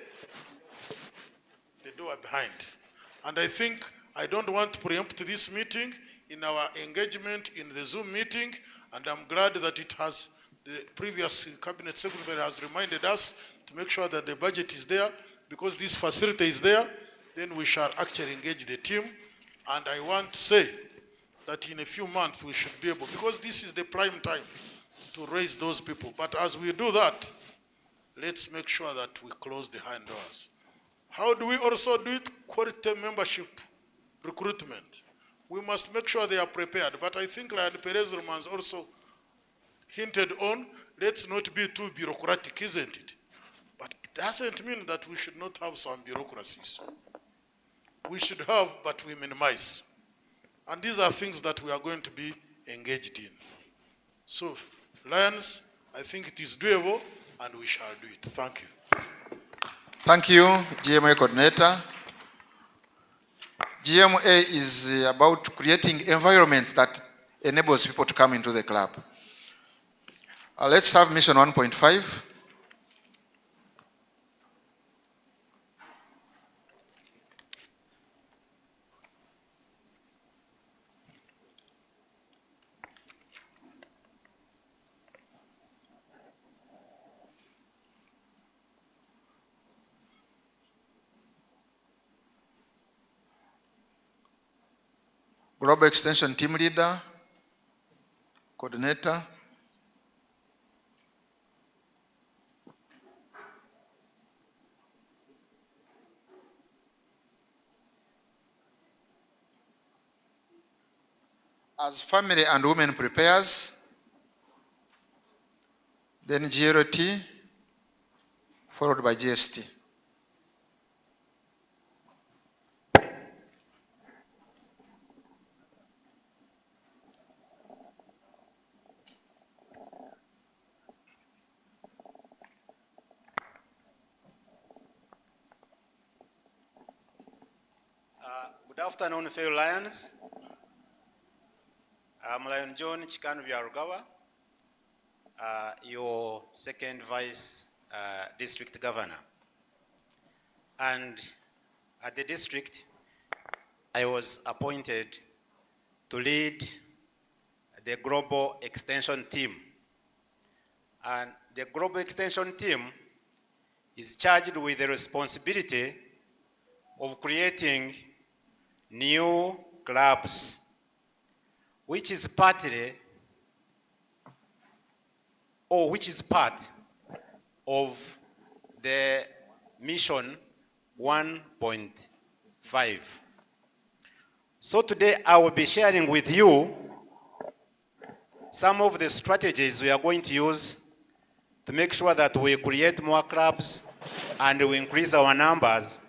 door behind. And I think I don't want to preempt this meeting in our engagement in the Zoom meeting, and I'm glad that it has, the previous cabinet secretary has reminded us to make sure that the budget is there, because this facility is there, then we shall actually engage the team. And I want to say that in a few months we should be able, because this is the prime time to raise those people. But as we do that, let's make sure that we close the hind doors. How do we also do it? Quality membership recruitment. We must make sure they are prepared. But I think like Perez Romans also hinted on, let's not be too bureaucratic, isn't it? But it doesn't mean that we should not have some bureaucracies. We should have, but we minimize. And these are things that we are going to be engaged in. So, Lions, I think it is doable, and we shall do it. Thank you. Thank you, GMA coordinator. GMA is about creating environment that enables people to come into the club. Let's have mission 1.5. Global Extension Team Leader, Coordinator. As family and women prepares, then GLT, followed by GST. Good afternoon, fellow Lions. I'm Lion John Chikanu Byarugawa, your second vice district governor. And at the district, I was appointed to lead the global extension team. And the global extension team is charged with the responsibility of creating new clubs, which is partly, or which is part of the mission 1.5. So today I will be sharing with you some of the strategies we are going to use to make sure that we create more clubs and we increase our numbers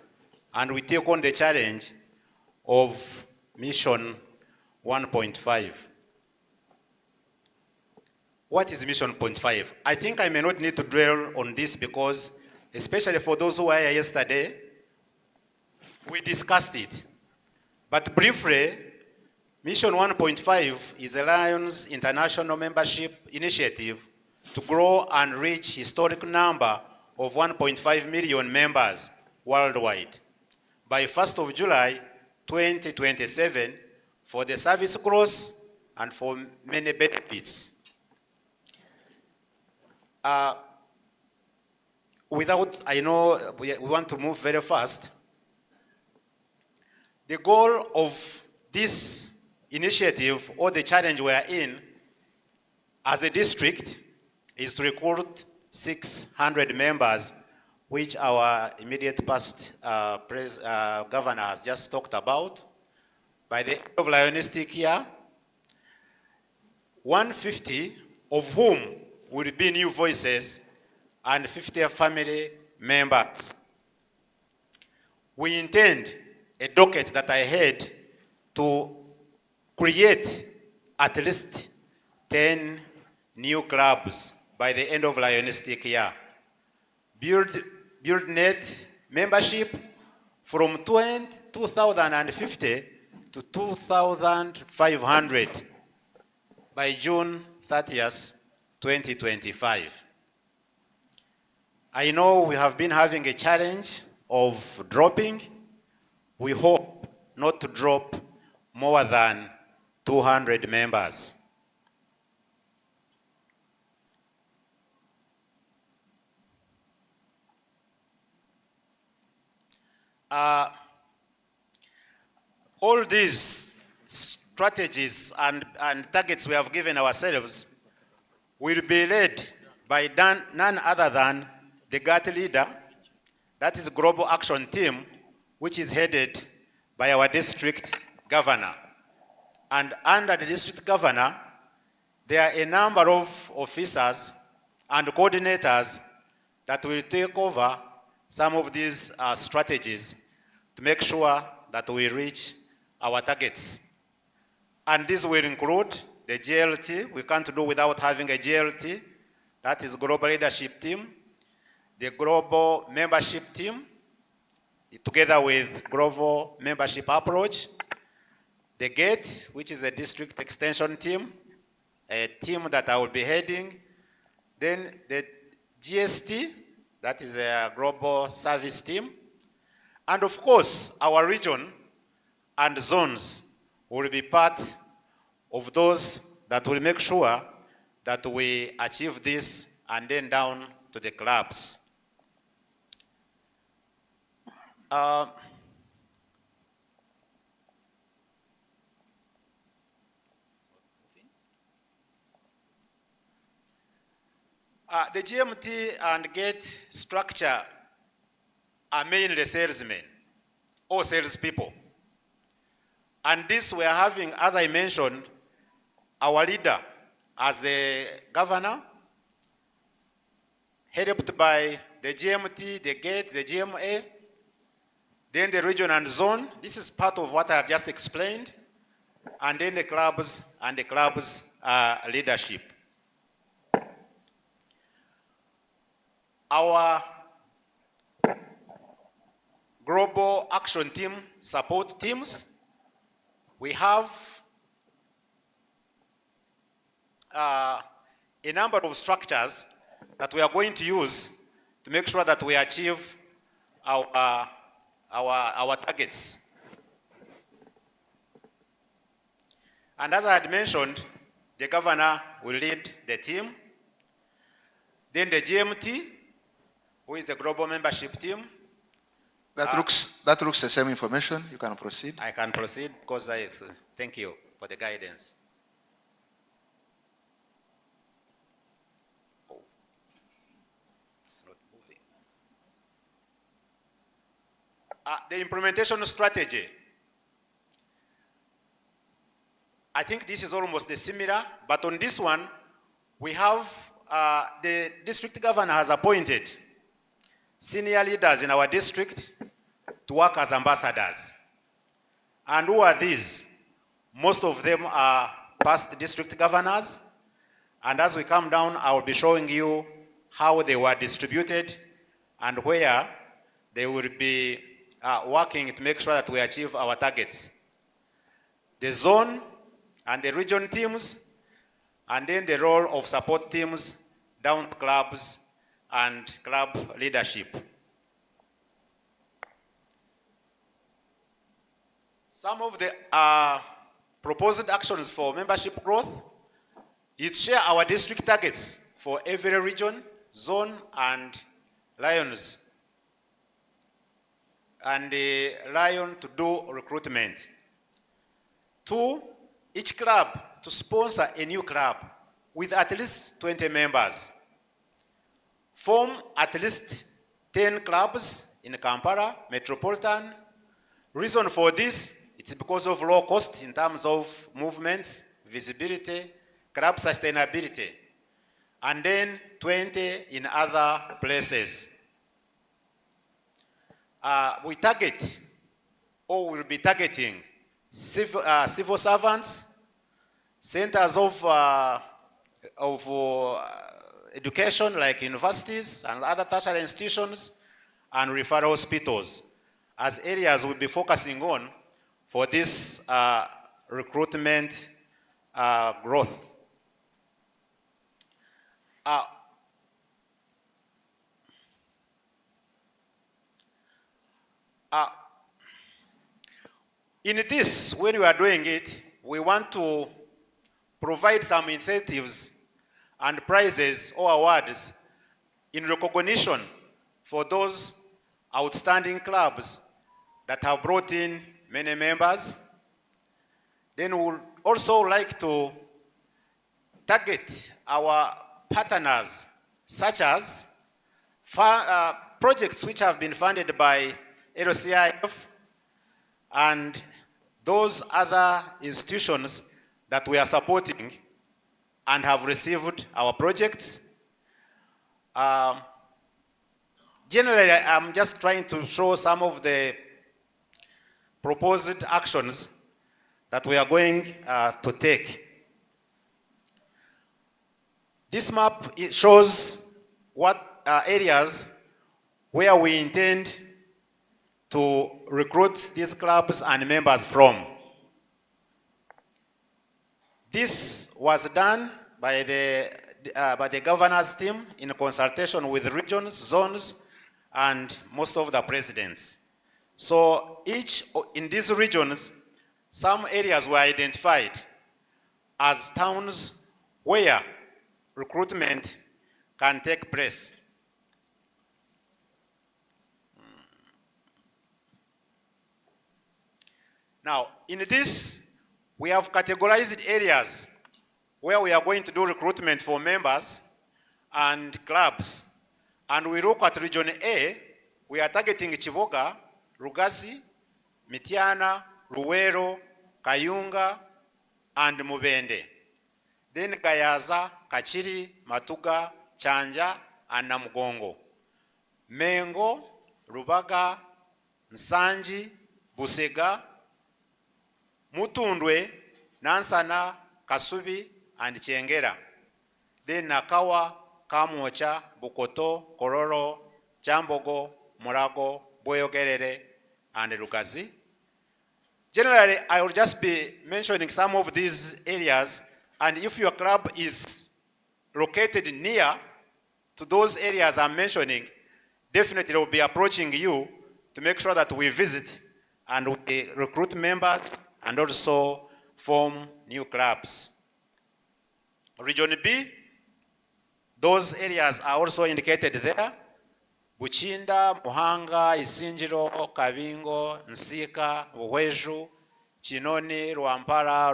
and we take on the challenge of mission 1.5. What is mission 1.5? I think I may not need to dwell on this because, especially for those who were here yesterday, we discussed it. But briefly, mission 1.5 is a Lions International Membership Initiative to grow and reach historic number of 1.5 million members worldwide by 1st of July 2027 for the service growth and for many benefits. I know we want to move very fast. The goal of this initiative or the challenge we are in as a district is to recruit 600 members, which our immediate past governor has just talked about. By the end of lionistic year, 150 of whom will be new voices and 50 family members. We intend a docket that I had to create at least 10 new clubs by the end of lionistic year. Build net membership from 2,050 to 2,500 by June 30th, 2025. I know we have been having a challenge of dropping. We hope not to drop more than 200 members. All these strategies and targets we have given ourselves will be led by none other than the GATT leader, that is Global Action Team, which is headed by our district governor. And under the district governor, there are a number of officers and coordinators that will take over some of these strategies to make sure that we reach our targets. And this will include the GLT. We can't do without having a GLT. That is Global Leadership Team, the Global Membership Team, together with Global Membership Approach, the GATE, which is the District Extension Team, a team that I will be heading, then the GST, that is a Global Service Team, and of course, our region and zones will be part of those that will make sure that we achieve this and then down to the clubs. The GMT and GATE structure are mainly salesmen or salespeople. And this we are having, as I mentioned, our leader as the governor, helped by the GMT, the GATE, the GMA, then the region and zone. This is part of what I just explained. And then the clubs and the clubs leadership. Our global action team support teams, we have a number of structures that we are going to use to make sure that we achieve our targets. And as I had mentioned, the governor will lead the team. Then the GMT, who is the global membership team. That looks the same information. You can proceed. I can proceed because I thank you for the guidance. Oh, it's not moving. The implementation strategy. I think this is almost similar, but on this one, we have the district governor has appointed senior leaders in our district to work as ambassadors. And who are these? Most of them are past district governors. And as we come down, I will be showing you how they were distributed and where they will be working to make sure that we achieve our targets. The zone and the region teams, and then the role of support teams down to clubs and club leadership. Some of the proposed actions for membership growth is share our district targets for every region, zone, and lions. And the lion to do recruitment. 2, each club to sponsor a new club with at least 20 members. Form at least 10 clubs in Kampala, Metropolitan. Reason for this, it's because of low cost in terms of movements, visibility, club sustainability. And then 20 in other places. We target, or will be targeting, civil servants, centers of education like universities and other tertiary institutions, and referral hospitals as areas we'll be focusing on for this recruitment growth. In this, when we are doing it, we want to provide some incentives and prizes or awards in recognition for those outstanding clubs that have brought in many members. Then we would also like to target our partners, such as projects which have been funded by LCIF and those other institutions that we are supporting and have received our projects. Generally, I'm just trying to show some of the proposed actions that we are going to take. This map, it shows what areas where we intend to recruit these clubs and members from. This was done by the governors team in consultation with regions, zones, and most of the presidents. So in these regions, some areas were identified as towns where recruitment can take place. Now, in this, we have categorized areas where we are going to do recruitment for members and clubs. And we look at region A, we are targeting Chiboga, Rugasi, Mitiana, Luwero, Kayunga, and Mubende. Then Gayaza, Kachiri, Matuga, Chanja, and Namugongo. Mengo, Rubaga, Nsanji, Busega, Mutundwe, Nansana, Kasubi, and Chengera. Then Nakawa, Kamocha, Bukoto, Kororo, Chambogo, Morago, Boyogerere, and Lugazi. Generally, I will just be mentioning some of these areas, and if your club is located near to those areas I'm mentioning, definitely we'll be approaching you to make sure that we visit and we recruit members and also form new clubs. Region B, those areas are also indicated there. Buchinda, Muhanga, Isinjiro, Kabingo, Nsika, Uweju, Chinoni, Rwampara,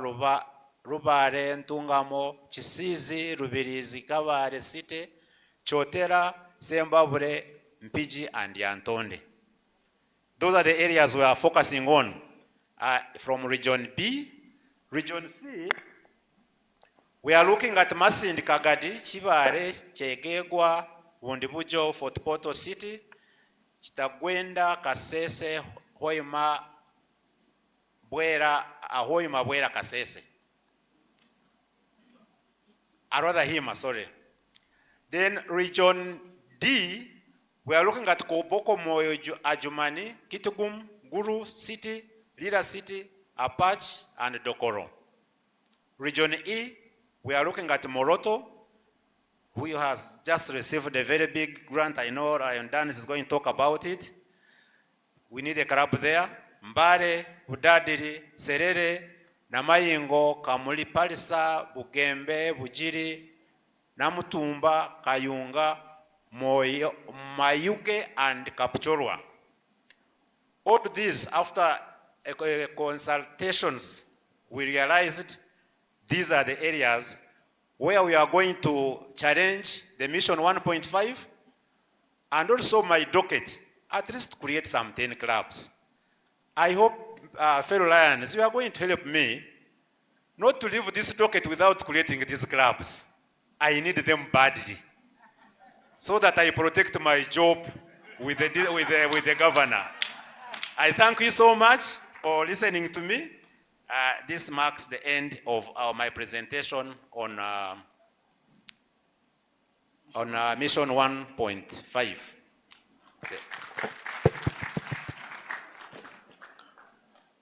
Rubare, Ntungamo, Chisizi, Rubirizi, Kabare City, Chotera, Sembabure, Mpiji, and Yantonde. Those are the areas we are focusing on from Region B. Region C, we are looking at Masindi, Kagadi, Chibare, Chegegwa, Wundibujo, Fort Portal City, Chitagwenda, Kasese, Hoima, Bwera, Kasese. Sorry. Then Region D, we are looking at Koboko, Moyo, Ajumani, Kitugum, Guru City, Lira City, Apache, and Dokoro. Region E, we are looking at Moroto, who has just received a very big grant. I know Ryan Danis is going to talk about it. We need a club there. Mbare, Budadiri, Serere, Namayingo, Kamuli Palisa, Bugembe, Bujiri, Namutumba, Kayunga, Mayuge, and Kapchorwa. All these, after consultations, we realized these are the areas where we are going to challenge the mission 1.5 and also my docket, at least create some 10 clubs. I hope, fellow Lions, you are going to help me not to leave this docket without creating these clubs. I need them badly so that I protect my job with the governor. I thank you so much for listening to me, This marks the end of my presentation on Mission 1.5.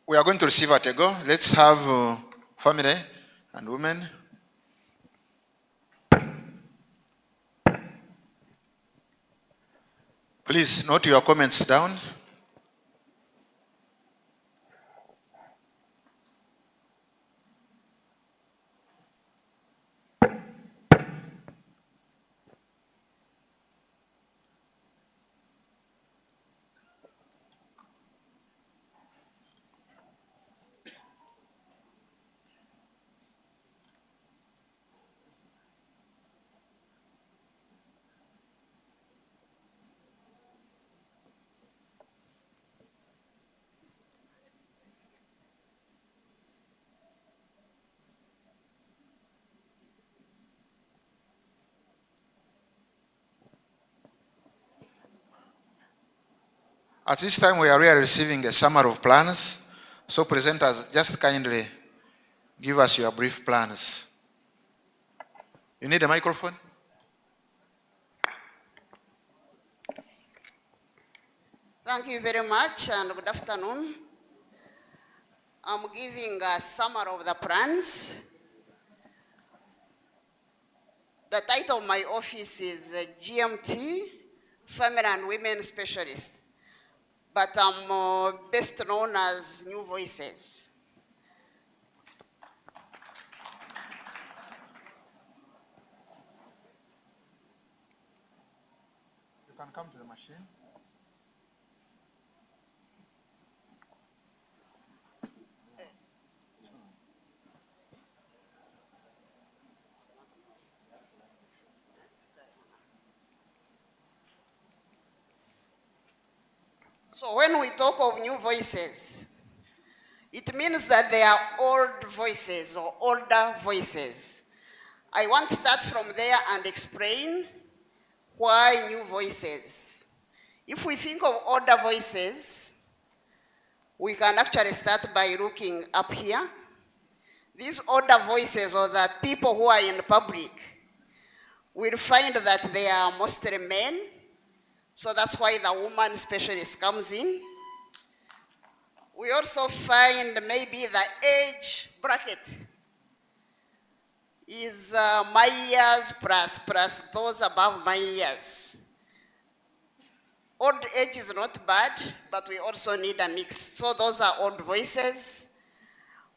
We are going to receive at a go. Let's have family and women. Please note your comments down. At this time, we are really receiving a summary of plans. So presenters, just kindly give us your brief plans. You need a microphone? Thank you very much and good afternoon. I'm giving a summary of the plans. The title of my office is GMT, Family and Women Specialist, but I'm best known as New Voices. You can come to the machine. So when we talk of new voices, it means that they are old voices or older voices. I want to start from there and explain why new voices. If we think of older voices, we can actually start by looking up here. These older voices, or the people who are in public, will find that they are mostly men. So that's why the woman specialist comes in. We also find maybe the age bracket is my years plus those above my years. Old age is not bad, but we also need a mix. So those are old voices.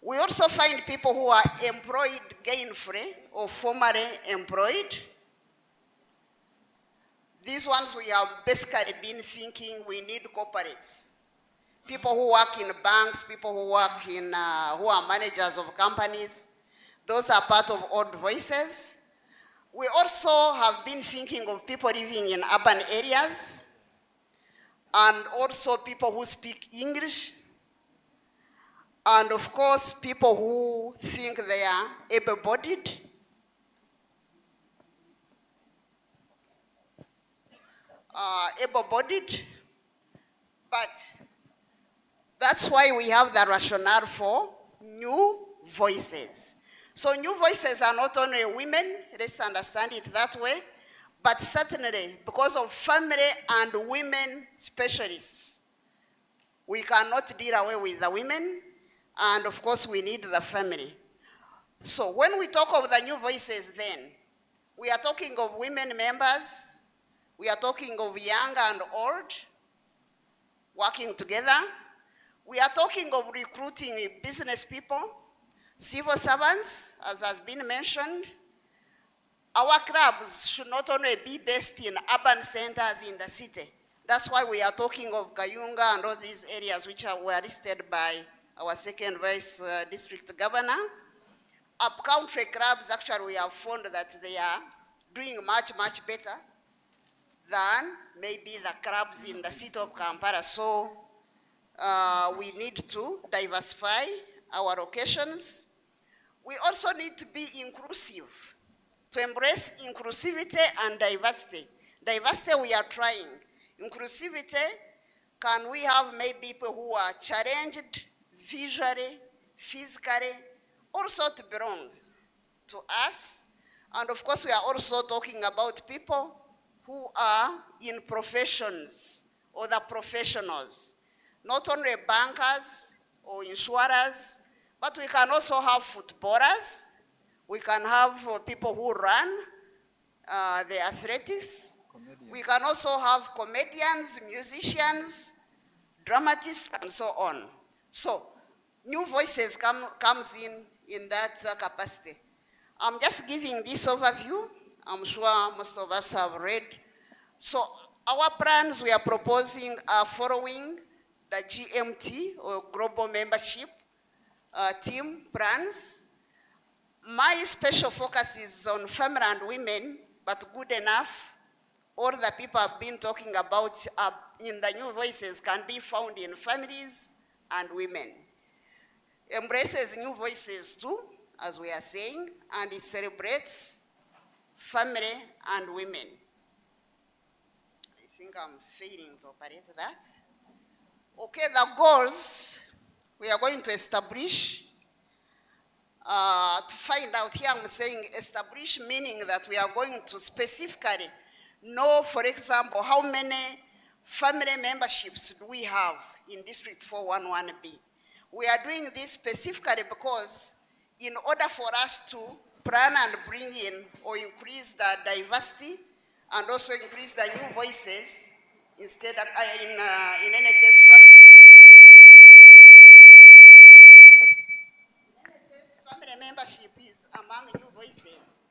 We also find people who are employed gainfully or formerly employed. These ones we have basically been thinking we need corporates. People who work in banks, people who work in, who are managers of companies. Those are part of old voices. We also have been thinking of people living in urban areas, and also people who speak English, and of course, people who think they are able-bodied. But that's why we have the rationale for new voices. So new voices are not only women, let's understand it that way, but certainly because of family and women specialists, we cannot deal away with the women, and of course we need the family. So when we talk of the new voices then, we are talking of women members, we are talking of young and old, working together. We are talking of recruiting business people, civil servants, as has been mentioned. Our clubs should not only be based in urban centers in the city. That's why we are talking of Kayunga and all these areas which were listed by our second vice district governor. Up-country clubs, actually, we have found that they are doing much, much better than maybe the clubs in the city of Kampala. So we need to diversify our locations. We also need to be inclusive, to embrace inclusivity and diversity. Diversity we are trying. Inclusivity, can we have maybe people who are challenged visually, physically, also to belong to us. And of course, we are also talking about people who are in professions or the professionals, not only bankers or insurers, but we can also have footballers. We can have people who run the athletics. We can also have comedians, musicians, dramatists, and so on. So, new voices comes in that capacity. I'm just giving this overview. I'm sure most of us have read. So, our plans we are proposing are following the GMT, or Global Membership Team plans. My special focus is on family and women, but good enough. All the people I've been talking about in the new voices can be found in families and women. Embraces new voices too, as we are saying, and it celebrates family and women. I think I'm failing to operate that. Okay, the goals we are going to establish. To find out here, I'm saying establish, meaning that we are going to specifically know, for example, how many family memberships do we have in District 411B. We are doing this specifically because in order for us to plan and bring in or increase the diversity and also increase the new voices, instead of, in any case, family membership is among new voices.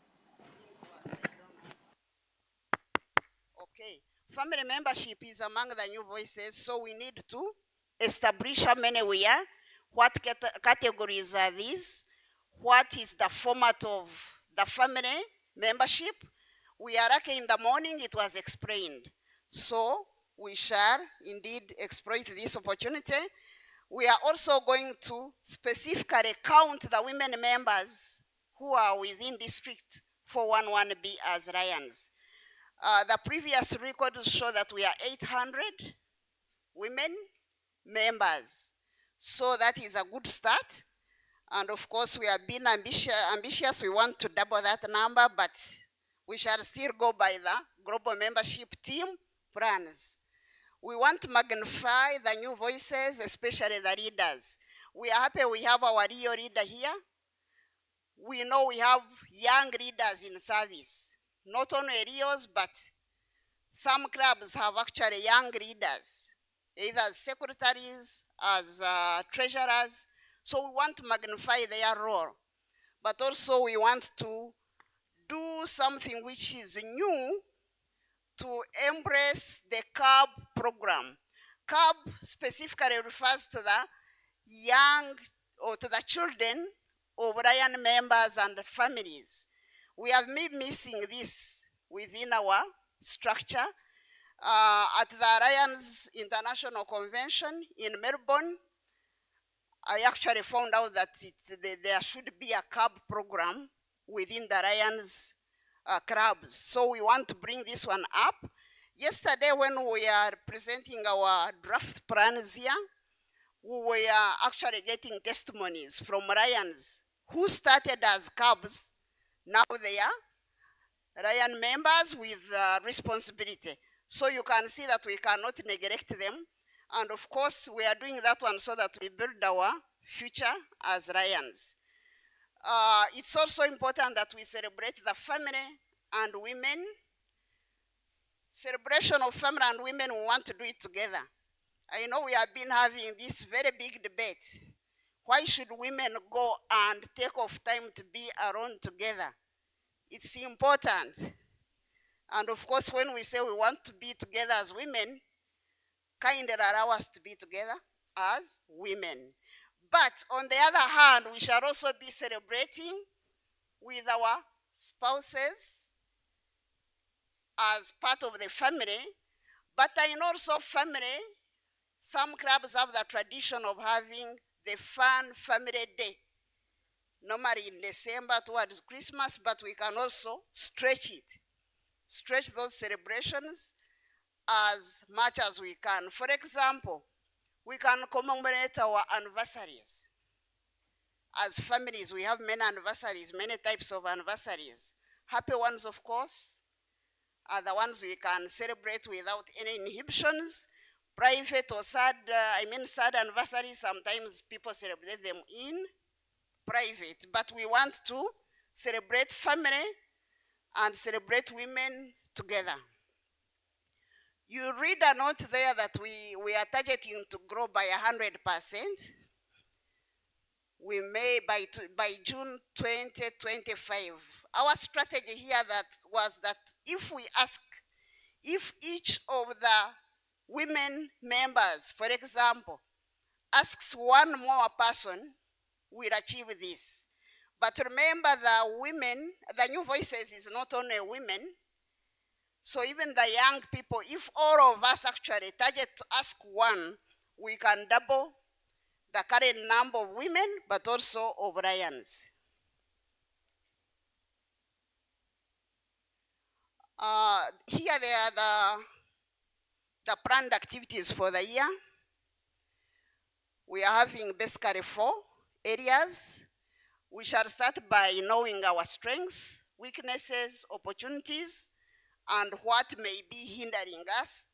Okay, family membership is among the new voices, so we need to establish how many we are, what categories are these, what is the format of the family membership. We are lucky in the morning, it was explained. So we shall indeed exploit this opportunity. We are also going to specifically count the women members who are within District 411B as Lions. The previous records show that we are 800 women members. So that is a good start. And of course, we have been ambitious. We want to double that number, but we shall still go by the global membership team plans. We want to magnify the new voices, especially the leaders. We are happy we have our Rio leader here. We know we have young leaders in service. Not only Rios, but some clubs have actually young leaders, either as secretaries, as treasurers. So we want to magnify their role. But also we want to do something which is new, to embrace the CAB program. CAB specifically refers to the young or to the children of Lion members and families. We have been missing this within our structure. At the Lions International Convention in Melbourne, I actually found out that there should be a CAB program within the Lions clubs. So we want to bring this one up. Yesterday when we are presenting our draft plans here, we were actually getting testimonies from Lions who started as Cubs. Now they are Lion members with responsibility. So you can see that we cannot neglect them. And of course, we are doing that one so that we build our future as Lions. It's also important that we celebrate the family and women. Celebration of family and women, we want to do it together. I know we have been having this very big debate. Why should women go and take off time to be around together? It's important. And of course, when we say we want to be together as women, kindly allow us to be together as women. But on the other hand, we shall also be celebrating with our spouses as part of the family. But in also family, some clubs have the tradition of having the fun family day. Normally in December towards Christmas, but we can also stretch it. Stretch those celebrations as much as we can. For example, we can commemorate our anniversaries. As families, we have many anniversaries, many types of anniversaries. Happy ones, of course, are the ones we can celebrate without any inhibitions. Private or sad, sad anniversaries, sometimes people celebrate them in private, but we want to celebrate family and celebrate women together. You read a note there that we are targeting to grow by 100%. We may by June 2025. Our strategy here was that if we ask, if each of the women members, for example, asks one more person, we'll achieve this. But remember, the women, the New Voices is not only women. So even the young people, if all of us actually target to ask one, we can double the current number of women, but also of lions. Here they are the planned activities for the year. We are having basically 4 areas. We shall start by knowing our strengths, weaknesses, opportunities, and what may be hindering us.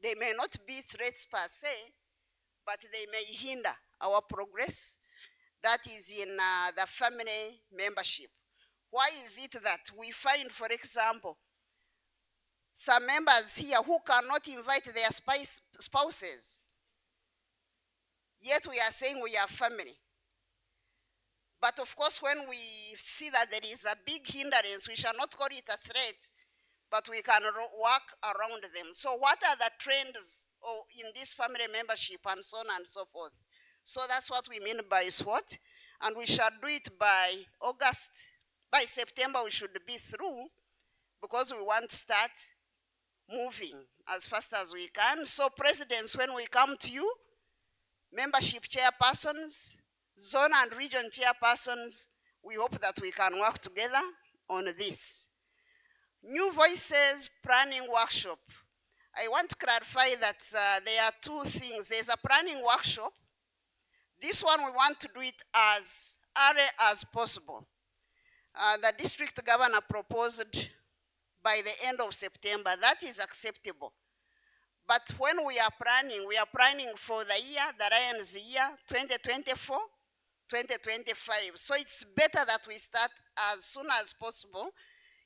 They may not be threats per se, but they may hinder our progress. That is in the family membership. Why is it that we find, for example, some members here who cannot invite their spouses, yet we are saying we are family? But of course, when we see that there is a big hindrance, we shall not call it a threat, but we can work around them. So what are the trends in this family membership and so on and so forth? So that's what we mean by SWOT. And we shall do it by August. By September, we should be through, because we want to start moving as fast as we can. So presidents, when we come to you, membership chairpersons, zone and region chairpersons, we hope that we can work together on this. New Voices Planning Workshop. I want to clarify that there are 2 things. There's a planning workshop. This one we want to do it as early as possible. The district governor proposed by the end of September. That is acceptable. But when we are planning for the year, the Lions year, 2024, 2025. So it's better that we start as soon as possible.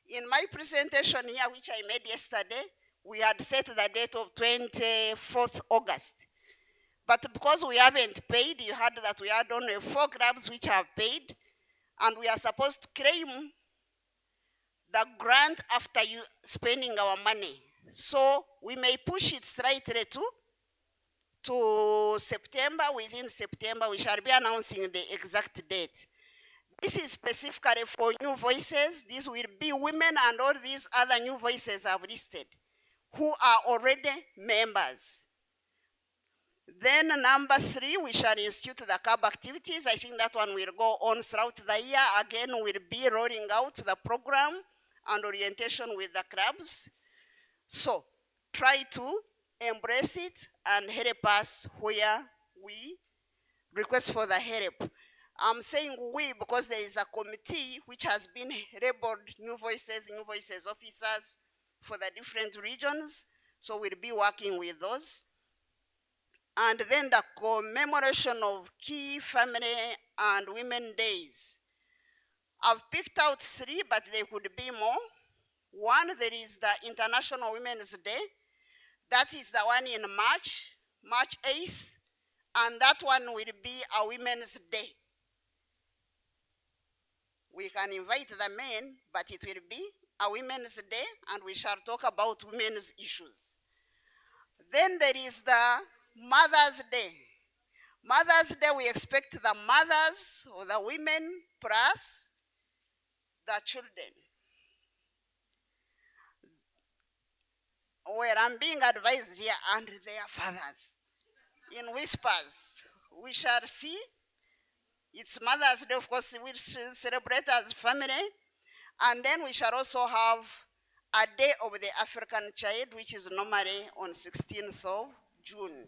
In my presentation here, which I made yesterday, we had set the date of 24th August. But because we haven't paid, you heard that we had only 4 clubs which have paid, and we are supposed to claim the grant after you spending our money. So we may push it slightly to September. Within September, we shall be announcing the exact date. This is specifically for New Voices. These will be women and all these other New Voices I've listed who are already members. Then number 3, we shall institute the club activities. I think that one will go on throughout the year. Again, we'll be rolling out the program and orientation with the clubs. So try to embrace it and help us where we request for the help. I'm saying we because there is a committee which has been labeled New Voices officers for the different regions. So we'll be working with those. And then the commemoration of key family and women days. I've picked out 3, but there could be more. One, there is the International Women's Day. That is the one in March 8th. And that one will be a Women's Day. We can invite the men, but it will be a Women's Day, and we shall talk about women's issues. Then there is the Mother's Day. Mother's Day, we expect the mothers or the women plus the children. Well, I'm being advised here and their fathers in whispers. We shall see. It's Mother's Day, of course, we'll celebrate as family. And then we shall also have a Day of the African Child, which is normally on 16th of June.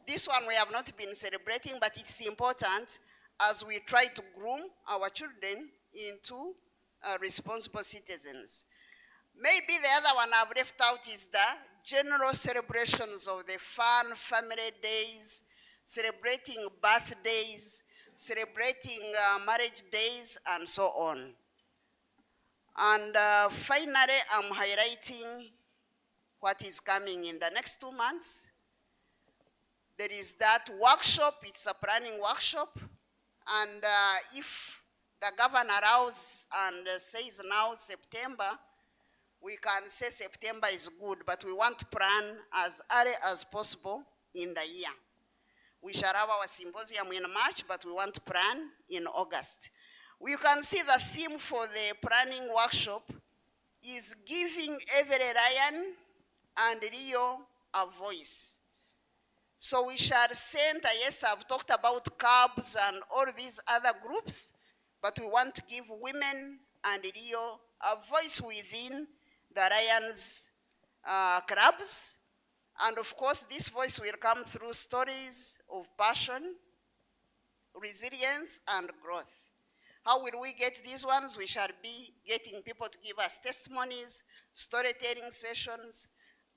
This one we have not been celebrating, but it's important. as we try to groom our children into responsible citizens. Maybe the other one I've left out is the general celebrations of the fun family days, celebrating birthdays, celebrating marriage days, and so on. And finally, I'm highlighting what is coming in the next 2 months. There is that workshop, it's a planning workshop. And if the governor allows and says now September, we can say September is good, but we want to plan as early as possible in the year. We shall have our symposium in March, but we want to plan in August. You can see the theme for the planning workshop is giving every lion and Rio a voice. So we shall send, yes, I've talked about clubs and all these other groups, but we want to give women and Rio a voice within the Lions clubs. And of course, this voice will come through stories of passion, resilience, and growth. How will we get these ones? We shall be getting people to give us testimonies, storytelling sessions,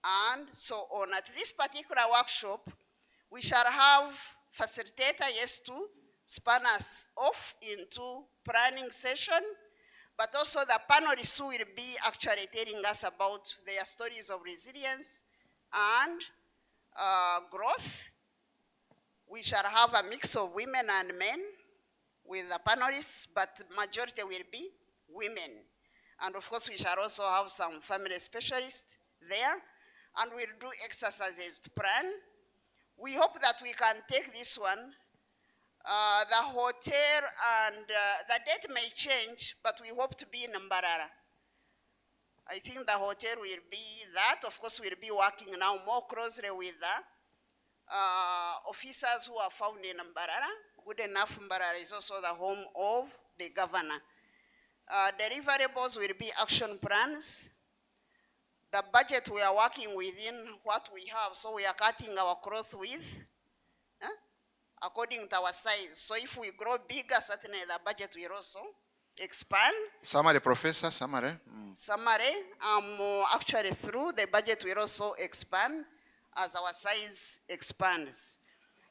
and so on. At this particular workshop, we shall have facilitator, yes, to span us off into planning session, but also the panelists who will be actually telling us about their stories of resilience and growth. We shall have a mix of women and men with the panelists, but majority will be women. And of course, we shall also have some family specialists there, and we'll do exercises to plan. We hope that we can take this one. The hotel and the date may change, but we hope to be in Mbarara. I think the hotel will be that. Of course, we'll be working now more closely with the officers who are found in Mbarara. Good enough, Mbarara is also the home of the governor. Deliverables will be action plans. The budget we are working within what we have, so we are cutting our cloth with according to our size. So if we grow bigger, certainly the budget will also expand. Summary, Professor, summary. Summary, actually through the budget will also expand as our size expands.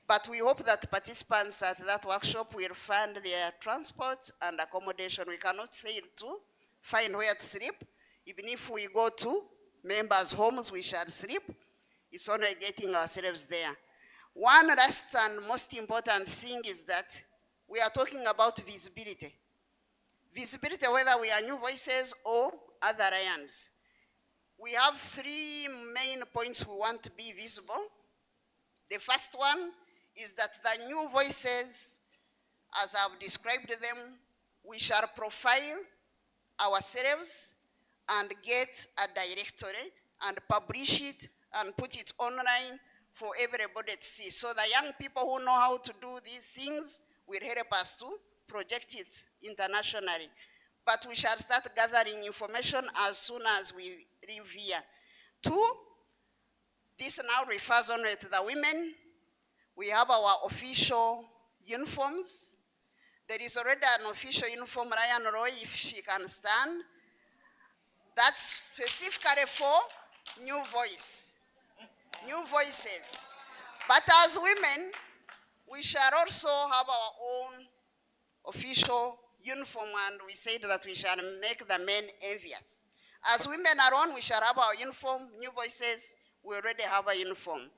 But we hope that participants at that workshop will fund their transport and accommodation. We cannot fail to find where to sleep. Even if we go to members' homes, we shall sleep. It's only getting ourselves there. One last and most important thing is that we are talking about visibility. Visibility, whether we are new voices or other Lions. We have 3 main points we want to be visible. The first one is that the new voices, as I've described them, we shall profile ourselves and get a directory and publish it and put it online for everybody to see. So the young people who know how to do these things will help us to project it internationally. But we shall start gathering information as soon as we leave here. 2, this now refers only to the women. We have our official uniforms. There is already an official uniform, Ryan Roy, if she can stand. That's specifically for new voice, new voices. But as women, we shall also have our own official uniform, and we said that we shall make the men envious. As women alone, we shall have our uniform, new voices, we already have a uniform.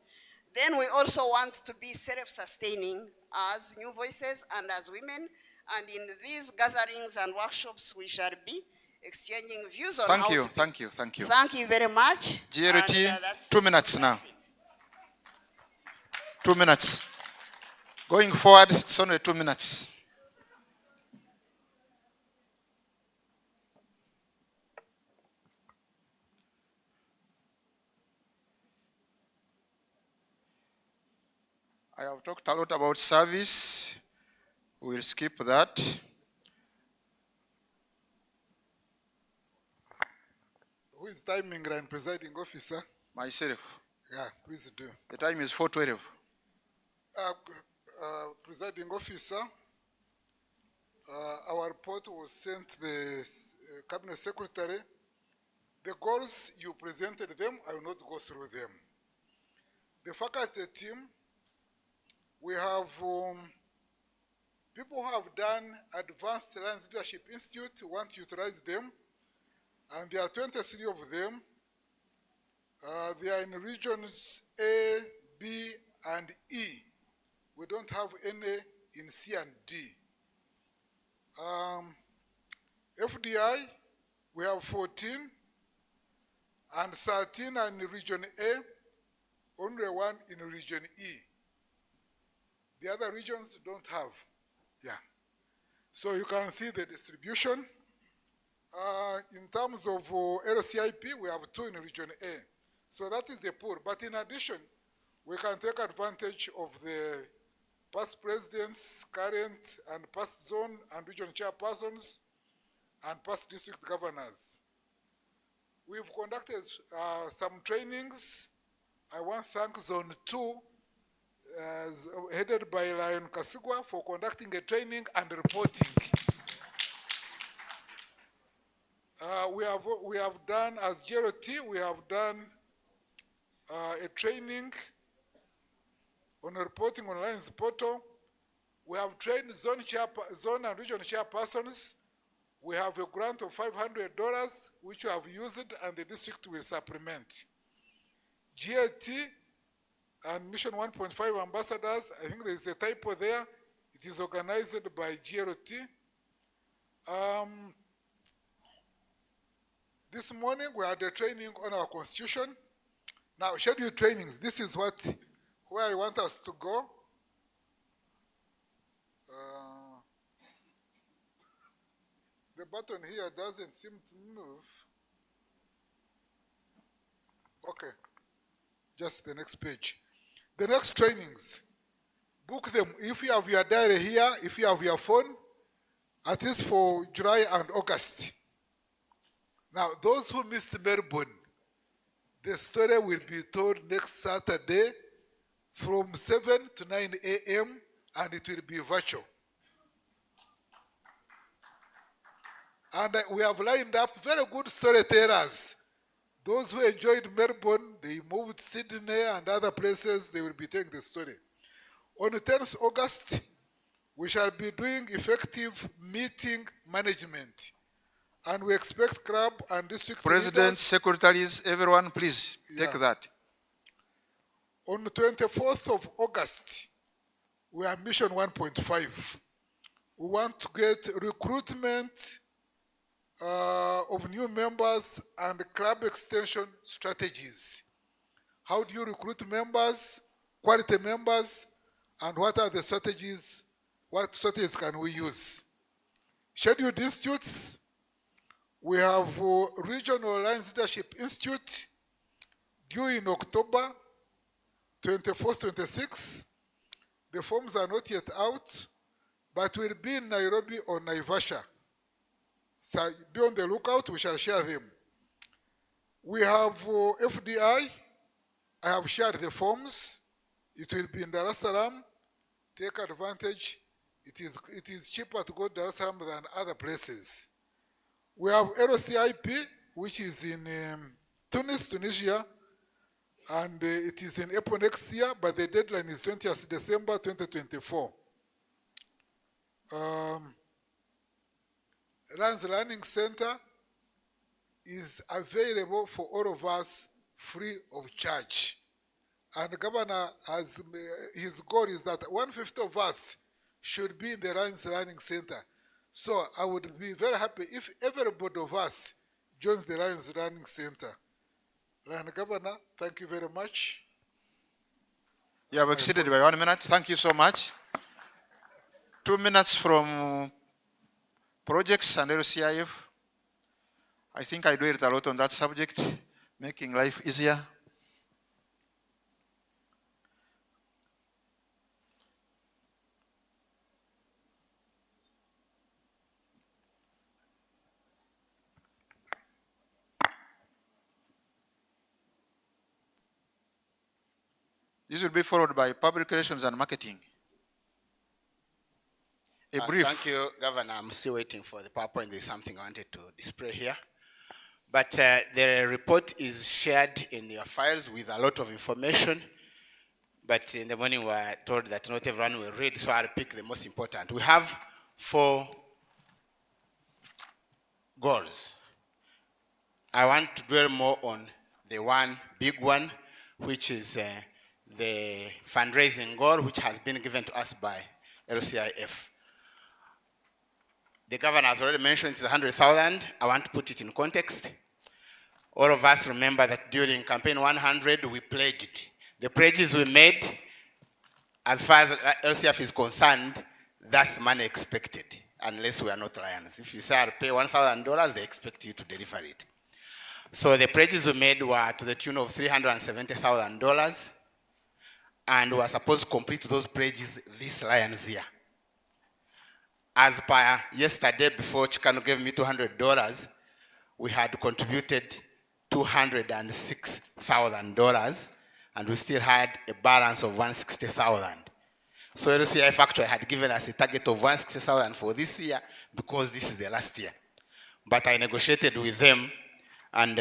Then we also want to be self-sustaining as new voices and as women, and in these gatherings and workshops, we shall be exchanging views on Thank how you, to be. thank you, thank you. Thank you very much. GLT, And, 2 minutes now. 2 minutes. Going forward, it's only 2 minutes. I have talked a lot about service. We'll skip that. Who is timing and presiding officer? Myself. Yeah, please do. The time is 4:12. Presiding officer, Our report was sent to the Cabinet Secretary. The goals, you presented them. I will not go through them. The faculty team, we have people who have done Advanced Science Leadership Institute, want to utilize them. And there are 23 of them. They are in regions A, B, and E. We don't have any in C and D. FDI, we have 14, and 13 are in region A, only one in region E. The other regions don't have. Yeah. So you can see the distribution. In terms of LCIP, we have 2 in region A. So that is the pool. But in addition, we can take advantage of the past presidents, current and past zone and region chairpersons, and past district governors. We've conducted some trainings. I want to thank Zone 2, headed by Lion Kasigwa, for conducting a training and reporting. We have done, as GRT, we have done a training on reporting on Lions portal. We have trained zone and region chairpersons. We have a grant of $500, which we have used, and the district will supplement. GAT and Mission 1.5 ambassadors, I think there is a typo there. It is organized by GRT. This morning we had a training on our constitution. Now, scheduled trainings, this is where I want us to go. The button here doesn't seem to move. Okay, just the next page. The next trainings, book them. If you have your diary here, if you have your phone, at least for July and August. Now, those who missed Melbourne, the story will be told next Saturday from 7 to 9 a.m. and it will be virtual. And we have lined up very good storytellers. Those who enjoyed Melbourne, they moved to Sydney and other places, they will be telling the story. On the 10th August, we shall be doing effective meeting management. And we expect club and district President, leaders, secretaries, everyone, please take that. On the 24th of August, we are Mission 1.5. We want to get recruitment of new members and club extension strategies. How do you recruit members, quality members, and what are the strategies? What strategies can we use? Scheduled institutes, we have Regional Alliance Leadership Institute due in October 24th, 26th. The forms are not yet out, but will be in Nairobi or Naivasha. So be on the lookout, we shall share them. We have FDI. I have shared the forms. It will be in Dar es Salaam. Take advantage. It is cheaper to go to Dar es Salaam than other places. We have LCIP, which is in Tunisia, and it is in April next year, but the deadline is 20th December 2024. Lands Learning Center is available for all of us free of charge. And the governor has, his goal is that 1/5 of us should be in the Lands Learning Center. So I would be very happy if everybody of us joins the Lands Learning Center. Land Governor, thank you very much. You have exceeded by 1 minute. Thank you so much. 2 minutes from projects and LCIF. I think I do it a lot on that subject, making life easier. This will be followed by public relations and marketing. A brief. Thank you, Governor. I'm still waiting for the PowerPoint. There's something I wanted to display here. But the report is shared in your files with a lot of information. But in the morning we were told that not everyone will read, so I'll pick the most important. We have 4 goals. I want to dwell more on the one big one, which is the fundraising goal, which has been given to us by LCIF. The governor has already mentioned it's 100,000. I want to put it in context. All of us remember that during campaign 100, we pledged. The pledges we made, as far as LCF is concerned, that's money expected, unless we are not lions. If you say I'll pay $1,000, they expect you to deliver it. So the pledges we made were to the tune of $370,000, and we were supposed to complete those pledges this Lions year. As per yesterday, before Chikano gave me $200, we had contributed $206,000, and we still had a balance of $160,000. So LCIF actually had given us a target of $160,000 for this year because this is the last year. But I negotiated with them, and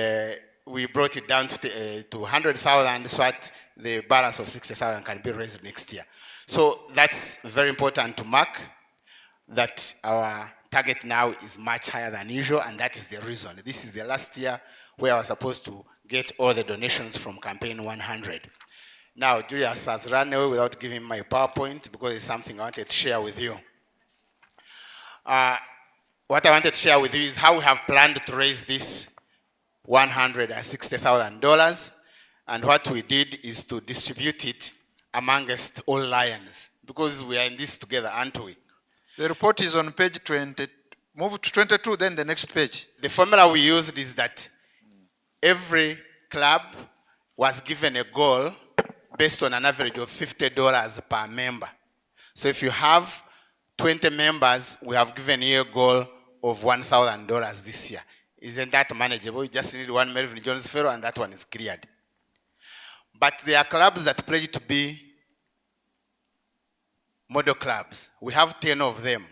we brought it down to $100,000 so that the balance of $60,000 can be raised next year. So that's very important to mark, that our target now is much higher than usual, and that is the reason. This is the last year where I was supposed to get all the donations from campaign 100. Now, Julius has run away without giving my PowerPoint because it's something I wanted to share with you. What I wanted to share with you is how we have planned to raise this $160,000, and what we did is to distribute it amongst all lions, because we are in this together, aren't we? The report is on page 20. Move to 22, then the next page. The formula we used is that every club was given a goal based on an average of $50 per member. So if you have 20 members, we have given you a goal of $1,000 this year. Isn't that manageable? You just need one Melvin Jones Fellow and that one is cleared. But there are clubs that pledge to be model clubs. We have 10 of them.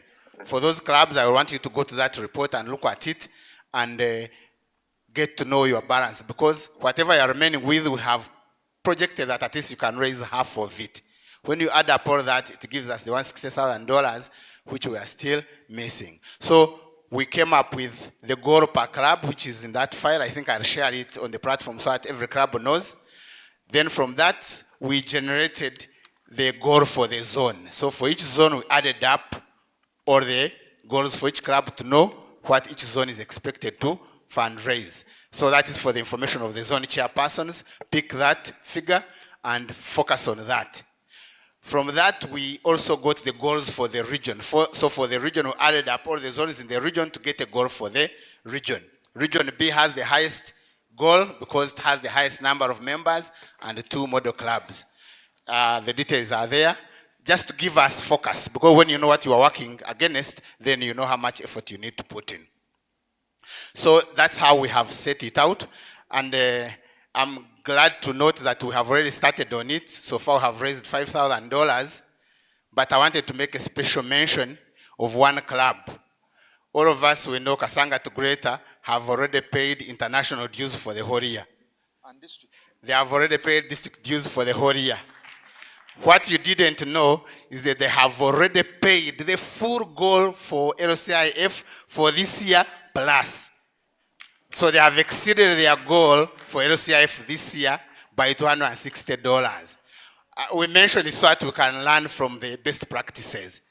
For those clubs, I want you to go to that report and look at it and get to know your balance, because whatever you're remaining with, we have projected that at least you can raise half of it. When you add up all that, it gives us the $160,000, which we are still missing. So we came up with the goal per club, which is in that file. I think I'll share it on the platform so that every club knows. Then from that, we generated the goal for the zone. So for each zone, we added up all the goals for each club to know what each zone is expected to fundraise. So that is for the information of the zone chairpersons. Pick that figure and focus on that. From that, we also got the goals for the region. So for the region, we added up all the zones in the region to get a goal for the region. Region B has the highest goal because it has the highest number of members and 2 model clubs. The details are there, just to give us focus, because when you know what you are working against, then you know how much effort you need to put in. So that's how we have set it out, and I'm glad to note that we have already started on it. So far we have raised $5,000, but I wanted to make a special mention of one club. All of us, we know Kasanga to Greater have already paid international dues for the whole year. And district. They have already paid district dues for the whole year. What you didn't know is that they have already paid the full goal for LCIF for this year plus. So they have exceeded their goal for LCIF this year by $260. We mentioned it so that we can learn from the best practices.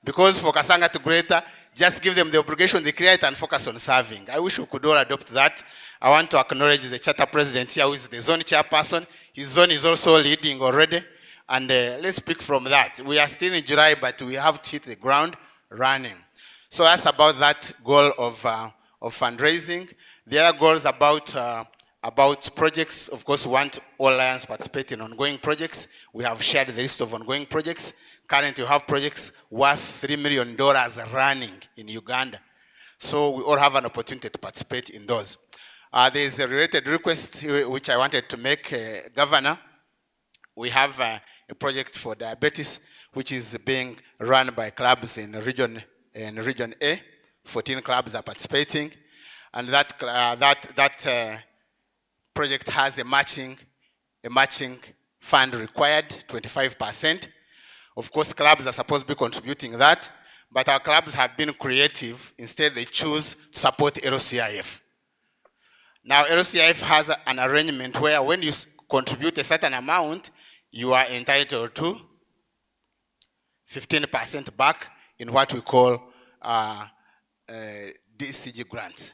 Because for Kasanga to Greater, just give them the obligation, they create and focus on serving. I wish we could all adopt that. I want to acknowledge the charter president here, who is the zone chairperson. His zone is also leading already. And let's speak from that. We are still in July, but we have to hit the ground running. So that's about that goal of fundraising. The other goal is about projects. Of course, we want all lions participate in ongoing projects. We have shared the list of ongoing projects. Currently, we have projects worth $3 million running in Uganda. So we all have an opportunity to participate in those. There is a related request which I wanted to make, Governor. We have a project for diabetes, which is being run by clubs in region A. 14 clubs are participating, and that project has a matching fund required, 25%. Of course, clubs are supposed to be contributing that, but our clubs have been creative. Instead, they choose to support LCIF. Now, LCIF has an arrangement where when you contribute a certain amount, you are entitled to 15% back in what we call DCG grants.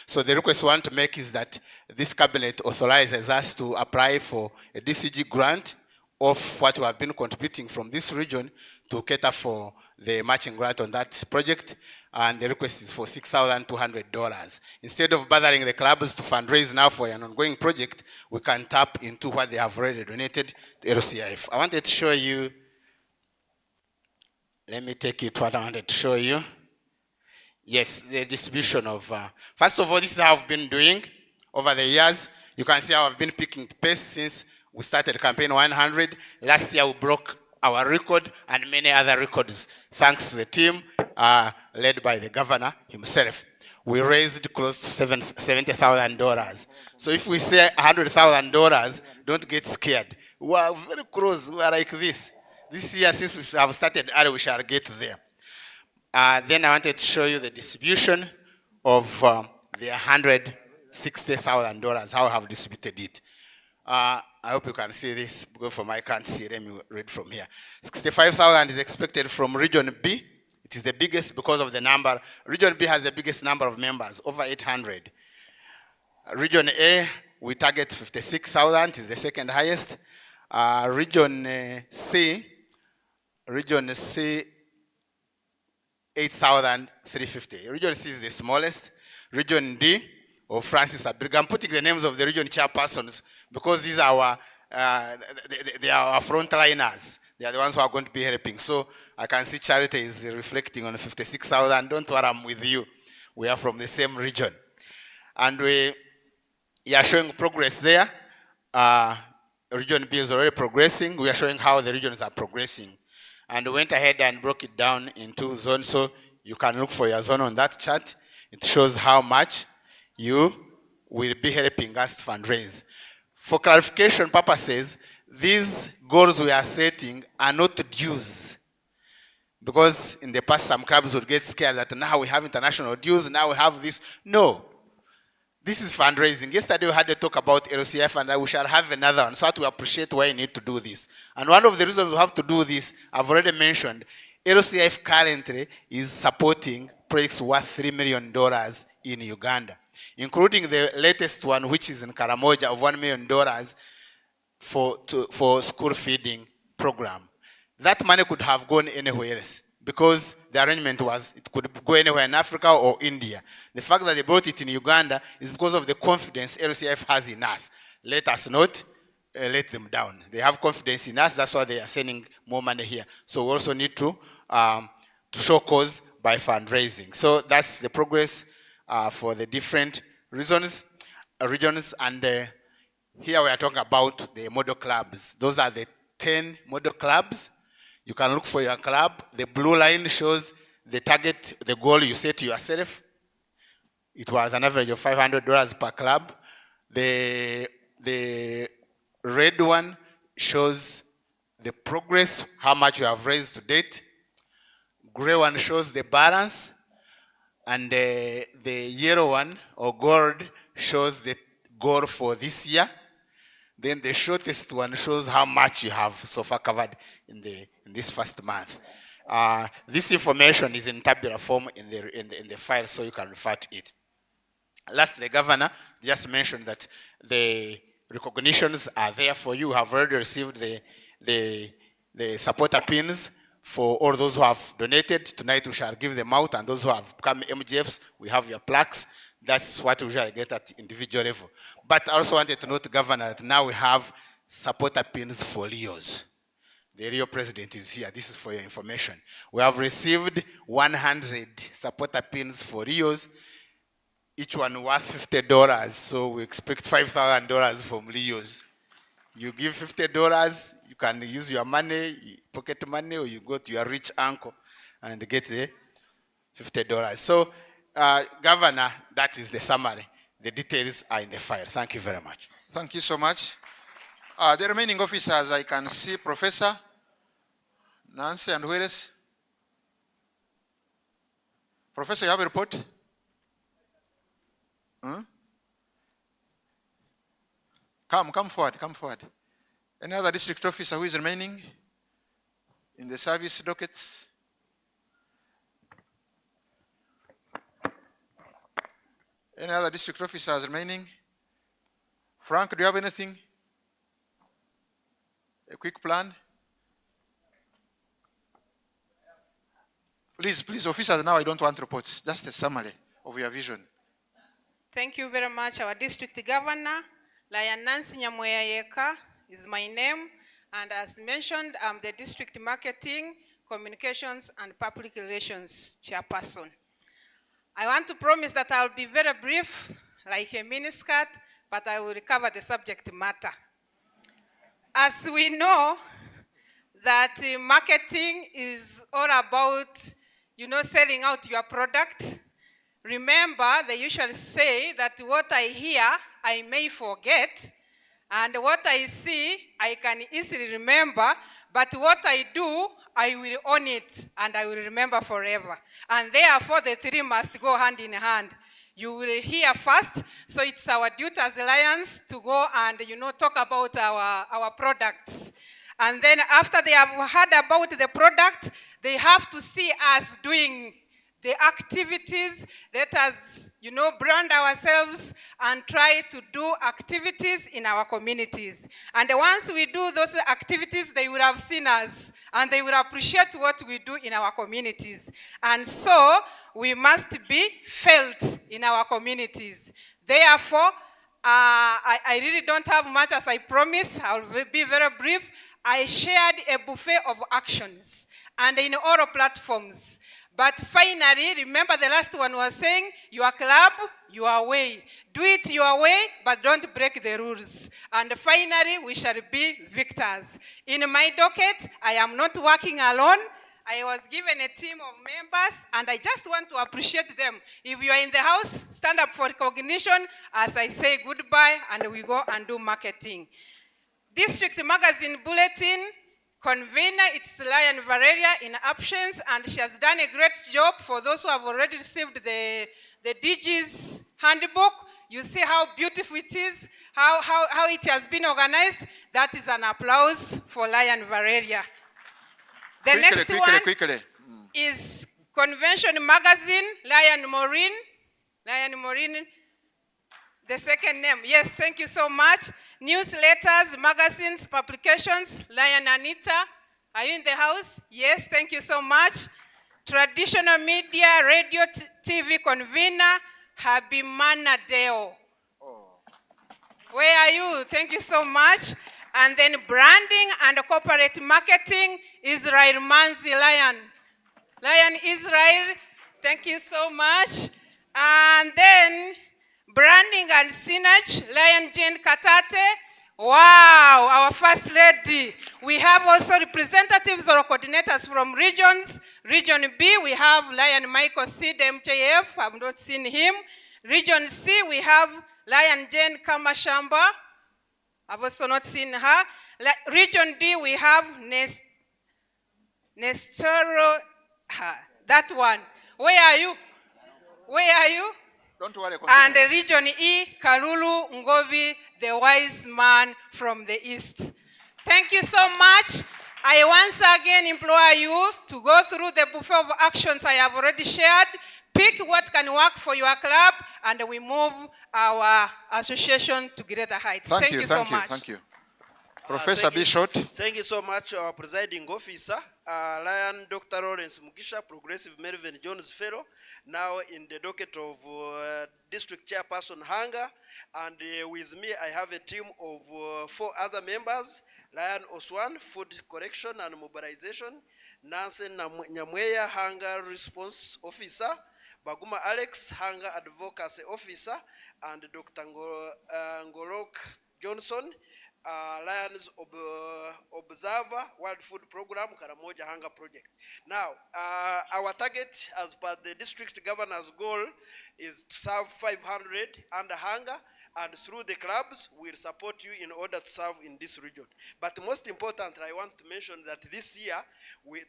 So the request we want to make is that this cabinet authorizes us to apply for a DCG grant of what we have been contributing from this region to cater for the matching grant on that project, and the request is for $6,200. Instead of bothering the clubs to fundraise now for an ongoing project, we can tap into what they have already donated to LCIF. I wanted to show you, let me take you to what I wanted to show you. Yes, the distribution of, first of all, this is how I've been doing over the years. You can see how I've been picking pace since we started campaign 100. Last year we broke our record and many other records thanks to the team led by the governor himself. We raised close to $70,000. So if we say $100,000, don't get scared. We are very close. We are like this. This year, since we have started early, we shall get there. Then I wanted to show you the distribution of the $160,000, how I have distributed it. I hope you can see this, because from I can't see, let me read from here. 65,000 is expected from Region B. It is the biggest because of the number. Region B has the biggest number of members, over 800. Region A, we target 56,000, is the second highest. Region C, 8,350. Region C is the smallest. Region D, or Francis Abirga. I'm putting the names of the region chairpersons because these are they are our frontliners. They are the ones who are going to be helping. So I can see Charity is reflecting on 56,000. Don't worry, I'm with you. We are from the same region. And we are showing progress there. Region B is already progressing. We are showing how the regions are progressing. And we went ahead and broke it down into zones. So you can look for your zone on that chart. It shows how much you will be helping us to fundraise. For clarification purposes, these goals we are setting are not dues. Because in the past, some clubs would get scared that now we have international dues, now we have this. No. This is fundraising. Yesterday we had a talk about LCF, and we shall have another one, so that we appreciate why you need to do this. And one of the reasons we have to do this, I've already mentioned, LCF currently is supporting projects worth $3 million in Uganda, including the latest one, which is in Karamoja, of $1 million for school feeding program. That money could have gone anywhere else, because the arrangement was it could go anywhere in Africa or India. The fact that they brought it in Uganda is because of the confidence LCF has in us. Let us not let them down. They have confidence in us. That's why they are sending more money here. So we also need to show cause by fundraising. So that's the progress for the different regions. And here we are talking about the model clubs. Those are the 10 model clubs. You can look for your club. The blue line shows the target, the goal you set to yourself. It was an average of $500 per club. The red one shows the progress, how much you have raised to date. Gray one shows the balance. And the yellow one, or gold, shows the goal for this year. Then the shortest one shows how much you have so far covered in this first month. This information is in tabular form in the file, so you can refer to it. Lastly, the governor just mentioned that the recognitions are there for you. You have already received the supporter pins for all those who have donated. Tonight we shall give them out, and those who have become MGFs, we have your plaques. That's what we shall get at individual level. But I also wanted to note, Governor, that now we have supporter pins for Leos. The Rio president is here. This is for your information. We have received 100 supporter pins for Leos, each one worth $50. So we expect $5,000 from Leos. You give $50, you can use your money, pocket money, or you go to your rich uncle and get the $50. So, Governor, that is the summary. The details are in the file. Thank you very much. Thank you so much. The remaining officers, I can see Professor Nancy and who else? Professor, you have a report? Come forward, come forward. Any other district officer who is remaining in the service dockets? Any other district officers remaining? Frank, do you have anything? A quick plan? Please, officers, now I don't want reports. Just a summary of your vision. Thank you very much, our district governor. Lion Nancy Nyamweya is my name. And as mentioned, I'm the district marketing, communications, and public relations chairperson. I want to promise that I'll be very brief, like a miniskirt, but I will cover the subject matter. As we know, that marketing is all about, selling out your product. Remember, they usually say that what I hear, I may forget, and what I see, I can easily remember, but what I do, I will own it, and I will remember forever. And therefore, the three must go hand in hand. You will hear first, so it's our duty as Lions to go and, talk about our products. And then after they have heard about the product, they have to see us doing the activities. Let us, brand ourselves and try to do activities in our communities. And once we do those activities, they will have seen us and they will appreciate what we do in our communities. And so we must be felt in our communities. Therefore, I really don't have much as I promised. I'll be very brief. I shared a buffet of actions and in all platforms. But finally, remember the last one was saying, your club, your way. Do it your way, but don't break the rules. And finally, we shall be victors. In my docket, I am not working alone. I was given a team of members, and I just want to appreciate them. If you are in the house, stand up for recognition as I say goodbye, and we go and do marketing. District Magazine Bulletin convener, it's Lion Valeria in absence, and she has done a great job. For those who have already received the DG's handbook, you see how beautiful it is, how it has been organized. That is an applause for Lion Valeria. The next one is Convention Magazine, Lion Maureen. Lion Maureen, the second name. Yes, thank you so much. Newsletters, magazines, publications, Lion Anita. Are you in the house? Yes, thank you so much. Traditional media, radio, TV convener, Habimana Deo. Where are you? Thank you so much. And then branding and corporate marketing, Israel Manzi Lion. Lion Israel, thank you so much. And then branding and synergy, Lion Jane Katate. Wow, our first lady. We have also representatives or coordinators from regions. Region B, we have Lion Michael C, the MJF. I've not seen him. Region C, we have Lion Jane Kamashamba. I've also not seen her. Region D, we have Nestoro. That one. Where are you? Where are you? Don't worry. And Region E, Kalulu Ngovi, the wise man from the east. Thank you so much. I once again implore you to go through the buffet of actions I have already shared. Pick what can work for your club, and we move our association to greater heights. Thank you so much. Thank you. Professor Bishop. Thank you so much, our presiding officer, Lion Dr. Lawrence Mugisha, Progressive Melvin Jones Fellow, now in the docket of District Chairperson Hanga. And with me, I have a team of 4 other members, Lion Oswan, Food Correction and Mobilization, Nancy Nyamweya, Hanga Response Officer, Baguma Alex, Hanga Advocacy Officer, and Dr. Ngolok Johnson, Lions Observer World Food Program, Karamoja Hunger Project. Now, our target as per the district governor's goal is to serve 500 under hunger, and through the clubs, we'll support you in order to serve in this region. But most important, I want to mention that this year, we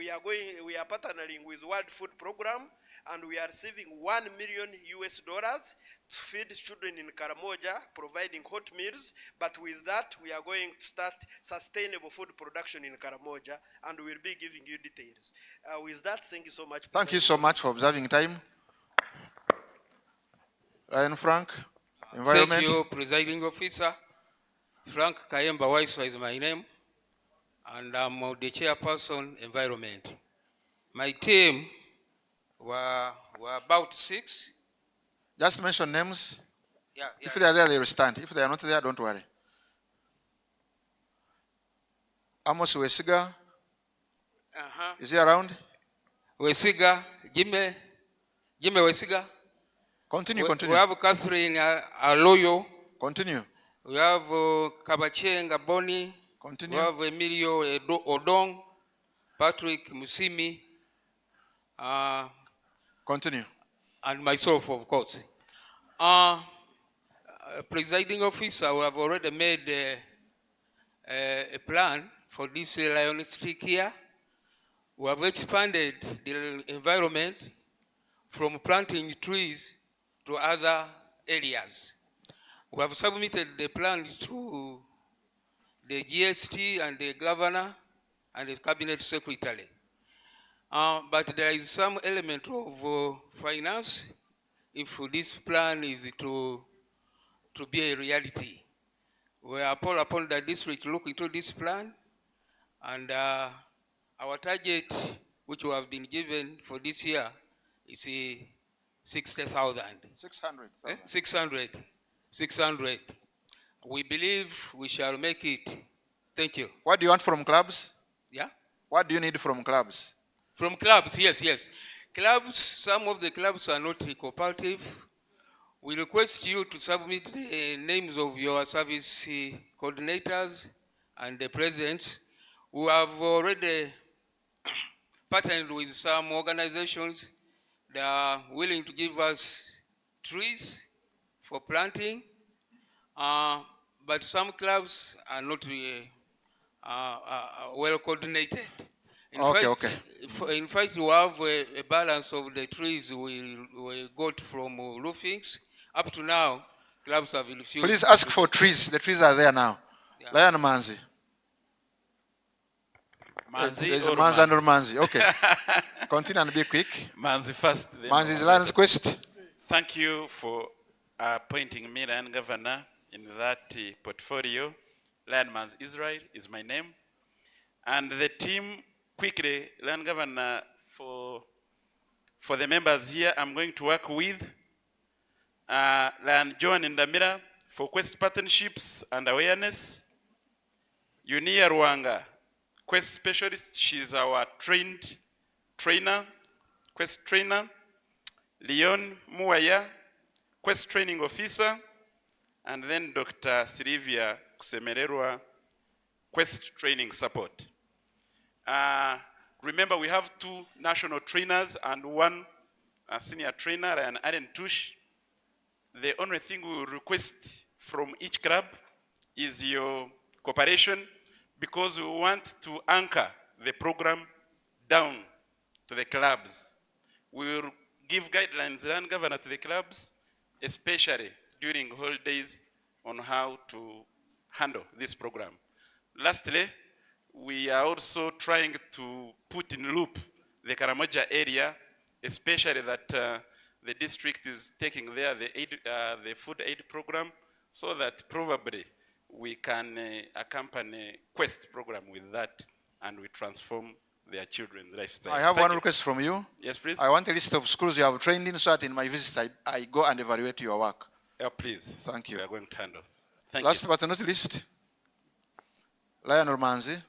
are partnering with World Food Program, and we are receiving $1 million to feed children in Karamoja, providing hot meals. But with that, we are going to start sustainable food production in Karamoja, and we'll be giving you details. With that, thank you so much. Thank you so much for observing time. Ryan Frank, Environment. Thank you, Presiding Officer. Frank Kayemba Waiswa is my name, and I'm the Chairperson, Environment. My team were about 6. Just mention names. Yeah, if they are there, they will stand. If they are not there, don't worry. Amos Wesiga. Is he around? Wesiga, Jimmy Wesiga. Continue. We have Catherine Aloyo. Continue. We have Kabachenga Boni. Continue. We have Emilio Odong, Patrick Musimi. Continue. And myself, of course. Presiding Officer, we have already made a plan for this lionistic year. We have expanded the environment from planting trees to other areas. We have submitted the plan to the GST and the governor and the cabinet secretary. But there is some element of finance if this plan is to be a reality. We are called upon the district to look into this plan, and our target, which we have been given for this year, is 60,000. 600. We believe we shall make it. Thank you. What do you want from clubs? Yeah? What do you need from clubs? From clubs, yes. Clubs, some of the clubs are not cooperative. We request you to submit the names of your service coordinators and the presidents who have already partnered with some organizations that are willing to give us trees for planting. But some clubs are not well coordinated. In fact, we have a balance of the trees we got from roofings. Up to now, clubs have refused. Please ask for trees. The trees are there now. Yeah. Lion Manzi. There's a Manzi and Manzi. Okay. Continue and be quick. Manzi first. Manzi is Lion's quest. Thank you for appointing me Lion Governor in that portfolio. Lion Manzi Israel is my name. And the team, quickly, Lion Governor, for the members here, I'm going to work with Lion John in the mirror for quest partnerships and awareness. Unia Ruanga, quest specialist, she's our quest trainer. Leon Muaya, quest training officer. And then Dr. Silvia Kusemererwa, quest training support. Remember, we have 2 national trainers and 1 senior trainer, and Aaron Tush. The only thing we will request from each club is your cooperation, because we want to anchor the program down to the clubs. We will give guidelines and governor to the clubs, especially during holidays, on how to handle this program. Lastly, we are also trying to put in loop the Karamoja area, especially that the district is taking there the food aid program, so that probably we can accompany Quest program with that, and we transform their children's lifestyle. I have one request from you. Yes, please. I want a list of schools you have trained in, so that in my visit I go and evaluate your work. Yeah, please. Thank you. We are going to handle. Thank Last you. but not least, Lion Manzi.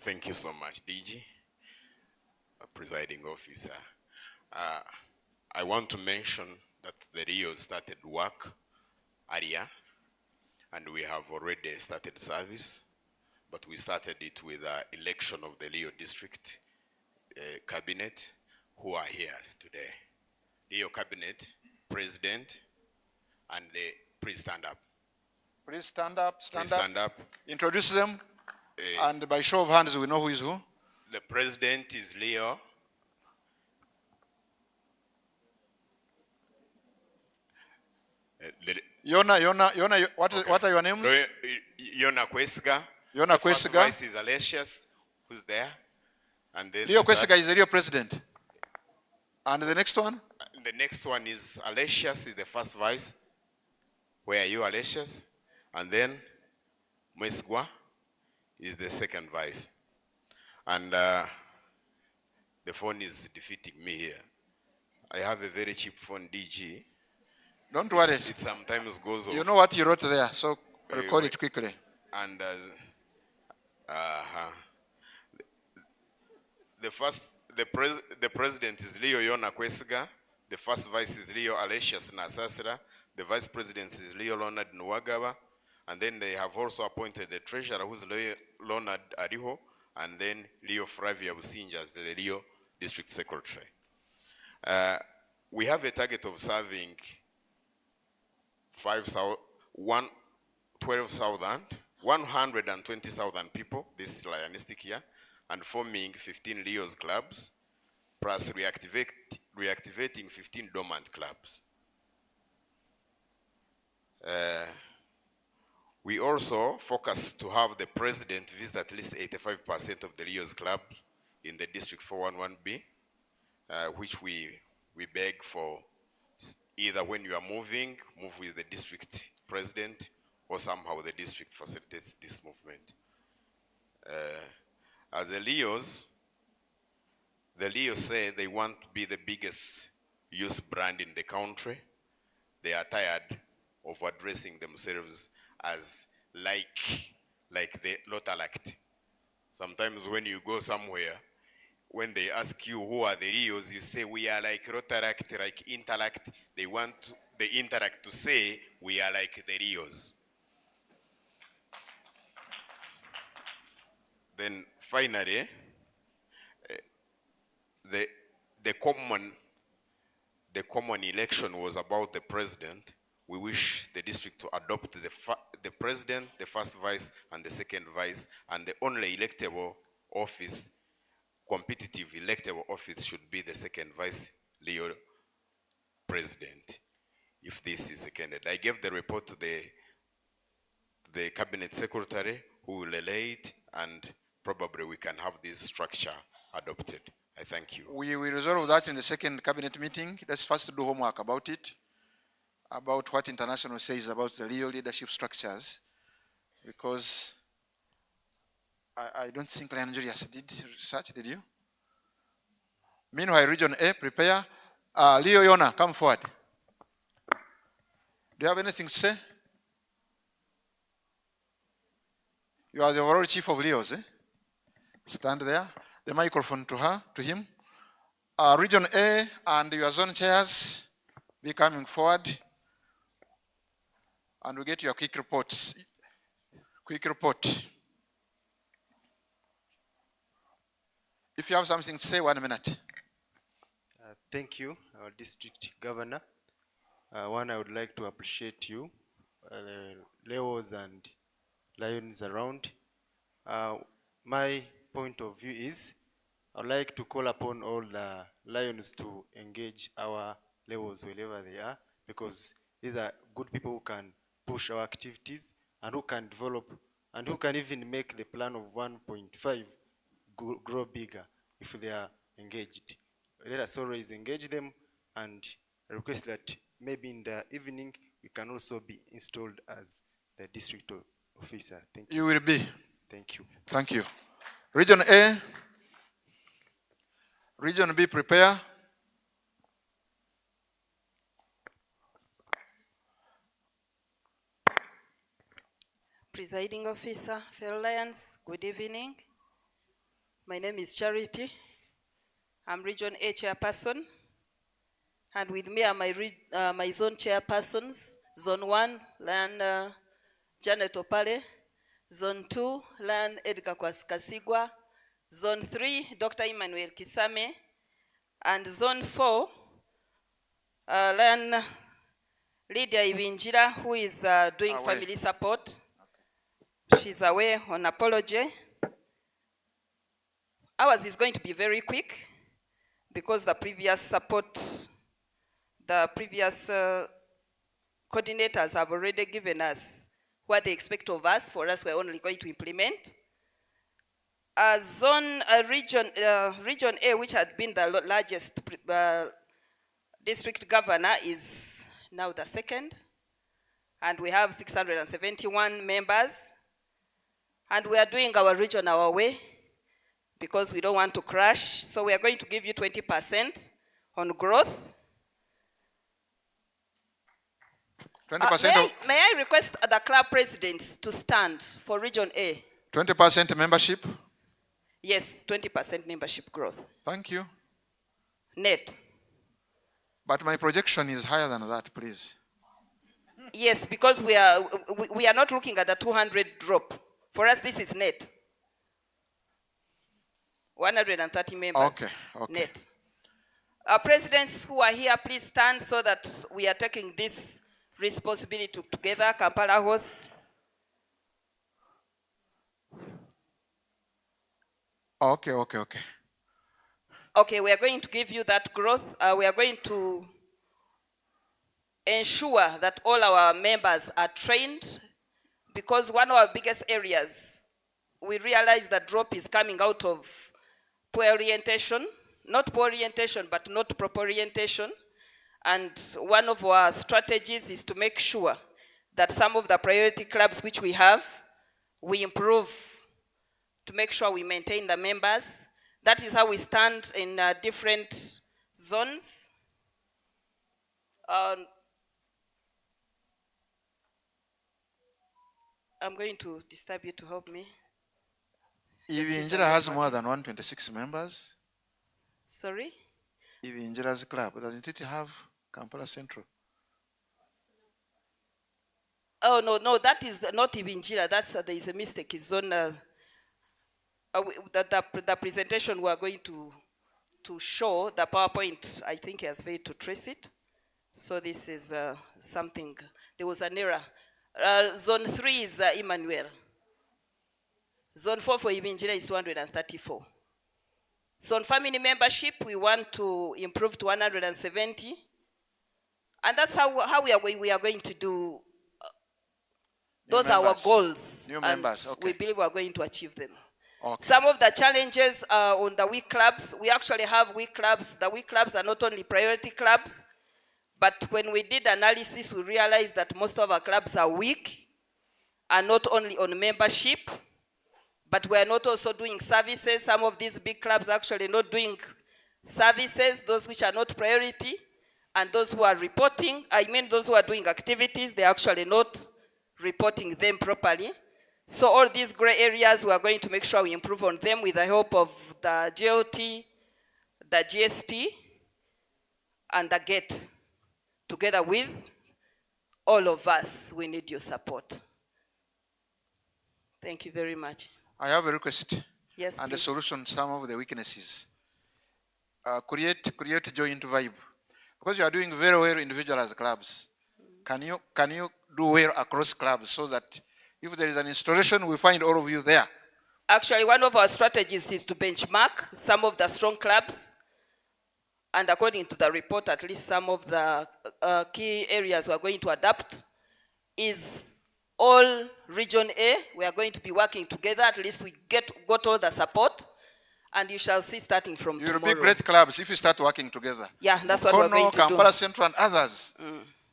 Thank you so much, DG, presiding officer. I want to mention that the Rio started work earlier, and we have already started service, but we started it with the election of the Leo District Cabinet, who are here today. Leo Cabinet, President, and please stand up. Please stand up, Please stand up. Introduce them, and by show of hands, we know who is who. The President is Leo. Yona, what are your names? Yona Kwesiga. Yona The first Kwesiga. vice is Alesius, who's there. And then Leo the third- Kwesiga is the real president. And the next one? The next one is Alesius, is the first vice. Where are you, Alesius? And then Mwesgwa is the second vice. And the phone is defeating me here. I have a very cheap phone, DG. Don't worry. It sometimes goes off. You know what you wrote there, so record it quickly. And the president is Leo Yona Kwesiga. The first vice is Leo Alesius Nasasira. The vice president is Leo Leonard Nwagaba. And then they have also appointed the treasurer, who's Leo Leonard Ariho. And then Leo Fravia Businja as the Leo district secretary. We have a target of serving 120,000 people this lionistic year, and forming 15 Leo's clubs, plus reactivating 15 dormant clubs. We also focus to have the president visit at least 85% of the Leo's clubs in the district 411B, which we beg for either when you are moving, move with the district president, or somehow the district facilitates this movement. As the Leos say they want to be the biggest youth brand in the country. They are tired of addressing themselves as like the Lotalact. Sometimes when you go somewhere, when they ask you who are the Leos, you say we are like Rotaract, like Interact. They want the Interact to say we are like the Leos. Then finally, the common election was about the president. We wish the district to adopt the president, the first vice, and the second vice, and the only electable office, competitive electable office, should be the second vice Leo president, if this is seconded. I gave the report to the cabinet secretary, who will relay it, and probably we can have this structure adopted. I thank you. We will resolve that in the second cabinet meeting. Let's first do homework about it, about what international says about the Leo leadership structures, because I don't think Lion Julius did research, did you? Meanwhile, Region A, prepare. Leo Yona, come forward. Do you have anything to say? You are the overall chief of Leos, eh? Stand there. The microphone to her, to him. Region A and your zone chairs, be coming forward. And we get your quick reports. Quick report. If you have something to say, 1 minute. Thank you, our district governor. One, I would like to appreciate you, Leos and Lions around. My point of view is, I'd like to call upon all the Lions to engage our Leos wherever they are, because these are good people who can push our activities and who can develop and who can even make the plan of 1.5 grow bigger if they are engaged. Let us always engage them and request that maybe in the evening we can also be installed as the district officer. Thank you. You will be. Thank you. Thank you. Region A, Region B, prepare. Presiding officer, fellow Lions, good evening. My name is Charity. I'm Region A chairperson. And with me are my zone chairpersons, Zone 1, Lion Janet Opale. Zone 2, Lion Edgar Kasigwa. Zone 3, Dr. Emmanuel Kisame. And Zone 4, Lion Lydia Ibinjira, who is doing Away. family support. She's away on apology. Ours is going to be very quick because the previous coordinators have already given us what they expect of us. For us, we're only going to implement. Region A, which had been the largest district governor, is now the second. And we have 671 members. And we are doing our region our way because we don't want to crash. So we are going to give you 20% on growth. 20% may I request the club presidents to stand for Region A? 20% membership. Yes, 20% membership growth. Thank you. Net. But my projection is higher than that, please. Yes, because we are not looking at the 200 drop. For us, this is net. 130 members. Okay. Net. Our presidents who are here, please stand so that we are taking this responsibility together. Kampala host. Okay. Okay, we are going to give you that growth. We are going to ensure that all our members are trained, because one of our biggest areas, we realize that drop is coming out of poor orientation, not poor orientation, but not proper orientation. And one of our strategies is to make sure that some of the priority clubs which we have, we improve to make sure we maintain the members. That is how we stand in different zones. I'm going to disturb you to help me. Ibinjira has more than 126 members. Sorry? Ibinjira's club, doesn't it have Kampala Central? Oh, no, that is not Ibinjira. That's there is a mistake. It's on the presentation we are going to show. The PowerPoint, I think, has failed to trace it. So this is something. There was an error. Zone 3 is Emmanuel. Zone 4 for Ibinjira is 234. So on family membership, we want to improve to 170. And that's how we are going to do. Those are our goals. New members, okay. We believe we are going to achieve them. Okay. Some of the challenges on the weak clubs, we actually have weak clubs. The weak clubs are not only priority clubs, but when we did analysis, we realized that most of our clubs are weak, and not only on membership, but we are not also doing services. Some of these big clubs are actually not doing services, those which are not priority, and those who are reporting, those who are doing activities, they're actually not reporting them properly. So all these gray areas, we are going to make sure we improve on them with the help of the GLT, the GST, and the GET. Together with all of us, we need your support. Thank you very much. I have a request. Yes, and please. a solution to some of the weaknesses. Create joint vibe. Because you are doing very well individual as clubs. Can you do well across clubs so that if there is an installation, we find all of you there? Actually, one of our strategies is to benchmark some of the strong clubs. And according to the report, at least some of the key areas we are going to adapt is all Region A. We are going to be working together. At least we got all the support. And you shall see starting from tomorrow. You'll be great clubs if you start working together. Yeah, that's what we're going to do. Kampala Central and others.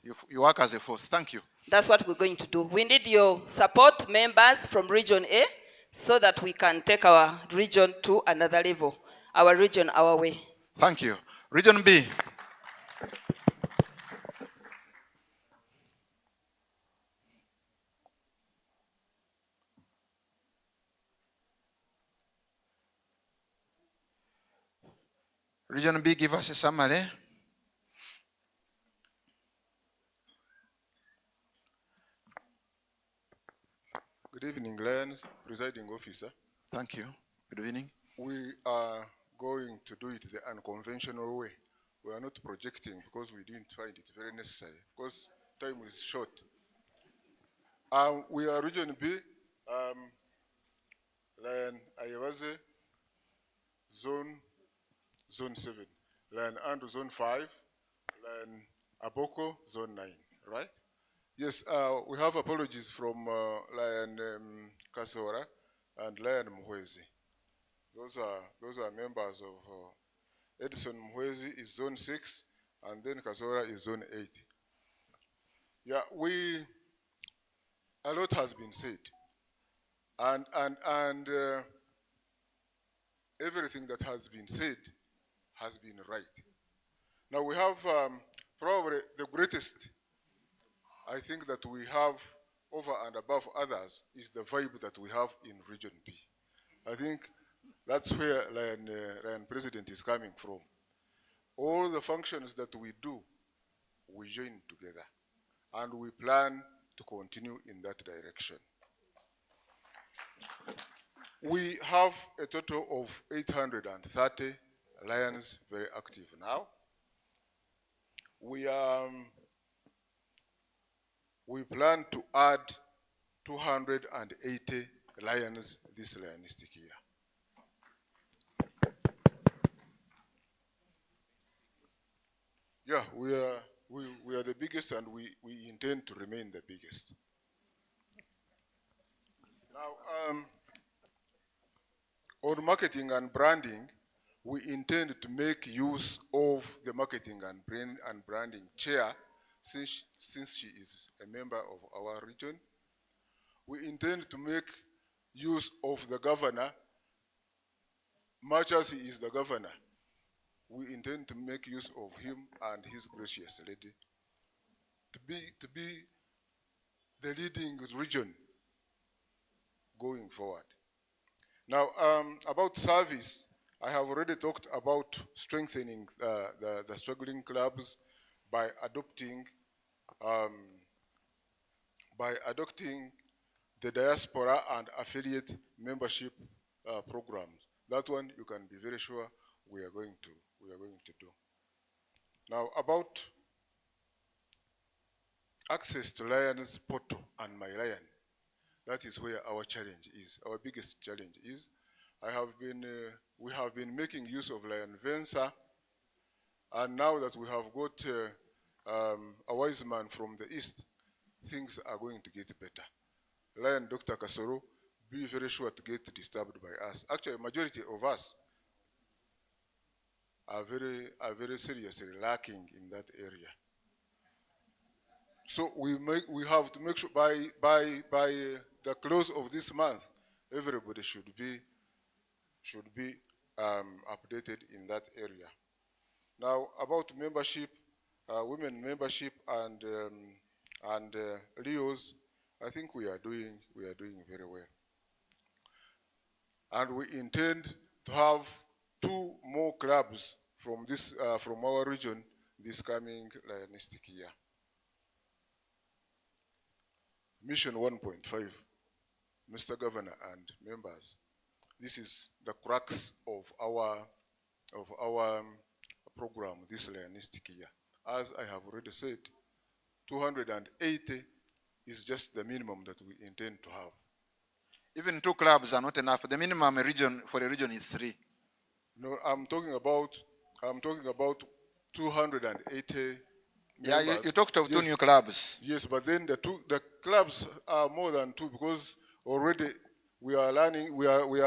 You work as a force. Thank you. That's what we're going to do. We need your support, members from Region A, so that we can take our region to another level. Our region, our way. Thank you. Region B. Region B, give us a summary. Good evening, Lions, presiding officer. Thank you. Good evening. We are going to do it the unconventional way. We are not projecting because we didn't find it very necessary, because time is short. We are Region B, Lion Ayawaze, Zone 7, Lion Andu Zone 5, Lion Aboko Zone 9, right? Yes, we have apologies from Lion Kasora and Lion Muhwezi. Those are members of Edison Muhwezi is Zone 6, and then Kasora is Zone 8. Yeah, a lot has been said, and everything that has been said has been right. Now we have probably the greatest, I think, that we have over and above others is the vibe that we have in Region B. I think that's where Lion President is coming from. All the functions that we do, we join together, and we plan to continue in that direction. We have a total of 830 Lions very active now. We plan to add 280 Lions this Lionistic year. Yeah, we are the biggest, and we intend to remain the biggest. Now, on marketing and branding, we intend to make use of the marketing and branding chair, since she is a member of our region. We intend to make use of the governor, much as he is the governor. We intend to make use of him and his gracious lady to be the leading region going forward. Now, about service, I have already talked about strengthening the struggling clubs by adopting the diaspora and affiliate membership programs. That one you can be very sure we are going to do. Now, about access to Lion's portal and My Lion, that is where our challenge is. Our biggest challenge is. We have been making use of Lion Venza, and now that we have got a wise man from the east, things are going to get better. Lion Dr. Kasoro, be very sure to get disturbed by us. Actually, majority of us are very seriously lacking in that area. So we have to make sure by the close of this month, everybody should be updated in that area. Now, about membership, women membership and Leos, I think we are doing very well. And we intend to have 2 more clubs from from our region this coming Lionistic year. Mission 1.5, Mr. Governor and members, this is the crux of our program this Lionistic year. As I have already said, 280 is just the minimum that we intend to have. Even 2 clubs are not enough. The minimum for a region is 3. No, I'm talking about 280. Yeah, you talked of 2 new clubs. Yes, but then the clubs are more than 2, because already we are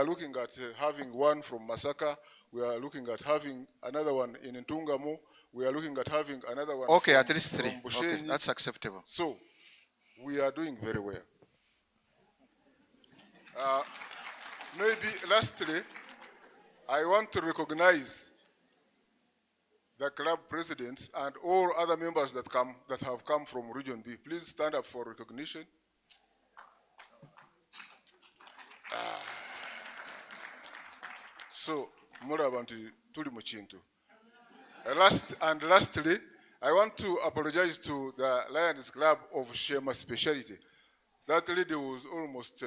looking at having one from Masaka. We are looking at having another one in Ntungamo. We are looking at having another one. Okay, at least 3. Okay, that's acceptable. So we are doing very well. Maybe lastly, I want to recognize the club presidents and all other members that have come from Region B. Please stand up for recognition. So, Murabantu tuli muchintu. Lastly, I want to apologize to the Lions Club of Shema Speciality. That lady was almost,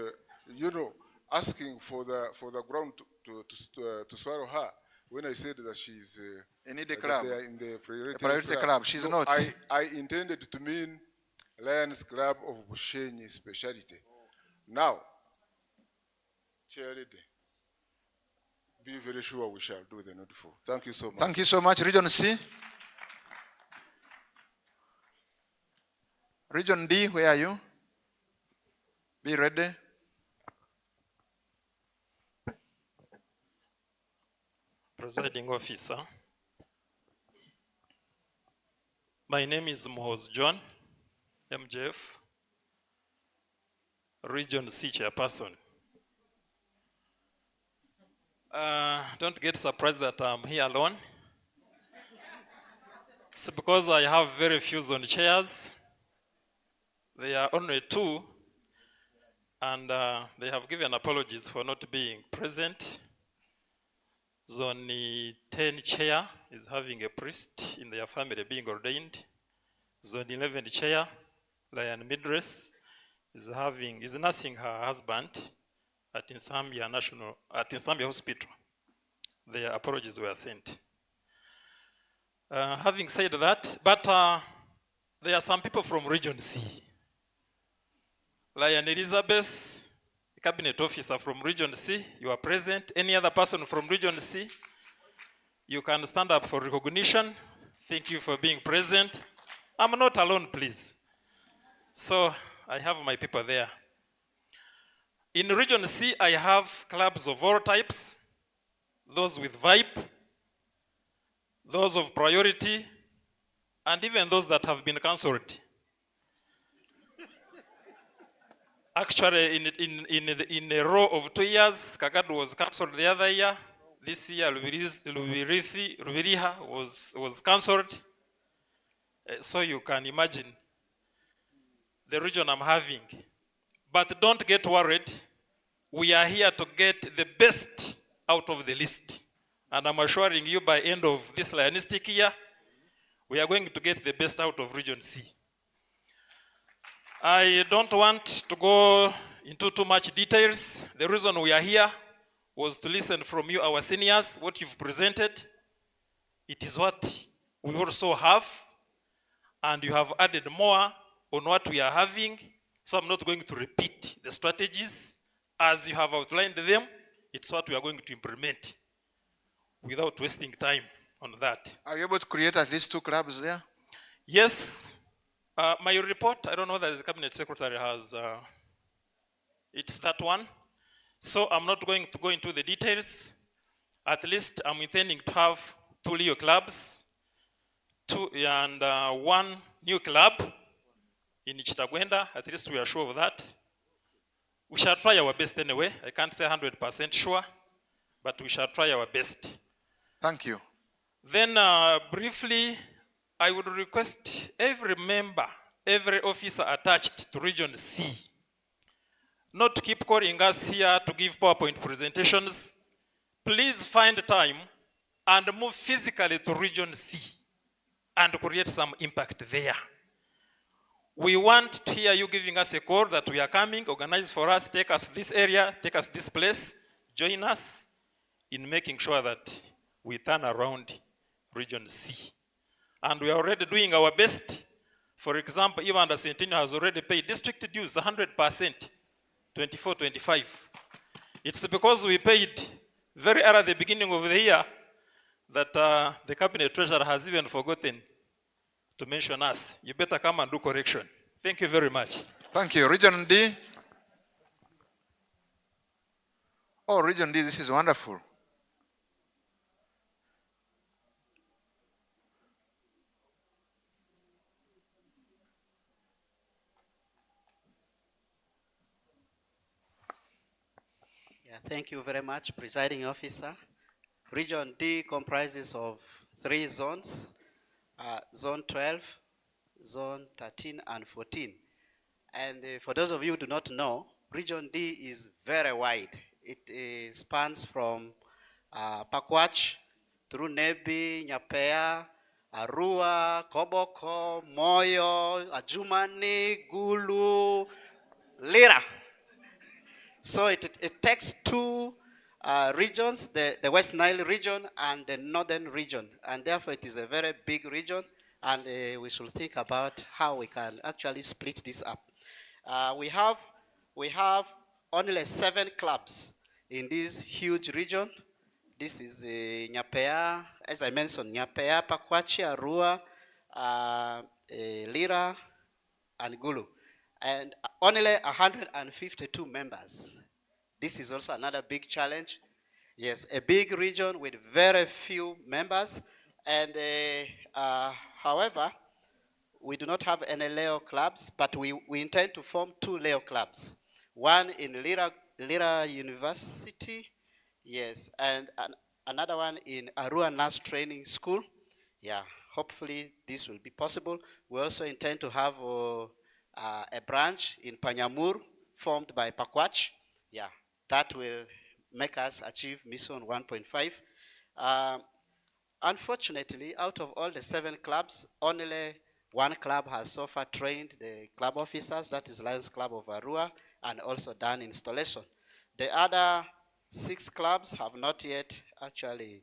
asking for the ground to swallow her when I said that she's In the that club. they are in the priority, Priority club. She's No, not. I intended to mean Lions Club of Bushenyi speciality. Now, Chair Lady, be very sure we shall do the needful. Thank you so much. Thank you so much. Region C. Region D, where are you? Be ready. Presiding officer. My name is Mohoz John, MJF, Region C chairperson. Don't get surprised that I'm here alone. It's because I have very few zone chairs. There are only two, and they have given apologies for not being present. Zone 10 chair is having a priest in their family being ordained. Zone 11 chair, Lion Midress, is nursing her husband at Insambia Hospital. Their apologies were sent. Having said that, but there are some people from Region C. Lion Elizabeth, cabinet officer from Region C, you are present. Any other person from Region C, you can stand up for recognition. Thank you for being present. I'm not alone, please. So I have my people there. In Region C, I have clubs of all types, those with vibe, those of priority, and even those that have been cancelled. Actually, in a row of 2 years, Kakadu was cancelled the other year. This year, Lubiriha was cancelled. So you can imagine the region I'm having. But don't get worried. We are here to get the best out of the list. And I'm assuring you by end of this lionistic year, we are going to get the best out of Region C. I don't want to go into too much details. The reason we are here was to listen from you, our seniors, what you've presented. It is what we also have, and you have added more on what we are having. So I'm not going to repeat the strategies. As you have outlined them, it's what we are going to implement without wasting time on that. Are you able to create at least 2 clubs there? Yes. My report, I don't know that the cabinet secretary has, it's that one. So I'm not going to go into the details. At least I'm intending to have 2 Leo clubs, 2 and 1 new club in Chitagwenda. At least we are sure of that. We shall try our best anyway. I can't say 100% sure, but we shall try our best. Thank you. Then briefly, I would request every member, every officer attached to Region C, not to keep calling us here to give PowerPoint presentations. Please find time and move physically to Region C and create some impact there. We want to hear you giving us a call that we are coming, organize for us, take us to this area, take us to this place, join us in making sure that we turn around Region C. And we are already doing our best. For example, even the Centennial has already paid district dues 100%, 24-25. It's because we paid very early at the beginning of the year that the cabinet treasurer has even forgotten to mention us. You better come and do correction. Thank you very much. Thank you. Region D. Oh, Region D, this is wonderful. Thank you very much, Presiding Officer. Region D comprises of 3 zones, Zone 12, Zone 13, and 14. And for those of you who do not know, Region D is very wide. It spans from Pakwach through Nebi, Nyapea, Arua, Koboko, Moyo, Ajumani, Gulu, Lira. So it takes two regions, the West Nile region and the Northern region. And therefore, it is a very big region. And we should think about how we can actually split this up. We have only 7 clubs in this huge region. This is Nyapea, as I mentioned, Nyapea, Pakwachi, Arua, Lira, and Gulu. And only 152 members. This is also another big challenge. Yes, a big region with very few members. And however, we do not have any Leo clubs, but we intend to form 2 Leo clubs. One in Lira University, yes, and another one in Arua Nurse Training School. Yeah, hopefully this will be possible. We also intend to have a branch in Panyamur formed by Pakwach. Yeah, that will make us achieve mission 1.5. Unfortunately, out of all the 7 clubs, only 1 club has so far trained the club officers, that is Lions Club of Arua, and also done installation. The other 6 clubs have not yet actually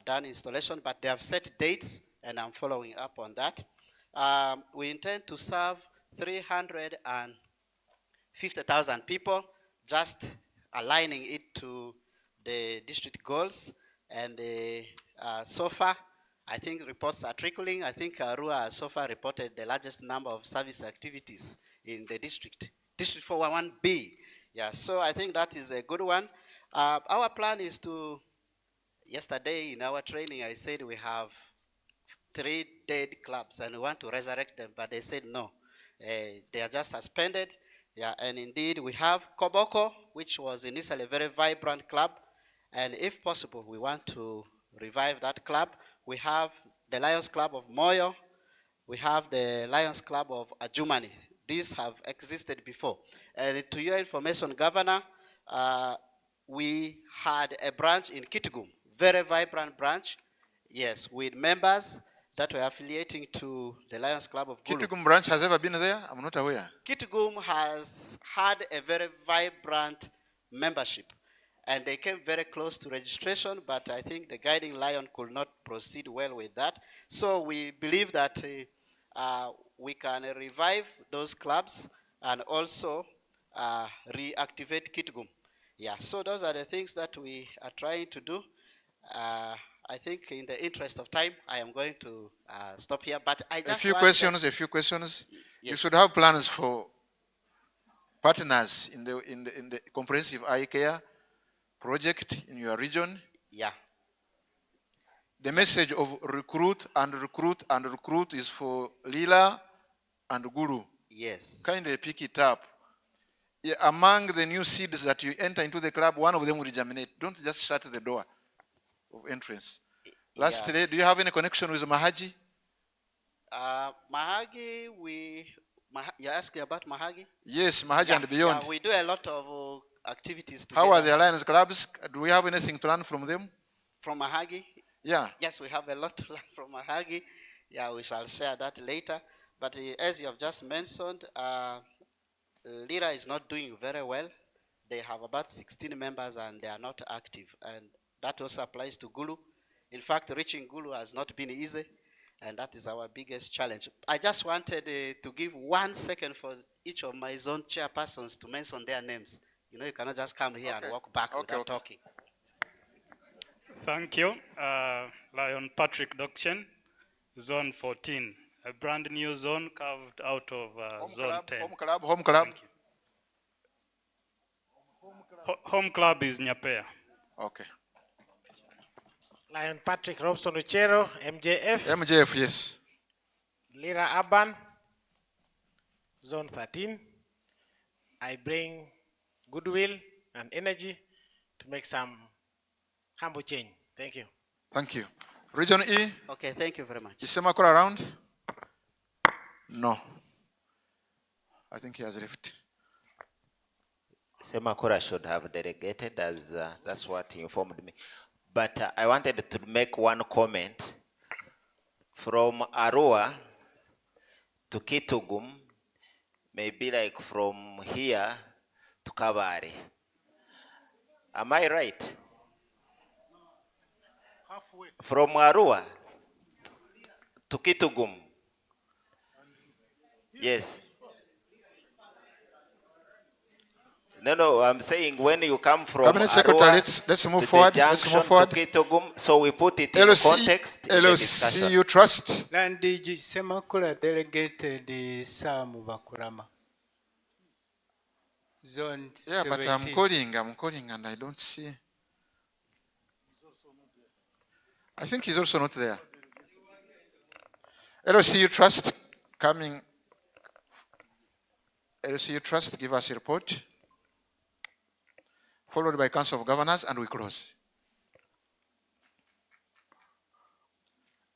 done installation, but they have set dates, and I'm following up on that. We intend to serve 350,000 people, just aligning it to the district goals. And so far, I think reports are trickling. I think Arua has so far reported the largest number of service activities in the district. District 411B. Yeah, so I think that is a good one. Our plan is to, yesterday in our training, I said we have 3 dead clubs and we want to resurrect them, but they said no. They are just suspended. Yeah, and indeed we have Koboko, which was initially a very vibrant club, and if possible, we want to revive that club. We have the Lions Club of Moyo. We have the Lions Club of Ajumani. These have existed before. And to your information, Governor, we had a branch in Kitgum, very vibrant branch, yes, with members that were affiliating to the Lions Club of Gulu. Kitgum branch has ever been there? I'm not aware. Kitgum has had a very vibrant membership, and they came very close to registration, but I think the Guiding Lion could not proceed well with that. So we believe that we can revive those clubs and also reactivate Kitgum. Yeah, so those are the things that we are trying to do. I think in the interest of time, I am going to stop here, but I just a few questions. Yes. You should have plans for partners in the comprehensive eye care project in your region. Yeah. The message of recruit and recruit and recruit is for Lila and Guru. Yes. Kindly pick it up. Yeah, among the new seeds that you enter into the club, one of them will germinate. Don't just shut the door of entrance. Lastly, do you have any connection with Mahagi? Mahagi, you're asking about Mahagi? Yes, Mahagi and beyond. Yeah, we do a lot of activities together. How are the Alliance clubs? Do we have anything to learn from them? From Mahagi? Yeah. Yes, we have a lot to learn from Mahagi. Yeah, we shall share that later. But as you have just mentioned, Lira is not doing very well. They have about 16 members and they are not active. And that also applies to Gulu. In fact, reaching Gulu has not been easy. And that is our biggest challenge. I just wanted to give 1 second for each of my zone chairpersons to mention their names. You know, you cannot just come here and walk back without talking. Thank you. Lion Patrick Dokchen, Zone 14, a brand new zone carved out of Zone 10. Home club. Home club is Nyapea. Okay. Lion Patrick Robson Uchero, MJF. MJF, yes. Lira Urban, Zone 13. I bring goodwill and energy to make some humble change. Thank you. Thank you. Region E? Okay, thank you very much. Is Semakura around? No. I think he has left. Semakura should have delegated, as that's what he informed me. But I wanted to make one comment. From Arua to Kitgum, maybe like from here to Kabare. Am I right? From Arua to Kitugum. Yes. No, I'm saying when you come from Cabinet Secretary, Arua let's move to forward. the Let's junction move forward. to Kitugum, so we put it in LOC, context in the discussion. LOC, you trust? Land DG Semakula delegated Sam Bakurama. Zone Yeah, 17. but I'm calling and I don't see. I think he's also not there. LOC, you trust? Coming. LOC, you trust? Give us a report. Followed by Council of Governors, and we close.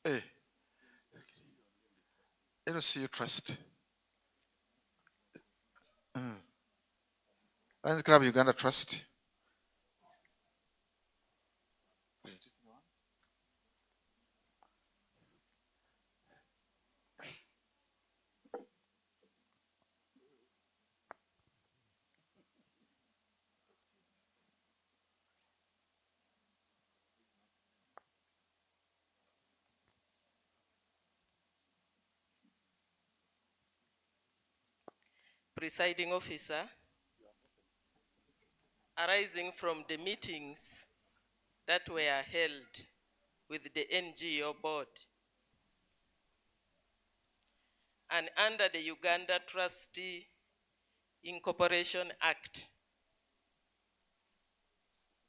Hey. LOC, you trust? Lions Club Uganda Trust. Presiding officer, arising from the meetings that were held with the NGO board and under the Uganda Trustee Incorporation Act,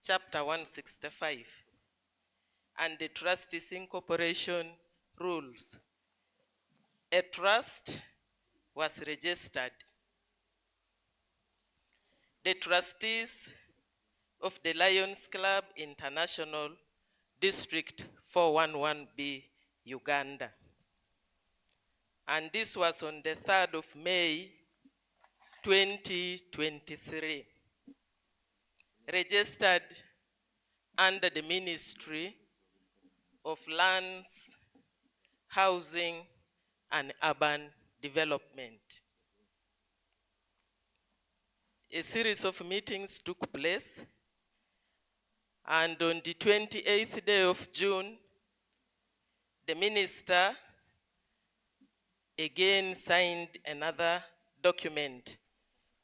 Chapter 165, and the Trustees Incorporation Rules, a trust was registered. The trustees of the Lions Club International, District 411B, Uganda. And this was on the 3rd of May, 2023. Registered under the Ministry of Lands, Housing, and Urban Development. A series of meetings took place, and on the 28th day of June, the minister again signed another document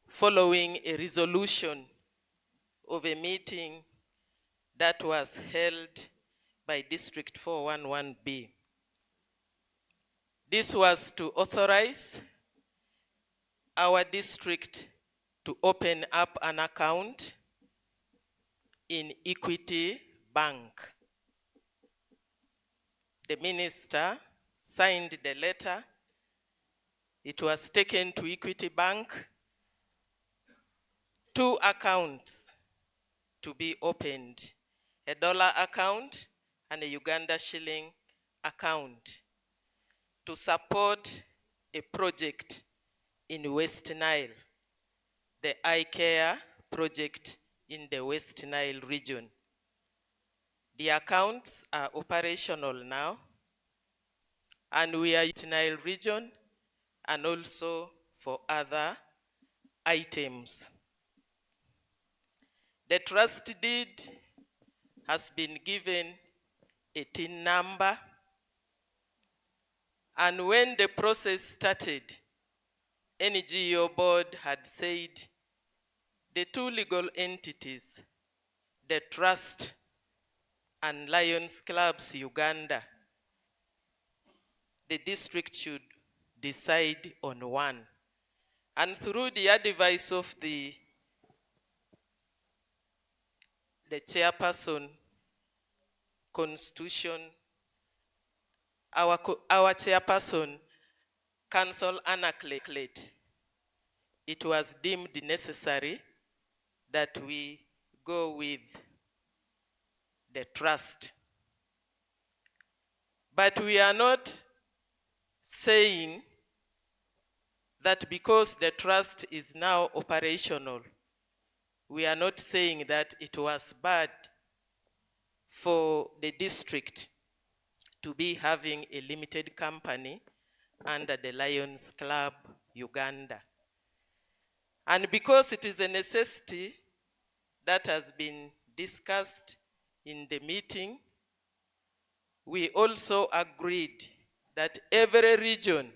following a resolution of a meeting that was held by District 411B. This was to authorize our district to open up an account in Equity Bank. The minister signed the letter. It was taken to Equity Bank. 2 accounts to be opened, a dollar account and a Uganda shilling account, to support a project in West Nile, the eye care project in the West Nile region. The accounts are operational now, and we are in the Nile region and also for other items. The trust deed has been given a TIN number, and when the process started, NGO board had said the 2 legal entities, the trust and Lions Clubs Uganda, the district should decide on one. And through the advice of the chairperson, Constitution, our chairperson, Council Anaclet, it was deemed necessary that we go with the trust. But we are not saying that because the trust is now operational, we are not saying that it was bad for the district to be having a limited company under the Lions Club Uganda. And because it is a necessity that has been discussed in the meeting, we also agreed that every region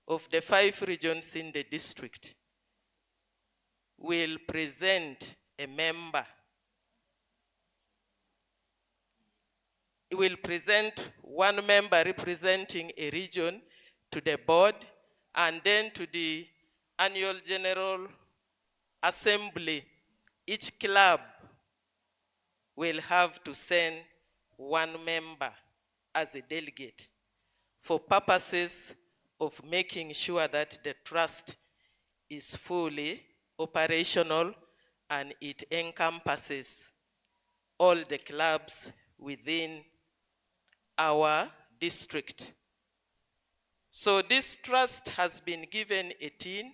of the 5 regions in the district will present a member. It will present one member representing a region to the board, and then to the annual general assembly. Each club will have to send one member as a delegate for purposes of making sure that the trust is fully operational and it encompasses all the clubs within our district. So this trust has been given a tin,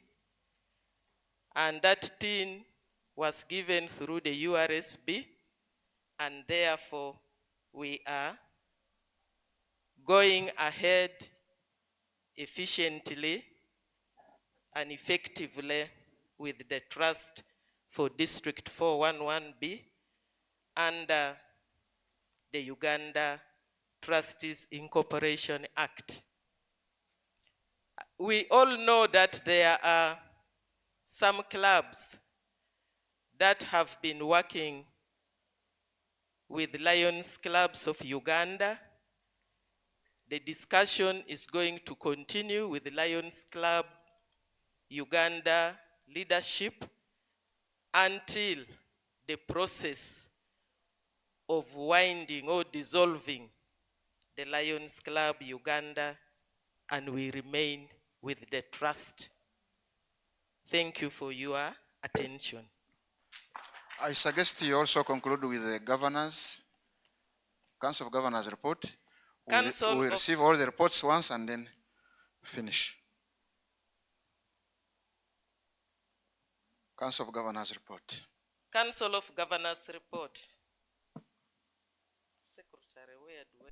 and that tin was given through the URSB, and therefore we are going ahead efficiently and effectively with the trust for District 411B under the Uganda Trustees Incorporation Act. We all know that there are some clubs that have been working with Lions Clubs of Uganda. The discussion is going to continue with the Lions Club Uganda leadership until the process of winding or dissolving the Lions Club Uganda, and we remain with the trust. Thank you for your attention. I suggest you also conclude with the governors, Council of Governors report. We receive all the reports once and then finish. Council of Governors report. Council of Governors report. Secretary, where do we?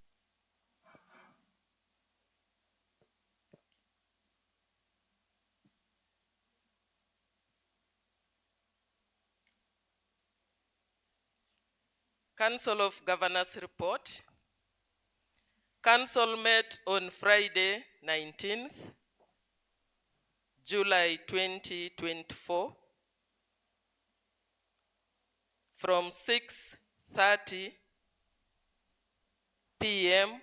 Council of Governors report. Council met on Friday, 19th July 2024 from 6:30 p.m.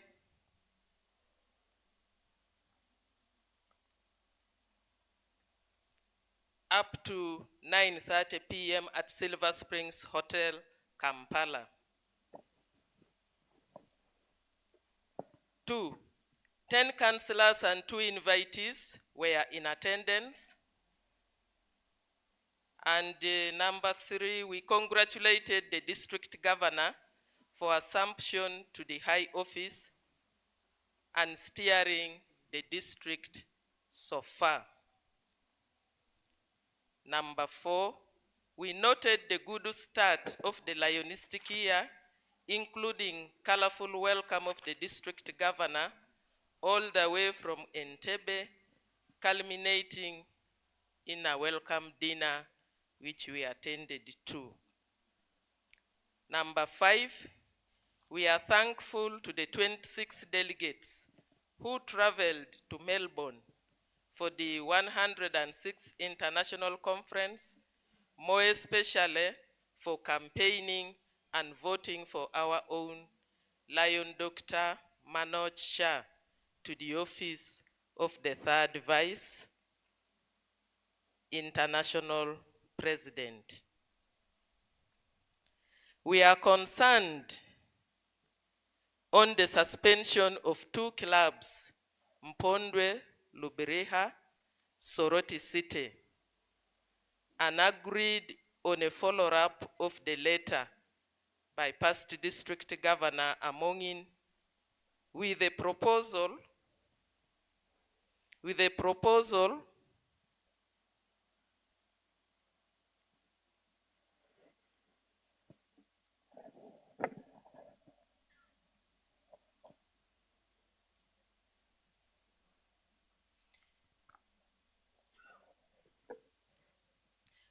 up to 9:30 p.m. at Silver Springs Hotel, Kampala. 10 councillors and 2 invitees were in attendance. And number 3, we congratulated the district governor for assumption to the high office and steering the district so far. Number 4, we noted the good start of the lionistic year, including colorful welcome of the district governor all the way from Entebbe, culminating in a welcome dinner which we attended to. Number 5, we are thankful to the 26 delegates who traveled to Melbourne for the 106th International Conference, more especially for campaigning and voting for our own Lion Dr. Manoj Shah to the office of the 3rd Vice International President. We are concerned on the suspension of 2 clubs, Mpondwe, Lubiriha, Soroti City, and agreed on a follow-up of the letter by past district governor Amongin with a proposal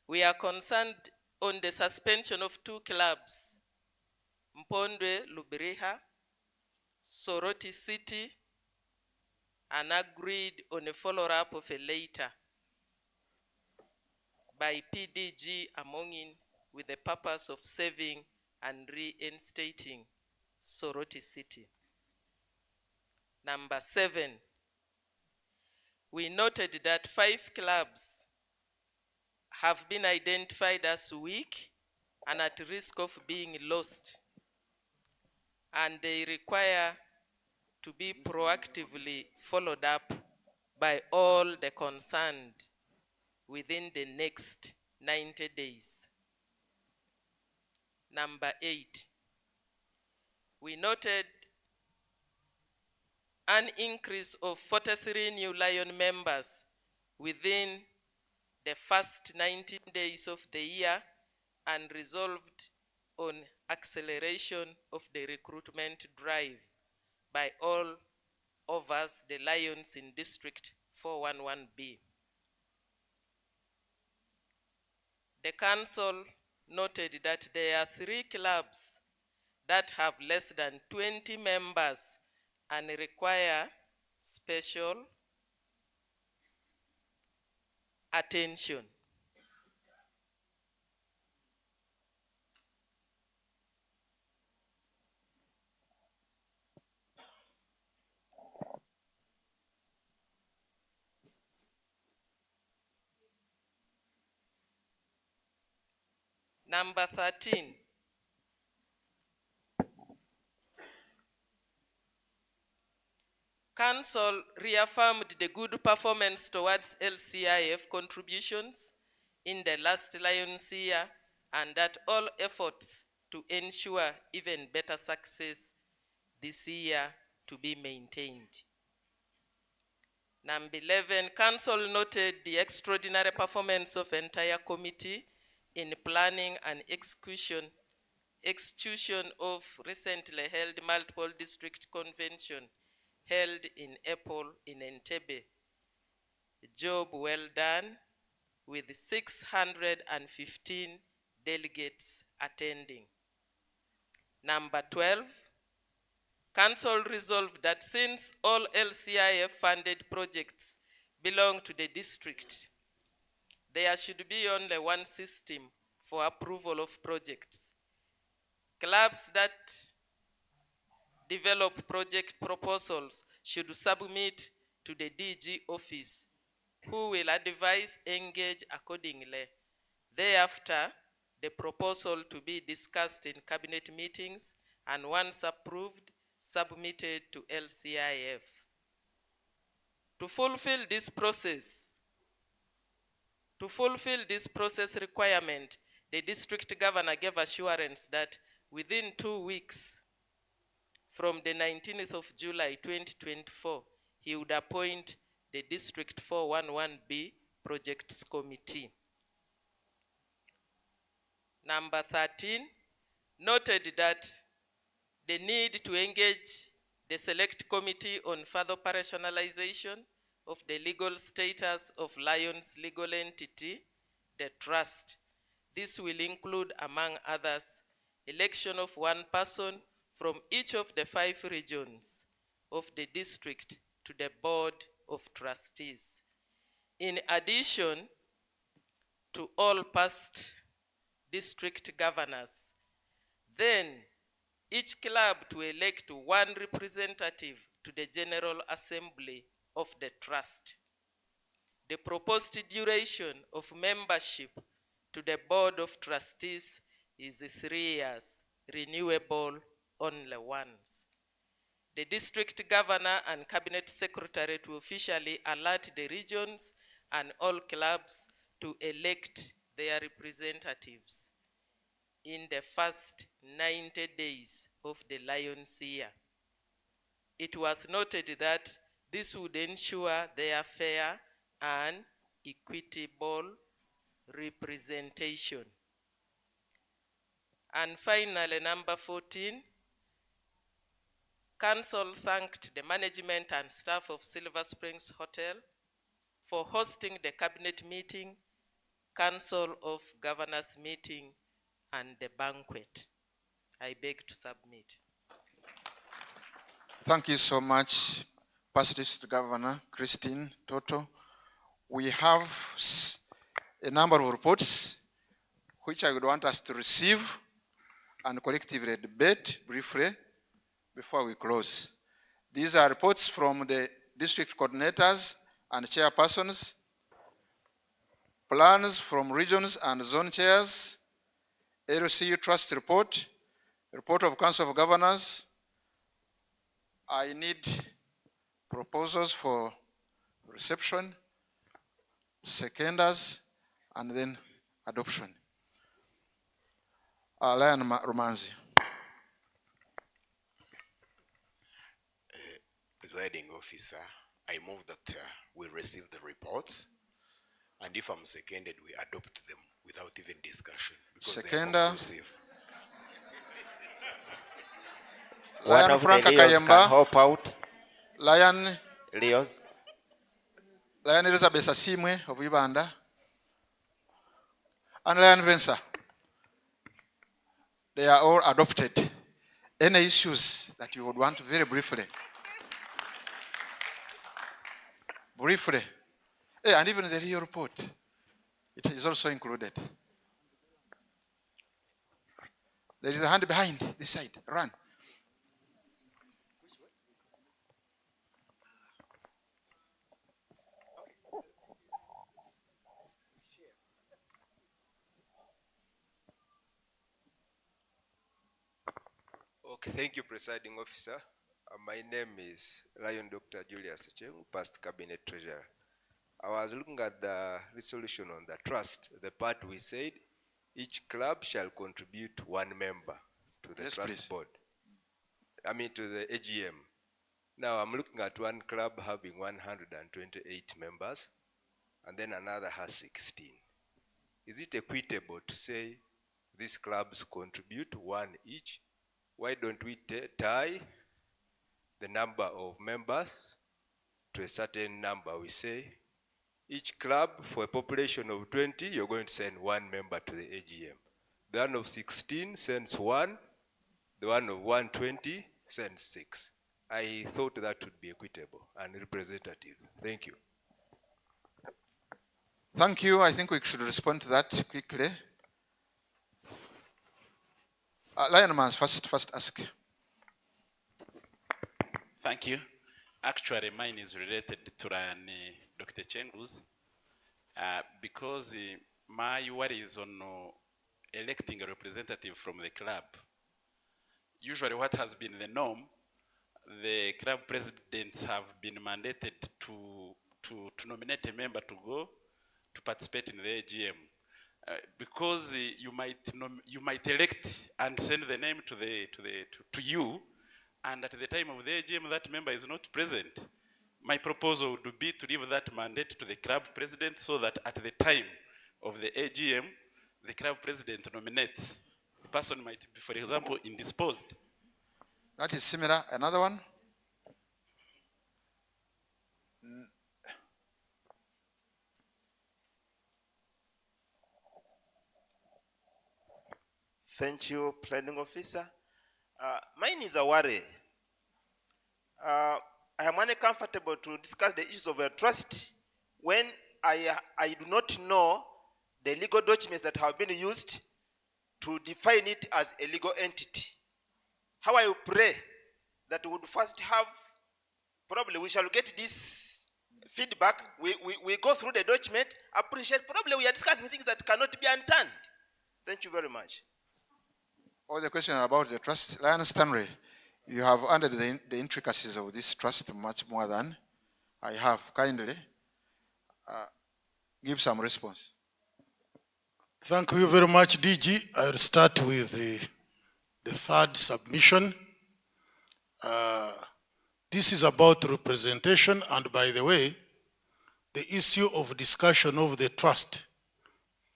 We are concerned on the suspension of 2 clubs, Mpondwe Lubiriha, Soroti City, and agreed on a follow-up of a letter by PDG Amongin with the purpose of saving and reinstating Soroti City. Number 7, we noted that 5 clubs have been identified as weak and at risk of being lost, and they require to be proactively followed up by all the concerned within the next 90 days. Number 8, we noted an increase of 43 new Lion members within the first 19 days of the year and resolved on acceleration of the recruitment drive by all of us, the Lions in District 411B. The council noted that there are 3 clubs that have less than 20 members and require special attention. Number 13, Council reaffirmed the good performance towards LCIF contributions in the last Lions year and that all efforts to ensure even better success this year to be maintained. Number 11, Council noted the extraordinary performance of entire committee in planning and execution of recently held multiple district convention held in April in Entebbe. Job well done, with 615 delegates attending. Number 12, Council resolved that since all LCIF funded projects belong to the district, there should be only one system for approval of projects. Clubs that develop project proposals should submit to the DG office, who will advise, engage accordingly. Thereafter, the proposal to be discussed in cabinet meetings and once approved, submitted to LCIF. To fulfill this process requirement, the district governor gave assurance that within 2 weeks from the 19th of July 2024, he would appoint the District 411B Projects Committee. Number 13, noted that the need to engage the Select Committee on further operationalization of the legal status of Lions legal entity, the trust. This will include, among others, election of one person from each of the 5 regions of the district to the Board of Trustees. In addition to all past district governors, then each club to elect one representative to the General Assembly of the Trust. The proposed duration of membership to the Board of Trustees is 3 years, renewable only once. The district governor and cabinet secretary to officially alert the regions and all clubs to elect their representatives in the first 90 days of the Lions year. It was noted that this would ensure their fair and equitable representation. And finally, number 14, Council thanked the management and staff of Silver Springs Hotel for hosting the cabinet meeting Council of Governors meeting, and the banquet. I beg to submit. Thank you so much, Past District Governor Christine Toto. We have a number of reports which I would want us to receive and collectively debate briefly before we close. These are reports from the district coordinators and chairpersons, plans from regions and zone chairs, LCU trust report, report of Council of Governors. I need proposals for reception, seconders, and then adoption. Lion Romanzi. Presiding officer, I move that we receive the reports, and if I'm seconded, we adopt them without even discussion. Seconder. One Lion of Frank the Leos Kayemba. can hop out. Lion. Leos. Lion Elizabeth Asimwe of Uganda. And Lion Vensa. They are all adopted. Any issues that you would want very briefly? Briefly. And even the real report. It is also included. There is a hand behind this side. Run. Okay, thank you, Presiding Officer. My name is Lion Dr. Julius Cheng, past Cabinet Treasurer. I was looking at the resolution on the trust, the part we said each club shall contribute one member to the trust board. I mean to the AGM. Now I'm looking at one club having 128 members and then another has 16. Is it equitable to say these clubs contribute one each? Why don't we tie the number of members to a certain number? We say each club for a population of 20, you're going to send one member to the AGM. The one of 16 sends one, the one of 120 sends 6. I thought that would be equitable and representative. Thank you. Thank you. I think we should respond to that quickly. Lionmans, first ask. Thank you. Actually, mine is related to Dr. Chengu's because my worry is on electing a representative from the club. Usually what has been the norm, the club presidents have been mandated to nominate a member to go to participate in the AGM. Because you might elect and send the name to you, and at the time of the AGM that member is not present. My proposal would be to leave that mandate to the club president so that at the time of the AGM, the club president nominates. The person might be, for example, indisposed. That is similar. Another one? Thank you, Planning Officer. Mine is a worry. I am uncomfortable to discuss the issues of a trust when I do not know the legal documents that have been used to define it as a legal entity. How I pray that we would first have, probably we shall get this feedback, we go through the document, appreciate, probably we are discussing things that cannot be undone. Thank you very much. All the question about the trust, Lion Stanley, you have under the intricacies of this trust much more than I have. Kindly give some response. Thank you very much, DG. I'll start with the third submission. This is about representation, and by the way, the issue of discussion of the trust,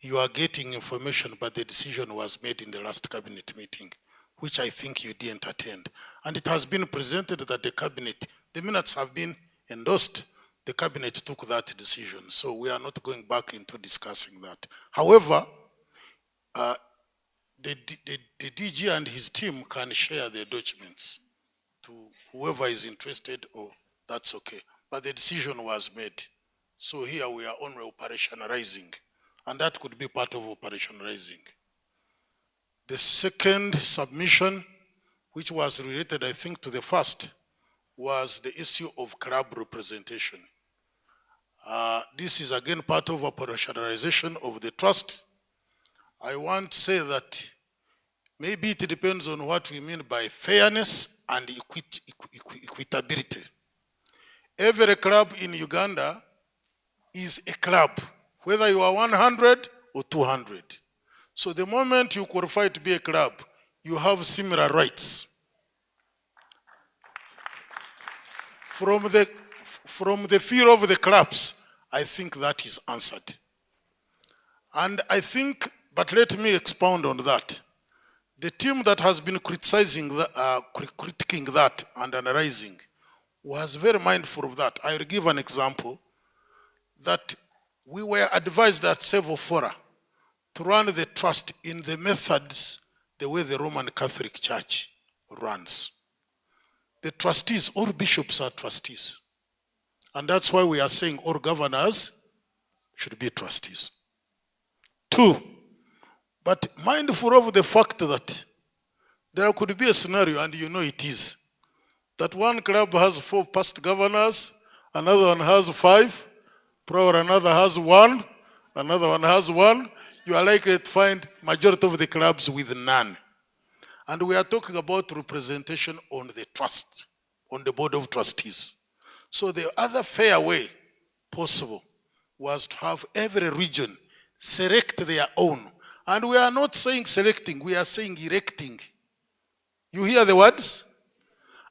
you are getting information, but the decision was made in the last cabinet meeting, which I think you didn't attend. And it has been presented that the cabinet, the minutes have been endorsed, the cabinet took that decision. So we are not going back into discussing that. However, the DG and his team can share their documents to whoever is interested, or that's okay. But the decision was made. So here we are only operationalizing, and that could be part of operationalizing. The second submission, which was related, I think, to the first, was the issue of club representation. This is again part of operationalization of the trust. I want to say that maybe it depends on what we mean by fairness and equitability. Every club in Uganda is a club, whether you are 100 or 200. So the moment you qualify to be a club, you have similar rights. From the fear of the clubs, I think that is answered. And I think, but let me expound on that. The team that has been critiquing that and analyzing was very mindful of that. I will give an example that we were advised at several fora to run the trust in the methods the way the Roman Catholic Church runs. The trustees, all bishops are trustees. And that's why we are saying all governors should be trustees. 2, but mindful of the fact that there could be a scenario, and you know it is, that one club has 4 past governors, another one has 5, probably another has 1, another one has 1. You are likely to find majority of the clubs with none. And we are talking about representation on the trust, on the board of trustees. So the other fair way possible was to have every region select their own. And we are not saying selecting, we are saying erecting. You hear the words?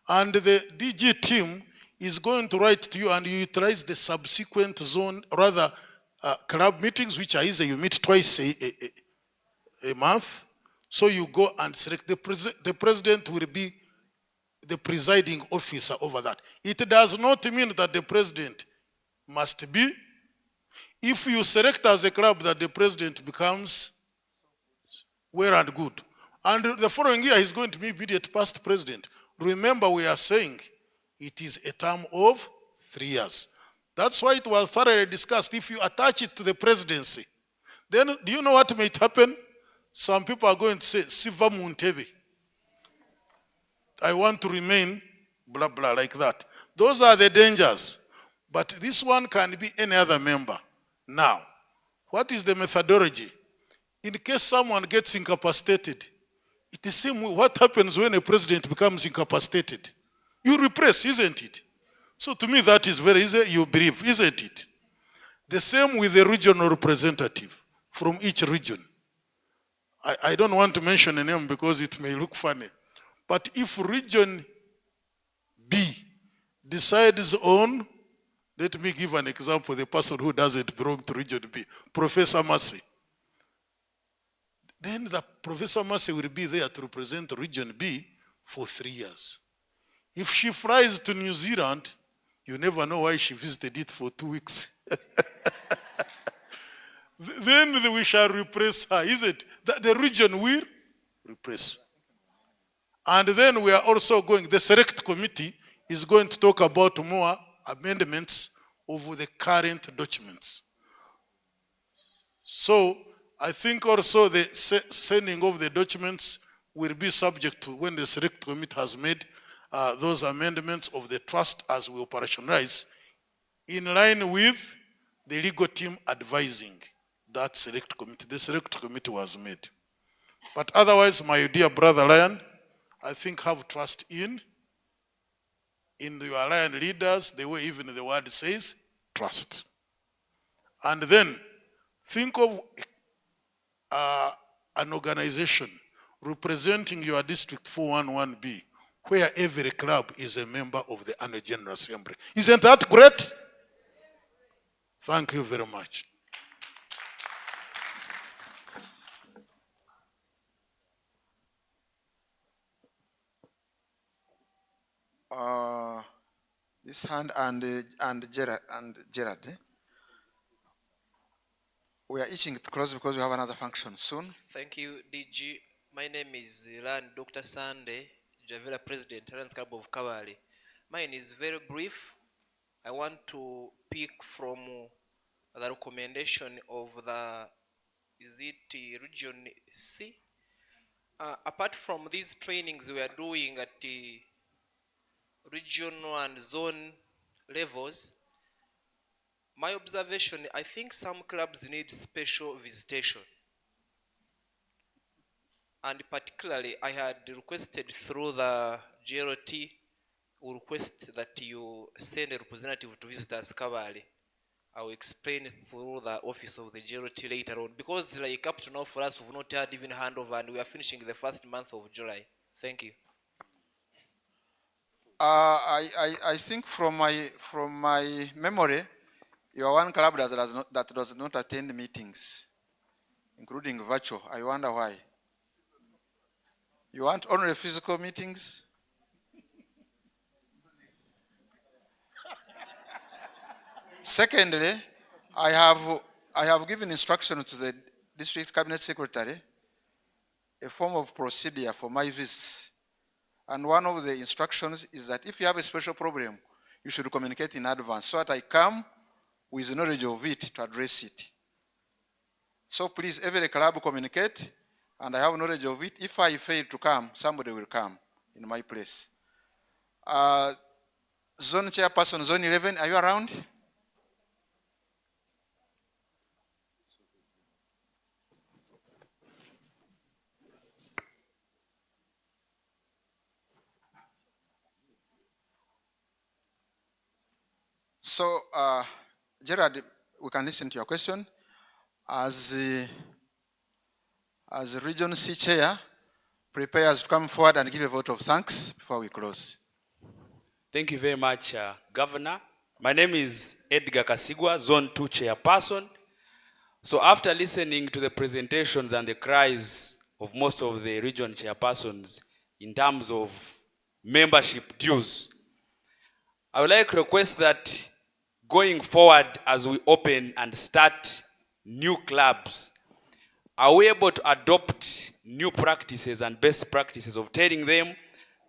And the DG team is going to write to you and you utilize the subsequent zone, rather club meetings, which are easy. You meet twice a month. So you go and select. The president will be the presiding officer over that. It does not mean that the president must be. If you select as a club that the president becomes well and good, and the following year he's going to be immediate past president. Remember, we are saying it is a term of 3 years. That's why it was thoroughly discussed. If you attach it to the presidency, then do you know what might happen? Some people are going to say, Siva Muntebe. I want to remain, blah, blah, like that. Those are the dangers. But this one can be any other member. Now, what is the methodology? In case someone gets incapacitated, it is same what happens when a president becomes incapacitated. You repress, isn't it? So to me that is very easy, you believe, isn't it? The same with the regional representative from each region. I don't want to mention a name because it may look funny. But if region B decides on, let me give an example, the person who doesn't belong to region B, Professor Massey. Then the Professor Massey will be there to represent region B for 3 years. If she flies to New Zealand, you never know why she visited it for 2 weeks. Then we shall repress her, is it? The region will repress. And then we are also going, the select committee is going to talk about more amendments of the current documents. So I think also the sending of the documents will be subject to when the select committee has made those amendments of the trust as we operationalize, in line with the legal team advising that select committee. The select committee was made. But otherwise, my dear brother Lion, I think have trust in your Lion leaders, the way even the word says, trust. And then think of an organization representing your district 411B, where every club is a member of the Annual General Assembly. Isn't that great? Thank you very much. this hand and Gerard. We are itching to close because we have another function soon. Thank you, DG. My name is Dr. Sunday, Javela President, Lions Club of Kabale. Mine is very brief. I want to pick from the recommendation of Region C. Apart from these trainings we are doing at the regional and zone levels, my observation, I think some clubs need special visitation. And particularly, I had requested through the GLT, request that you send a representative to visit us Kabale. I will explain through the office of the GLT later on, because like up to now for us, we've not had even handover, and we are finishing the first month of July. Thank you. I think from my memory, you are one club that does not attend meetings, including virtual. I wonder why. You want only physical meetings? Secondly, I have given instruction to the district cabinet secretary, a form of procedure for my visits. And one of the instructions is that if you have a special problem, you should communicate in advance so that I come with knowledge of it to address it. So please, every club communicate, and I have knowledge of it. If I fail to come, somebody will come in my place. Zone chairperson, zone 11, are you around? So, Gerard, we can listen to your question. As Region C Chair, prepares to come forward and give a vote of thanks before we close. Thank you very much, Governor. My name is Edgar Kasigwa, Zone 2 Chairperson. So after listening to the presentations and the cries of most of the region chairpersons in terms of membership dues, I would like to request that going forward as we open and start new clubs, are we able to adopt new practices and best practices of telling them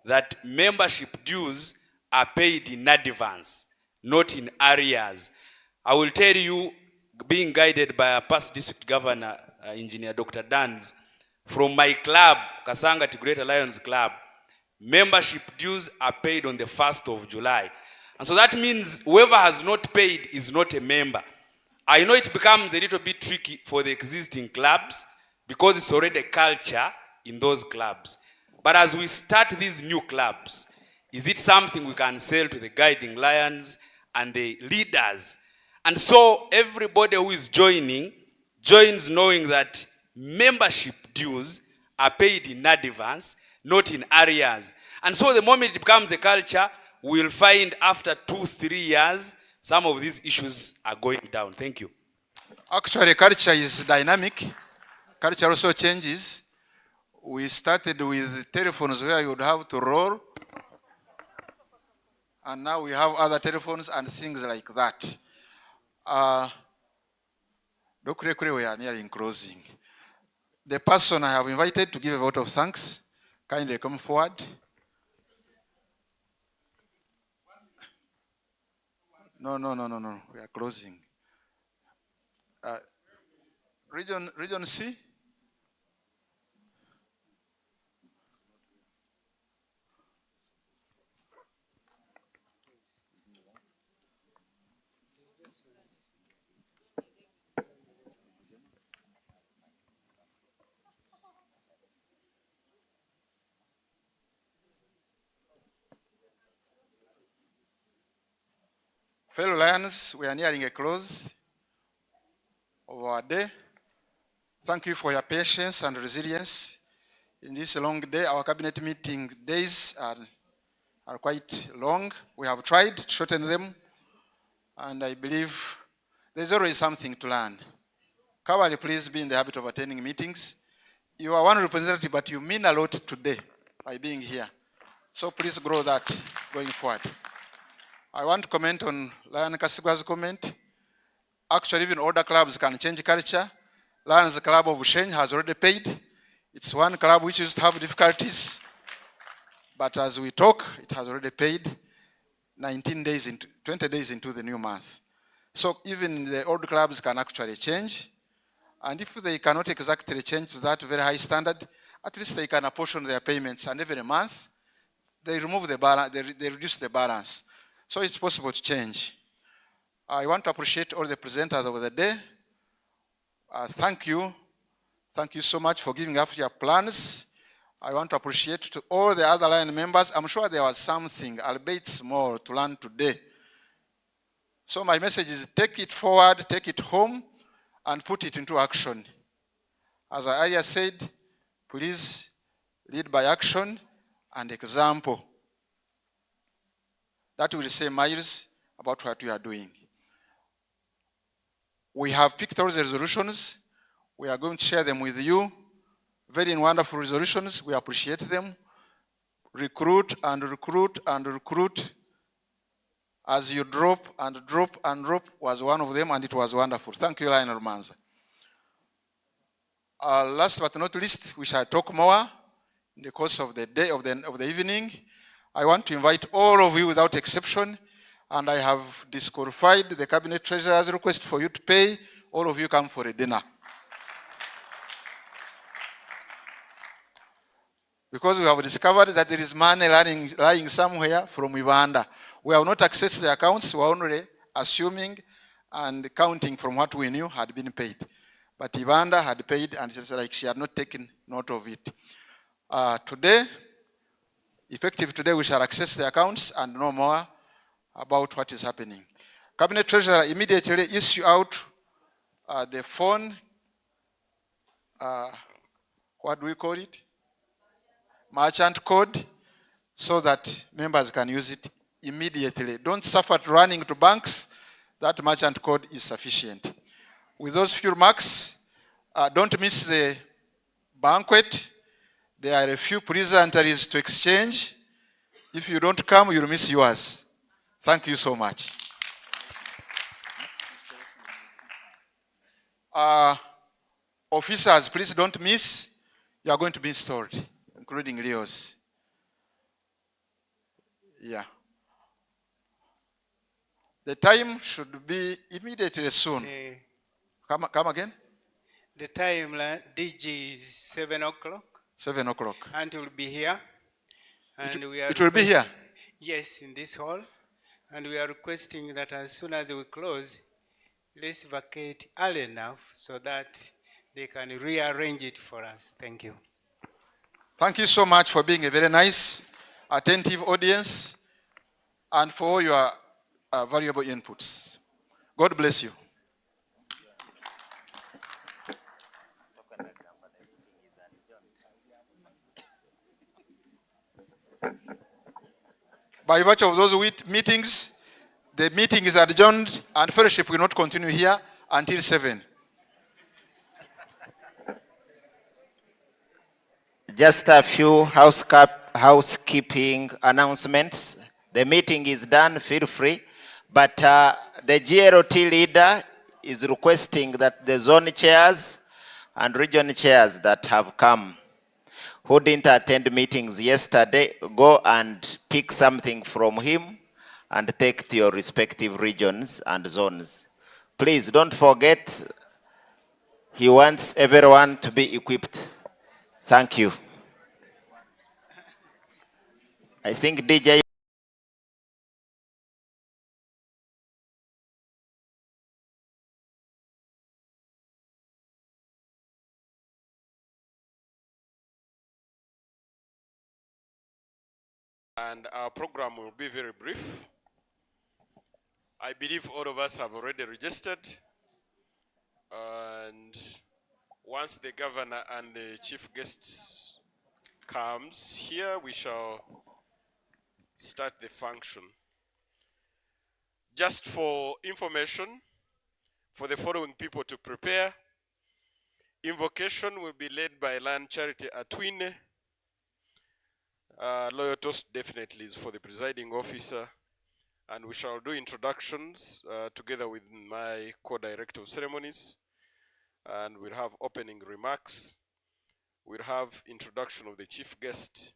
that membership dues are paid in advance, not in arrears? I will tell you, being guided by a past district governor, Engineer Dr. Dans, from my club, Kasanga to Greater Lions Club, membership dues are paid on the 1st of July. And so that means whoever has not paid is not a member. I know it becomes a little bit tricky for the existing clubs because it's already a culture in those clubs. But as we start these new clubs, is it something we can sell to the guiding lions and the leaders? And so everybody who is joining, joins knowing that membership dues are paid in advance, not in arrears. And so the moment it becomes a culture, we'll find after 2-3 years, some of these issues are going down. Thank you. Actually, culture is dynamic. Culture also changes. We started with telephones where you would have to roll. And now we have other telephones and things like that. We are nearing closing. The person I have invited to give a vote of thanks, kindly come forward. No. We are closing. Region C. Fellow Lions, we are nearing a close of our day. Thank you for your patience and resilience. In this long day, our cabinet meeting days are quite long. We have tried to shorten them, and I believe there's always something to learn. Kabale, please be in the habit of attending meetings. You are one representative, but you mean a lot today by being here. So please grow that going forward. I want to comment on Lion Kasigwa's comment. Actually, even older clubs can change culture. Lions Club of Sheng has already paid. It's one club which used to have difficulties. But as we talk, it has already paid 19 days into 20 days into the new month. So even the old clubs can actually change. And if they cannot exactly change to that very high standard, at least they can apportion their payments, and every month they remove the balance, they reduce the balance. So it's possible to change. I want to appreciate all the presenters of the day. Thank you. Thank you so much for giving us your plans. I want to appreciate to all the other line members. I'm sure there was something, albeit small, to learn today. So my message is take it forward, take it home, and put it into action. As I earlier said, please lead by action and example. That will say miles about what you are doing. We have picked all the resolutions. We are going to share them with you. Very wonderful resolutions. We appreciate them. Recruit and recruit and recruit. As you drop and drop and drop was one of them, and it was wonderful. Thank you, Lionel Manza. Last but not least, we shall talk more in the course of the day, of the evening. I want to invite all of you without exception, and I have disqualified the Cabinet Treasurer's request for you to pay. All of you come for a dinner. Because we have discovered that there is money lying somewhere from Uganda. We have not accessed the accounts, we are only assuming and counting from what we knew had been paid. But Uganda had paid, and it's like she had not taken note of it. Today, effective today, we shall access the accounts and know more about what is happening. Cabinet Treasurer immediately issue out the phone, what do we call it? Merchant code, so that members can use it immediately. Don't suffer running to banks. That merchant code is sufficient. With those few remarks, don't miss the banquet. There are a few pleasantries to exchange. If you don't come, you'll miss yours. Thank you so much. Officers, please don't miss. You are going to be installed, including Leos. Yeah. The time should be immediately soon. Come again? The time, DG is 7 o'clock. 7 o'clock. And we'll be here. And we are it will be here? Yes, in this hall. And we are requesting that as soon as we close, let's vacate early enough so that they can rearrange it for us. Thank you. Thank you so much for being a very nice, attentive audience and for all your valuable inputs. God bless you. By virtue of those meetings, the meeting is adjourned and fellowship will not continue here until 7. Just a few housekeeping announcements. The meeting is done, feel free. But the GLT leader is requesting that the zone chairs and region chairs that have come, who didn't attend meetings yesterday, go and pick something from him and take to your respective regions and zones. Please don't forget, he wants everyone to be equipped. Thank you. I think DJ And our program will be very brief. I believe all of us have already registered. And once the governor and the chief guests comes here, we shall start the function. Just for information, for the following people to prepare, invocation will be led by Land Charity Atwine. Loyal toast definitely is for the presiding officer. and we shall do introductions together with my co-director of ceremonies, and we'll have opening remarks. We'll have introduction of the chief guest.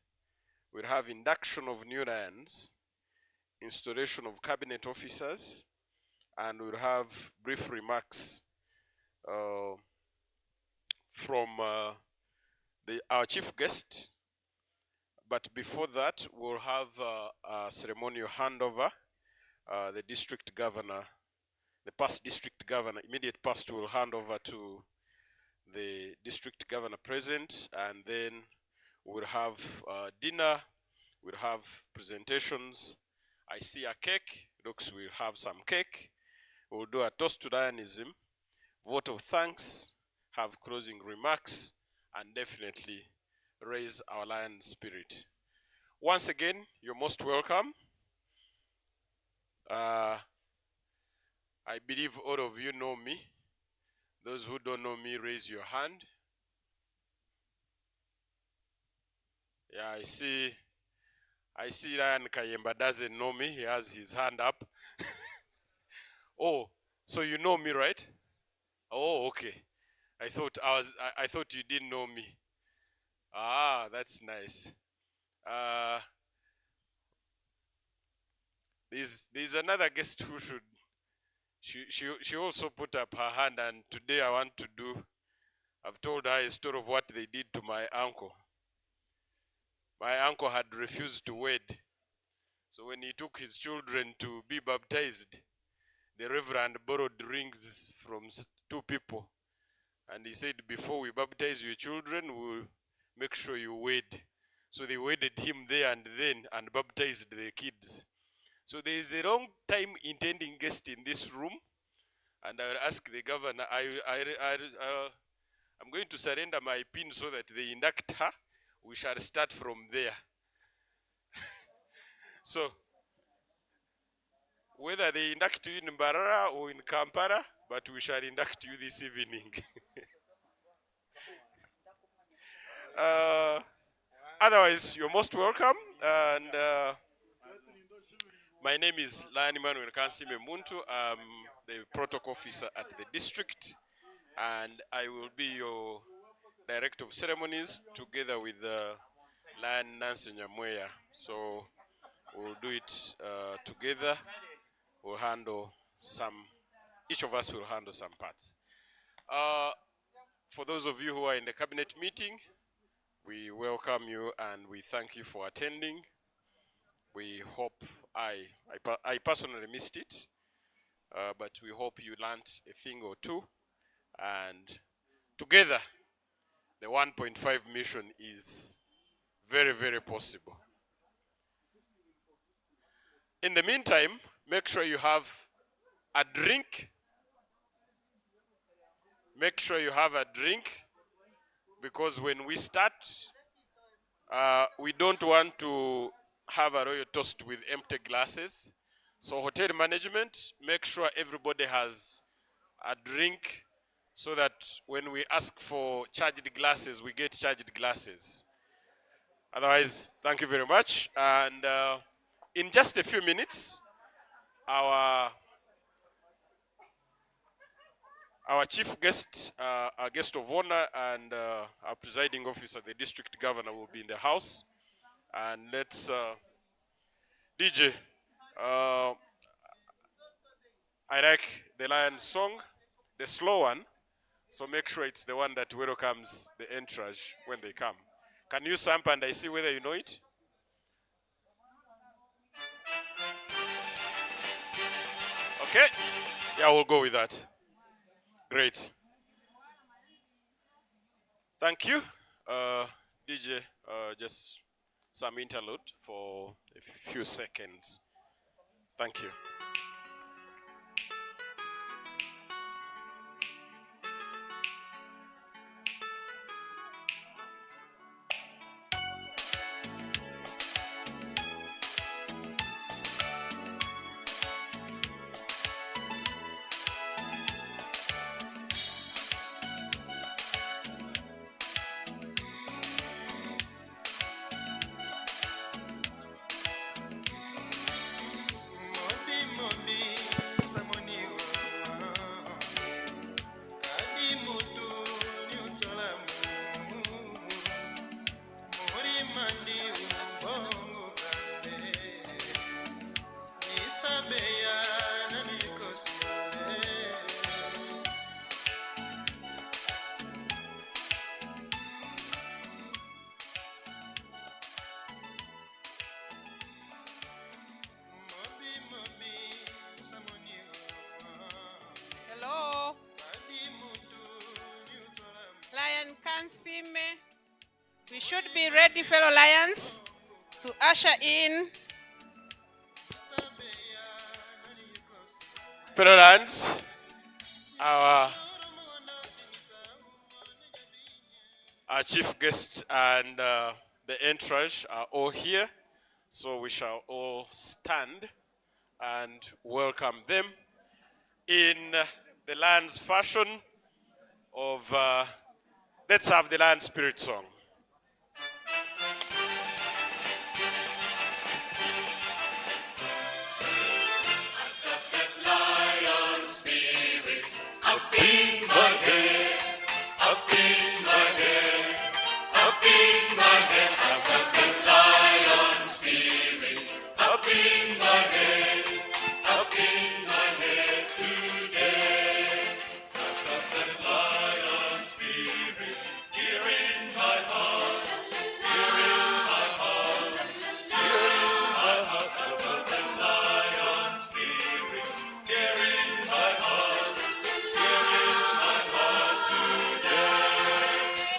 We'll have induction of new lions, installation of cabinet officers, and we'll have brief remarks from our chief guest. But before that, we'll have a ceremonial handover. The district governor, the past district governor, immediate past, will hand over to the district governor present, and then we'll have dinner, we'll have presentations. I see a cake, looks we'll have some cake. We'll do a toast to Lionism, vote of thanks, have closing remarks, and definitely raise our lion spirit. Once again, you're most welcome. I believe all of you know me. Those who don't know me, raise your hand. Yeah, I see Ryan Kayemba doesn't know me. He has his hand up. Oh, so you know me, right? Oh, okay. I thought you didn't know me. Ah, that's nice. There's another guest who she also put up her hand, and today I've told her a story of what they did to my uncle. My uncle had refused to wed. So when he took his children to be baptized, the reverend borrowed rings from two people. And he said, before we baptize your children, we'll make sure you wed. So they wedded him there and then and baptized the kids. So there is a long time intending guest in this room. And I will ask the governor, I'm going to surrender my pin so that they induct her. We shall start from there. So, whether they induct you in Mbarara or in Kampala, but we shall induct you this evening. Otherwise, you're most welcome. And my name is Lion Emmanuel Kansime Muntu. I'm the protocol officer at the district, and I will be your director of ceremonies together with Lion Nancy Nyamweya. So we'll do it together. We'll handle each of us will handle some parts. For those of you who are in the cabinet meeting, we welcome you and we thank you for attending. We hope, I personally missed it, but we hope you learned a thing or two. And together, the 1.5 mission is very, very possible. In the meantime, make sure you have a drink. Make sure you have a drink, because when we start, we don't want to have a royal toast with empty glasses. So hotel management, make sure everybody has a drink so that when we ask for charged glasses, we get charged glasses. Otherwise, thank you very much. And in just a few minutes, our chief guest, our guest of honor, and our presiding officer, the district governor, will be in the house. And let's, DJ, I like the Lion song, the slow one, so make sure it's the one that welcomes the entourage when they come. Can you sample and I see whether you know it? Okay, yeah, we'll go with that. Great. Thank you. DJ, just some interlude for a few seconds. Thank you. Modi Kansime. We should be ready, fellow lions, to usher in Fellow lions, our chief guest and the entourage are all here, so we shall all stand and welcome them in the Lions fashion of let's have the Lion Spirit song. Lion spirit up in my head, up in my head, up in my head. I've got the lion spirit up in my head, up in my head today. I've got the lion spirit here in my heart, here in my heart, here in my heart. I've got the lion spirit here in my heart, here in my heart today.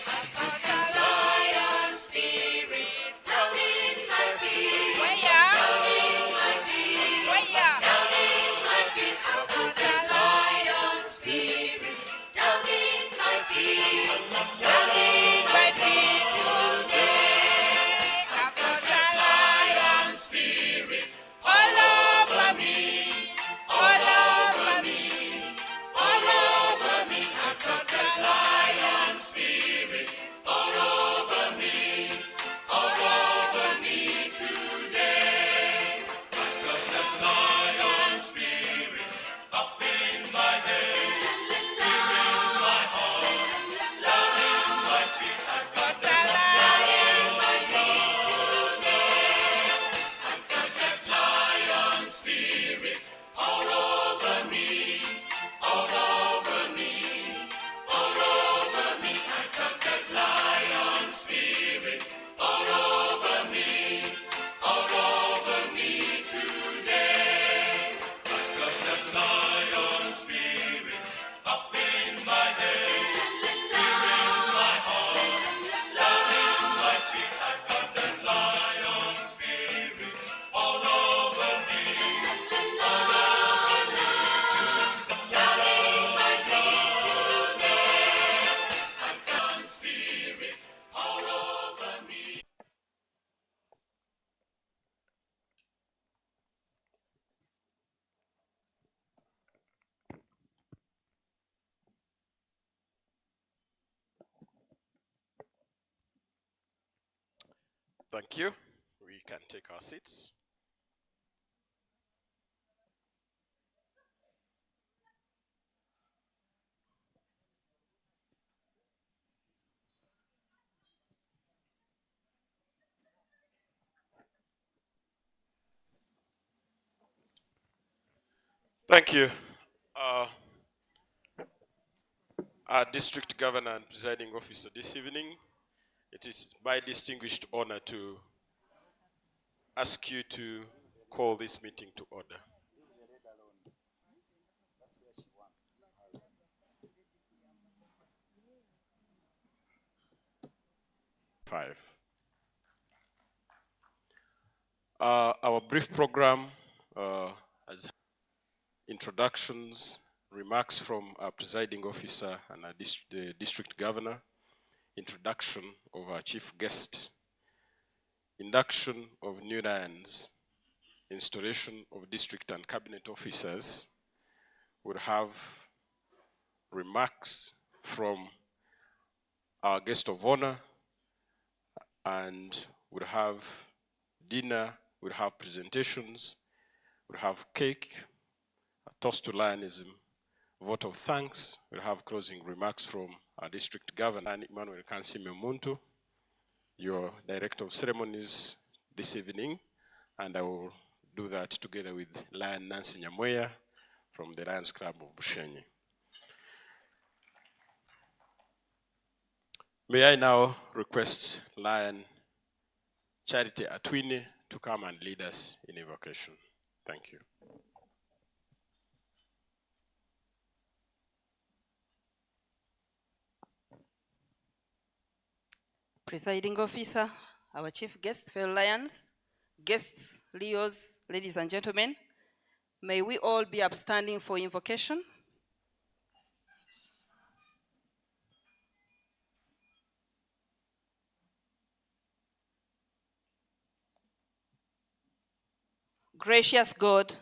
I've got the lion spirit down in my feet, down in my feet, down in my feet. I've got the lion spirit down in my feet, down in my feet today. I've got the lion spirit all over me, all over me, all over me. I've got the lion spirit all over me today. I've got the lion spirit up in my head, here in my heart, down in my feet. I've got the lion spirit today. I've got that lion spirit all over me, all over me, all over me. I've got that lion spirit all over me today. I've got that lion spirit up in my head, here in my heart, down in my feet. I've got that lion spirit all over me, all over me, down in my feet today. I've got spirit all over me. Thank you. We can take our seats. Thank you. Our district governor and presiding officer this evening, it is my distinguished honor to ask you to call this meeting to order. Five. Our brief program has introductions, remarks from our presiding officer and our the district governor, introduction of our chief guest, induction of new lions, installation of district and cabinet officers. We'll have remarks from our guest of honor, and we'll have dinner, we'll have presentations, we'll have cake, a toast to Lionism, vote of thanks. We'll have closing remarks from our district governor, Emmanuel Kansime Muntu, your director of ceremonies this evening, and I will do that together with Lion Nancy Nyamweya from the Lions Club of Bushenyi. May I now request Lion Charity Atwini to come and lead us in evocation. Thank you. Presiding officer, our chief guest, fellow Lions, guests, Leos, ladies and gentlemen, may we all be upstanding for invocation. Gracious God,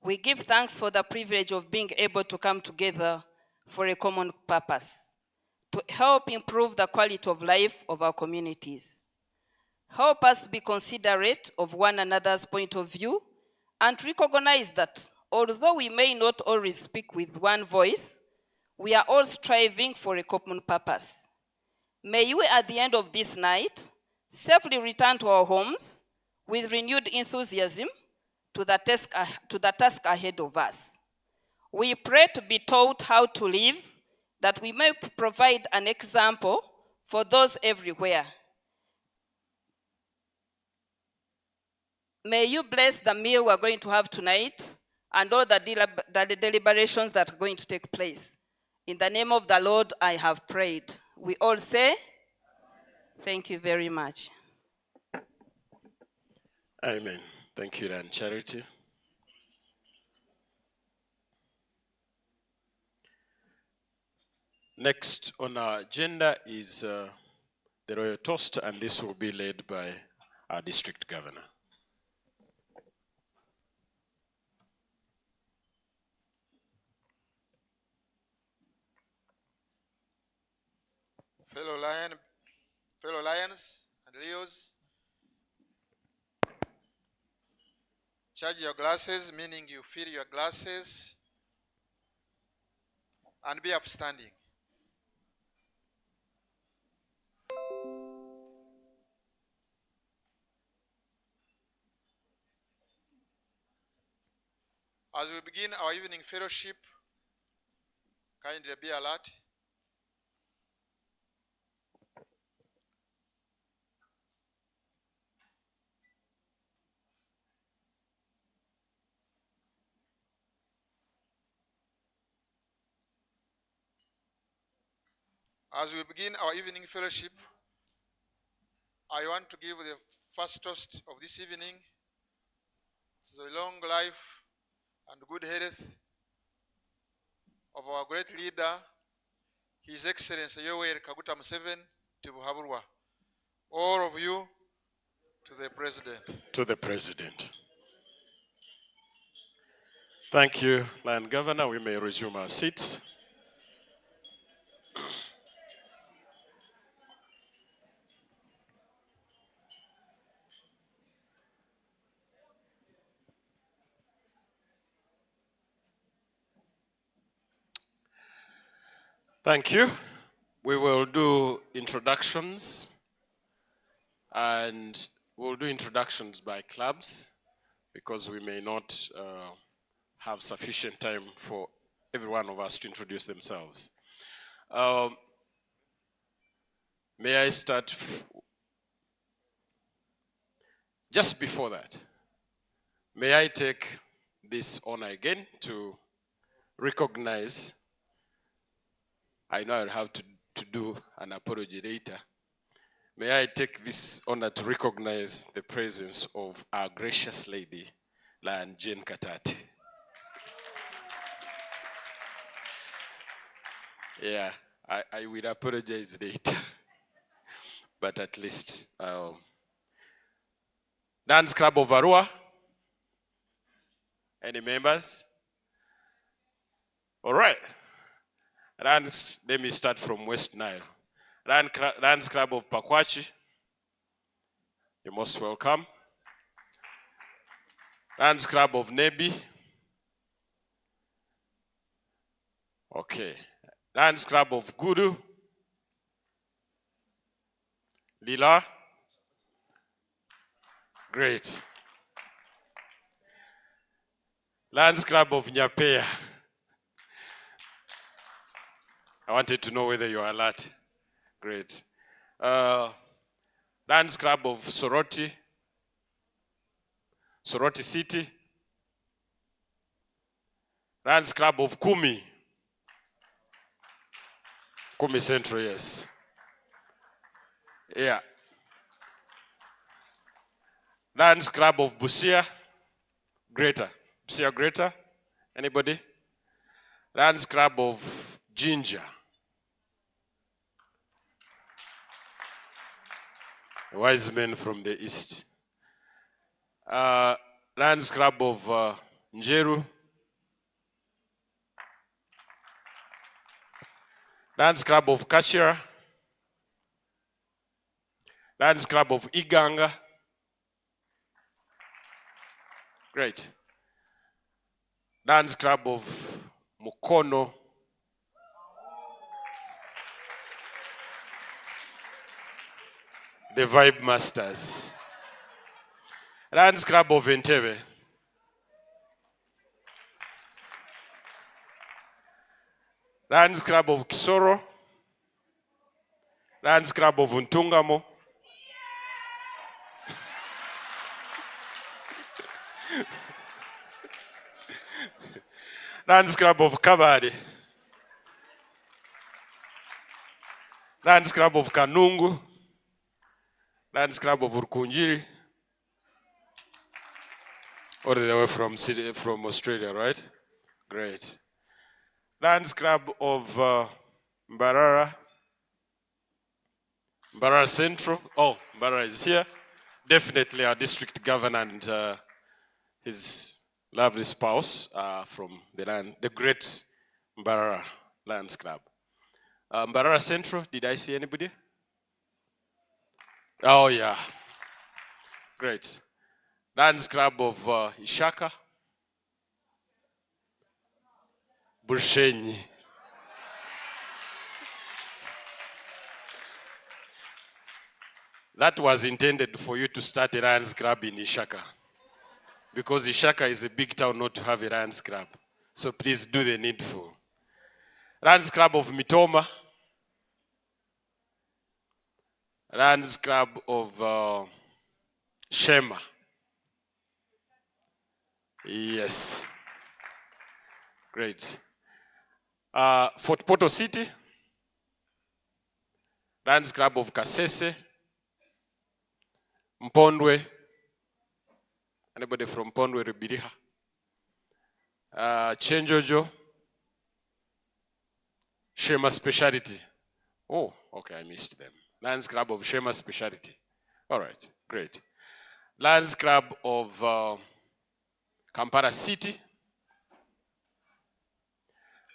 we give thanks for the privilege of being able to come together for a common purpose, to help improve the quality of life of our communities. Help us to be considerate of one another's point of view and recognize that although we may not always speak with one voice, we are all striving for a common purpose. May you, at the end of this night, safely return to our homes with renewed enthusiasm to the task ahead of us. We pray to be taught how to live, that we may provide an example for those everywhere. May you bless the meal we're going to have tonight and all the deliberations that are going to take place. In the name of the Lord, I have prayed. We all say, thank you very much. Amen. Thank you, Land Charity. Next on our agenda is the Royal Toast, and this will be led by our District Governor. Fellow Lions and Leos, charge your glasses, meaning you fill your glasses, and be upstanding. As we begin our evening fellowship, kindly be alert. As we begin our evening fellowship, I want to give the first toast of this evening to the long life and good health of our great leader, His Excellency Yoweri Kaguta Museveni Tibuhaburwa. All of you, to the President. To the President. Thank you, Land Governor. We may resume our seats. Thank you. We will do introductions, and we'll do introductions by clubs because we may not have sufficient time for every one of us to introduce themselves. May I start? Just before that, may I take this honor again to recognize, I know I'll have to do an apology later. May I take this honor to recognize the presence of our gracious lady, Lion Jane Katate. Yeah, I will apologize later, but at least. Dance Club of Arua. Any members? All right. Let me start from West Nile. Dance Club of Pakwachi. You're most welcome. Dance Club of Nebi. Okay. Dance Club of Guru. Lila. Great. Lions Club of Nyapea. I wanted to know whether you are alert. Great. Lions Club of Soroti. Soroti City. Lions Club of Kumi. Kumi Central, yes. Yeah. Lions Club of Busia Greater. Busia Greater. Anybody? Lions Club of Ginger. Wise men from the east. Lions Club of Njeru. Lions Club of Kachira. Lions Club of Iganga. Great. Lions Club of Mukono. The Vibe Masters. Lions Club of Entebbe. Lions Club of Kisoro. Lions Club of Untungamo. Lions Club of Kabade. Lions Club of Kanungu. Lions Club of Urkunjiri. Or they were from Australia, right? Great. Lions Club of Mbarara. Mbarara Central. Oh, Mbarara is here. Definitely our district governor and his lovely spouse from the great Mbarara Lions Club. Mbarara Central, did I see anybody? Oh, yeah. Great. Lions Club of Ishaka. Burshenyi. That was intended for you to start a Lions Club in Ishaka. Because Ishaka is a big town not to have a Lions Club. So please do the needful. Lions Club of Mitoma. Lions Club of Shema. Yes. Great. Fort Portal City. Lions Club of Kasese. Mpondwe. Anybody from Mpondwe, Ribiriha? Chenjojo. Shema Speciality. Oh, okay, I missed them. Lions Club of Shema Speciality. All right, great. Lions Club of Kampala City.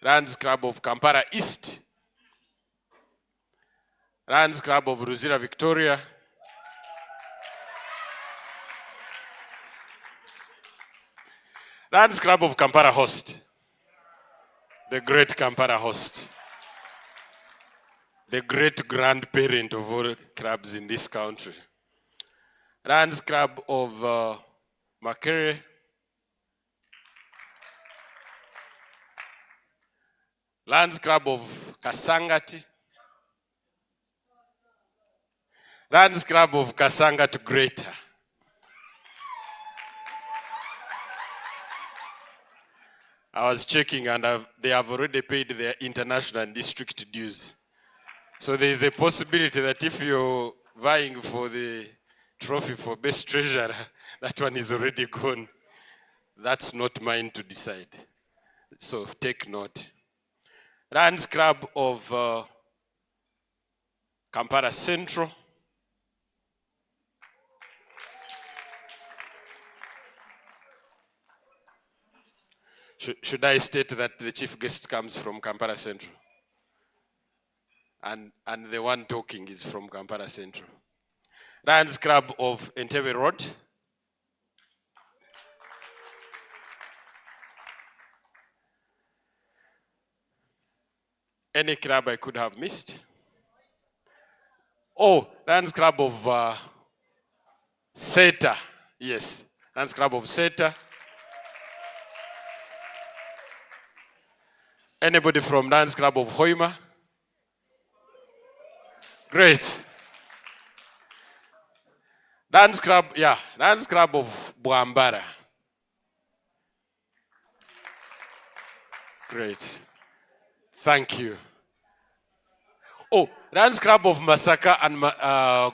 Lions Club of Kampala East. Lions Club of Ruzira Victoria. Lions Club of Kampala Host. The great Kampala Host. The great grandparent of all clubs in this country. Lions Club of Makere. Lions Club of Kasangati. Lions Club of Kasangati Greater. I was checking and they have already paid their international and district dues. So there is a possibility that if you're vying for the trophy for best treasurer, that one is already gone. That's not mine to decide. So take note. Lions Club of Kampala Central. Should I state that the chief guest comes from Kampala Central? And the one talking is from Kampala Central. Lions Club of Entebbe Road. Any club I could have missed? Oh, Lions Club of Seta. Yes, Lions Club of Seta. Anybody from Lions Club of Hoima? Great. Lions Club, yeah, Lions Club of Bwambara. Great. Thank you. Oh, Lions Club of Masaka and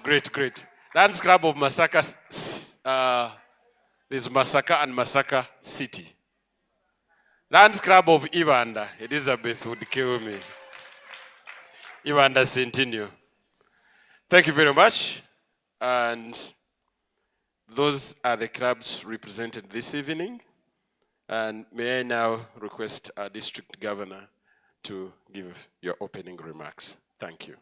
great. Lions Club of Masaka. There's Masaka and Masaka City. Lions Club of Uganda. Elizabeth would kill me. Uganda Centennial. Thank you very much. And those are the clubs represented this evening. And may I now request our district governor to give your opening remarks. Thank you.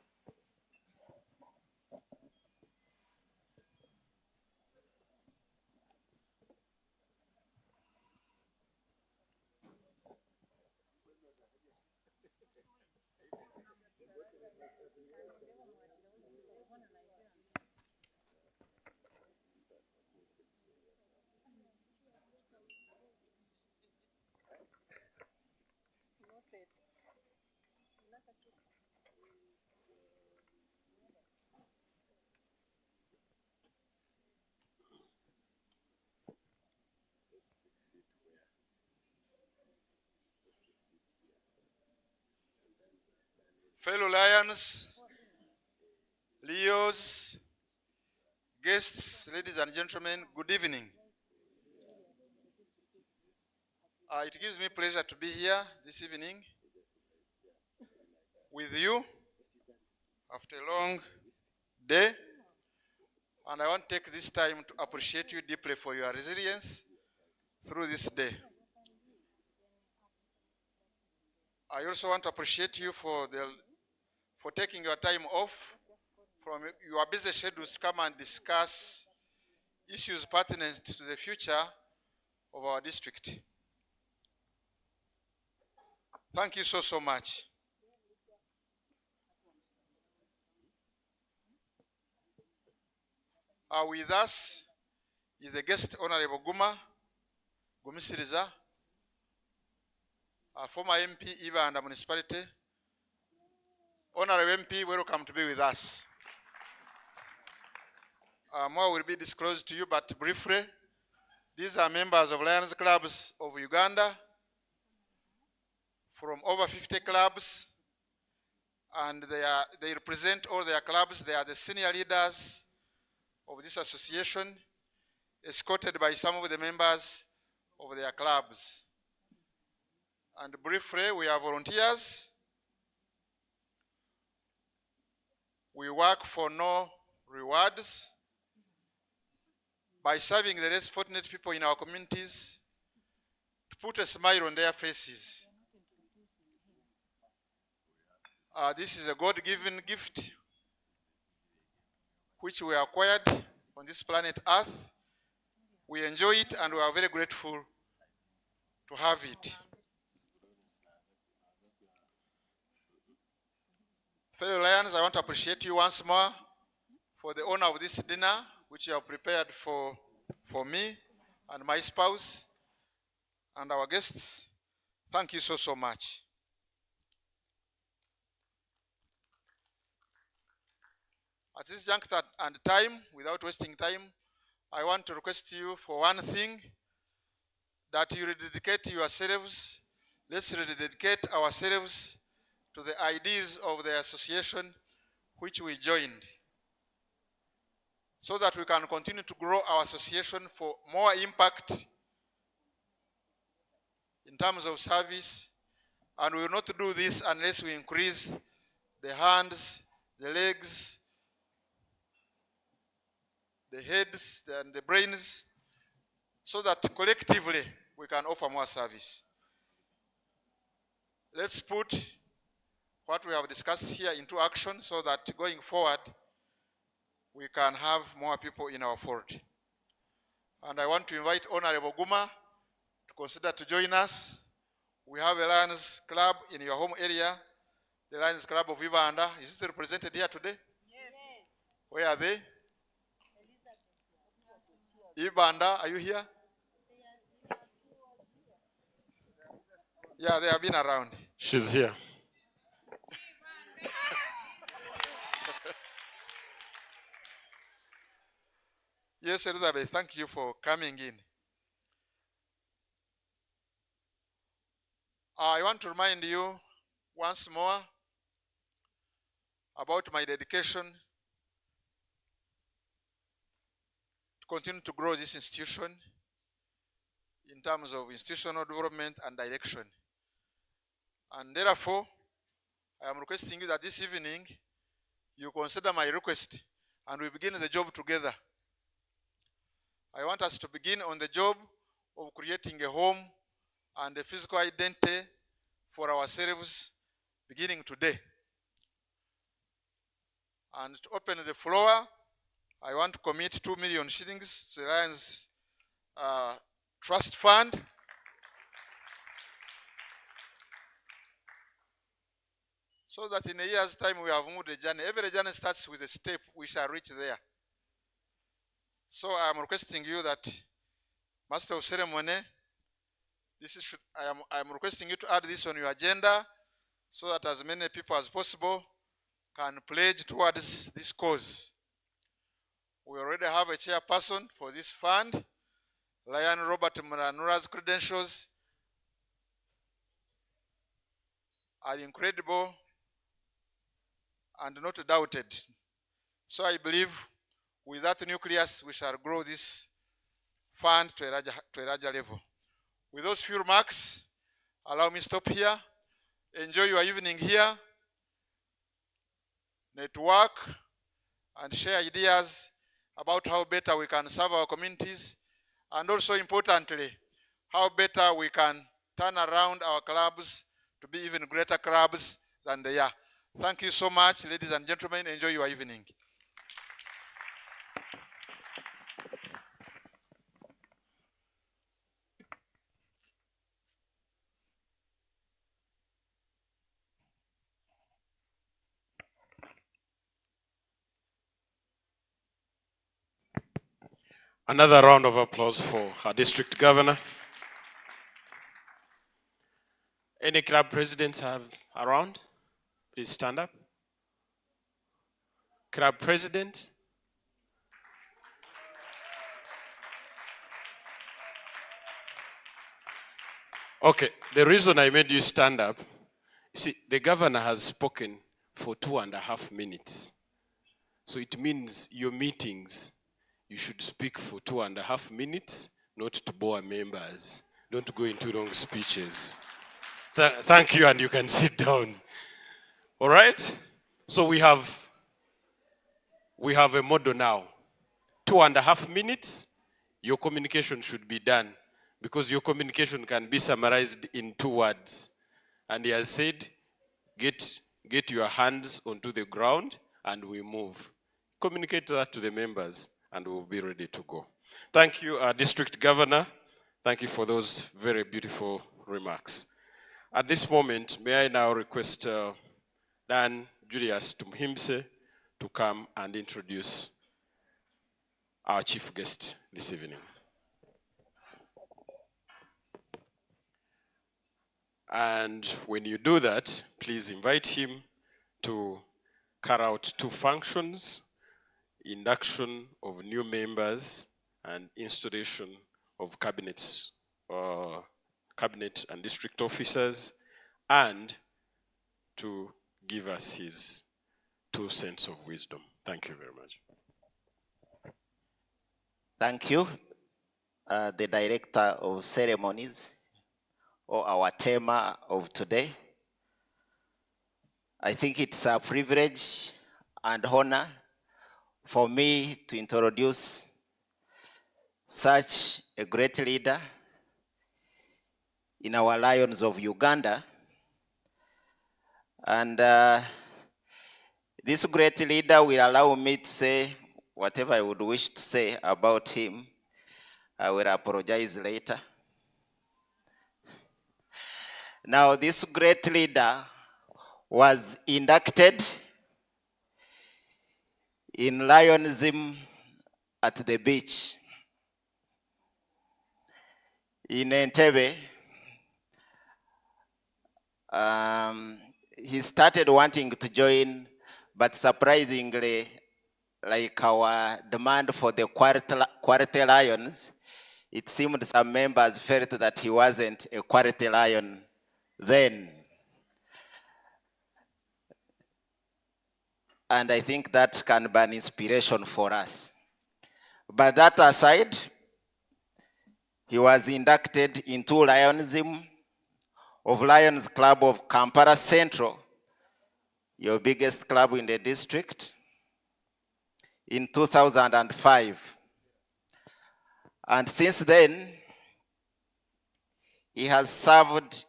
Fellow Lions, Leos, guests, ladies and gentlemen, good evening. It gives me pleasure to be here this evening with you after a long day. And I want to take this time to appreciate you deeply for your resilience through this day. I also want to appreciate you for taking your time off from your busy schedules to come and discuss issues pertinent to the future of our district. Thank you so much. With us is the guest Honorable Gumisiriza, a former MP, Uganda Municipality. Honorable MP, welcome to be with us. More will be disclosed to you, but briefly, these are members of Lions Clubs of Uganda from over 50 clubs, and they represent all their clubs. They are the senior leaders of this association, escorted by some of the members of their clubs. And briefly, we are volunteers. We work for no rewards by serving the less fortunate people in our communities to put a smile on their faces. This is a God-given gift which we acquired on this planet Earth. We enjoy it and we are very grateful to have it. Fellow Lions, I want to appreciate you once more for the honor of this dinner which you have prepared for me and my spouse and our guests. Thank you so much. At this juncture and time, without wasting time, I want to request you for one thing, that you rededicate yourselves. Let's rededicate ourselves to the ideas of the association which we joined, so that we can continue to grow our association for more impact in terms of service. And we will not do this unless we increase the hands, the legs, the heads, and the brains, so that collectively we can offer more service. Let's put what we have discussed here into action so that going forward we can have more people in our fold. And I want to invite Honorable Guma to consider to join us. We have a Lions Club in your home area, the Lions Club of Uganda. Is it represented here today? Yes. Where are they? Uganda, are you here? Yeah, they have been around. She's here. Yes, Elizabeth, thank you for coming in. I want to remind you once more about my dedication to continue to grow this institution in terms of institutional development and direction. And therefore, I am requesting you that this evening you consider my request and we begin the job together. I want us to begin on the job of creating a home and a physical identity for ourselves beginning today. And to open the floor, I want to commit 2 million shillings to the Lions Trust Fund. So that in a year's time we have moved a journey. Every journey starts with a step, we shall reach there. So I am requesting you that, Master of Ceremony, I am requesting you to add this on your agenda so that as many people as possible can pledge towards this cause. We already have a chairperson for this fund. Lion Robert Muranura's credentials are incredible and not doubted. So I believe with that nucleus, we shall grow this fund to a larger level. With those few remarks, allow me to stop here. Enjoy your evening here. Network and share ideas about how better we can serve our communities, and also importantly, how better we can turn around our clubs to be even greater clubs than they are. Thank you so much, ladies and gentlemen. Enjoy your evening. Another round of applause for our district governor. Any club presidents have around? Please stand up. Club president. Okay, the reason I made you stand up, you see, the governor has spoken for 2.5 minutes. So it means your meetings, you should speak for 2.5 minutes, not to bore members. Don't go into long speeches. Thank you, and you can sit down. All right? So we have a model now. 2.5 minutes, your communication should be done, because your communication can be summarized in 2 words. And he has said, get your hands onto the ground and we move. Communicate that to the members and we'll be ready to go. Thank you, District Governor. Thank you for those very beautiful remarks. At this moment, may I now request Dan Julius Tumhimse to come and introduce our chief guest this evening. And when you do that, please invite him to carry out 2 functions: induction of new members and installation of cabinet and district officers, and to give us his 2 cents of wisdom. Thank you very much. Thank you, the Director of Ceremonies, or our tema of today. I think it's a privilege and honor for me to introduce such a great leader in our Lions of Uganda. And this great leader will allow me to say whatever I would wish to say about him. I will apologize later. Now, this great leader was inducted in Lionism at the beach in Entebbe. He started wanting to join, but surprisingly, like our demand for the quality lions, it seemed some members felt that he wasn't a quality lion then. and I think that can be an inspiration for us. But that aside, he was inducted into Lionism of Lions Club of Kampala Central, your biggest club in the district, in 2005. And since then, he has served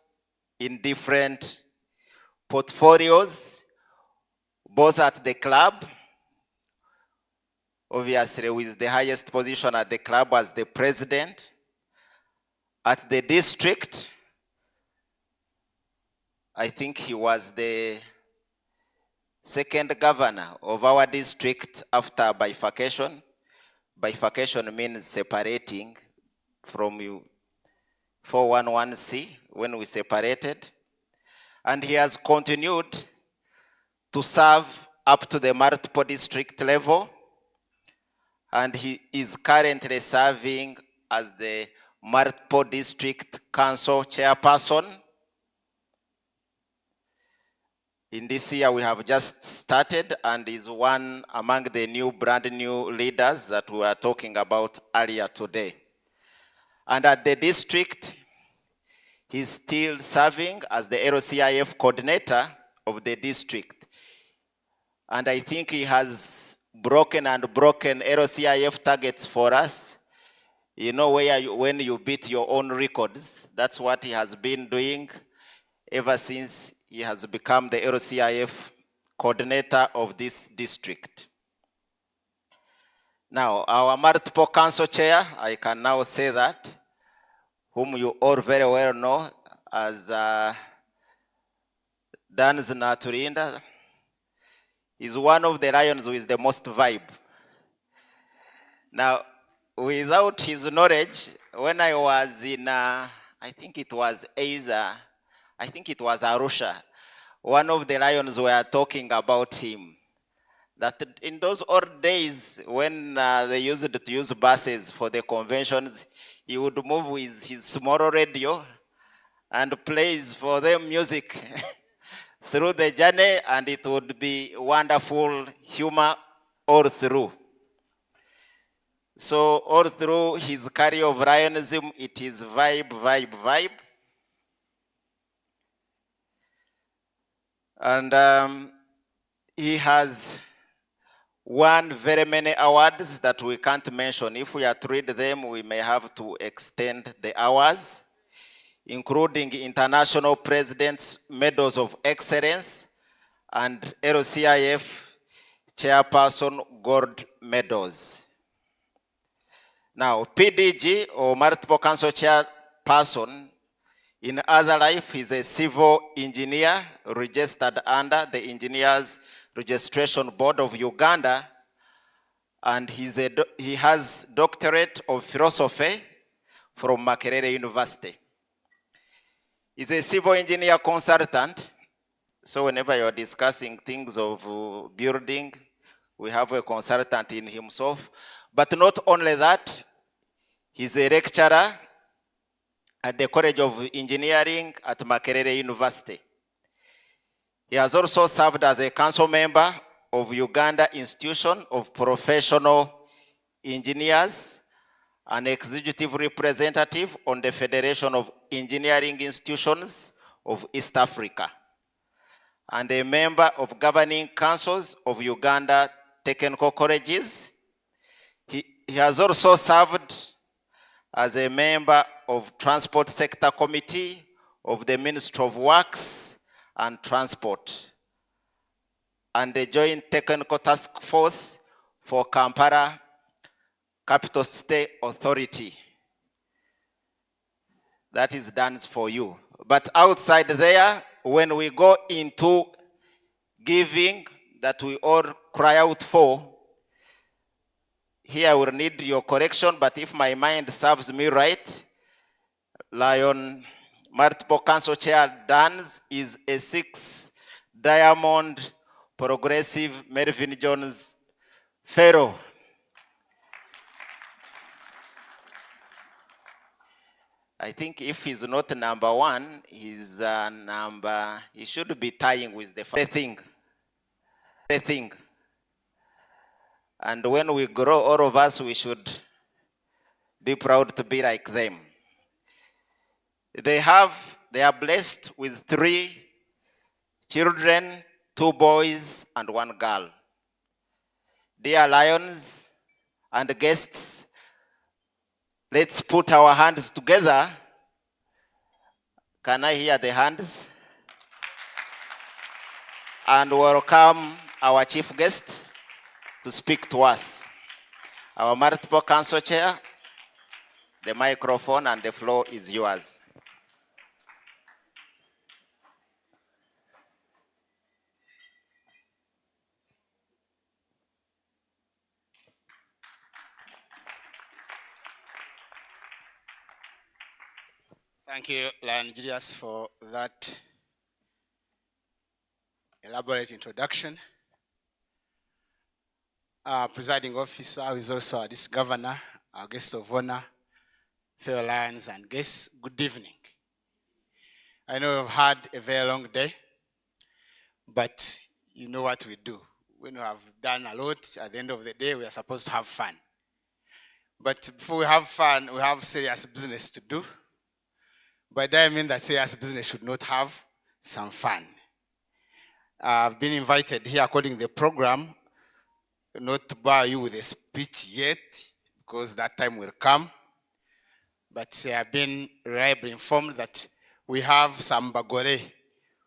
in different portfolios, both at the club, obviously with the highest position at the club as the president, at the district. I think he was the second governor of our district after bifurcation. Bifurcation means separating from 411C when we separated. And he has continued to serve up to the multiple district level. And he is currently serving as the multiple district council chairperson. In this year, we have just started and is one among the brand new leaders that we were talking about earlier today. And at the district, he's still serving as the LCIF coordinator of the district. And I think he has broken LCIF targets for us. You know, when you beat your own records, that's what he has been doing ever since he has become the LCIF coordinator of this district. Now, our multiple council chair, I can now say that, whom you all very well know as Dan Zinaturinda, is one of the lions with the most vibe. Now, without his knowledge, when I was in, I think it was Arusha, one of the lions were talking about him. That in those old days when they used to use buses for the conventions, he would move with his small radio and plays for them music through the journey, and it would be wonderful humor all through. So all through his career of Lionism, it is vibe. And he has won very many awards that we can't mention. If we are to read them, we may have to extend the hours, including International President's Medals of Excellence and LCIF Chairperson Gold Medals. Now, PDG, or Multiple Council Chairperson, in other life, he's a civil engineer registered under the Engineers Registration Board of Uganda, and he has doctorate of philosophy from Makerere University. He's a civil engineer consultant, so whenever you're discussing things of building, we have a consultant in himself. But not only that, he's a lecturer at the College of Engineering at Makerere University. He has also served as a council member of Uganda Institution of Professional Engineers, an executive representative on the Federation of Engineering Institutions of East Africa, and a member of governing councils of Uganda Technical Colleges. He has also served as a member of Transport Sector Committee of the Ministry of Works and Transport, and the Joint Technical Task Force for Kampala Capital City Authority. That is done for you. But outside there, when we go into giving that we all cry out for, here I will need your correction, but if my mind serves me right, Lion Multiple Council Chair Dans is a 6-diamond progressive Melvin Jones Fellow. I think if he's not number one, he's he should be tying with the first thing. And when we grow, all of us, we should be proud to be like them. They are blessed with 3 children, 2 boys and 1 girl. Dear lions and guests, let's put our hands together. Can I hear the hands? And welcome our chief guest to speak to us. Our multiple council chair, the microphone and the floor is yours. Thank you, Lion Julius, for that elaborate introduction. Our presiding officer, who is also our district governor, our guest of honor, fellow lions and guests, good evening. I know we've had a very long day, but you know what we do. When we have done a lot, at the end of the day, we are supposed to have fun. But before we have fun, we have serious business to do. By that I mean that serious business should not have some fun. I've been invited here according to the program, not to bore you with a speech yet, because that time will come. But I've been reliably informed that we have some Bagore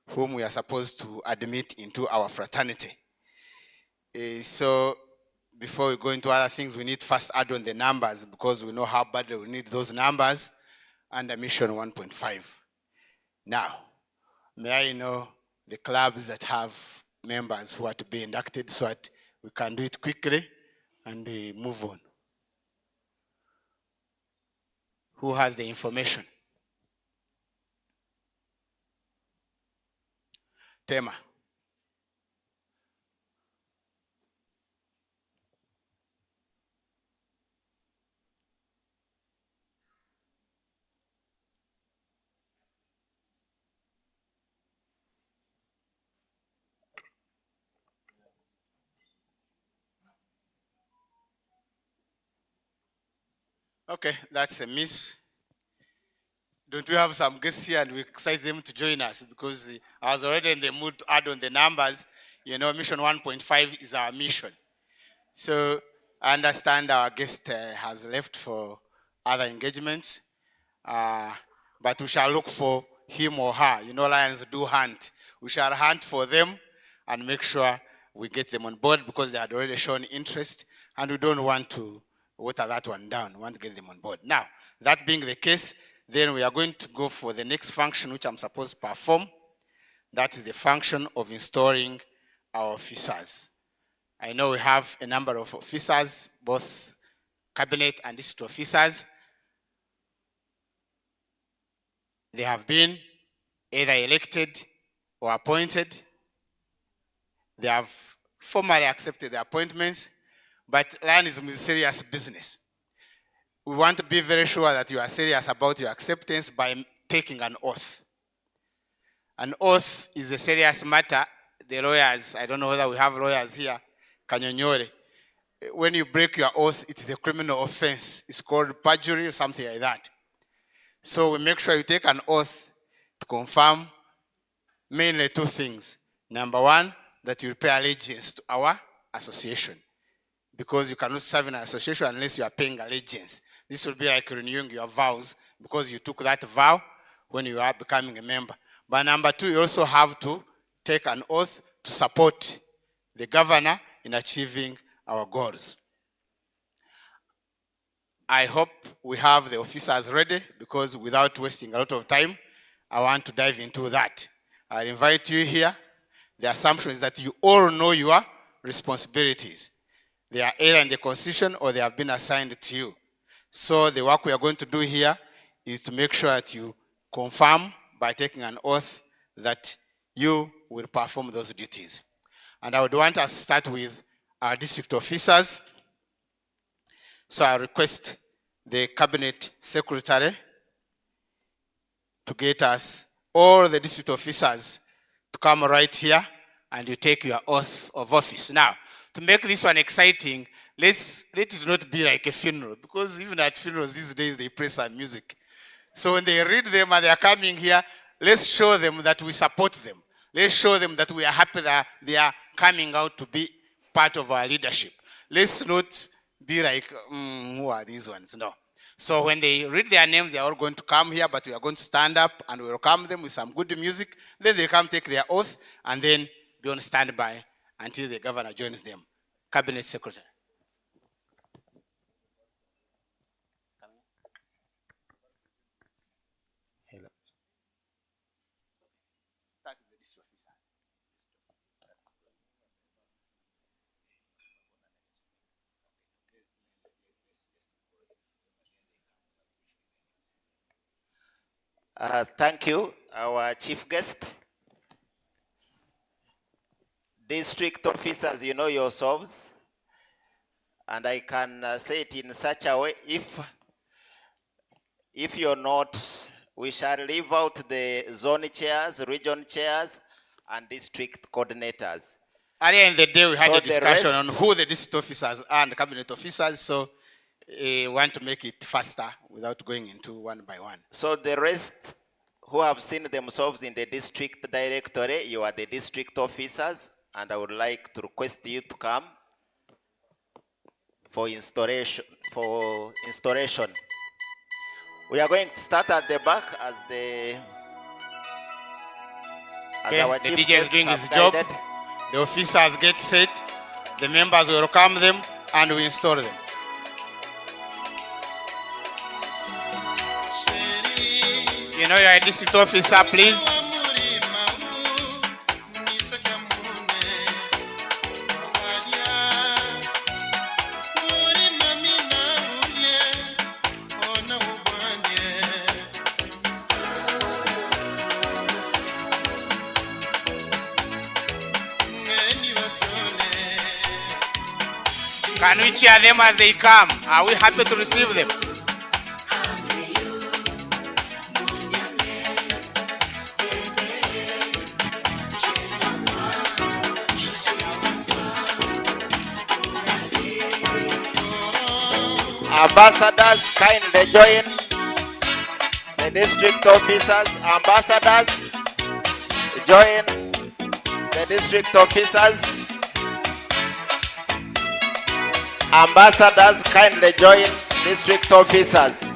whom we are supposed to admit into our fraternity. So before we go into other things, we need first add on the numbers, because we know how badly we need those numbers under mission 1.5. Now, may I know the clubs that have members who are to be inducted so that we can do it quickly and move on? Who has the information? Tema. Okay, that's a miss. Don't we have some guests here and we excite them to join us, because I was already in the mood to add on the numbers. You know, mission 1.5 is our mission. So I understand our guest has left for other engagements, but we shall look for him or her. You know, lions do hunt. We shall hunt for them and make sure we get them on board, because they had already shown interest and we don't want to water that one down. We want to get them on board. Now, that being the case, then we are going to go for the next function which I'm supposed to perform. That is the function of installing our officers. I know we have a number of officers, both cabinet and district officers. They have been either elected or appointed. They have formally accepted the appointments, but lionism is serious business. We want to be very sure that you are serious about your acceptance by taking an oath. An oath is a serious matter. The lawyers, I don't know whether we have lawyers here, Kanyonyore. When you break your oath, it is a criminal offense. It's called perjury or something like that. So we make sure you take an oath to confirm mainly 2 things. Number 1, that you pay allegiance to our association, because you cannot serve in an association unless you are paying allegiance. This will be like renewing your vows, because you took that vow when you are becoming a member. But number 2, you also have to take an oath to support the governor in achieving our goals. I hope we have the officers ready, because without wasting a lot of time, I want to dive into that. I invite you here. The assumption is that you all know your responsibilities. They are either in the Constitution or they have been assigned to you. So the work we are going to do here is to make sure that you confirm by taking an oath that you will perform those duties. And I would want us to start with our district officers. So I request the cabinet secretary to get us all the district officers to come right here and you take your oath of office. Now, to make this one exciting, let it not be like a funeral, because even at funerals these days they play some music. So when they read them and they are coming here, let's show them that we support them. Let's show them that we are happy that they are coming out to be part of our leadership. Let's not be like, who are these ones? No. So when they read their names, they are all going to come here, but we are going to stand up and welcome them with some good music. Then they come take their oath and then be on standby until the governor joins them. Cabinet Secretary. Thank you, our chief guest. District officers, you know yourselves, and I can say it in such a way, if you're not, we shall leave out the zone chairs, region chairs, and district coordinators. Earlier in the day, we had So a discussion the on who the district officers are and cabinet officers, so we want to make it faster without going into one by one. So the rest who have seen themselves in the district directorate, you are the district officers, and I would like to request you to come for installation. We are going to start at the back as our The chief DJ is guests doing have his job. guided. The officers get set. The members will welcome them and we install them. You know, you're a district officer, please. Can we cheer them as they come? Are we happy to receive them? Ambassadors, kindly join. The district officers, ambassadors, join. The district officers. Ambassadors, kindly join. District officers.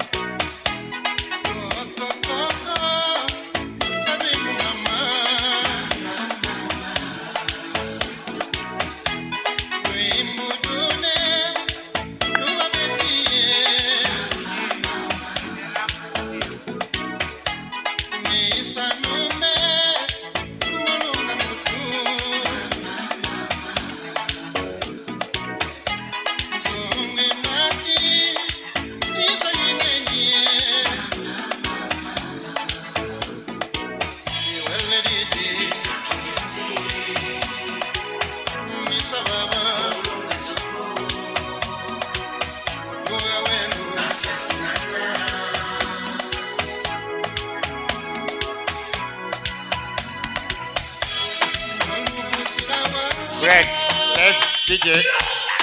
Great. Let's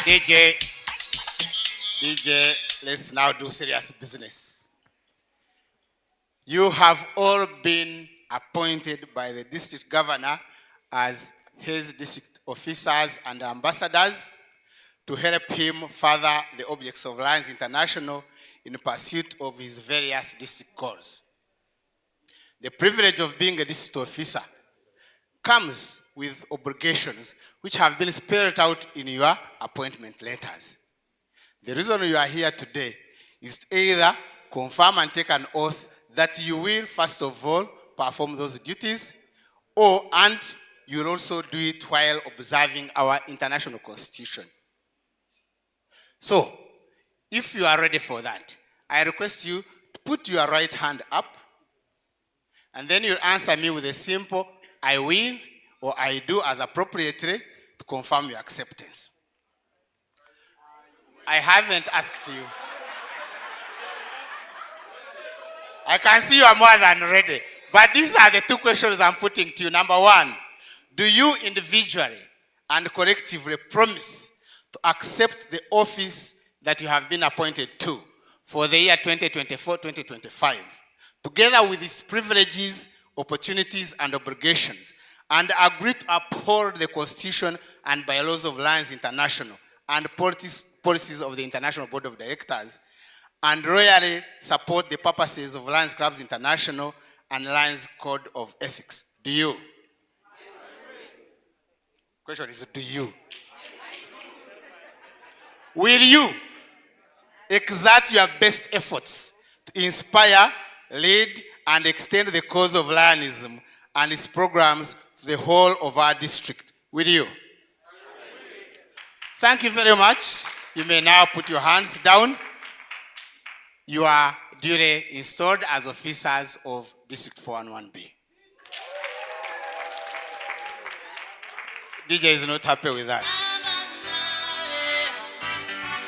DJ, let's now do serious business. You have all been appointed by the district governor as his district officers and ambassadors to help him further the objects of Lions International in pursuit of his various district goals. The privilege of being a district officer comes with obligations which have been spelled out in your appointment letters. The reason you are here today is to either confirm and take an oath that you will, first of all, perform those duties, and you will also do it while observing our international constitution. So, if you are ready for that, I request you to put your right hand up, and then you answer me with a simple, I will, or I do as appropriately to confirm your acceptance. I haven't asked you. I can see you are more than ready. But these are the two questions I'm putting to you. Number one, do you individually and collectively promise to accept the office that you have been appointed to for the year 2024-2025, together with its privileges, opportunities, and obligations, and agree to uphold the Constitution and bylaws of Lions International and policies of the International Board of Directors, and loyally support the purposes of Lions Clubs International and Lions Code of Ethics. Do you? Question is, do you? Will you exert your best efforts to inspire, lead, and extend the cause of Lionism and its programs to the whole of our district? Will you? Thank you very much. You may now put your hands down. You are duly installed as officers of District 411B. DJ is not happy with that.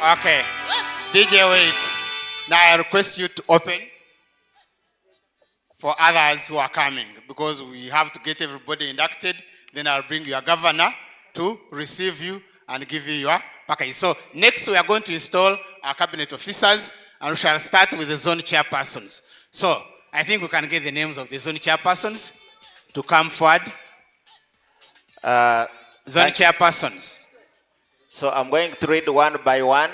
Okay. DJ, wait. Now I request you to open for others who are coming, because we have to get everybody inducted. Then I'll bring your governor to receive you and give you your package. So next we are going to install our cabinet officers, and we shall start with the zone chairpersons. So I think we can get the names of the zone chairpersons to come forward. Zone chairpersons. So I'm going to read one by one.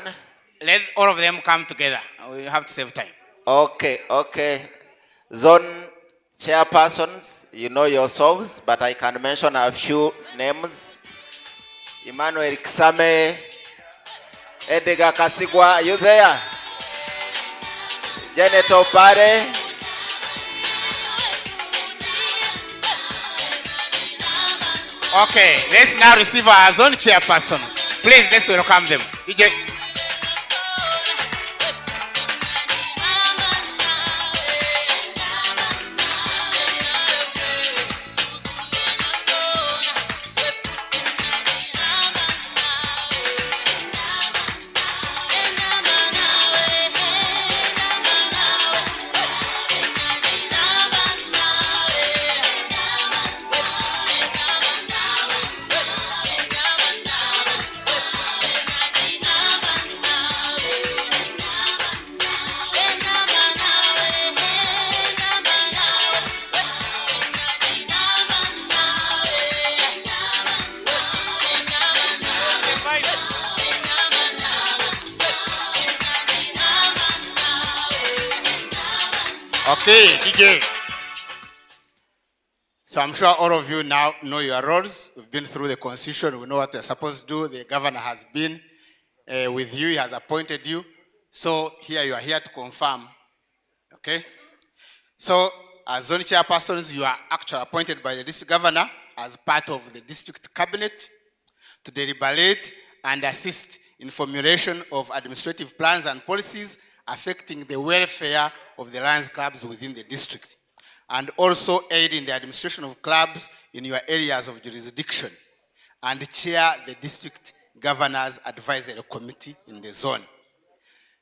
Let all of them come together. We have to save time. Okay, okay. Zone chairpersons, you know yourselves, but I can mention a few names. Emmanuel Kisame, Edgar Kasigwa, are you there? Janet Opare. Okay, let's now receive our zone chairpersons. Please, let's welcome them. DJ. Okay, DJ. So I'm sure all of you now know your roles. We've been through the constitution. We know what you're supposed to do. The governor has been with you. He has appointed you. So here you are here to confirm. Okay? So as zone chairpersons, you are actually appointed by the district governor as part of the district cabinet to deliberate and assist in formulation of administrative plans and policies affecting the welfare of the Lions clubs within the district, and also aid in the administration of clubs in your areas of jurisdiction, and chair the district governor's advisory committee in the zone.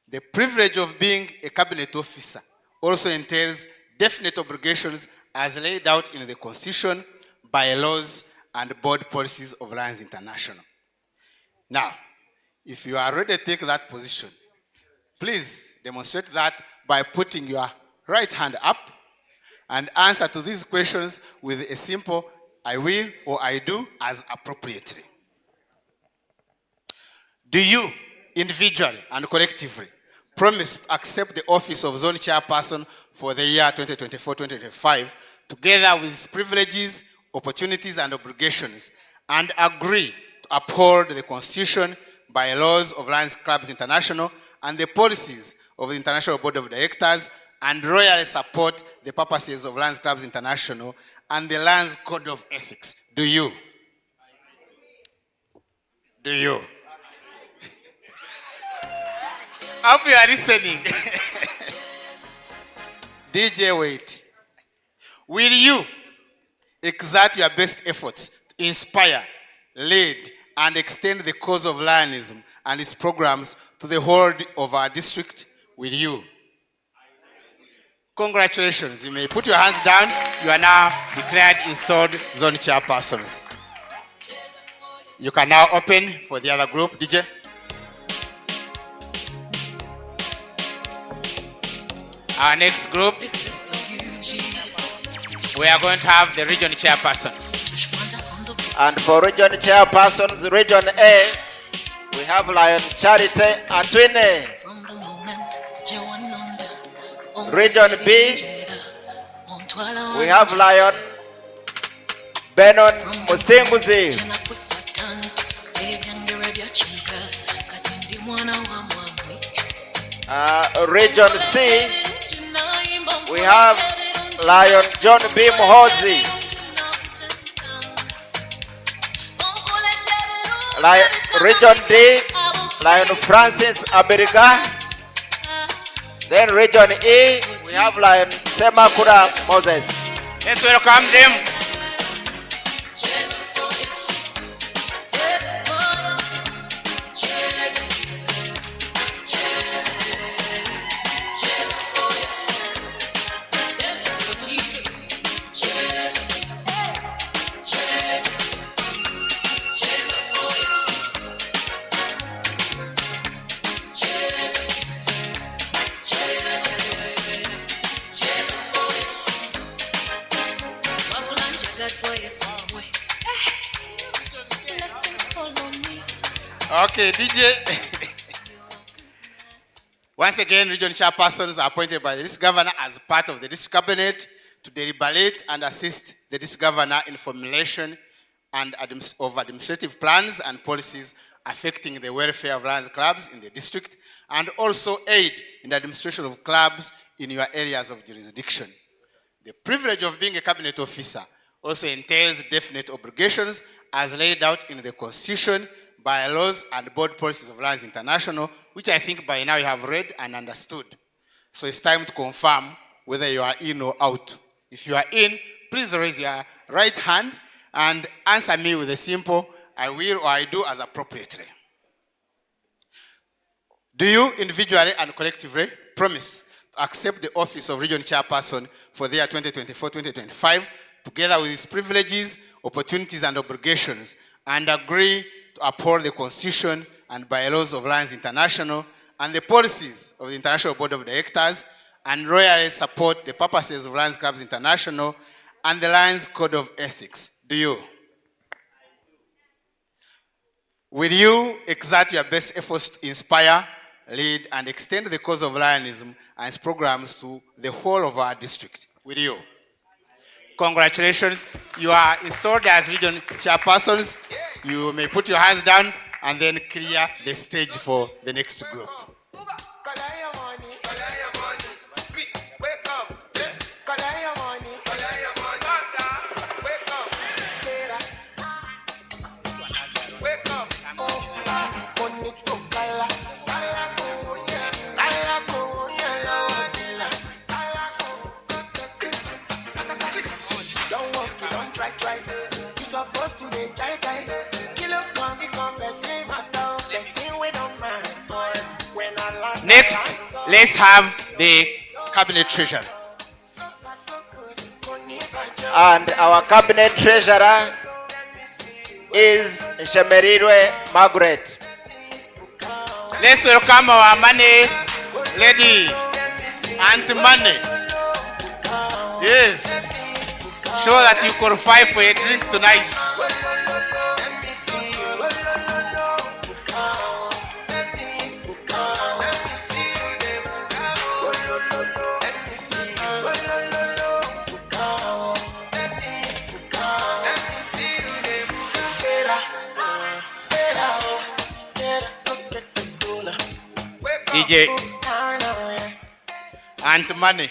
The privilege of being a cabinet officer also entails definite obligations as laid out in the Constitution, bylaws, and board policies of Lions International. Now, if you are ready to take that position, please demonstrate that by putting your right hand up and answer to these questions with a simple I will or I do as appropriately. Do you, individually and collectively, promise to accept the office of zone chairperson for the year 2024-2025, together with its privileges, opportunities, and obligations, and agree to uphold the Constitution, bylaws of Lions Clubs International, and the policies of the International Board of Directors, and loyally support the purposes of Lions Clubs International and the Lions Code of Ethics? Do you? Do you? I hope you are listening. DJ, wait. Will you exert your best efforts to inspire, lead, and extend the cause of Lionism and its programs to the whole of our district? Will you? Congratulations. You may put your hands down. You are now declared installed zone chairpersons. You can now open for the other group. DJ. Our next group, we are going to have the region chairperson. And for region chairpersons, region A, we have Lion Charity Atwine. Region B, we have Lion Benon Musinguzi. Region C, we have Lion John B. Muhozi. Region D, Lion Francis Abiriga. Then region E, we have Lion Semakura Moses. Let's welcome them. Okay, DJ. Once again, region chairpersons are appointed by the district governor as part of the district cabinet to deliberate and assist the district governor in formulation and of administrative plans and policies affecting the welfare of Lions clubs in the district, and also aid in the administration of clubs in your areas of jurisdiction. The privilege of being a cabinet officer also entails definite obligations as laid out in the Constitution, bylaws, and board policies of Lions International, which I think by now you have read and understood. So it's time to confirm whether you are in or out. If you are in, please raise your right hand and answer me with a simple, I will or I do as appropriately. Do you individually and collectively promise to accept the office of region chairperson for the year 2024-2025, together with its privileges, opportunities, and obligations, and agree to uphold the Constitution and bylaws of Lions International and the policies of the International Board of Directors, and loyally support the purposes of Lions Clubs International and the Lions Code of Ethics? Do you? Will you exert your best efforts to inspire, lead, and extend the cause of Lionism and its programs to the whole of our district? Will you? Congratulations. You are installed as region chairpersons. You may put your hands down and then clear the stage for the next group. Next, let's have the cabinet treasurer. And our cabinet treasurer is Shemerirwe Margaret. Let's welcome our money lady, Aunt Money. Yes. Show that you qualify for a drink tonight. DJ Aunt Money,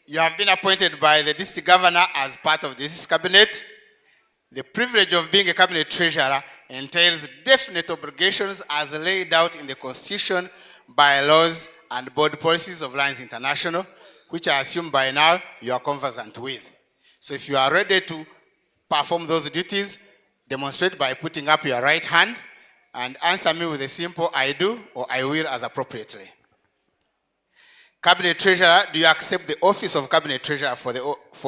you have been appointed by the district governor as part of this cabinet. The privilege of being a cabinet treasurer entails definite obligations as laid out in the Constitution, bylaws, and board policies of Lions International, which I assume by now you are conversant with. So if you are ready to perform those duties, demonstrate by putting up your right hand and answer me with a simple I do or I will as appropriately. Cabinet Treasurer, do you accept the office of Cabinet Treasurer for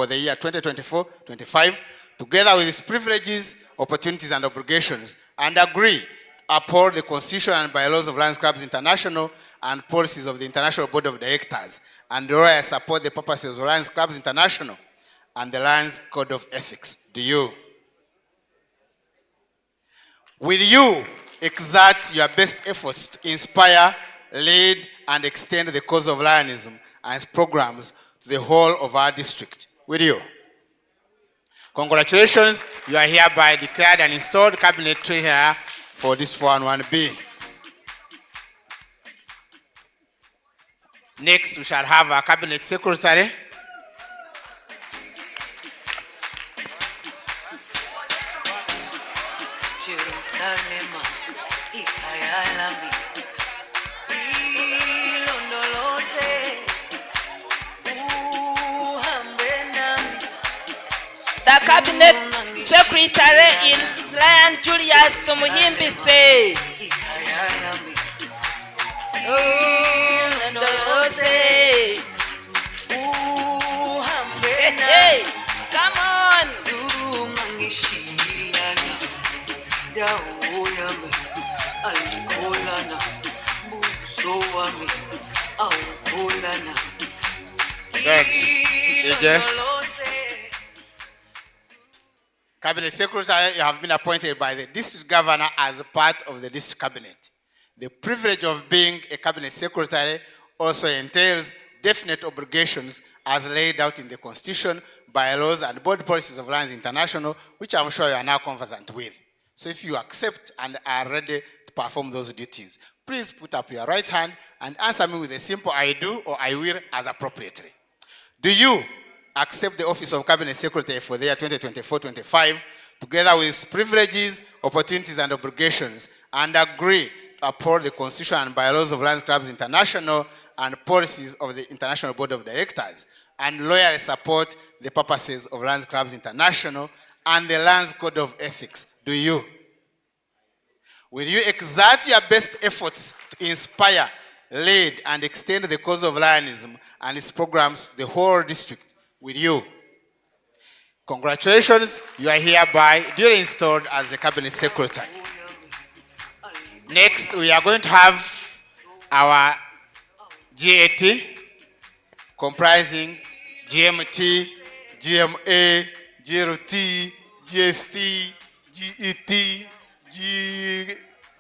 the year 2024-25, together with its privileges, opportunities, and obligations, and agree uphold the Constitution and bylaws of Lions Clubs International and policies of the International Board of Directors, and lawyer support the purposes of Lions Clubs International and the Lions Code of Ethics. Do you? Will you exert your best efforts to inspire, lead, and extend the cause of Lionism and its programs to the whole of our district? Will you? Congratulations, you are hereby declared and installed cabinet treasurer for this 411B. Next, we shall have our cabinet secretary. Jerusalema, ikayalami, ilondoloze, uhambe nami. The cabinet secretary is Lion Julius Tumuhimbise. Ikayalami, Ilondoloze, uhambe nami. hey, come on. Zungangishilana, dawo yami, ayikholana, buso wami, awukholana. Good. DJ. Cabinet Secretary, you have been appointed by the district governor as a part of the district cabinet. The privilege of being a cabinet secretary also entails definite obligations as laid out in the Constitution, bylaws, and board policies of Lions International, which I'm sure you are now conversant with. So if you accept and are ready to perform those duties, please put up your right hand and answer me with a simple I do or I will as appropriately. Do you accept the office of Cabinet Secretary for the year 2024-25, together with privileges, opportunities, and obligations, and agree to uphold the Constitution and bylaws of Lions Clubs International and policies of the International Board of Directors, and loyally support the purposes of Lions Clubs International and the Lions Code of Ethics? Do you? Will you exert your best efforts to inspire, lead, and extend the cause of Lionism and its programs to the whole district? Will you? Congratulations, you are hereby duly installed as the Cabinet Secretary. Next, we are going to have our GAT, comprising GMT, GMA, GLT, GST, GET, G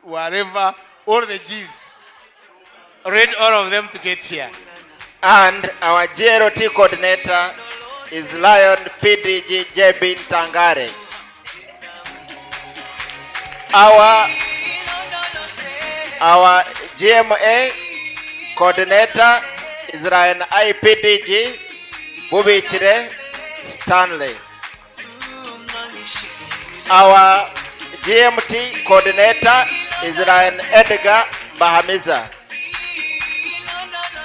whatever, all the G's. Read all of them to get here. And our GLT coordinator is Lion PDG Jebin Tangare. Our GMA coordinator is Lion IPDG Bubichire Stanley. Our GMT coordinator is Lion Edgar Bahamiza.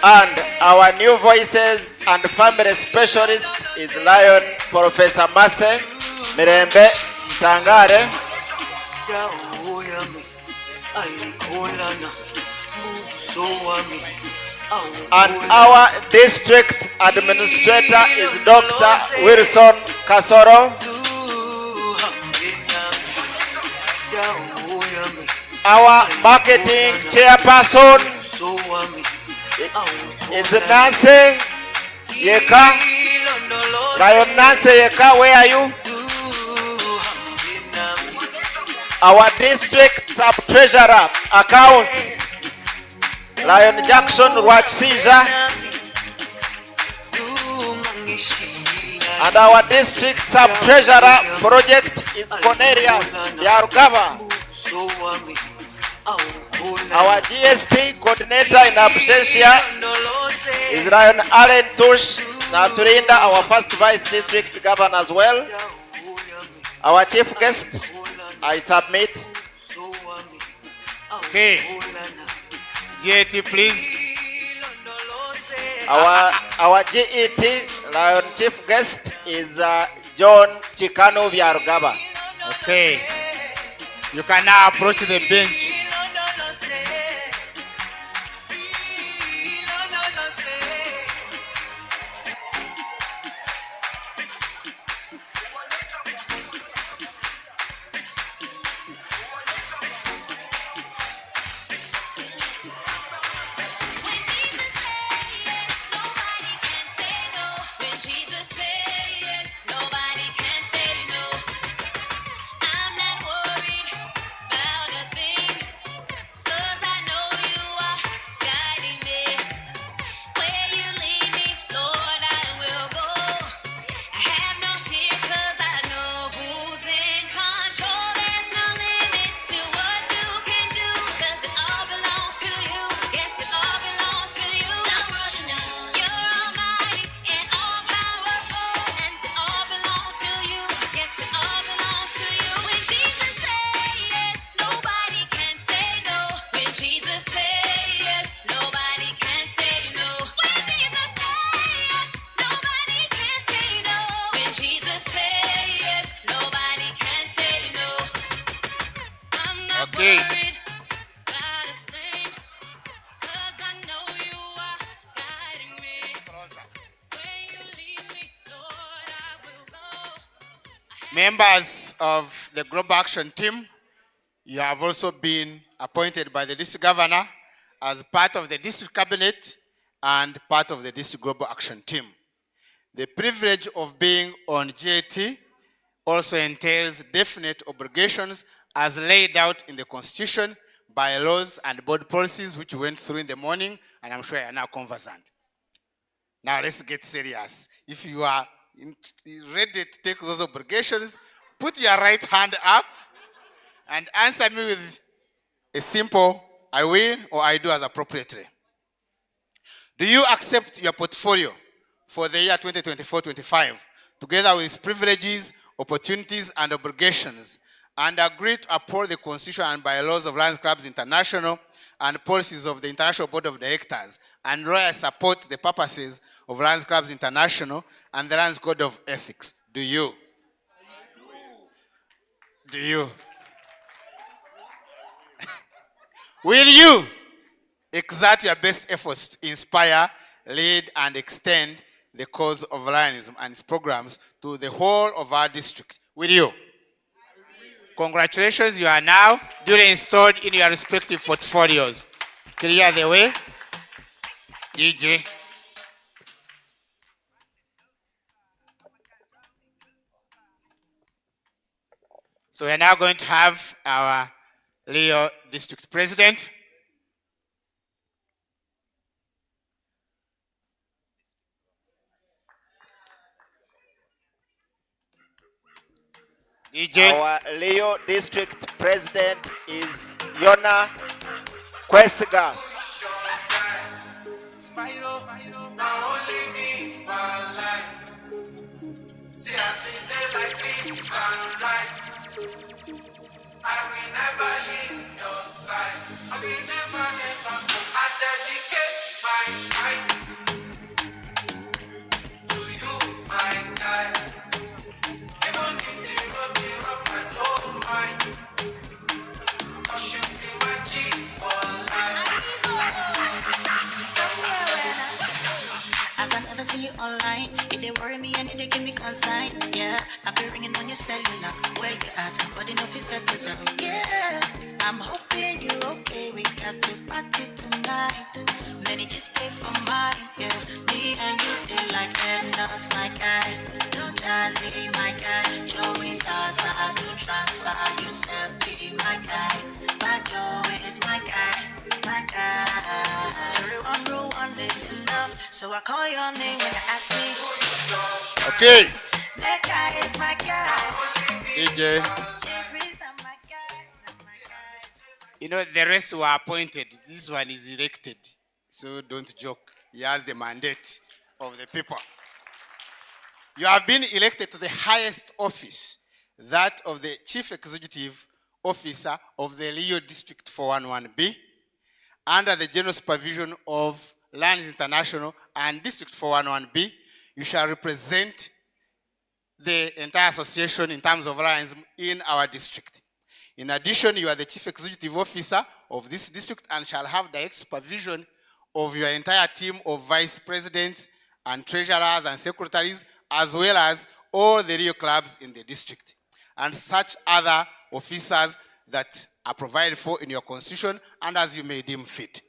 And our new voices and family specialist is Lion Professor Mase Mirembe Tangare. And our district administrator is Dr. Wilson Kasoro. Our marketing chairperson is Nancy Yeka. Lion Nancy Yeka, where are you? Our district sub-treasurer accounts, Lion Jackson Rwachsija. And our district sub-treasurer project is Cornelius Yarugava. Our GST coordinator in absentia is Lion Allen Tush Naturinda, our first vice district governor as well. Our chief guest, I submit. Okay. GAT, please. Our GET, Lion chief guest, is John Chikano Vyarugaba. Okay. You can now approach the bench. Members of the Global Action Team, you have also been appointed by the district governor as part of the district cabinet and part of the district Global Action Team. The privilege of being on GAT also entails definite obligations as laid out in the Constitution, bylaws, and board policies, which we went through in the morning, and I'm sure you are now conversant. Now let's get serious. If you are ready to take those obligations, put your right hand up and answer me with a simple I will or I do as appropriately. Do you accept your portfolio for the year 2024-25, together with its privileges, opportunities, and obligations, and agree to uphold the Constitution and bylaws of Lions Clubs International and policies of the International Board of Directors, and loyally support the purposes of Lions Clubs International and the Lions Code of Ethics? Do you? Do you? Will you exert your best efforts to inspire, lead, and extend the cause of Lionism and its programs to the whole of our district? Will you? Congratulations, you are now duly installed in your respective portfolios. Clear the way. DJ. So we are now going to have our Leo District President. DJ. Our Leo District President is Yona Kwesiga. I will never leave your side. I will never, never. I dedicate my life to you, my guy. Even if the road be rough, I don't mind. 'Cause you be my G for life. As I never see you online, it they worry me and it they give me consign. Yeah, I be ringing on your cellular. Where you at? Nobody know if you settle down. Yeah, I'm hoping you're okay. We got to party tonight. Many just stay for mine. Yeah, me and you they like they're not my guy. Don't jazzy my guy. Show is Zaza to transfer yourself. Be my guy. My Joe is my guy. My guy. Everyone rule one is enough. So I call your name when they ask me. Okay. That guy is my guy. DJ. You know, the rest were appointed. This one is elected. So don't joke. He has the mandate of the people. You have been elected to the highest office, that of the Chief Executive Officer of the Leo District 411B, under the general supervision of Lions International and District 411B. You shall represent the entire association in terms of Lions in our district. In addition, you are the Chief Executive Officer of this district and shall have direct supervision of your entire team of vice presidents and treasurers and secretaries, as well as all the Rio clubs in the district, and such other officers that are provided for in your constitution and as you may deem fit.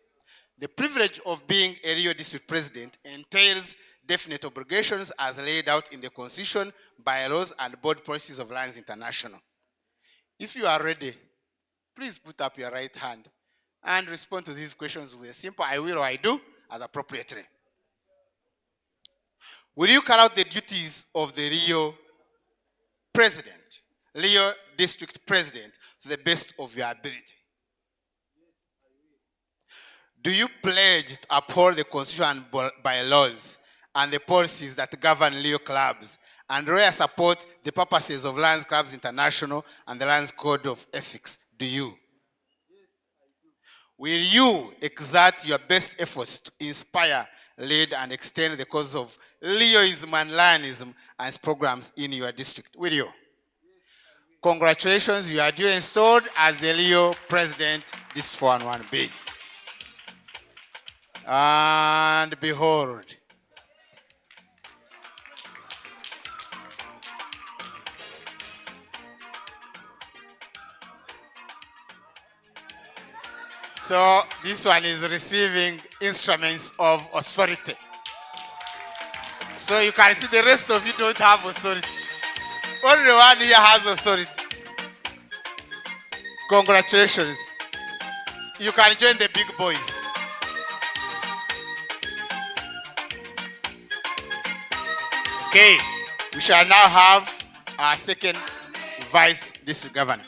The privilege of being a Rio District President entails definite obligations as laid out in the Constitution, bylaws, and board policies of Lions International. If you are ready, please put up your right hand and respond to these questions with a simple I will or I do as appropriately. Will you carry out the duties of the Rio President, Rio District President, to the best of your ability? Do you pledge to uphold the Constitution and bylaws and the policies that govern Leo clubs and really support the purposes of Lions Clubs International and the Lions Code of Ethics? Do you? Will you exert your best efforts to inspire, lead, and extend the cause of Leoism and Lionism and its programs in your district? Will you? Congratulations, you are duly installed as the Leo President, this 411B. And behold, So this one is receiving instruments of authority. So you can see the rest of you don't have authority. Only one here has authority. Congratulations. You can join the big boys. Okay, we shall now have our second vice district governor.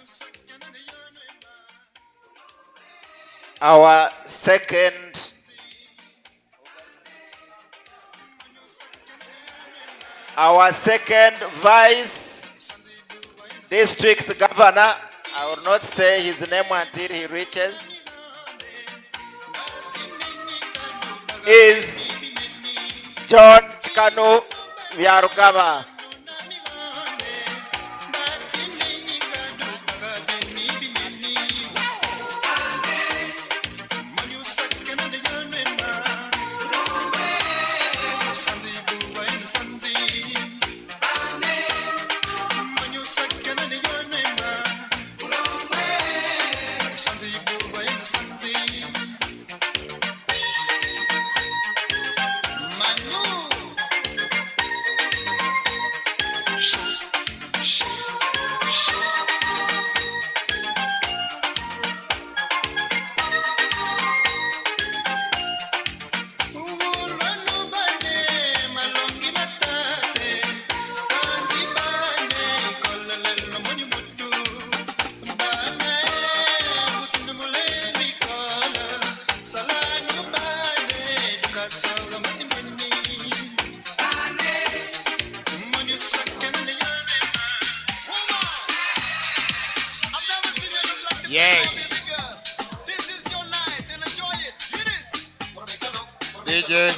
Our second vice district governor, I will not say his name until he reaches, is John Chikanu Vyarugaba. Yes. DJ,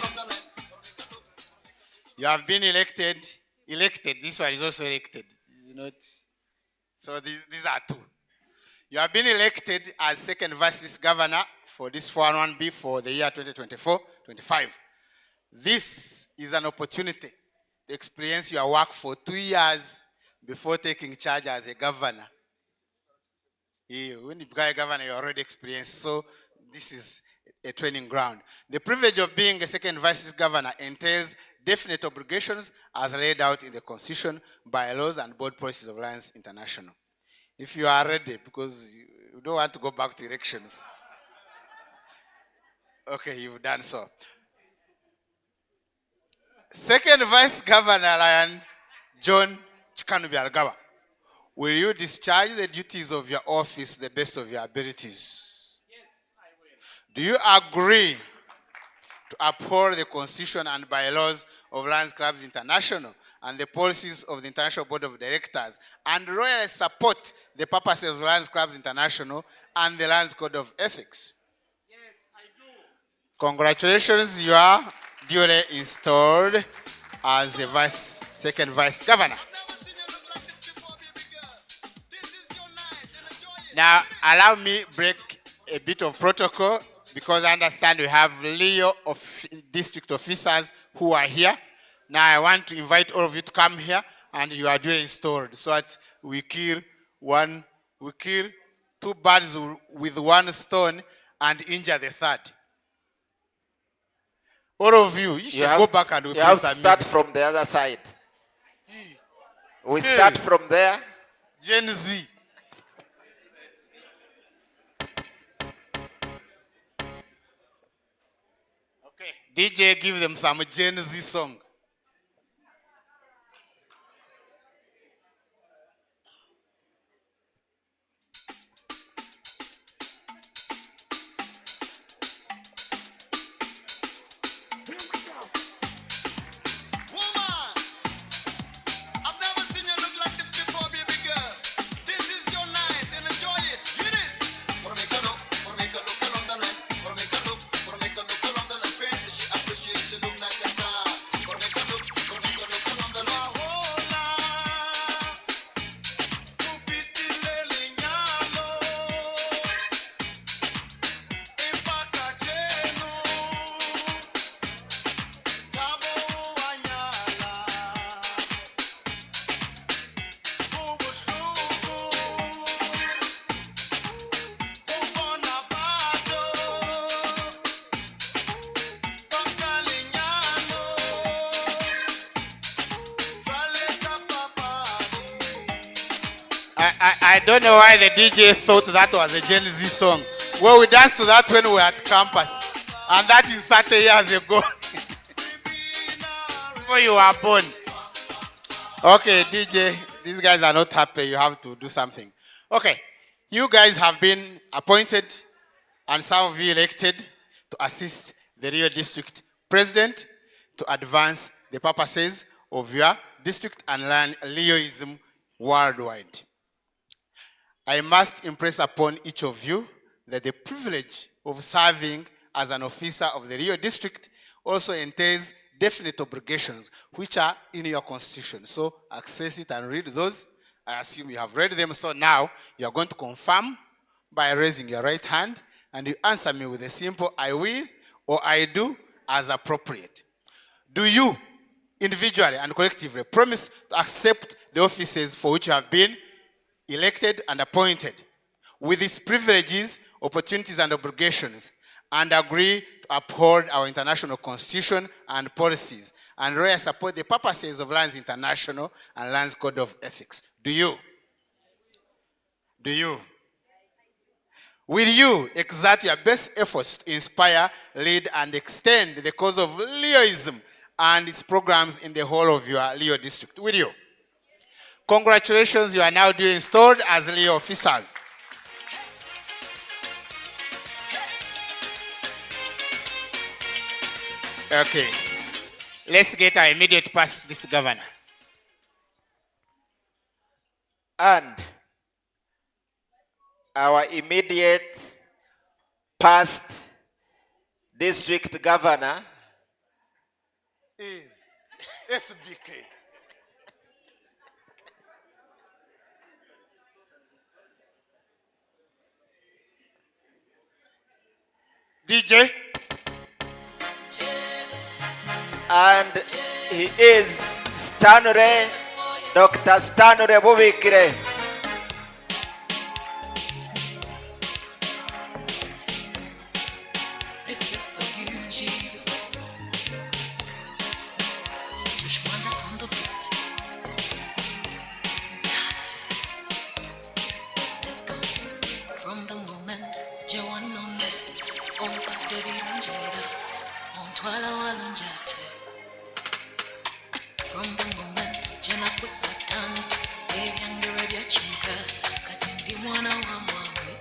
you have been elected. This one is also elected. Not. So these are two. You have been elected as second vice governor for this 411B for the year 2024-25. This is an opportunity to experience your work for 2 years before taking charge as a governor. When you become a governor, you already experienced. So this is a training ground. The privilege of being a second vice governor entails definite obligations as laid out in the Constitution, bylaws, and board policies of Alliance International. If you are ready, because you don't want to go back to elections. Okay, you've done so. Second Vice Governor Lion John Chikanu Byarugaba, will you discharge the duties of your office to the best of your abilities? Yes, I will. Do you agree to uphold the Constitution and bylaws of Lions Clubs International and the policies of the International Board of Directors, and loyally support the purposes of Lions Clubs International and the Lions Code of Ethics? Yes, I do. Congratulations, you are duly installed as the second vice governor. Now, allow me break a bit of protocol, because I understand we have district officers who are here. Now, I want to invite all of you to come here, and you are duly installed, so that we kill two birds with one stone and injure the third. All of you should go back and we play some music. Start from the other side. We start from there. Gen Z. Okay, DJ, give them some Gen Z song. I don't know why the DJ thought that was a Gen Z song. Well, we danced to that when we were at campus. And that is 30 years ago. Before you were born. Okay, DJ, these guys are not happy. You have to do something. Okay, you guys have been appointed and some of you elected to assist the Rio District President to advance the purposes of your district and learn Rioism worldwide. I must impress upon each of you that the privilege of serving as an officer of the Rio District also entails definite obligations which are in your constitution. So access it and read those. I assume you have read them. So now you are going to confirm by raising your right hand and you answer me with a simple I will or I do as appropriate. Do you individually and collectively promise to accept the offices for which you have been elected and appointed with its privileges, opportunities, and obligations, and agree to uphold our international constitution and policies, and really support the purposes of Lands International and Lands Code of Ethics? Do you? Do you? Will you exert your best efforts to inspire, lead, and extend the cause of Rioism and its programs in the whole of your Rio district? Will you? Congratulations, you are now duly installed as Rio officers. Okay, let's get our immediate past this governor. And our immediate past district governor is SBK. DJ. And he is Stanley, Dr. Stanley Bubikire. This is for you, Jesus. Just wonder on the beat. Let's go from the moment Joan on me. On David Angela. On Twala Walunjate. From the moment Jenna put that down. Baby younger radio chuka. Katindi mwana wa mwawe.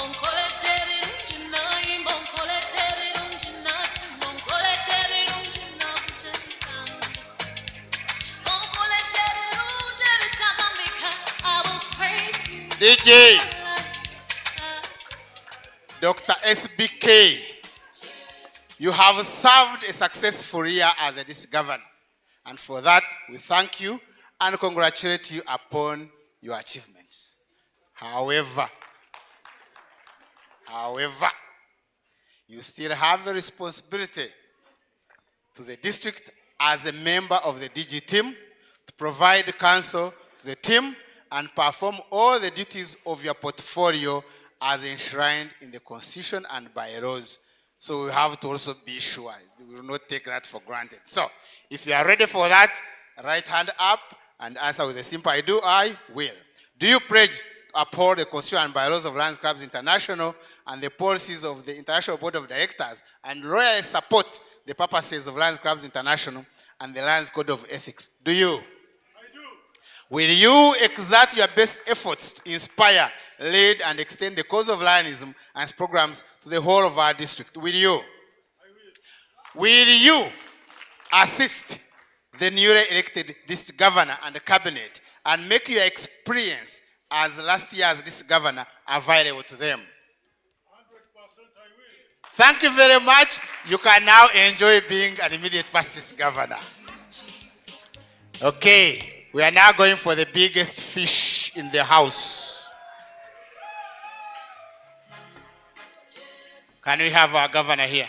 On collected unjina. On collected unjina. On collected unjina. On collected unjina. Takamika. I will praise you. DJ. Dr. SBK, you have served a successful year as a district governor. And for that, we thank you and congratulate you upon your achievements. However, you still have a responsibility to the district as a member of the DG team to provide counsel to the team and perform all the duties of your portfolio as enshrined in the Constitution and bylaws. So we have to also be sure. We will not take that for granted. So if you are ready for that, right hand up and answer with a simple I do, I will. Do you pledge to uphold the Constitution and bylaws of Lands Clubs International and the policies of the International Board of Directors and loyally support the purposes of Lands Clubs International and the Lands Code of Ethics? Do you? Will you exert your best efforts to inspire, lead, and extend the cause of Lionism and its programs to the whole of our district? Will you? Will you assist the newly elected district governor and the cabinet and make your experience as last year's district governor available to them? 100% I will. Thank you very much. You can now enjoy being an immediate past district governor. Okay. We are now going for the biggest fish in the house. Can we have our governor here?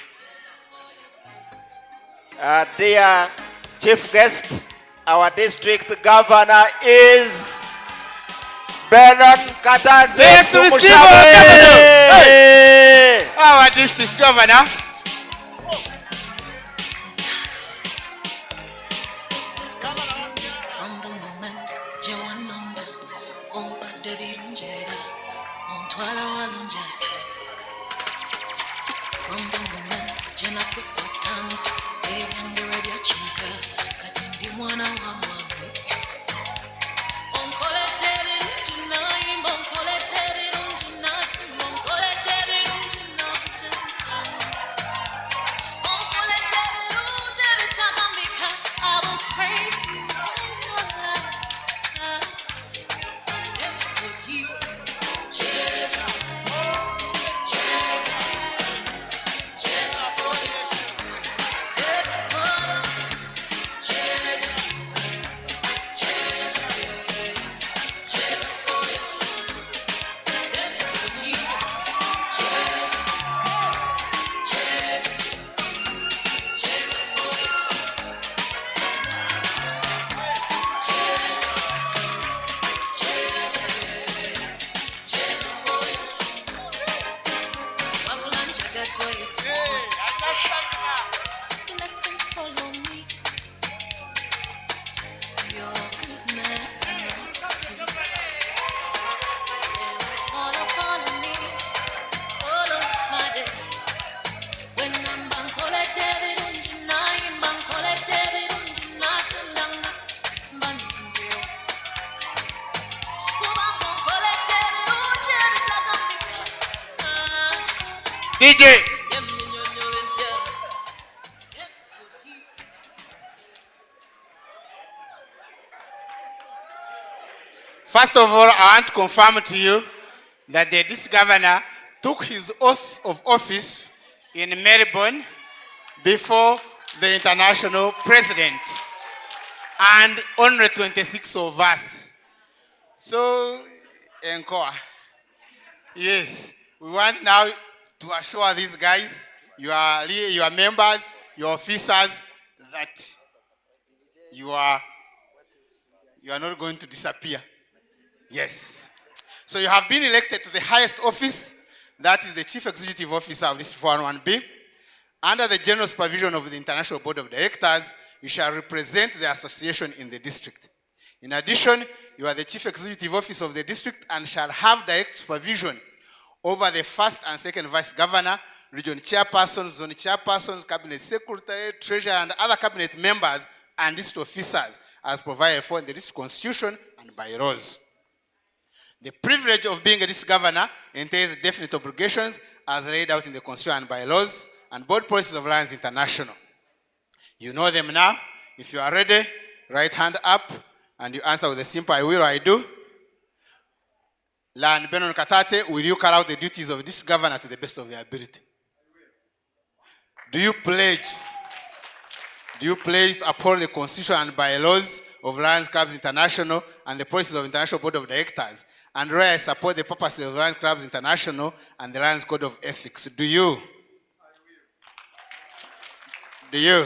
Dear chief guest, our district governor is Bernard Katande. Let's receive our governor. Hey. Our district governor. Jena kwekwatanga ebyange byacika kati ndi mwana wa mwami onkolettere lungi nayimba onkolettere lungi natimba onkolettere lungi nakutenda onkolettere lungi ebitagambika I will praise you all my life. Dance for Jesus. Jesus. Jesus. Jesus for you. Blessings follow me. Your goodness and mercy they will fall upon me all of my days. When I'm bankolettere lungi nayimba nkolettere lungi natendanga mbandimbeo kubanga nkolettere lungi ebitagambika DJ. yemminyonyola ntya. Dance for Jesus. First of all, I want to confirm to you that the district governor took his oath of office in Melbourne before the international president and only 26 of us. So, encore. Yes, we want now to assure these guys, your members, your officers, that you are not going to disappear. Yes. So you have been elected to the highest office, that is the Chief Executive Officer of this 401B. Under the general supervision of the International Board of Directors, you shall represent the association in the district. In addition, you are the Chief Executive Officer of the district and shall have direct supervision over the first and second vice governor, region chairpersons, zone chairpersons, cabinet secretary, treasurer, and other cabinet members and district officers as provided for in the district constitution and bylaws. The privilege of being a district governor entails definite obligations as laid out in the constitution and bylaws and board policies of Lions International. You know them now. If you are ready, right hand up and you answer with a simple I will or I do. Lan Benon Katate, will you carry out the duties of this governor to the best of your ability? Do you pledge to uphold the constitution and bylaws of Lions Clubs International and the policies of International Board of Directors, and where I support the purposes of Lions Clubs International and the Lions Code of Ethics? Do you? Do you?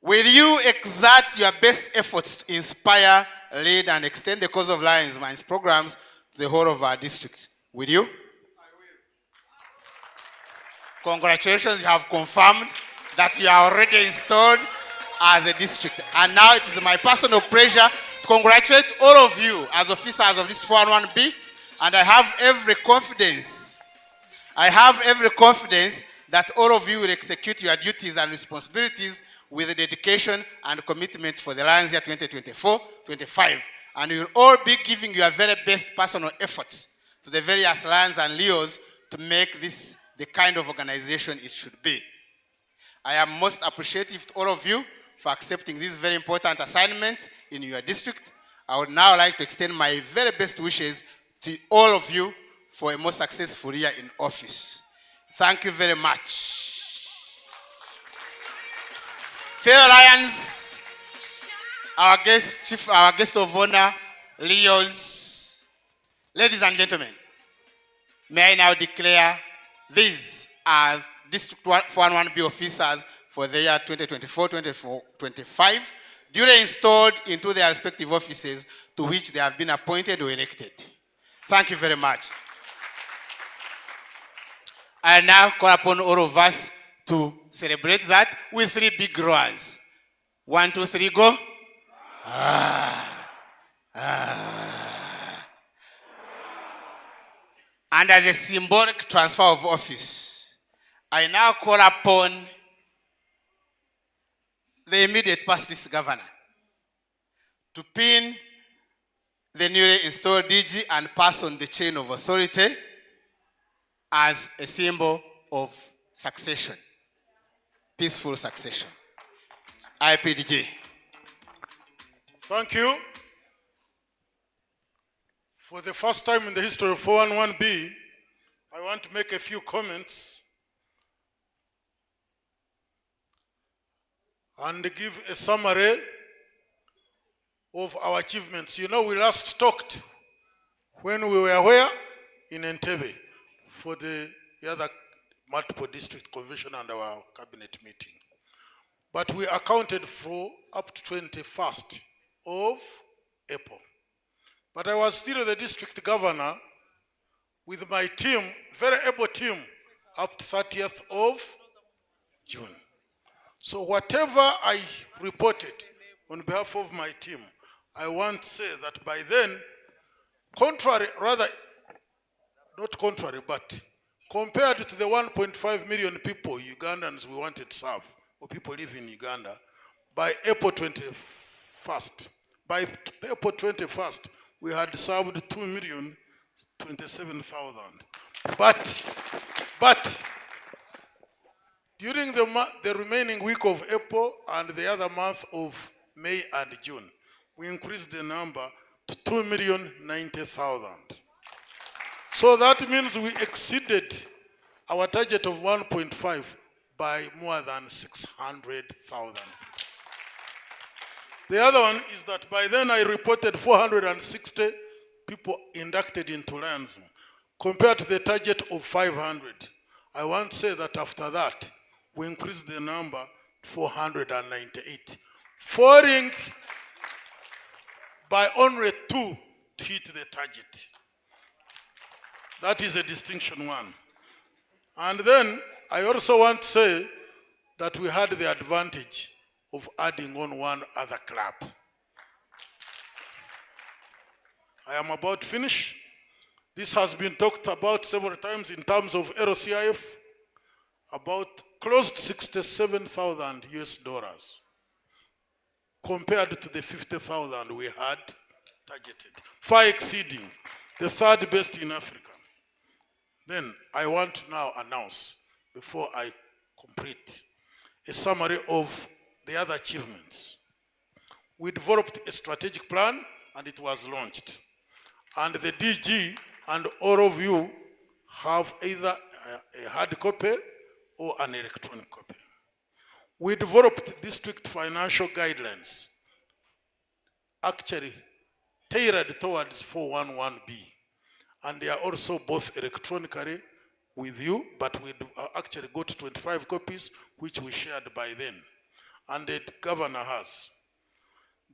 Will you exert your best efforts to inspire, lead, and extend the cause of Lions Minds programs to the whole of our districts? Will you? I will. Congratulations, you have confirmed that you are already installed as a district. And now it is my personal pleasure to congratulate all of you as officers of this 401B. And I have every confidence that all of you will execute your duties and responsibilities with dedication and commitment for the Lions Year 2024-25. And you will all be giving your very best personal efforts to the various Lions and Leos to make this the kind of organization it should be. I am most appreciative to all of you for accepting these very important assignments in your district. I would now like to extend my very best wishes to all of you for a more successful year in office. Thank you very much. Fellow Lions, our guest of honor, Leos, ladies and gentlemen, may I now declare these are District 401B officers for the year 2024-25, duly installed into their respective offices to which they have been appointed or elected. Thank you very much. I now call upon all of us to celebrate that with 3 big roars. 1, 2, 3, go. And as a symbolic transfer of office, I now call upon the immediate past district governor to pin the newly installed DG and pass on the chain of authority as a symbol of succession, peaceful succession. IPDG. Thank you. For the first time in the history of 411B, I want to make a few comments and give a summary of our achievements. You know, we last talked when we were where? In Entebbe for the other multiple district convention and our cabinet meeting. But we accounted for up to 21st of April. But I was still the district governor with my team, very able team, up to 30th of June. So whatever I reported on behalf of my team, I want to say that by then, but compared to the 1.5 million people, Ugandans we wanted to serve, or people live in Uganda, by April 21st, we had served 2,027,000. But during the remaining week of April and the other month of May and June, we increased the number to 2,090,000. So that means we exceeded our target of 1.5 by more than 600,000. The other one is that by then I reported 460 people inducted into Lions compared to the target of 500. I want to say that after that, we increased the number to 498, falling by only 2 to hit the target. That is a distinction one. And then I also want to say that we had the advantage of adding on one other club. I am about to finish. This has been talked about several times in terms of LCIF, about close to 67,000 US dollars compared to the 50,000 we had targeted, far exceeding the third best in Africa. Then I want to now announce, before I complete, a summary of the other achievements. We developed a strategic plan and it was launched. And the DG and all of you have either a hard copy or an electronic copy. We developed district financial guidelines, actually tailored towards 411B. And they are also both electronically with you, but we actually got 25 copies, which we shared by then. And the governor has.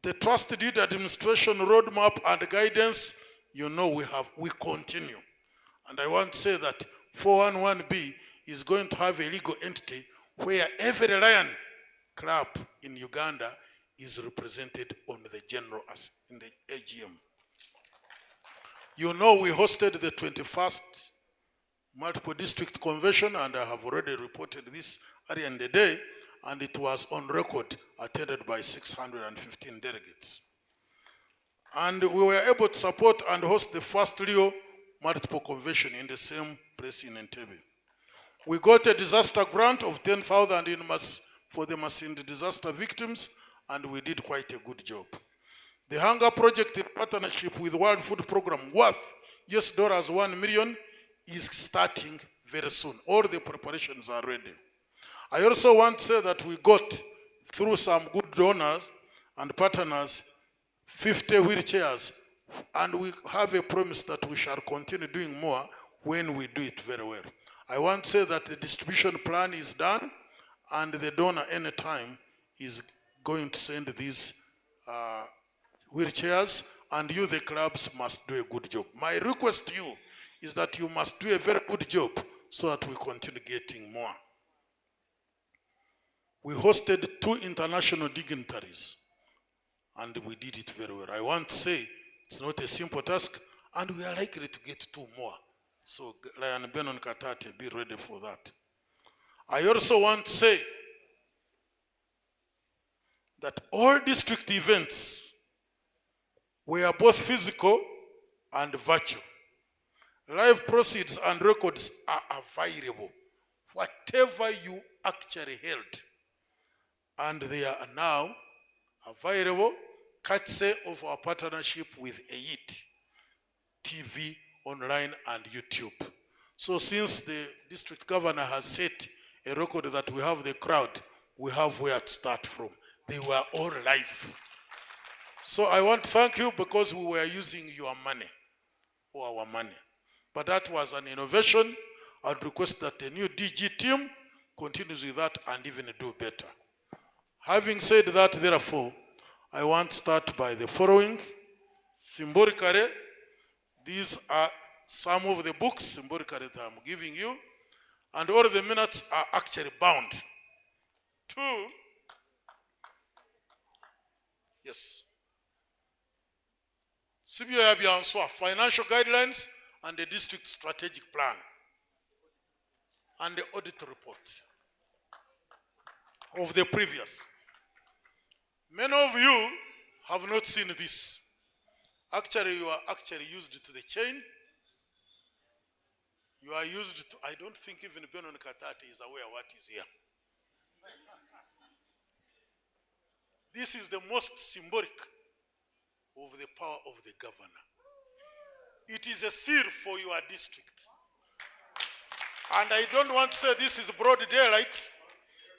The trust deed administration roadmap and guidance, you know we continue. And I want to say that 411B is going to have a legal entity where every Lion club in Uganda is represented on the general in the AGM. You know we hosted the 21st multiple district convention, and I have already reported this earlier in the day, and it was on record attended by 615 delegates. And we were able to support and host the first Rio multiple convention in the same place in Entebbe. We got a disaster grant of 10,000 for the Masindi disaster victims, and we did quite a good job. The hunger project in partnership with World Food Program worth $1 million is starting very soon. All the preparations are ready. I also want to say that we got, through some good donors and partners, 50 wheelchairs, and we have a promise that we shall continue doing more when we do it very well. I want to say that the distribution plan is done, and the donor anytime is going to send these wheelchairs, and you, the clubs, must do a good job. My request to you is that you must do a very good job so that we continue getting more. We hosted 2 international dignitaries, and we did it very well. I want to say it's not a simple task, and we are likely to get 2 more. So Lion Benon Katate, be ready for that. I also want to say that all district events were both physical and virtual. Live proceeds and records are available, whatever you actually held. And they are now available courtesy of our partnership with EIT TV, online, and YouTube. So since the district governor has set a record that we have the crowd, we have where to start from. They were all live. So I want to thank you because we were using your money, or our money. But that was an innovation. I'd request that the new DG team continues with that and even do better. Having said that, therefore, I want to start by the following. Symbolically, these are some of the books symbolically that I'm giving you, and all the minutes are actually bound to, yes, financial guidelines and the district strategic plan and the audit report of the previous. Many of you have not seen this. Actually, you are actually used to the chain. You are used to, I don't think even Benon Katati is aware what is here. This is the most symbolic of the power of the governor. It is a seal for your district. And I don't want to say this is broad daylight.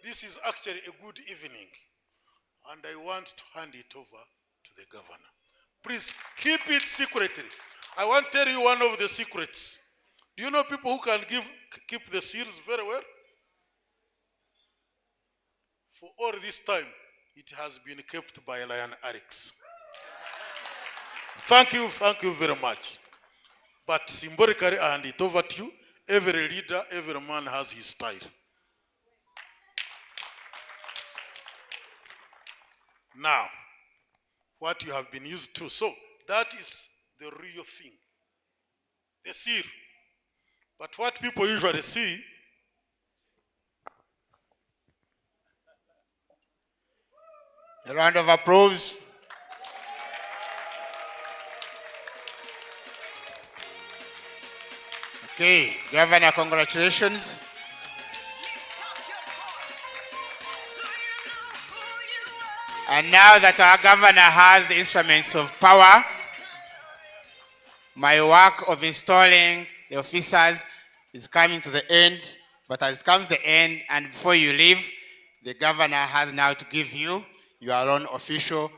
This is actually a good evening. And I want to hand it over to the governor. Please keep it secretly. I want to tell you one of the secrets. Do you know people who can keep the seals very well? For all this time, it has been kept by Lion Alex. Thank you very much. But symbolically, I hand it over to you. Every leader, every man has his style. Now, what you have been used to. So, that is the real thing. The seal. But what people usually see, a round of applause. Okay, Governor, congratulations. And now that our governor has the instruments of power, my work of installing the officers is coming to the end. But as it comes to the end, and before you leave, the governor has now to give you your own official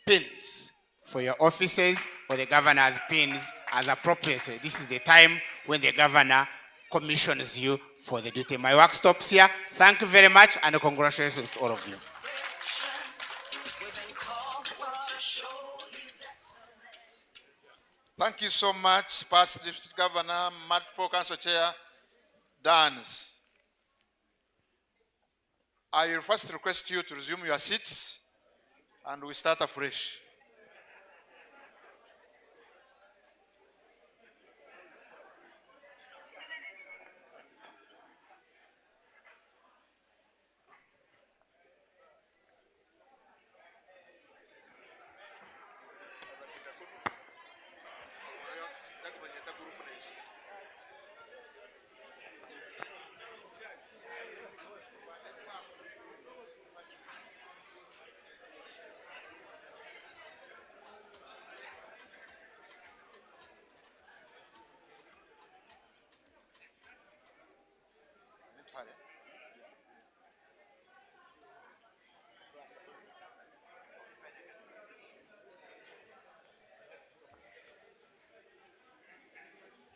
pins for your offices, or the governor's pins as appropriate. This is the time when the governor commissions you for the duty. My work stops here. Thank you very much, and congratulations to all of you. Thank you so much, past District Governor, multiple Council Chair, Dans. I will first request you to resume your seats, and we start afresh.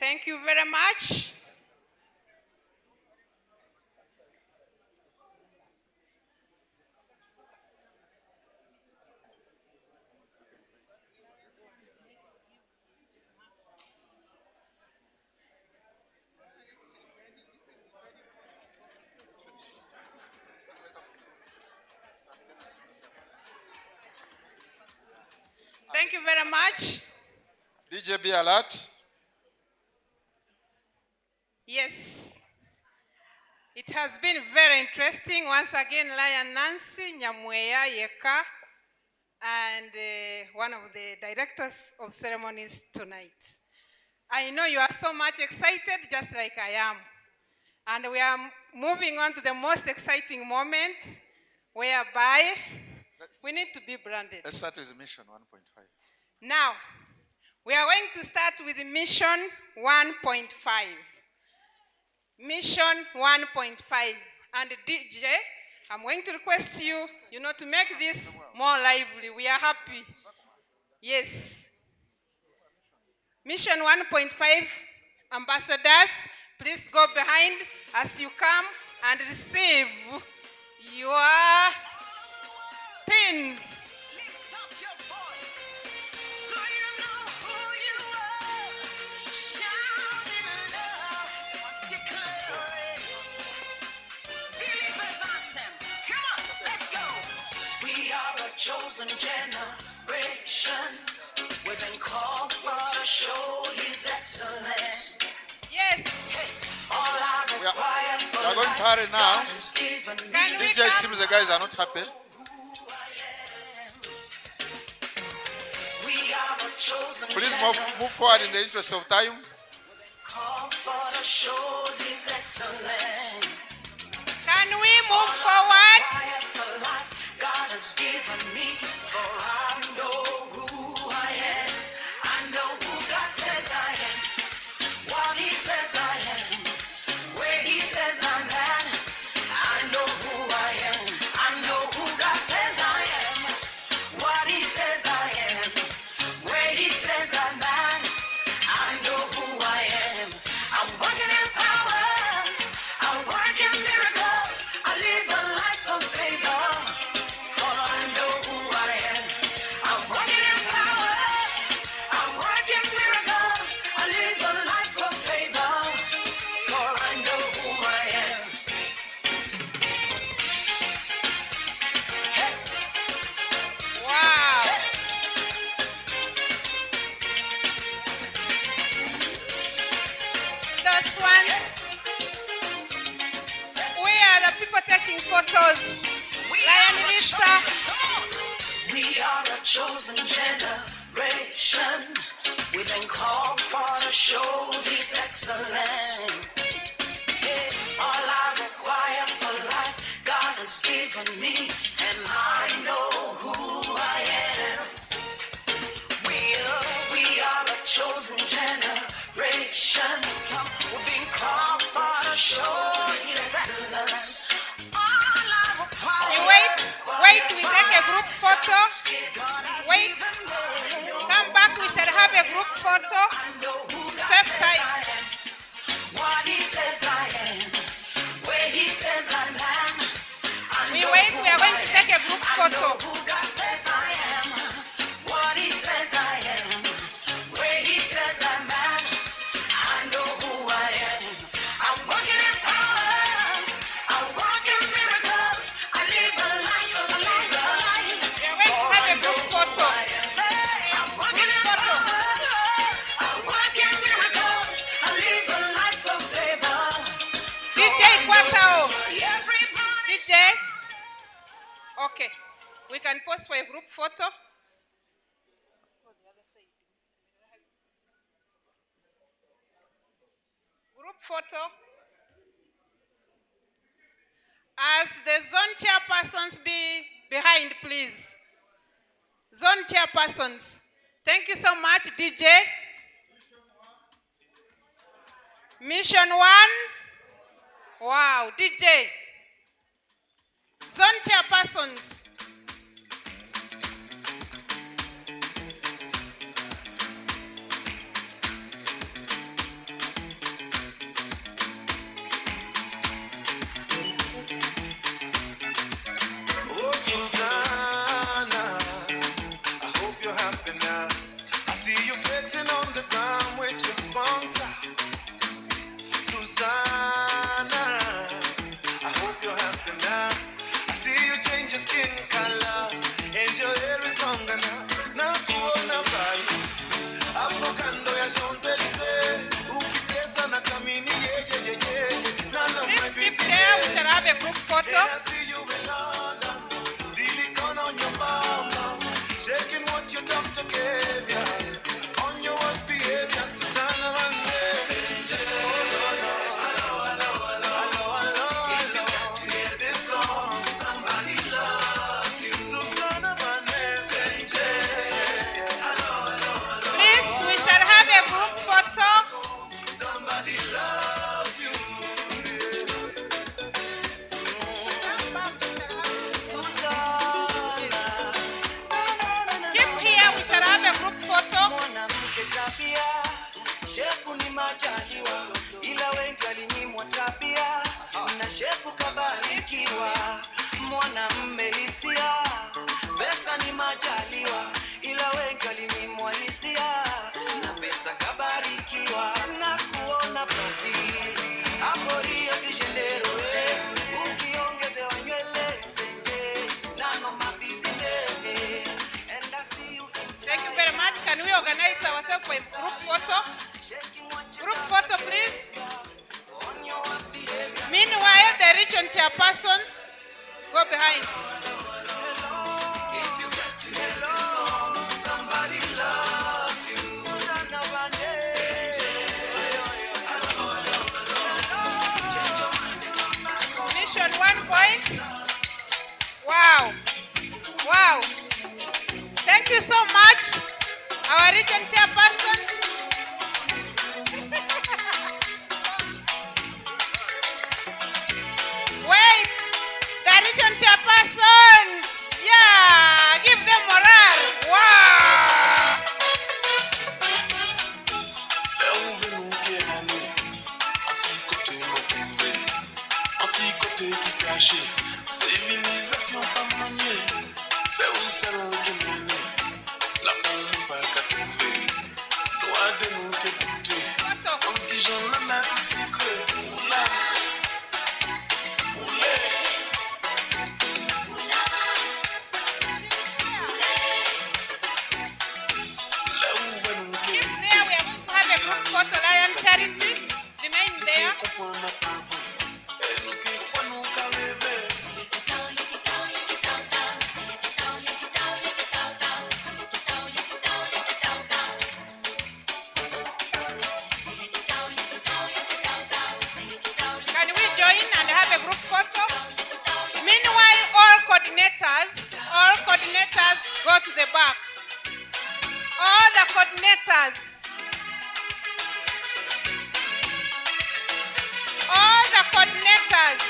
Thank you very much. Thank you very much. DJ, be alert. Yes. It has been very interesting. Once again, Lion Nancy Nyamweya Yeka, and one of the directors of ceremonies tonight. I know you are so much excited, just like I am. And we are moving on to the most exciting moment, whereby we need to be branded. Let's start with mission 1.5. Now, we are going to start with mission 1.5. Mission 1.5. And DJ, I'm going to request you, to make this more lively. We are happy. Yes. Mission 1.5, ambassadors, please go behind as you come and receive your pins. Chosen generation, we've been called for to show His excellence. Yes. All I require for We are going to hurry now. DJ seems the guys are not happy. We are a chosen Please move forward in the interest of time. called for to show His excellence. Can we move forward? God has given me, for I know who I am. I know who God says I am, what He says I am, where He says I'm at. I know who I am. I know who God says I am, what He says I am, where He says I'm at. I know who I am. I'm working in power, I'm working miracles, I live a life of favor. Photos. Lion Lisa. We are a chosen generation. We've been called for to show His excellence. All I require for life, God has given me, and I know who I am. We are a chosen generation. We've been called for to show His excellence. Wait, we take a group photo. Wait, come back, we shall have a group photo. Save time. What He says I am, where He says I'm at. We wait, we are going to take a group photo. Who God says I am, what He says I am, where He says I'm at. I know who I am. I'm working in power, I'm working miracles, I live a life of labor. We are going to have a group photo. I'm working in power, I'm working miracles, I live a life of favor. DJ Kwatao. DJ. Okay, we can pose for a group photo. Group photo. As the zone chairpersons be behind, please. Zone chairpersons. Thank you so much, DJ. Mission 1. Wow, DJ. Zone chairpersons. Oh, Susanna, I hope you're happy now. I see you flexing on the ground with your sponsor. Susanna, I hope you're happy now. I see you change your skin photo. Then I see you in London, silicone on your mama, shaking what your doctor gave ya. On your worst behavior, Susanna Mande. Oh, no, no. Hello, hello, hello, hello, hello. If you got to hear this song, somebody loves you. Susanna Mande. Hello, hello, hello. Please, we shall have a group photo. Somebody loves you. Keep here, we shall have a group photo. Mwanamke tabia, shepu ni majaliwa, ila wengi walinyimwa tabia, na shepu kabarikiwa. Mwanamme hisia, pesa ni majaliwa, ila wengi walinyimwa hisia, na pesa kabarikiwa. Na kuona Brazil, hapo Rio de Janeiro, ukiongezewa nywele senje, nano mabusiness, and I see you in Thank you very much. Can we organize ourselves for a group photo? Group photo, please. Meanwhile, the region chairpersons go behind. somebody loves you. Mission 1 point. Wow. Wow. Thank you so much, our region chairpersons. Wait, the region chairpersons. Yeah, give them morale. Wow. Anti-côté qui caché, civilisation pas maniée, c'est où ça qui mène, l'amour n'est pas qu'à trouver, droit de nous que goûter, comme qui j'en ai un petit secret, oula, oulé. Keep there, we are going to have a group photo, Lion Charity. Remain there. Can we join and have a group photo? Meanwhile, all coordinators go to the back. All the coordinators. All the coordinators.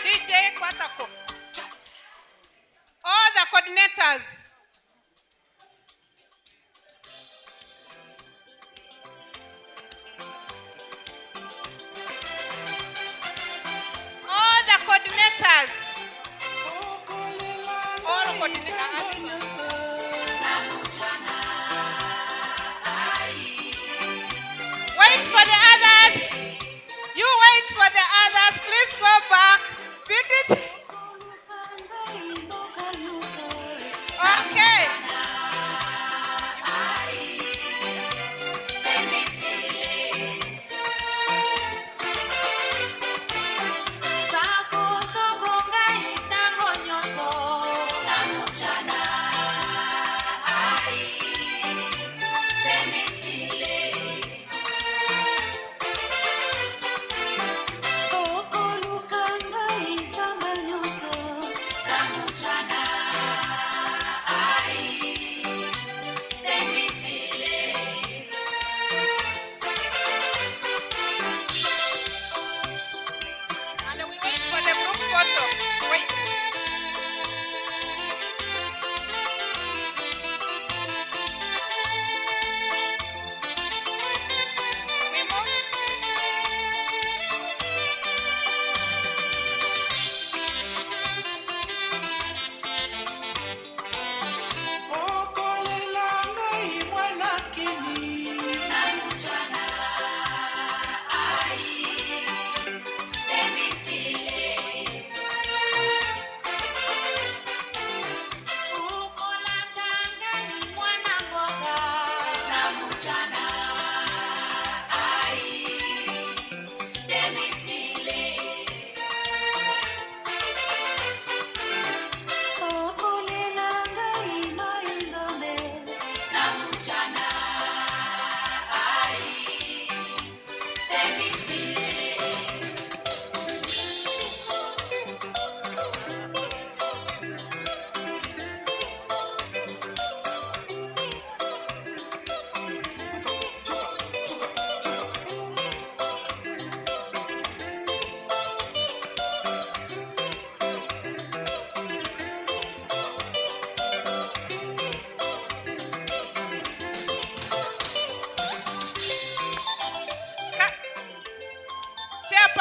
DJ Kwatako. All the coordinators. All the coordinators. All coordinators. Wait for the others. You wait for the others. Please go back. Beat it. Okay.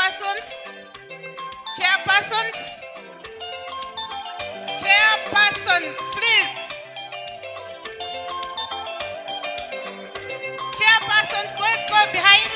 Chairpersons. Chairpersons. Chairpersons, please. Chairpersons, let's go behind.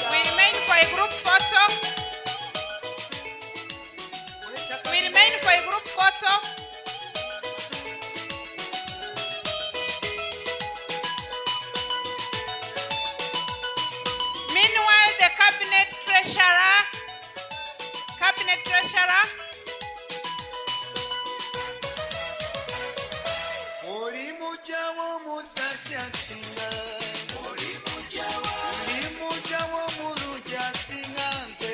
We remain for a group photo. We remain for a group photo. Meanwhile, the cabinet treasurer. Oli mujawo musajja singa. Oli mujawo mulujja singa nze.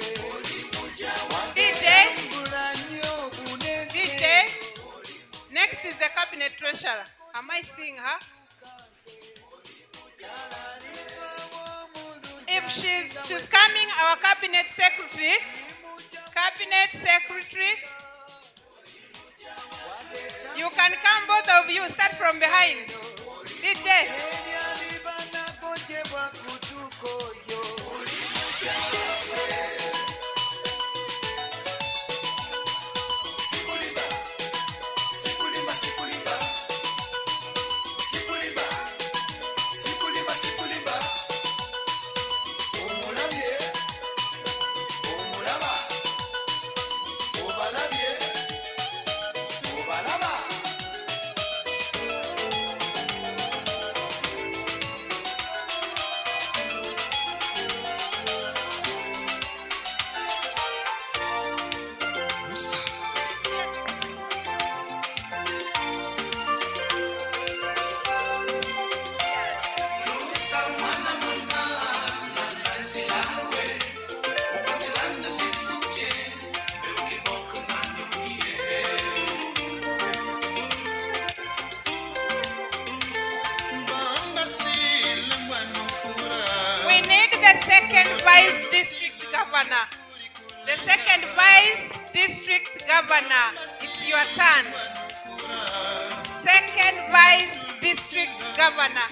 DJ, next is the cabinet treasurer. Am I seeing her? If she's coming, our cabinet secretary. You can come, both of you. Start from behind. DJ. The second vice district governor, it's your turn. Second vice district governor.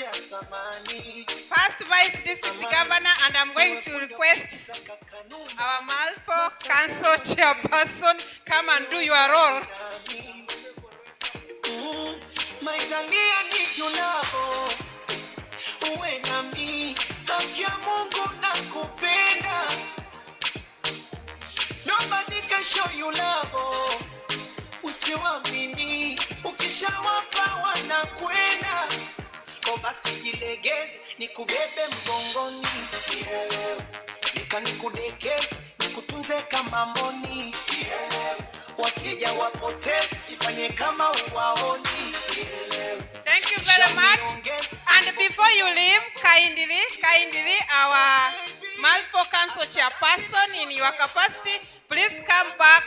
The first vice district governor, and I'm going to request our Malpo Council chairperson come and do your role. My Dalia need you now. Uwe nami, haki ya Mungu nakupenda. Nobody can show you love. Usiwamini, ukishawapa wanakwenda. Basi jilegeze, nikubebe mgongoni. Nikanikudekeze, nikutunze kama mboni. Wakija wapoteze, ifanye kama uwaoni. Thank you very much. And before you leave, kindly, our multiple council chairperson in your capacity, please come back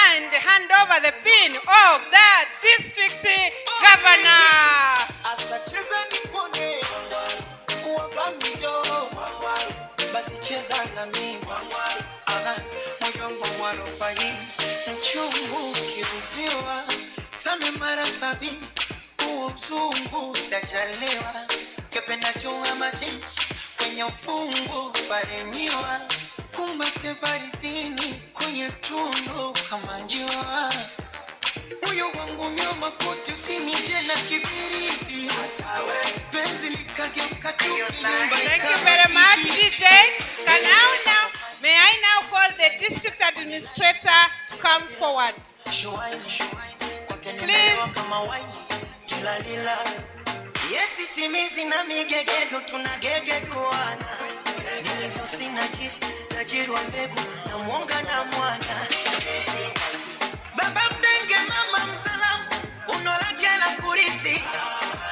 and hand over the pin of the district governor. Asacheza nikuone wabambiyo basi cheza na mimi moyo wangu mwarobaini mchungu kiuziwa same mara 70 huo mzungu sajaliwa kependa chunga majini kwenye ufungu paremiwa kumbate baridini kwenye tundu kama njiwa moyo wangu nyoma kote usinije na kibiriti penzi likageuka chuki nyumba. Thank you very much, DJ. May I now call the district administrator to come forward? Please. Yes, simizi na migegedo tunagegeduana. Nilivyo sina jisi, tajiri wa mbegu na mwonga na mwana. Baba mdenge mama msalamu, unolake la kurithi.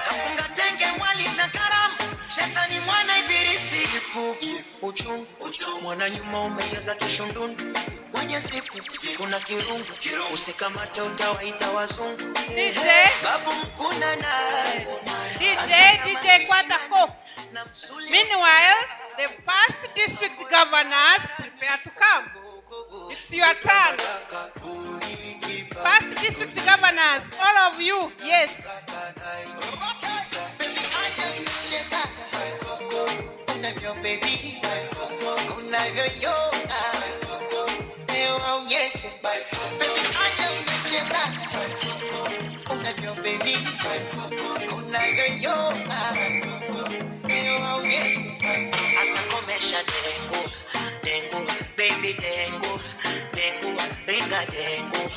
Kafunga tenge mwali chakaramu, shetani mwana ibilisi. Ipu, uchungu, mwana nyuma umejaza kishundundu. Kwenye sipu, kuna kirungu, usikamata utawaita wazungu. DJ. Babu mkuna nae. DJ Kwatako. Meanwhile, the first district governors prepare to come. It's your turn. First district governors, all of you, yes. Asakomesha dengu, dengu, baby dengu, dengu, ringa dengu,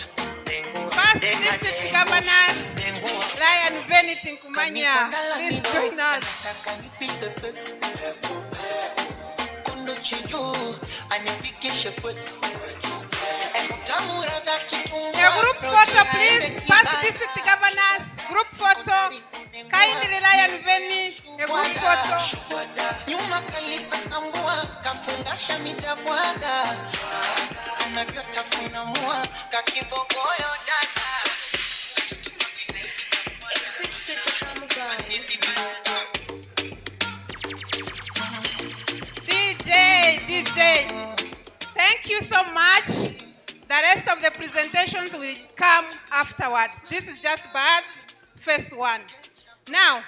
dengu. First district governors, Lion Vanity Kumanya, please join us. A group photo, please. First district governors, group photo. Kindly Lion Vanity, a group photo. Nyuma kalisa sambua, kafungasha mitabwada. Anavyotafuna mua, kakibogoyo dada. DJ, thank you so much. The rest of the presentations will come afterwards. This is just bad phase 1. Now,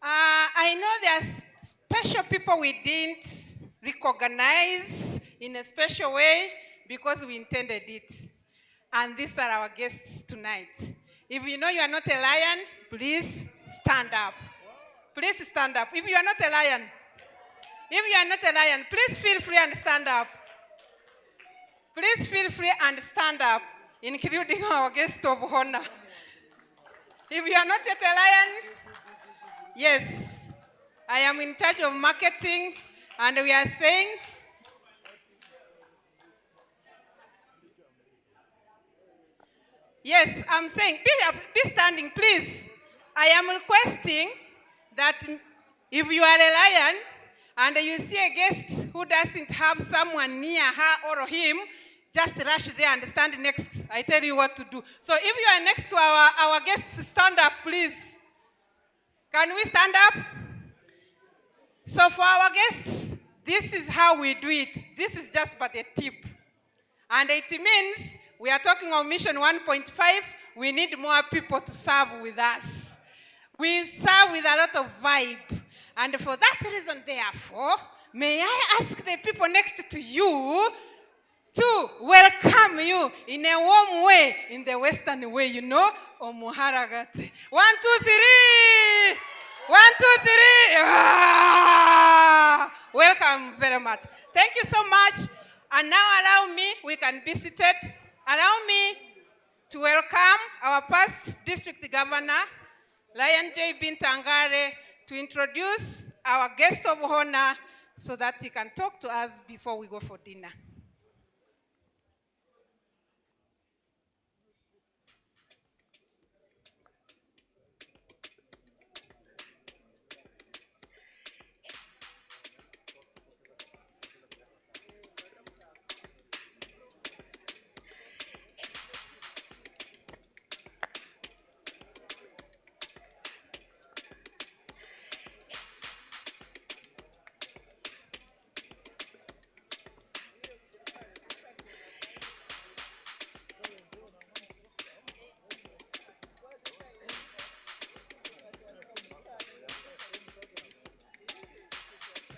I know there are special people we didn't recognize in a special way because we intended it. And these are our guests tonight. If you know you are not a lion, please stand up. Please stand up. If you are not a lion, please feel free and stand up. Please feel free and stand up, including our guest of honor. If you are not yet a lion, yes, I am in charge of marketing, and we are saying, yes, I'm saying, be standing, please. I am requesting that if you are a lion, and you see a guest who doesn't have someone near her or him, just rush there and stand next. I tell you what to do. So if you are next to our guests, stand up, please. Can we stand up? So for our guests, this is how we do it. This is just but a tip. And it means we are talking of Mission 1.5. We need more people to serve with us. We serve with a lot of vibe. And for that reason, therefore, may I ask the people next to you to welcome you in a warm way, in the Western way, you know, Omuharagate. 1, 2, 3. 1, 2, 3. Ah! Welcome very much. Thank you so much. And now allow me, we can be seated. Allow me to welcome our past district governor, Lion J. Bintangare, to introduce our guest of honor so that he can talk to us before we go for dinner.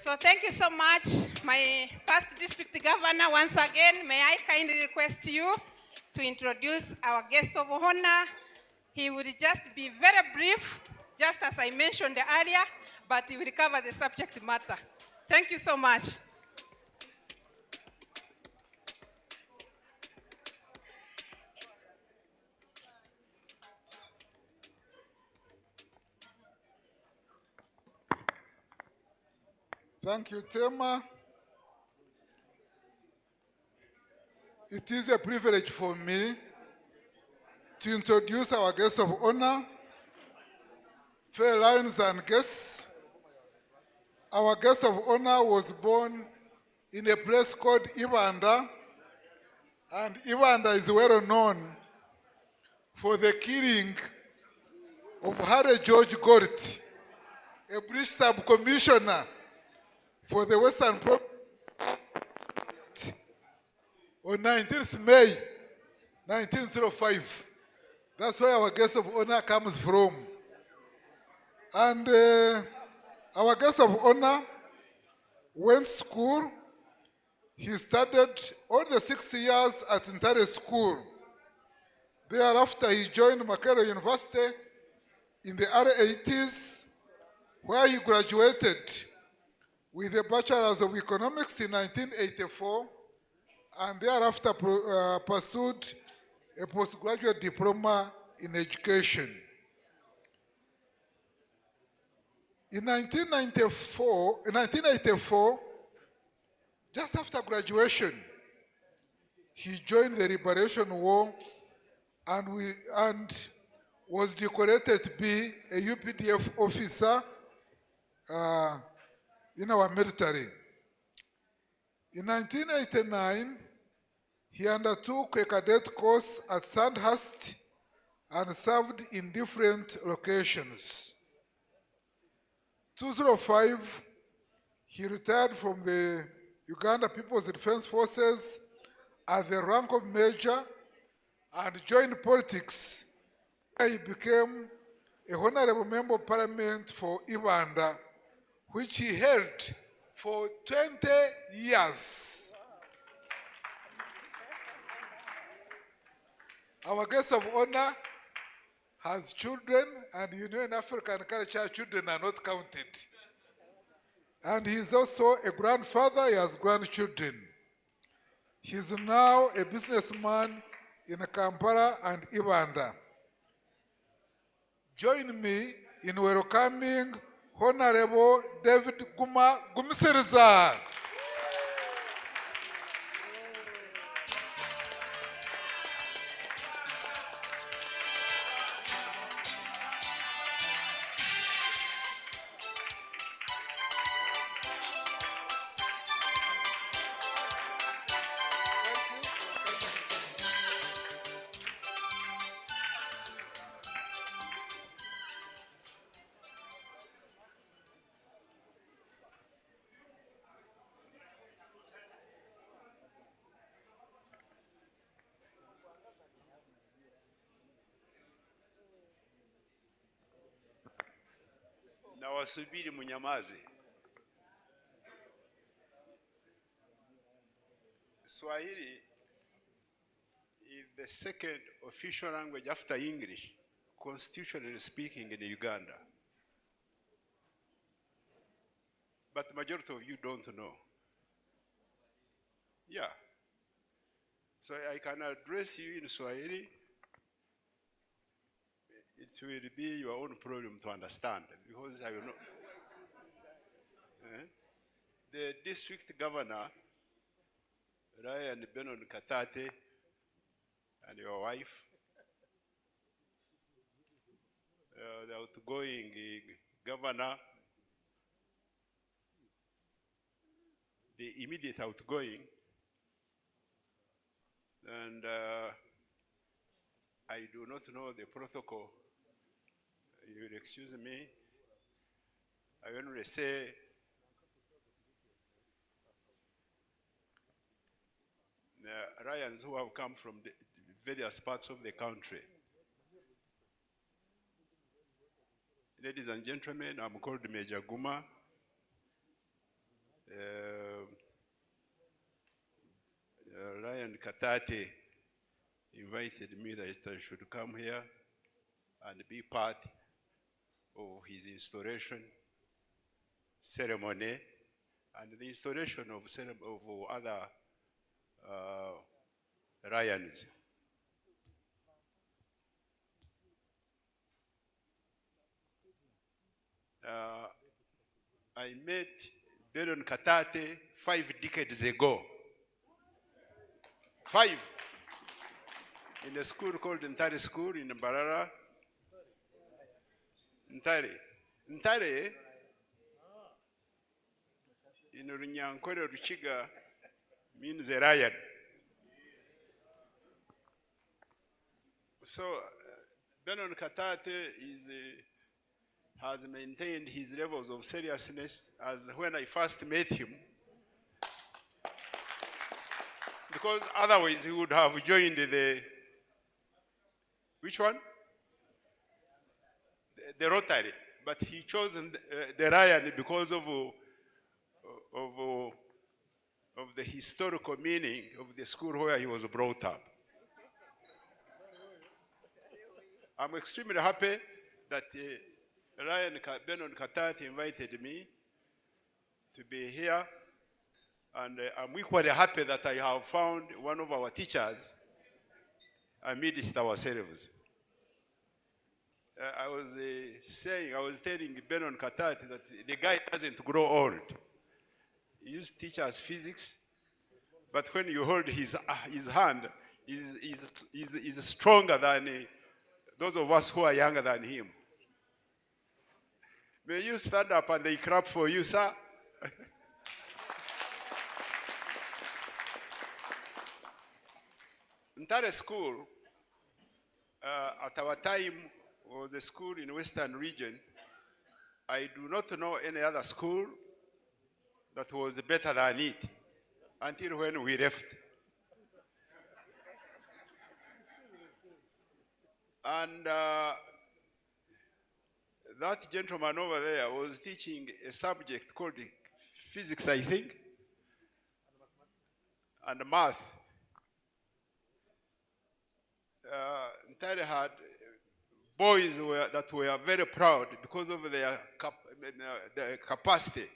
So thank you so much, my past district governor. Once again, may I kindly request you to introduce our guest of honor. He will just be very brief, just as I mentioned earlier, but he will cover the subject matter. Thank you so much. Thank you, Tema. It is a privilege for me to introduce our guest of honor, fellow lions and guests. Our guest of honor was born in a place called Uganda, and Uganda is well known for the killing of Harry George Gort, a British sub-commissioner for the Western Province on 19th May 1905. That's where our guest of honor comes from. And our guest of honor went to school. He studied all the 6 years at Ntare School. Thereafter, he joined Makerere University in the early 80s, where he graduated with a Bachelor's of Economics in 1984, and thereafter pursued a postgraduate diploma in education. In 1984, just after graduation, he joined the Liberation War and was decorated to be a UPDF officer in our military. In 1989, he undertook a cadet course at Sandhurst and served in different locations. 2005, he retired from the Uganda People's Defense Forces at the rank of major and joined politics. He became a honorable member of parliament for Uganda, which he held for 20 years. Our guest of honor has children, and you know in African culture, children are not counted. And he is also a grandfather, he has grandchildren. He is now a businessman in Kampala and Uganda. Join me in welcoming Honorable David Guma Gumisiriza. Na wasubiri munyamaze. Swahili is the second official language after English, constitutionally speaking, in Uganda. But the majority of you don't know. Yeah. So I can address you in Swahili. It will be your own problem to understand, because I will not. The district governor, Ryan Benon Katate, and your wife, the outgoing governor, the immediate outgoing, and I do not know the protocol. You will excuse me. I only say the Ryans who have come from the various parts of the country. Ladies and gentlemen, I'm called Major Guma. Ryan Katate invited me that I should come here and be part of his installation ceremony and the installation of other Ryans. I met Benon Katate 5 decades ago. 5. In a school called Ntare School in Mbarara. Ntare. Ntare in Runyankore Ruchiga means a Ryan. So Benon Katate has maintained his levels of seriousness as when I first met him, because otherwise he would have joined which one? The Rotary, but he chose the Ryan because of the historical meaning of the school where he was brought up. I'm extremely happy that Benon Katate invited me to be here, and I'm equally happy that I have found one of our teachers amidst ourselves. I was telling Benon Katate that the guy doesn't grow old. He used to teach us physics, but when you hold his hand, he's stronger than those of us who are younger than him. May you stand up and they clap for you, sir. Ntare School, at our time, was a school in Western region. I do not know any other school that was better than it until when we left. And that gentleman over there was teaching a subject called physics, I think, and math. Ntare had boys that were very proud because of their capacity.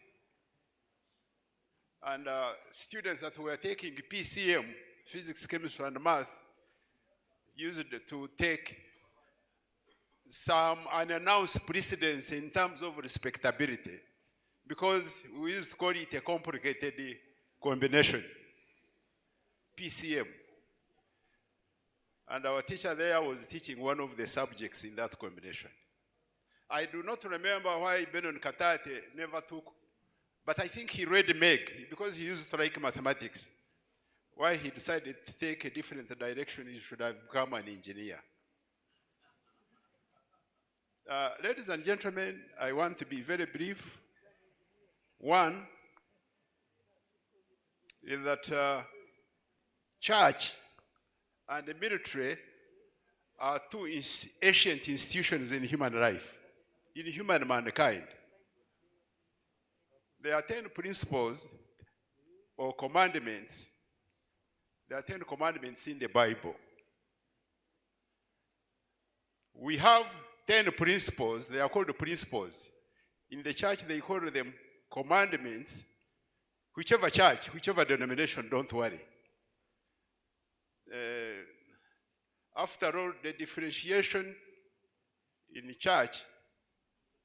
And students that were taking PCM, physics, chemistry, and math, used to take some unannounced precedence in terms of respectability, because we used to call it a complicated combination, PCM. And our teacher there was teaching one of the subjects in that combination. I do not remember why Benon Katate never took, but I think he read Meg, because he used to like mathematics. Why he decided to take a different direction, he should have become an engineer. Ladies and gentlemen, I want to be very brief. One is that church and the military are two ancient institutions in human life, in human mankind. There are 10 principles or commandments. There are 10 commandments in the Bible. We have 10 principles. They are called principles. In the church, they call them commandments. Whichever church, whichever denomination, don't worry. After all, the differentiation in the church,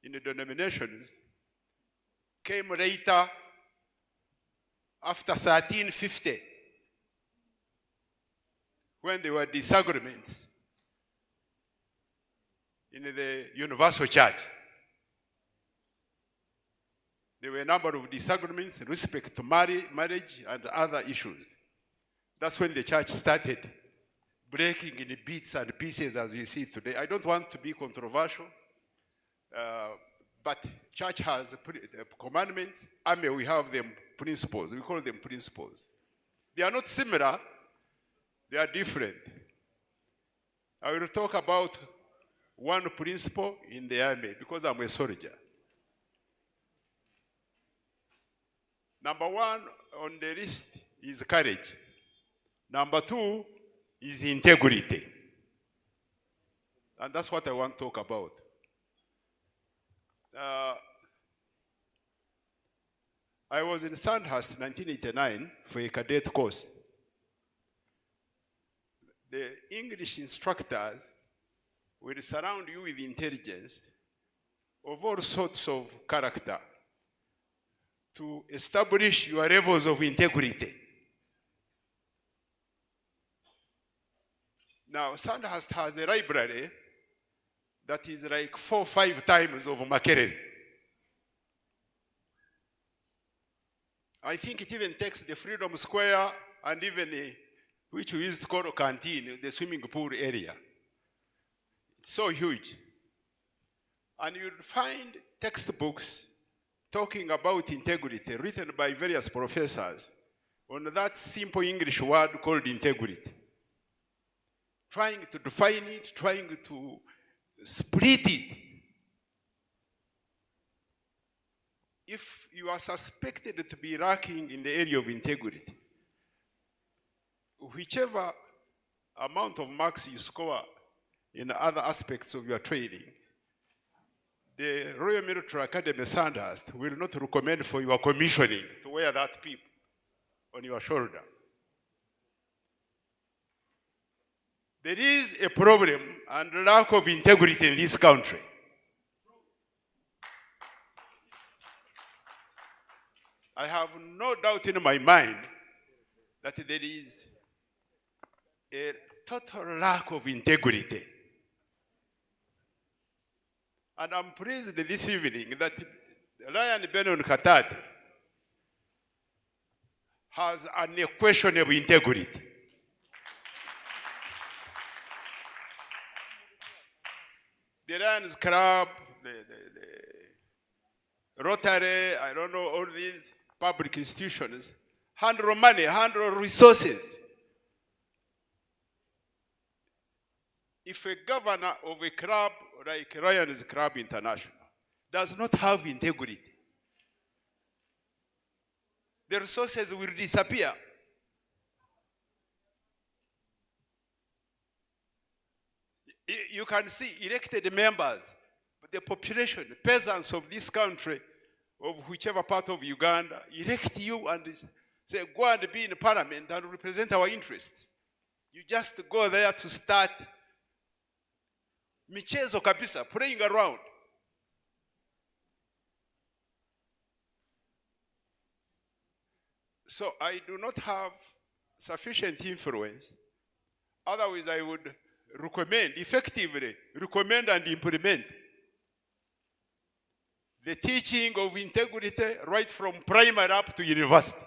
in the denominations, came later, after 1350, when there were disagreements in the universal church. There were a number of disagreements in respect to marriage and other issues. That's when the church started breaking in bits and pieces as you see today. I don't want to be controversial, but church has commandments. Army, we have them principles. We call them principles. They are not similar. They are different. I will talk about one principle in the army because I'm a soldier. Number one on the list is courage. Number two is integrity. And that's what I want to talk about. I was in Sandhurst 1989 for a cadet course. The English instructors will surround you with intelligence of all sorts of character to establish your levels of integrity. Now, Sandhurst has a library that is like 4 or 5 times of Makerere. I think it even takes the Freedom Square and even which we used to call a canteen, the swimming pool area. It's so huge. And you'll find textbooks talking about integrity written by various professors on that simple English word called integrity. Trying to define it, trying to split it. If you are suspected to be lacking in the area of integrity, whichever amount of marks you score in other aspects of your training, the Royal Military Academy Sandhurst will not recommend for your commissioning to wear that peep on your shoulder. There is a problem and lack of integrity in this country. I have no doubt in my mind that there is a total lack of integrity. And I'm pleased this evening that Ryan Benon Katate has unquestionable integrity. The Lions Club, the Rotary, I don't know, all these public institutions handle money, handle resources. If a governor of a club like Lions Club International does not have integrity, the resources will disappear. You can see elected members, the population, the peasants of this country, of whichever part of Uganda, elect you and say, go and be in parliament and represent our interests. You just go there to start michezo kabisa, playing around. So I do not have sufficient influence. Otherwise, I would recommend, effectively recommend and implement the teaching of integrity right from primary up to university.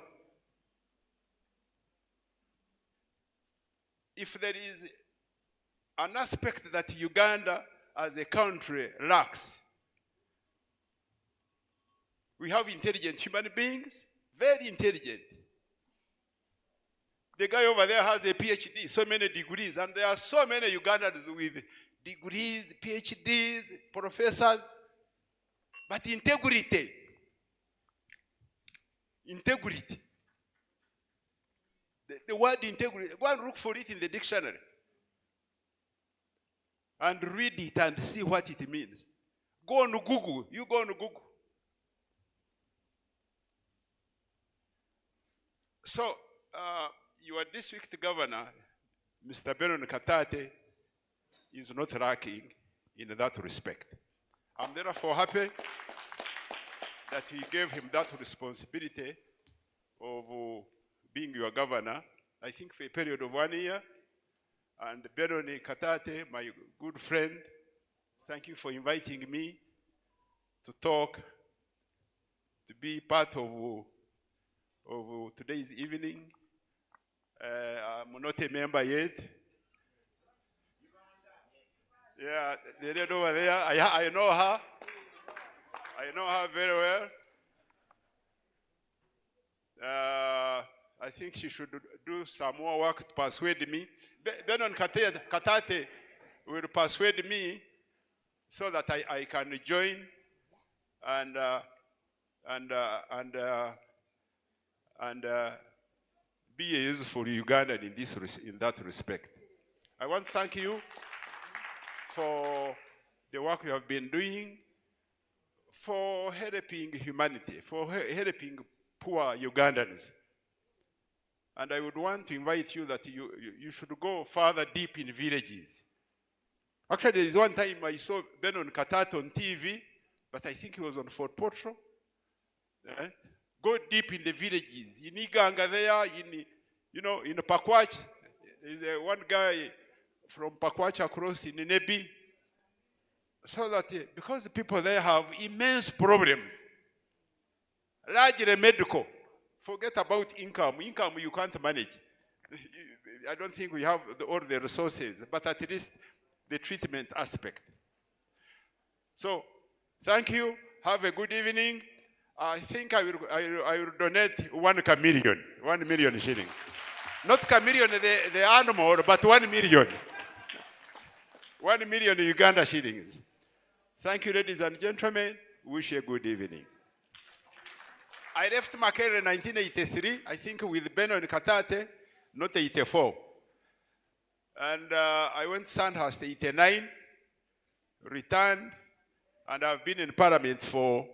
If there is an aspect that Uganda as a country lacks, we have intelligent human beings, very intelligent. The guy over there has a PhD, so many degrees, and there are so many Ugandans with degrees, PhDs, professors. But integrity, the word integrity, go and look for it in the dictionary and read it and see what it means. Go on Google, you go on Google. So, your district governor, Mr. Benon Katate, is not lacking in that respect. I'm therefore happy that we gave him that responsibility of being your governor, I think for a period of 1 year. And Benon Katate, my good friend, thank you for inviting me to talk, to be part of today's evening. I'm not a member yet. Yeah, the lady over there, I know her. I know her very well. I think she should do some more work to persuade me. Benon Katate will persuade me so that I can join and and be a useful Ugandan in that respect. I want to thank you for the work you have been doing, for helping humanity, for helping poor Ugandans. And I would want to invite you that you should go further deep in villages. Actually, there is one time I saw Benon Katat on TV, but I think he was on Fort Portal. Go deep in the villages. In Iganga there, in Pakwach, there's one guy from Pakwach across in Nebi. So that, because the people there have immense problems, largely medical. Forget about income. Income you can't manage. I don't think we have all the resources, but at least the treatment aspect. So, thank you. Have a good evening. I think I will donate 1 million shillings. Not chameleon, the animal, but 1 million. 1 million Uganda shillings. Thank you, ladies and gentlemen. Wish you a good evening. I left Makere in 1983, I think with Beno and Katate, not 84. And I went to Sandhurst 89, returned, and I've been in Parliament I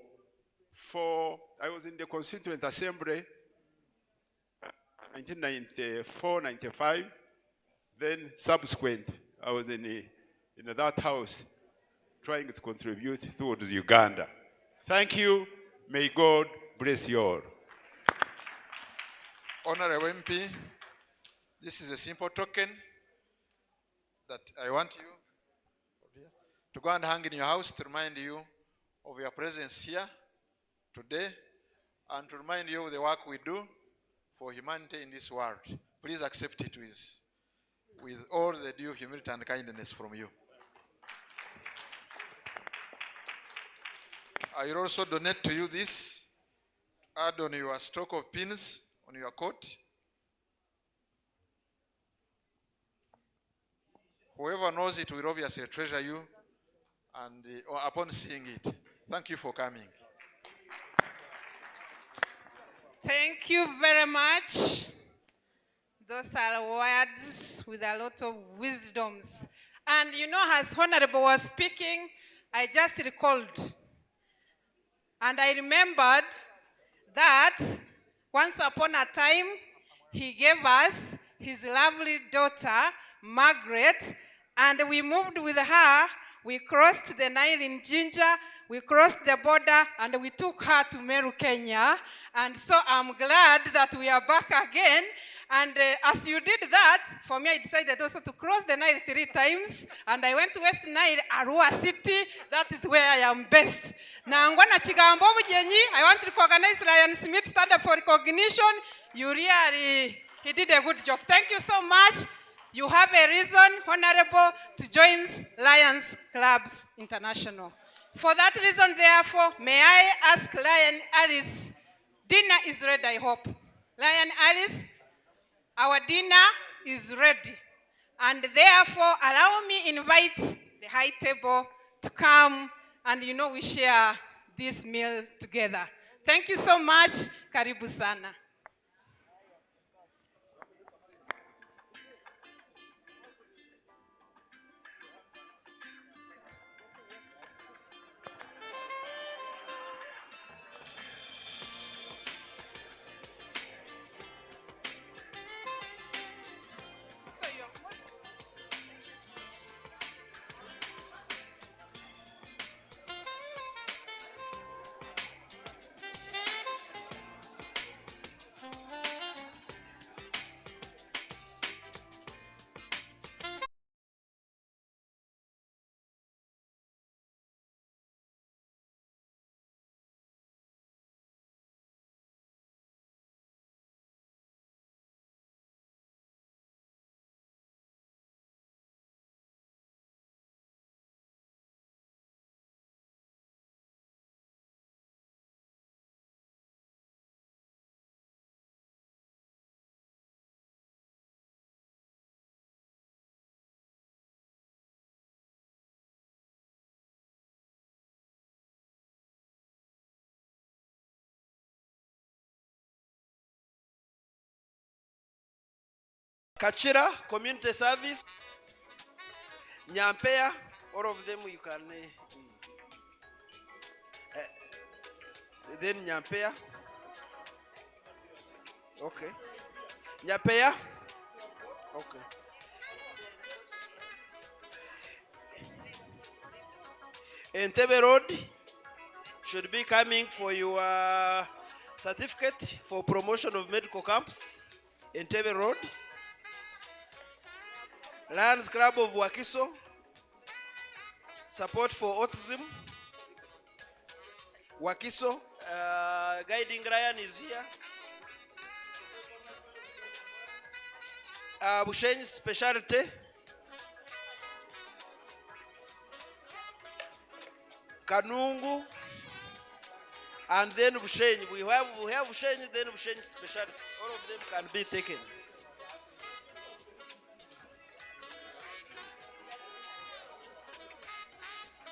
was in the Constituent Assembly 1994, 95. Then subsequent, I was in that house trying to contribute towards Uganda. Thank you. May God bless you all. Honorable MP, this is a simple token that I want you to go and hang in your house to remind you of your presence here today and to remind you of the work we do for humanity in this world. Please accept it with all the due humility and kindness from you. I will also donate to you this, add on your stock of pins on your coat. Whoever knows it will obviously treasure you and upon seeing it. Thank you for coming. Thank you very much. Those are words with a lot of wisdoms. And as Honorable was speaking, I just recalled. And I remembered that once upon a time, he gave us his lovely daughter, Margaret, and we moved with her. We crossed the Nile in Jinja, we crossed the border, and we took her to Meru, Kenya. And so I'm glad that we are back again. And as you did that, for me, I decided also to cross the Nile 3 times. And I went to West Nile, Arua City. That is where I am best. Nangwana Chigambo Bujenyi, I want to recognize Ryan Smith, stand up for recognition. He did a good job. Thank you so much. You have a reason, Honorable, to join Lions Clubs International. For that reason, therefore, may I ask Lion Alice, dinner is ready, I hope. Lion Alice, our dinner is ready. And therefore, allow me invite the high table to come and we share this meal together. Thank you so much. Karibu sana. Kachira, community service. Nyampea, all of them you can. Then Nyampea. Okay. Nyampea. Okay. Entebbe Road should be coming for your certificate for promotion of medical camps. Entebbe Road. Lions Club of Wakiso. Support for autism. Wakiso. Guiding Ryan is here. Bushenyi Specialty. Kanungu. And then Bushenyi. We have Bushenyi, then Bushenyi Specialty. All of them can be taken.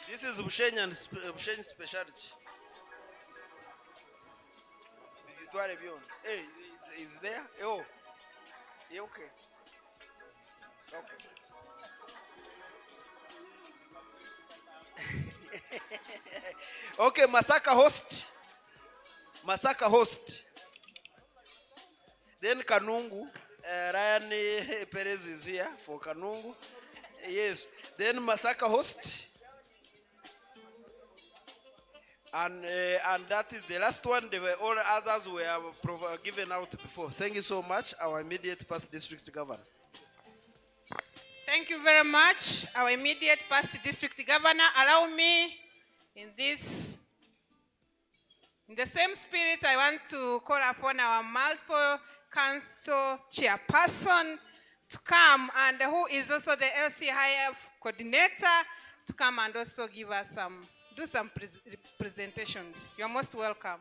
This is Bushenyi and Bushenyi Specialty. Hey, is there? Oh, yeah, okay. Okay. Okay, Masaka host. Masaka host. Then Kanungu. Ryan Perez is here for Kanungu. Yes. Then Masaka host. And that is the last one. All others were given out before. Thank you so much, our immediate past district governor. Thank you very much, our immediate past district governor. Allow me, in the same spirit, I want to call upon our multiple council chairperson to come, and who is also the LCIF coordinator, to come and also give us do some presentations. You're most welcome.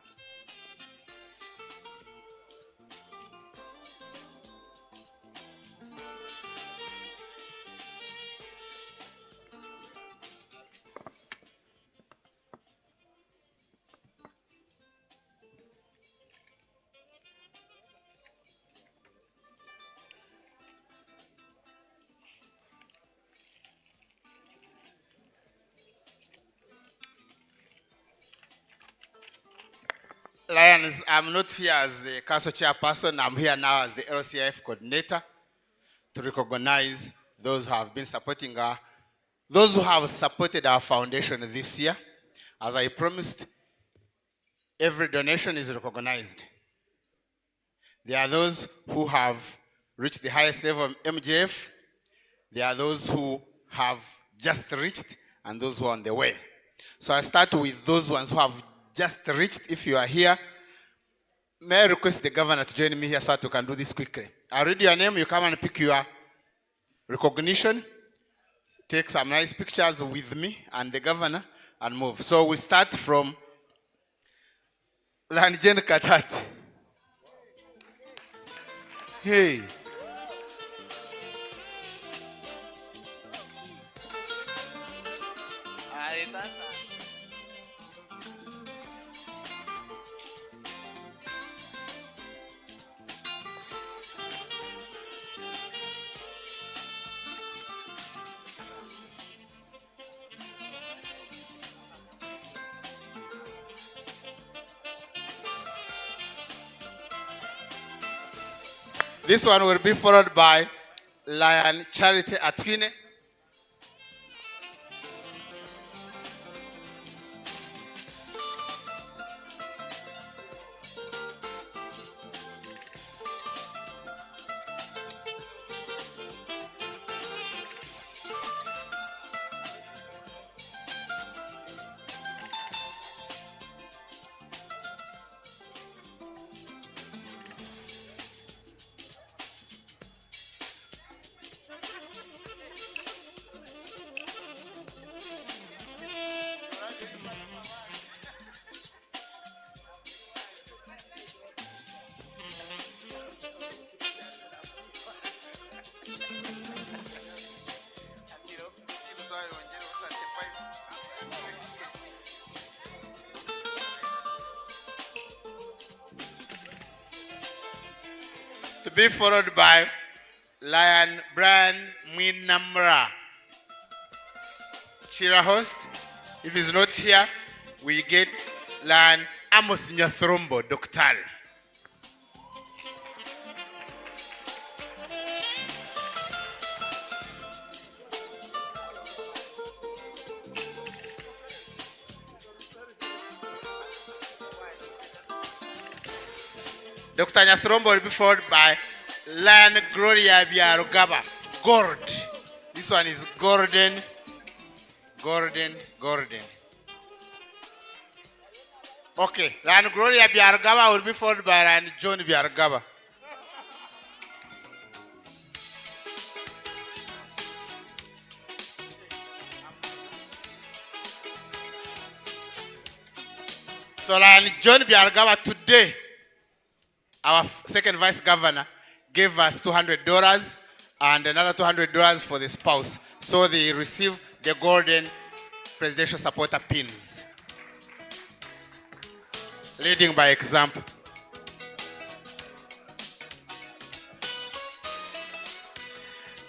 Lions, I'm not here as the council chairperson. I'm here now as the LCIF coordinator to recognize those who have been supporting those who have supported our foundation this year. As I promised, every donation is recognized. There are those who have reached the highest level of MJF. There are those who have just reached and those who are on the way. So I start with those ones who have just reached. If you are here, may I request the governor to join me here so that we can do this quickly. I'll read your name, you come and pick your recognition, take some nice pictures with me and the governor, and move. So we start from Lanjen Katat. Hey. This one will be followed by Lion Charity Atwine. To be followed by Lion Brian Mwinamra, cheer host. If he's not here, we get Lion Amos Nyathrombo, Doctor. Dr. Nyathrombo will be followed by Lion Gloria Biarugaba, Gold. This one is Gordon. Okay, Lion Gloria Biarugaba will be followed by Lion John Biarugaba. So Lion John Biarugaba today, our second vice governor, gave us $200 and another $200 for the spouse. So they receive the golden presidential supporter pins. Leading by example.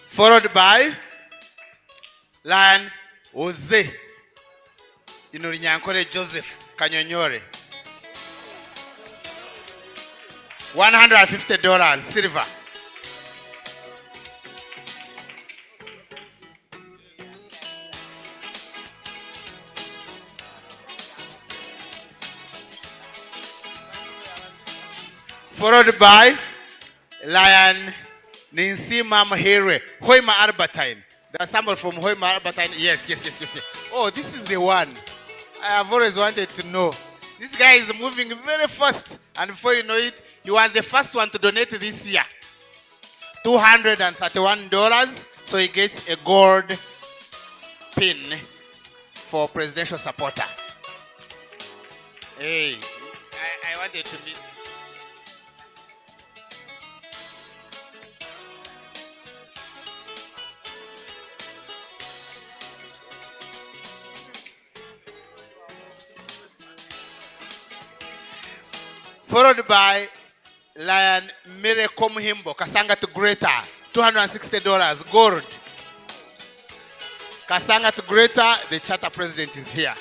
Followed by Lion Jose Inurinyankole Joseph Kanyonyore. $150 silver. Followed by Lion Ninsima Mahere, Hoima Albertine. There's somebody from Hoima Albertine. Yes. Oh, this is the one. I have always wanted to know. This guy is moving very fast. And before you know it, he was the first one to donate this year. $231. So he gets a gold pin for presidential supporter. Hey, I wanted to meet. Followed by Lion Miracle Muhimbo, Kasanga to Greater, $260, gold. Kasanga to Greater, the charter president is here.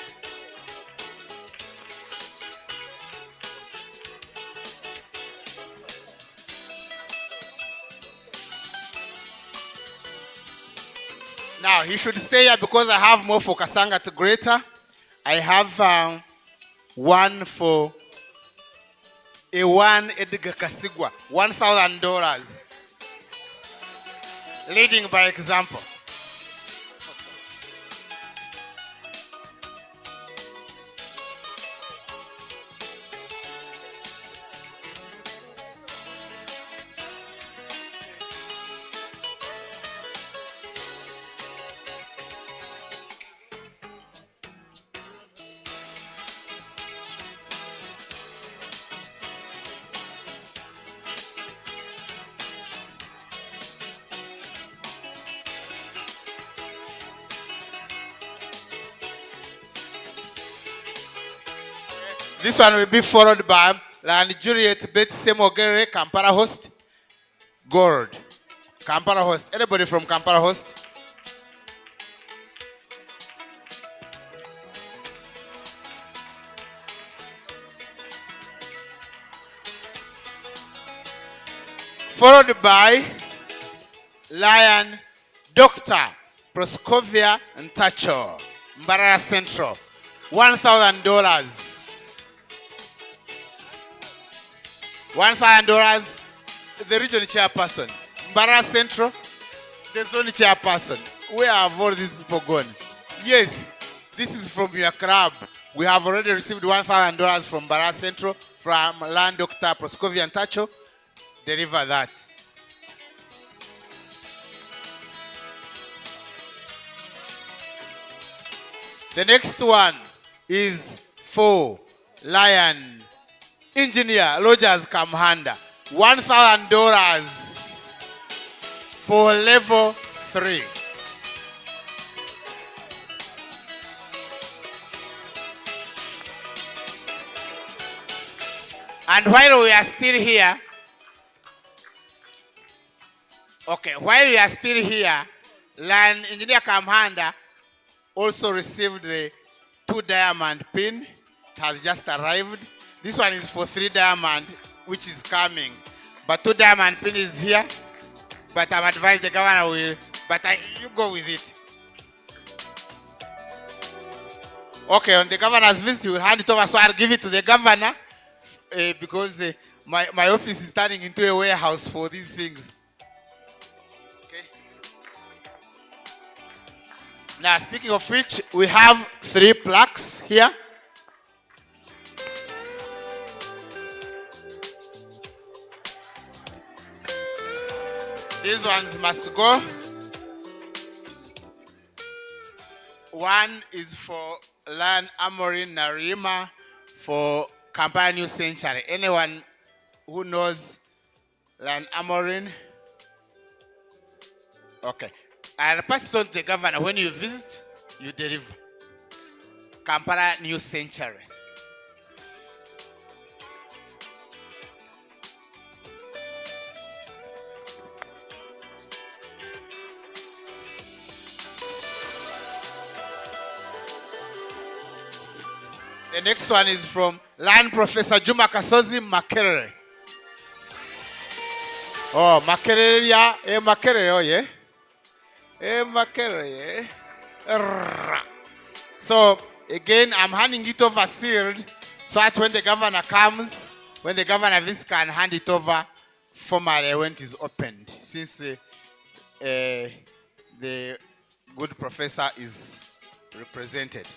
Now, he should stay here because I have more for Kasanga to Greater. I have one for Ewan Edgar Kasigwa, $1,000. Leading by example. This one will be followed by Land Juliet Bet Semogere, Kampala host, gold. Kampala host. Anybody from Kampala host? Followed by Lion Dr. Proscovia Ntacho, Mbarara Central, $1,000. $1,000, the region chairperson. Mbarara Central, the zone chairperson. Where have all these people gone? Yes, this is from your club. We have already received $1,000 from Mbarara Central, from Land Dr. Proscovia Ntacho. Deliver that. The next one is for Lion Engineer Rogers Kamhanda, $1,000 for level 3. And while we are still here, Okay, while you are still here, Line Engineer Kamhanda also received the 2 diamond pin. It has just arrived. This one is for 3 diamond, which is coming. But 2 diamond pin is here. But I've advised the governor will, you go with it. Okay, on the governor's visit, we'll hand it over. So I'll give it to the governor because my office is turning into a warehouse for these things. Okay. Now, speaking of which, we have 3 plaques here. These ones must go. One is for Lan Amorin Narima for Kampala New Century. Anyone who knows Lan Amorin? Okay. I'll pass it on to the governor. When you visit, you deliver. Kampala New Century. The next one is from Land Professor Juma Kasozi Makerere. Oh, Makerere, yeah. Makerere, oh, yeah. Makerere, yeah. So, again, I'm handing it over sealed so that when the governor comes, when the governor visits, can hand it over formally when it is opened. Since the good professor is represented.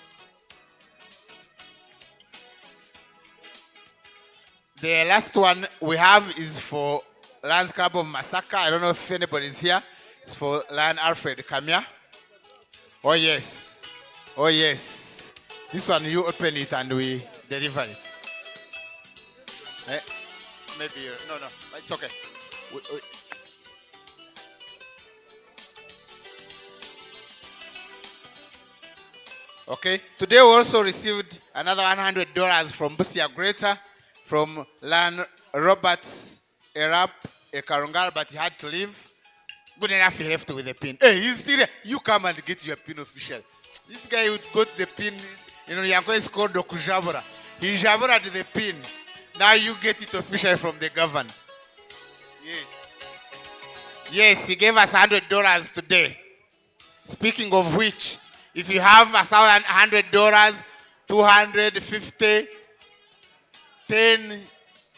The last one we have is for Lions Club of Masaka. I don't know if anybody is here. It's for Lion Alfred Kamia. Oh, yes. Oh, yes. This one, you open it and we deliver it. Maybe, no, it's okay. Okay. Today we also received another $100 from Busia Greater, from Lan Roberts Erap Ekarungal, but he had to leave. Good enough, he left with the pin. Hey, he's still there. You come and get your pin official. This guy would got the pin, Yanko is called Dokujabura. He jabura to the pin. Now you get it official from the governor. Yes. Yes, he gave us $100 today. Speaking of which, if you have $100, 250, 10,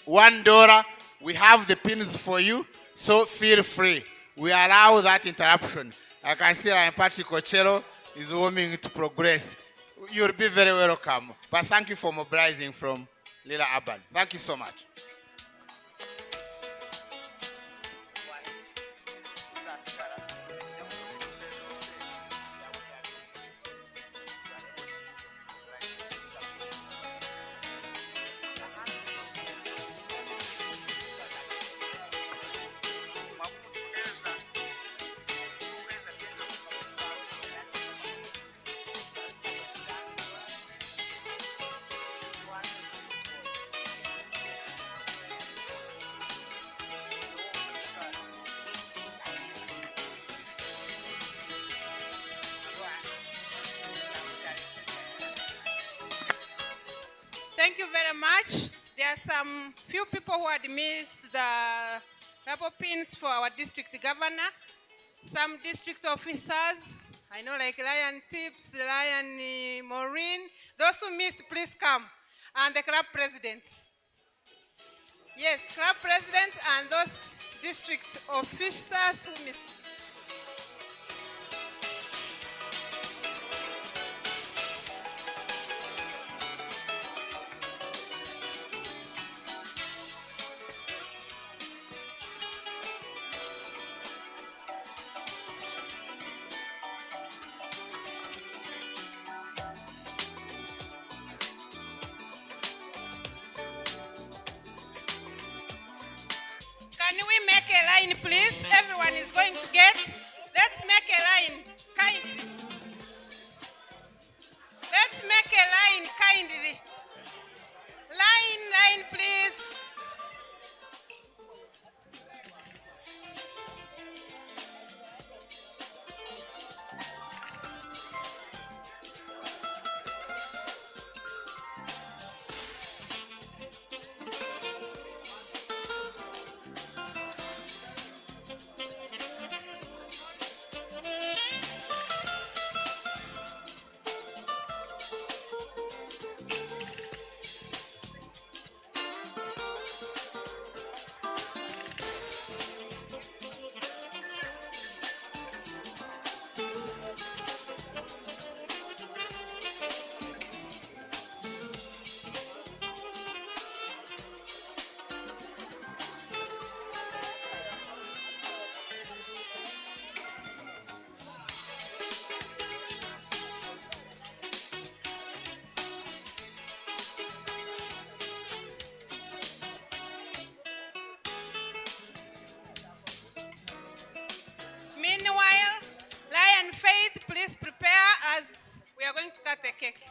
$1, we have the pins for you, so feel free. We allow that interruption. I can see that Patrick Ocello is warming to progress. You'll be very welcome. But thank you for mobilizing from Lila Urban. Thank you so much. Thank you very much. There are some few people who had missed the rubber pins for our district governor. Some district officers, I know like Lion Tips, Lion Maureen. Those who missed, please come. And the club presidents. Yes, club presidents and those district officers who missed. Can we make a line, please? Everyone is going to get. Let's make a line, kindly. Let's make a line, kindly. Line, please. cake.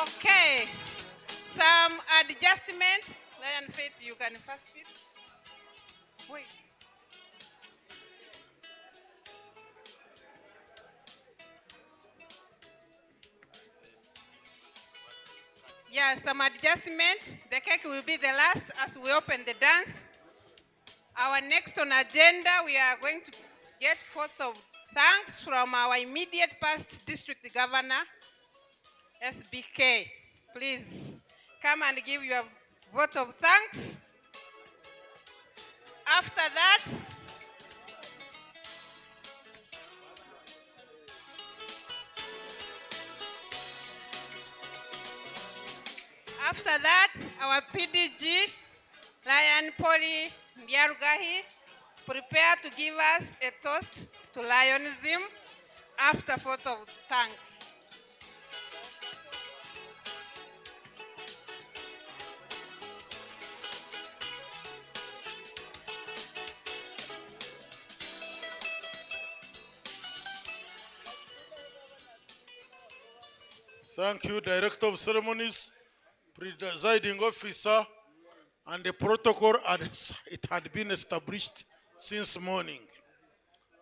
Okay. Some adjustment. Lion Faith, you can first sit. Wait. Yeah, some adjustment. The cake will be the last as we open the dance. Our next on agenda, we are going to get forth of thanks from our immediate past district governor, SBK. Please come and give your vote of thanks. After that, our PDG, Lion Poli Ndiarugahi, prepare to give us a toast to Lionism after vote of thanks. Thank you, Director of Ceremonies, Presiding Officer, and the protocol as it had been established since morning.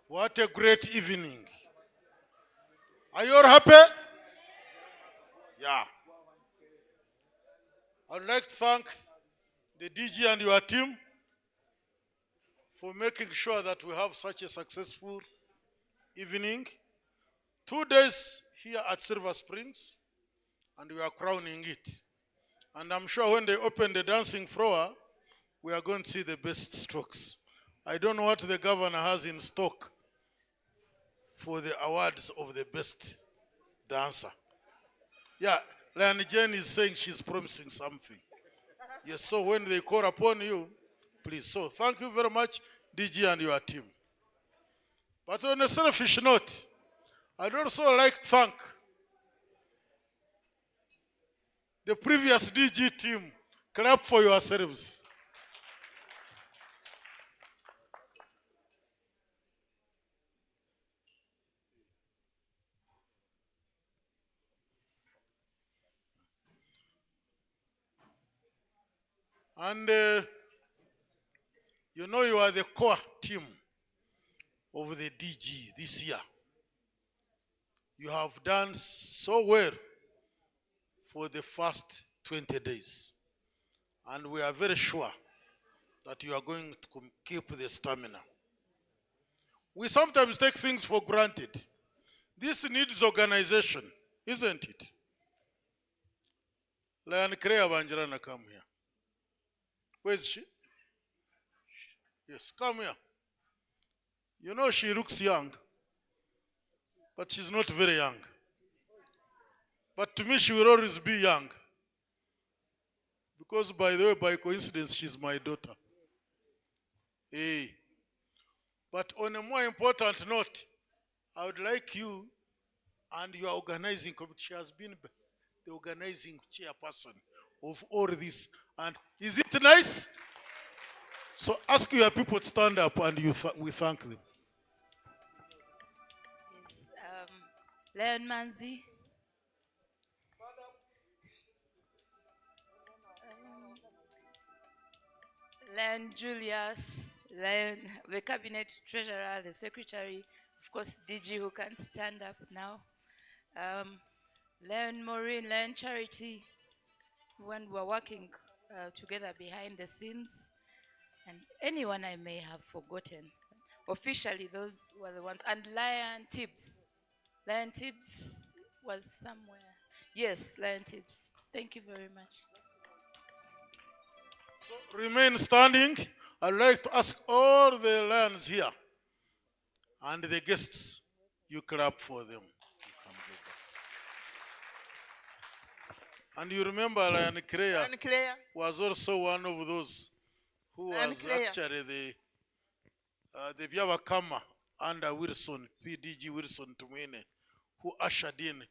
What a great evening. Are you all happy? Yeah. I'd like to thank the DG and your team for making sure that we have such a successful evening. 2 days here at Silver Springs, and we are crowning it. And I'm sure when they open the dancing floor, we are going to see the best strokes. I don't know what the governor has in stock for the awards of the best dancer. Yeah, Lion Jane is saying she's promising something. Yes, so when they call upon you, please. So thank you very much, DG and your team. But on a selfish note, I'd also like to thank the previous DG team. Clap for yourselves. And you know you are the core team of the DG this year. You have done so well for the first 20 days. And we are very sure that you are going to keep the stamina. We sometimes take things for granted. This needs organization, isn't it? Lion Kreya Banjirana, come here. Where is she? Yes, come here. You know she looks young, but she's not very young. But to me, she will always be young. Because by the way, by coincidence, she's my daughter. Hey. But on a more important note, I would like you and your organizing committee. She has been the organizing chairperson of all this. And is it nice? So ask your people to stand up and we thank them. Yes, Lion Manzi. Lion Julius, Lion, the cabinet treasurer, the secretary, of course, DG who can't stand up now. Lion Maureen, Lion Charity, when we're working together behind the scenes, and anyone I may have forgotten. Officially, those were the ones. And Lion Tibbs. Lion Tibbs was somewhere. Yes, Lion Tibbs. Thank you very much. So remain standing. I'd like to ask all the lions here and the guests, you clap for them. And you remember Lion Clare Lion Clare. was also one of those who Lion was Clare. actually the Byabakama under Wilson, PDG Wilson Tumwine, who ushered in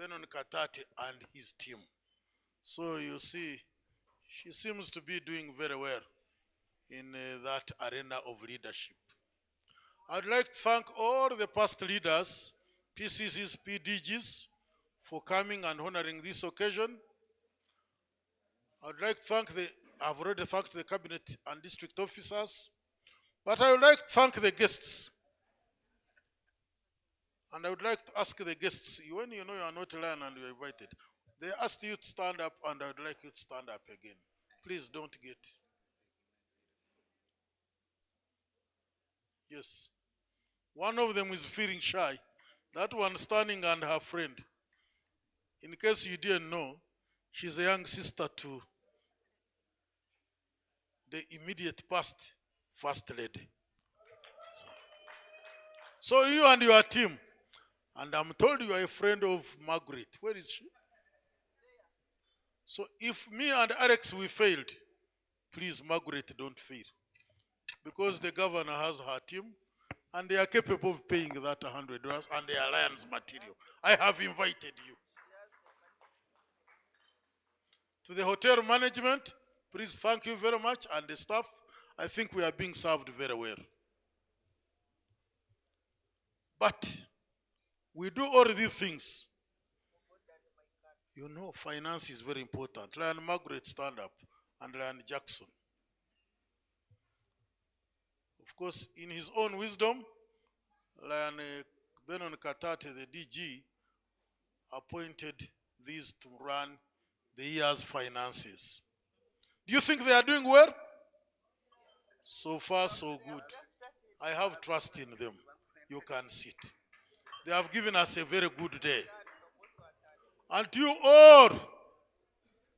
Benon Katati and his team. So you see, she seems to be doing very well in that arena of leadership. I'd like to thank all the past leaders, PCCs, PDGs, for coming and honoring this occasion. I'd like to thank I've already thanked the cabinet and district officers, but I would like to thank the guests. And I would like to ask the guests, when you know you are not Lion and you are invited, they asked you to stand up and I would like you to stand up again. Please don't get. Yes. One of them is feeling shy. That one standing and her friend. In case you didn't know, she's a young sister to the immediate past first lady. So you and your team, and I'm told you are a friend of Margaret. Where is she? So if me and Alex we failed, please Margaret don't fail. Because the governor has her team and they are capable of paying that $100 and the alliance material. I have invited you. To the hotel management, please thank you very much, and the staff, I think we are being served very well. But we do all these things. You know, finance is very important. Lion Margaret, stand up, and Lion Jackson. Of course, in his own wisdom, Lion Benon Katate, the DG, appointed these to run the year's finances. Do you think they are doing well? So far, so good. I have trust in them. You can sit. They have given us a very good day. And you all,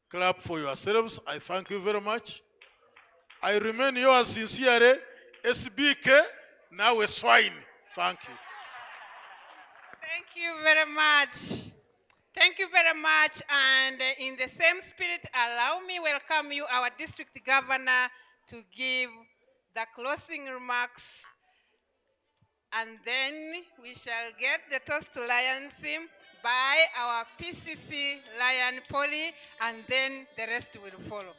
clap for yourselves. I thank you very much. I remain yours sincerely, SBK, now a swine. Thank you. Thank you very much. Thank you very much. And in the same spirit, allow me welcome you, our district governor, to give the closing remarks. And then we shall get the toast to Lion Sim by our PCC Lion Poly, and then the rest will follow.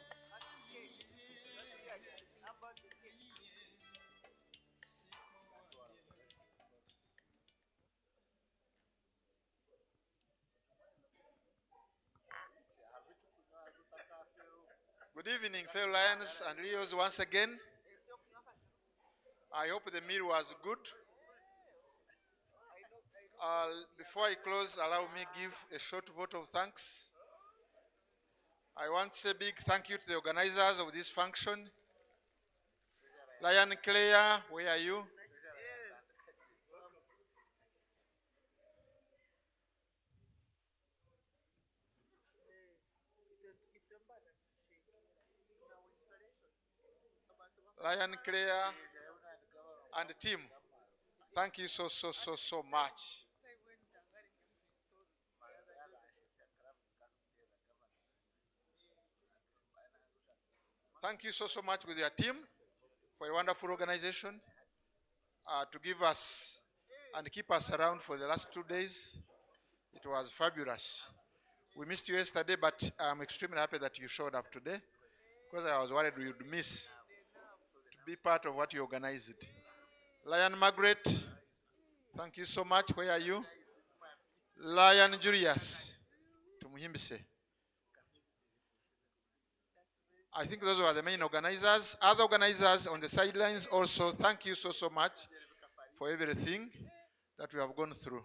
Good evening, fellow Lions and Leos once again. I hope the meal was good. Before I close, allow me give a short vote of thanks. I want to say a big thank you to the organizers of this function. Lion Clare, where are you? Lion Clare and the team, thank you so much. Thank you so much with your team for a wonderful organization to give us and keep us around for the last 2 days. It was fabulous. We missed you yesterday, but I'm extremely happy that you showed up today because I was worried you'd miss to be part of what you organized. Lion Margaret, thank you so much. Where are you? Lion Julius, tumuhimbise. I think those were the main organizers. Other organizers on the sidelines also, thank you so much for everything that we have gone through.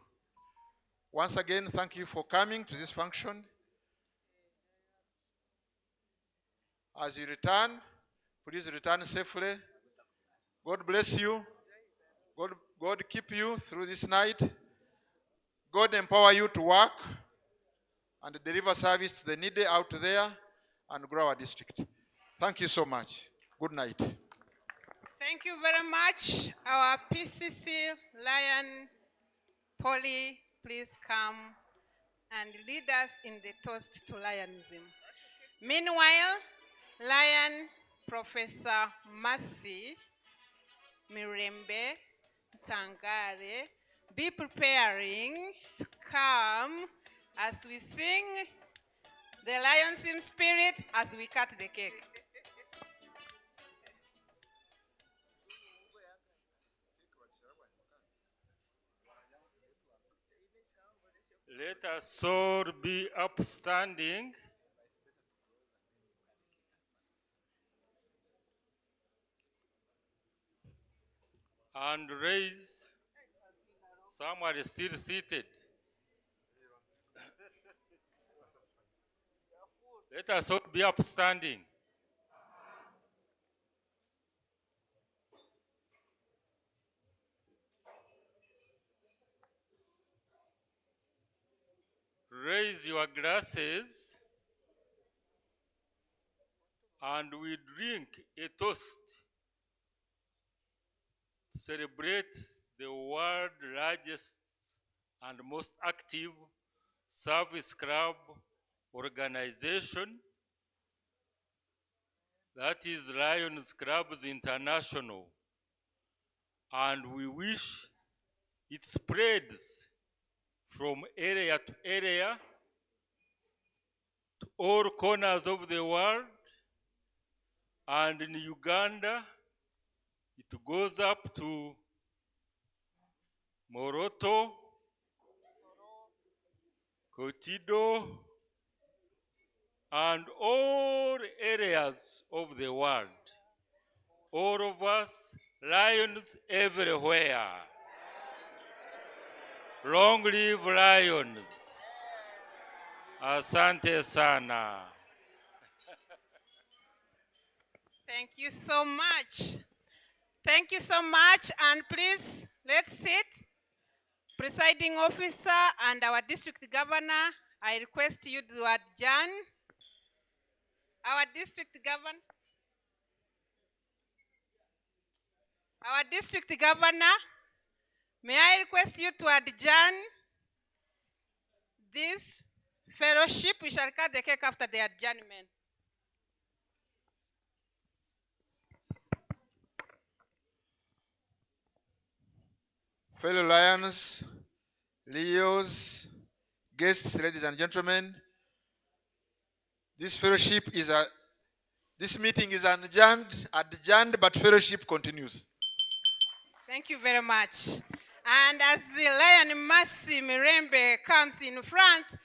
Once again, thank you for coming to this function. As you return, please return safely. God bless you. God keep you through this night. God empower you to work and deliver service to the needy out there and grow our district. Thank you so much. Good night. Thank you very much. Our PCC Lion Poly, please come and lead us in the toast to Lionism. Meanwhile, Lion Professor Mercy Mirembe Tangare, be preparing to come as we sing the Lionism spirit as we cut the cake. Let us all be upstanding. And raise. Someone is still seated. Let us all be upstanding. Raise your glasses and we drink a toast to celebrate the world's largest and most active service club organization, that is Lions Clubs International, and we wish it spreads from area to area to all corners of the world, and in Uganda it goes up to Moroto, Kotido, and all areas of the world. All of us, lions everywhere. Long live lions. Asante sana. Thank you so much. Thank you so much, and please, let's sit. Presiding officer and our district governor, I request you to adjourn. Our district governor, may I request you to adjourn this fellowship? We shall cut the cake after the adjournment. Fellow Lions, Leos, guests, ladies and gentlemen, this meeting is adjourned, but fellowship continues. Thank you very much. And as the Lion Mercy Mirembe comes in front,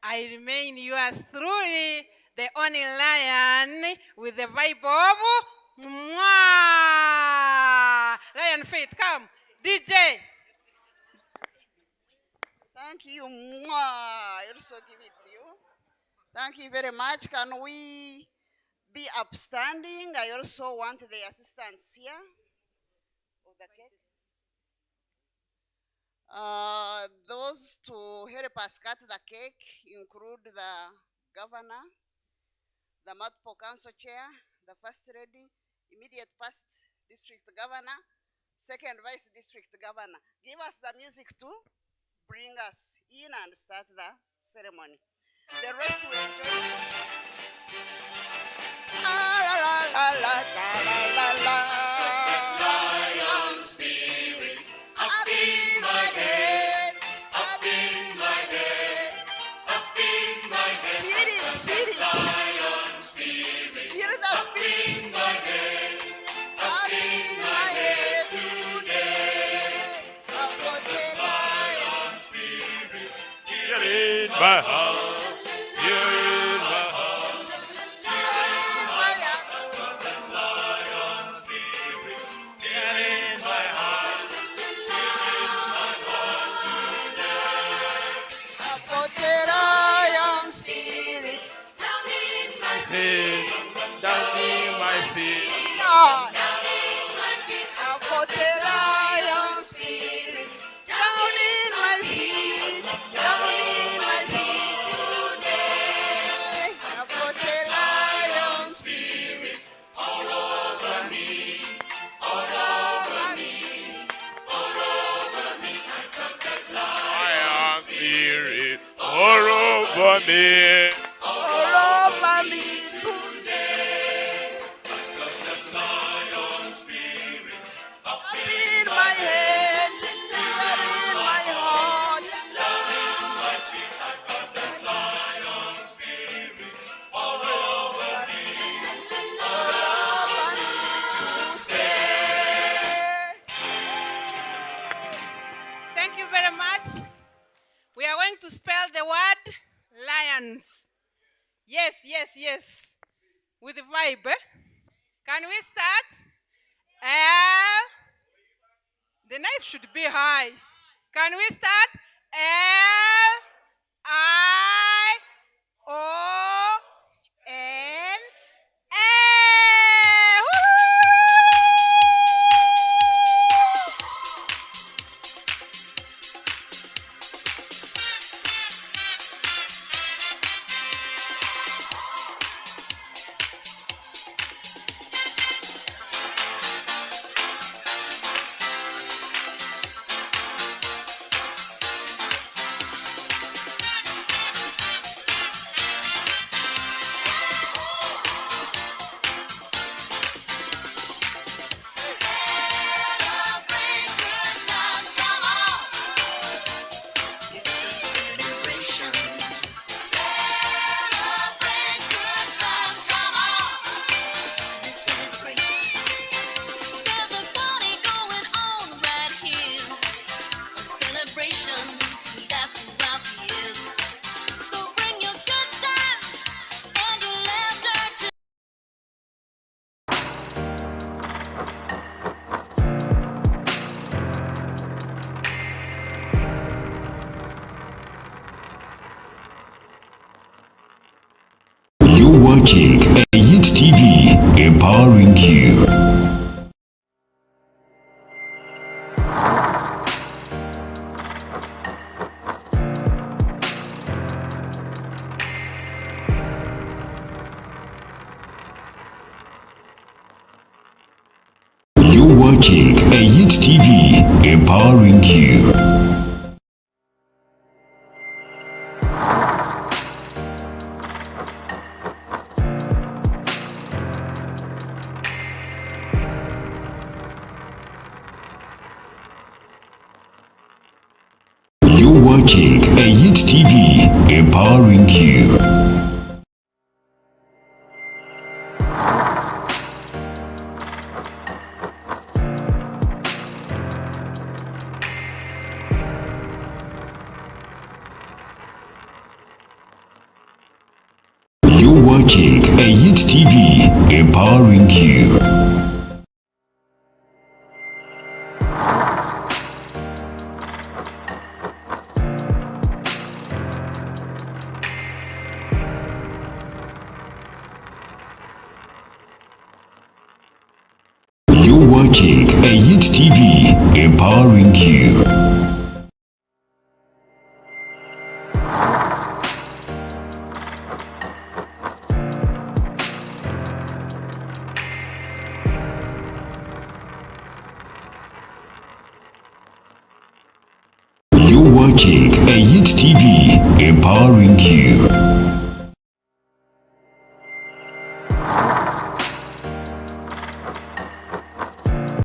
I remain yours truly, the only lion with the vibe of mwah. Lion Faith, come. DJ. Thank you. Mwah. I also give it to you. Thank you very much. Can we be upstanding? I also want the assistants here of the cake. Those to help us cut the cake include the governor, the multiple council chair, the first lady, immediate past district governor, second vice district governor. Give us the music to bring us in and start the ceremony. The rest will enjoy. La la la la la la la. Lion spirit up in my head, up in my head, up in my head. Feel it. Lion spirit Feel the up in my head, up in my head today. Lion spirit, Here in my heart, here in my heart. Lion spirit, here in my heart, Lion spirit down in my Feet, down in my feet. Lord. down in my feet. I've got a lion spirit down in my feet, down in my feet. over me. All over me today. Up in my head, here in my heart. All over me to stay. Thank you very much. We are going to spell the word lions. Yes, yes, yes. With the vibe. Eh? Can we start? L. The knife should be high. Can we start? L I O N A. It's a celebration. Let's celebrate. There's a party going on right here, a celebration to last throughout the years. So bring your good times and your laughter to. You're watching Ayit TV, empowering you. You're watching Ayit TV, empowering you. You're watching Ayit TV, empowering you. You're watching Ayit TV, empowering you. You're watching Ayit TV, empowering you. You're watching Ayit TV, empowering you.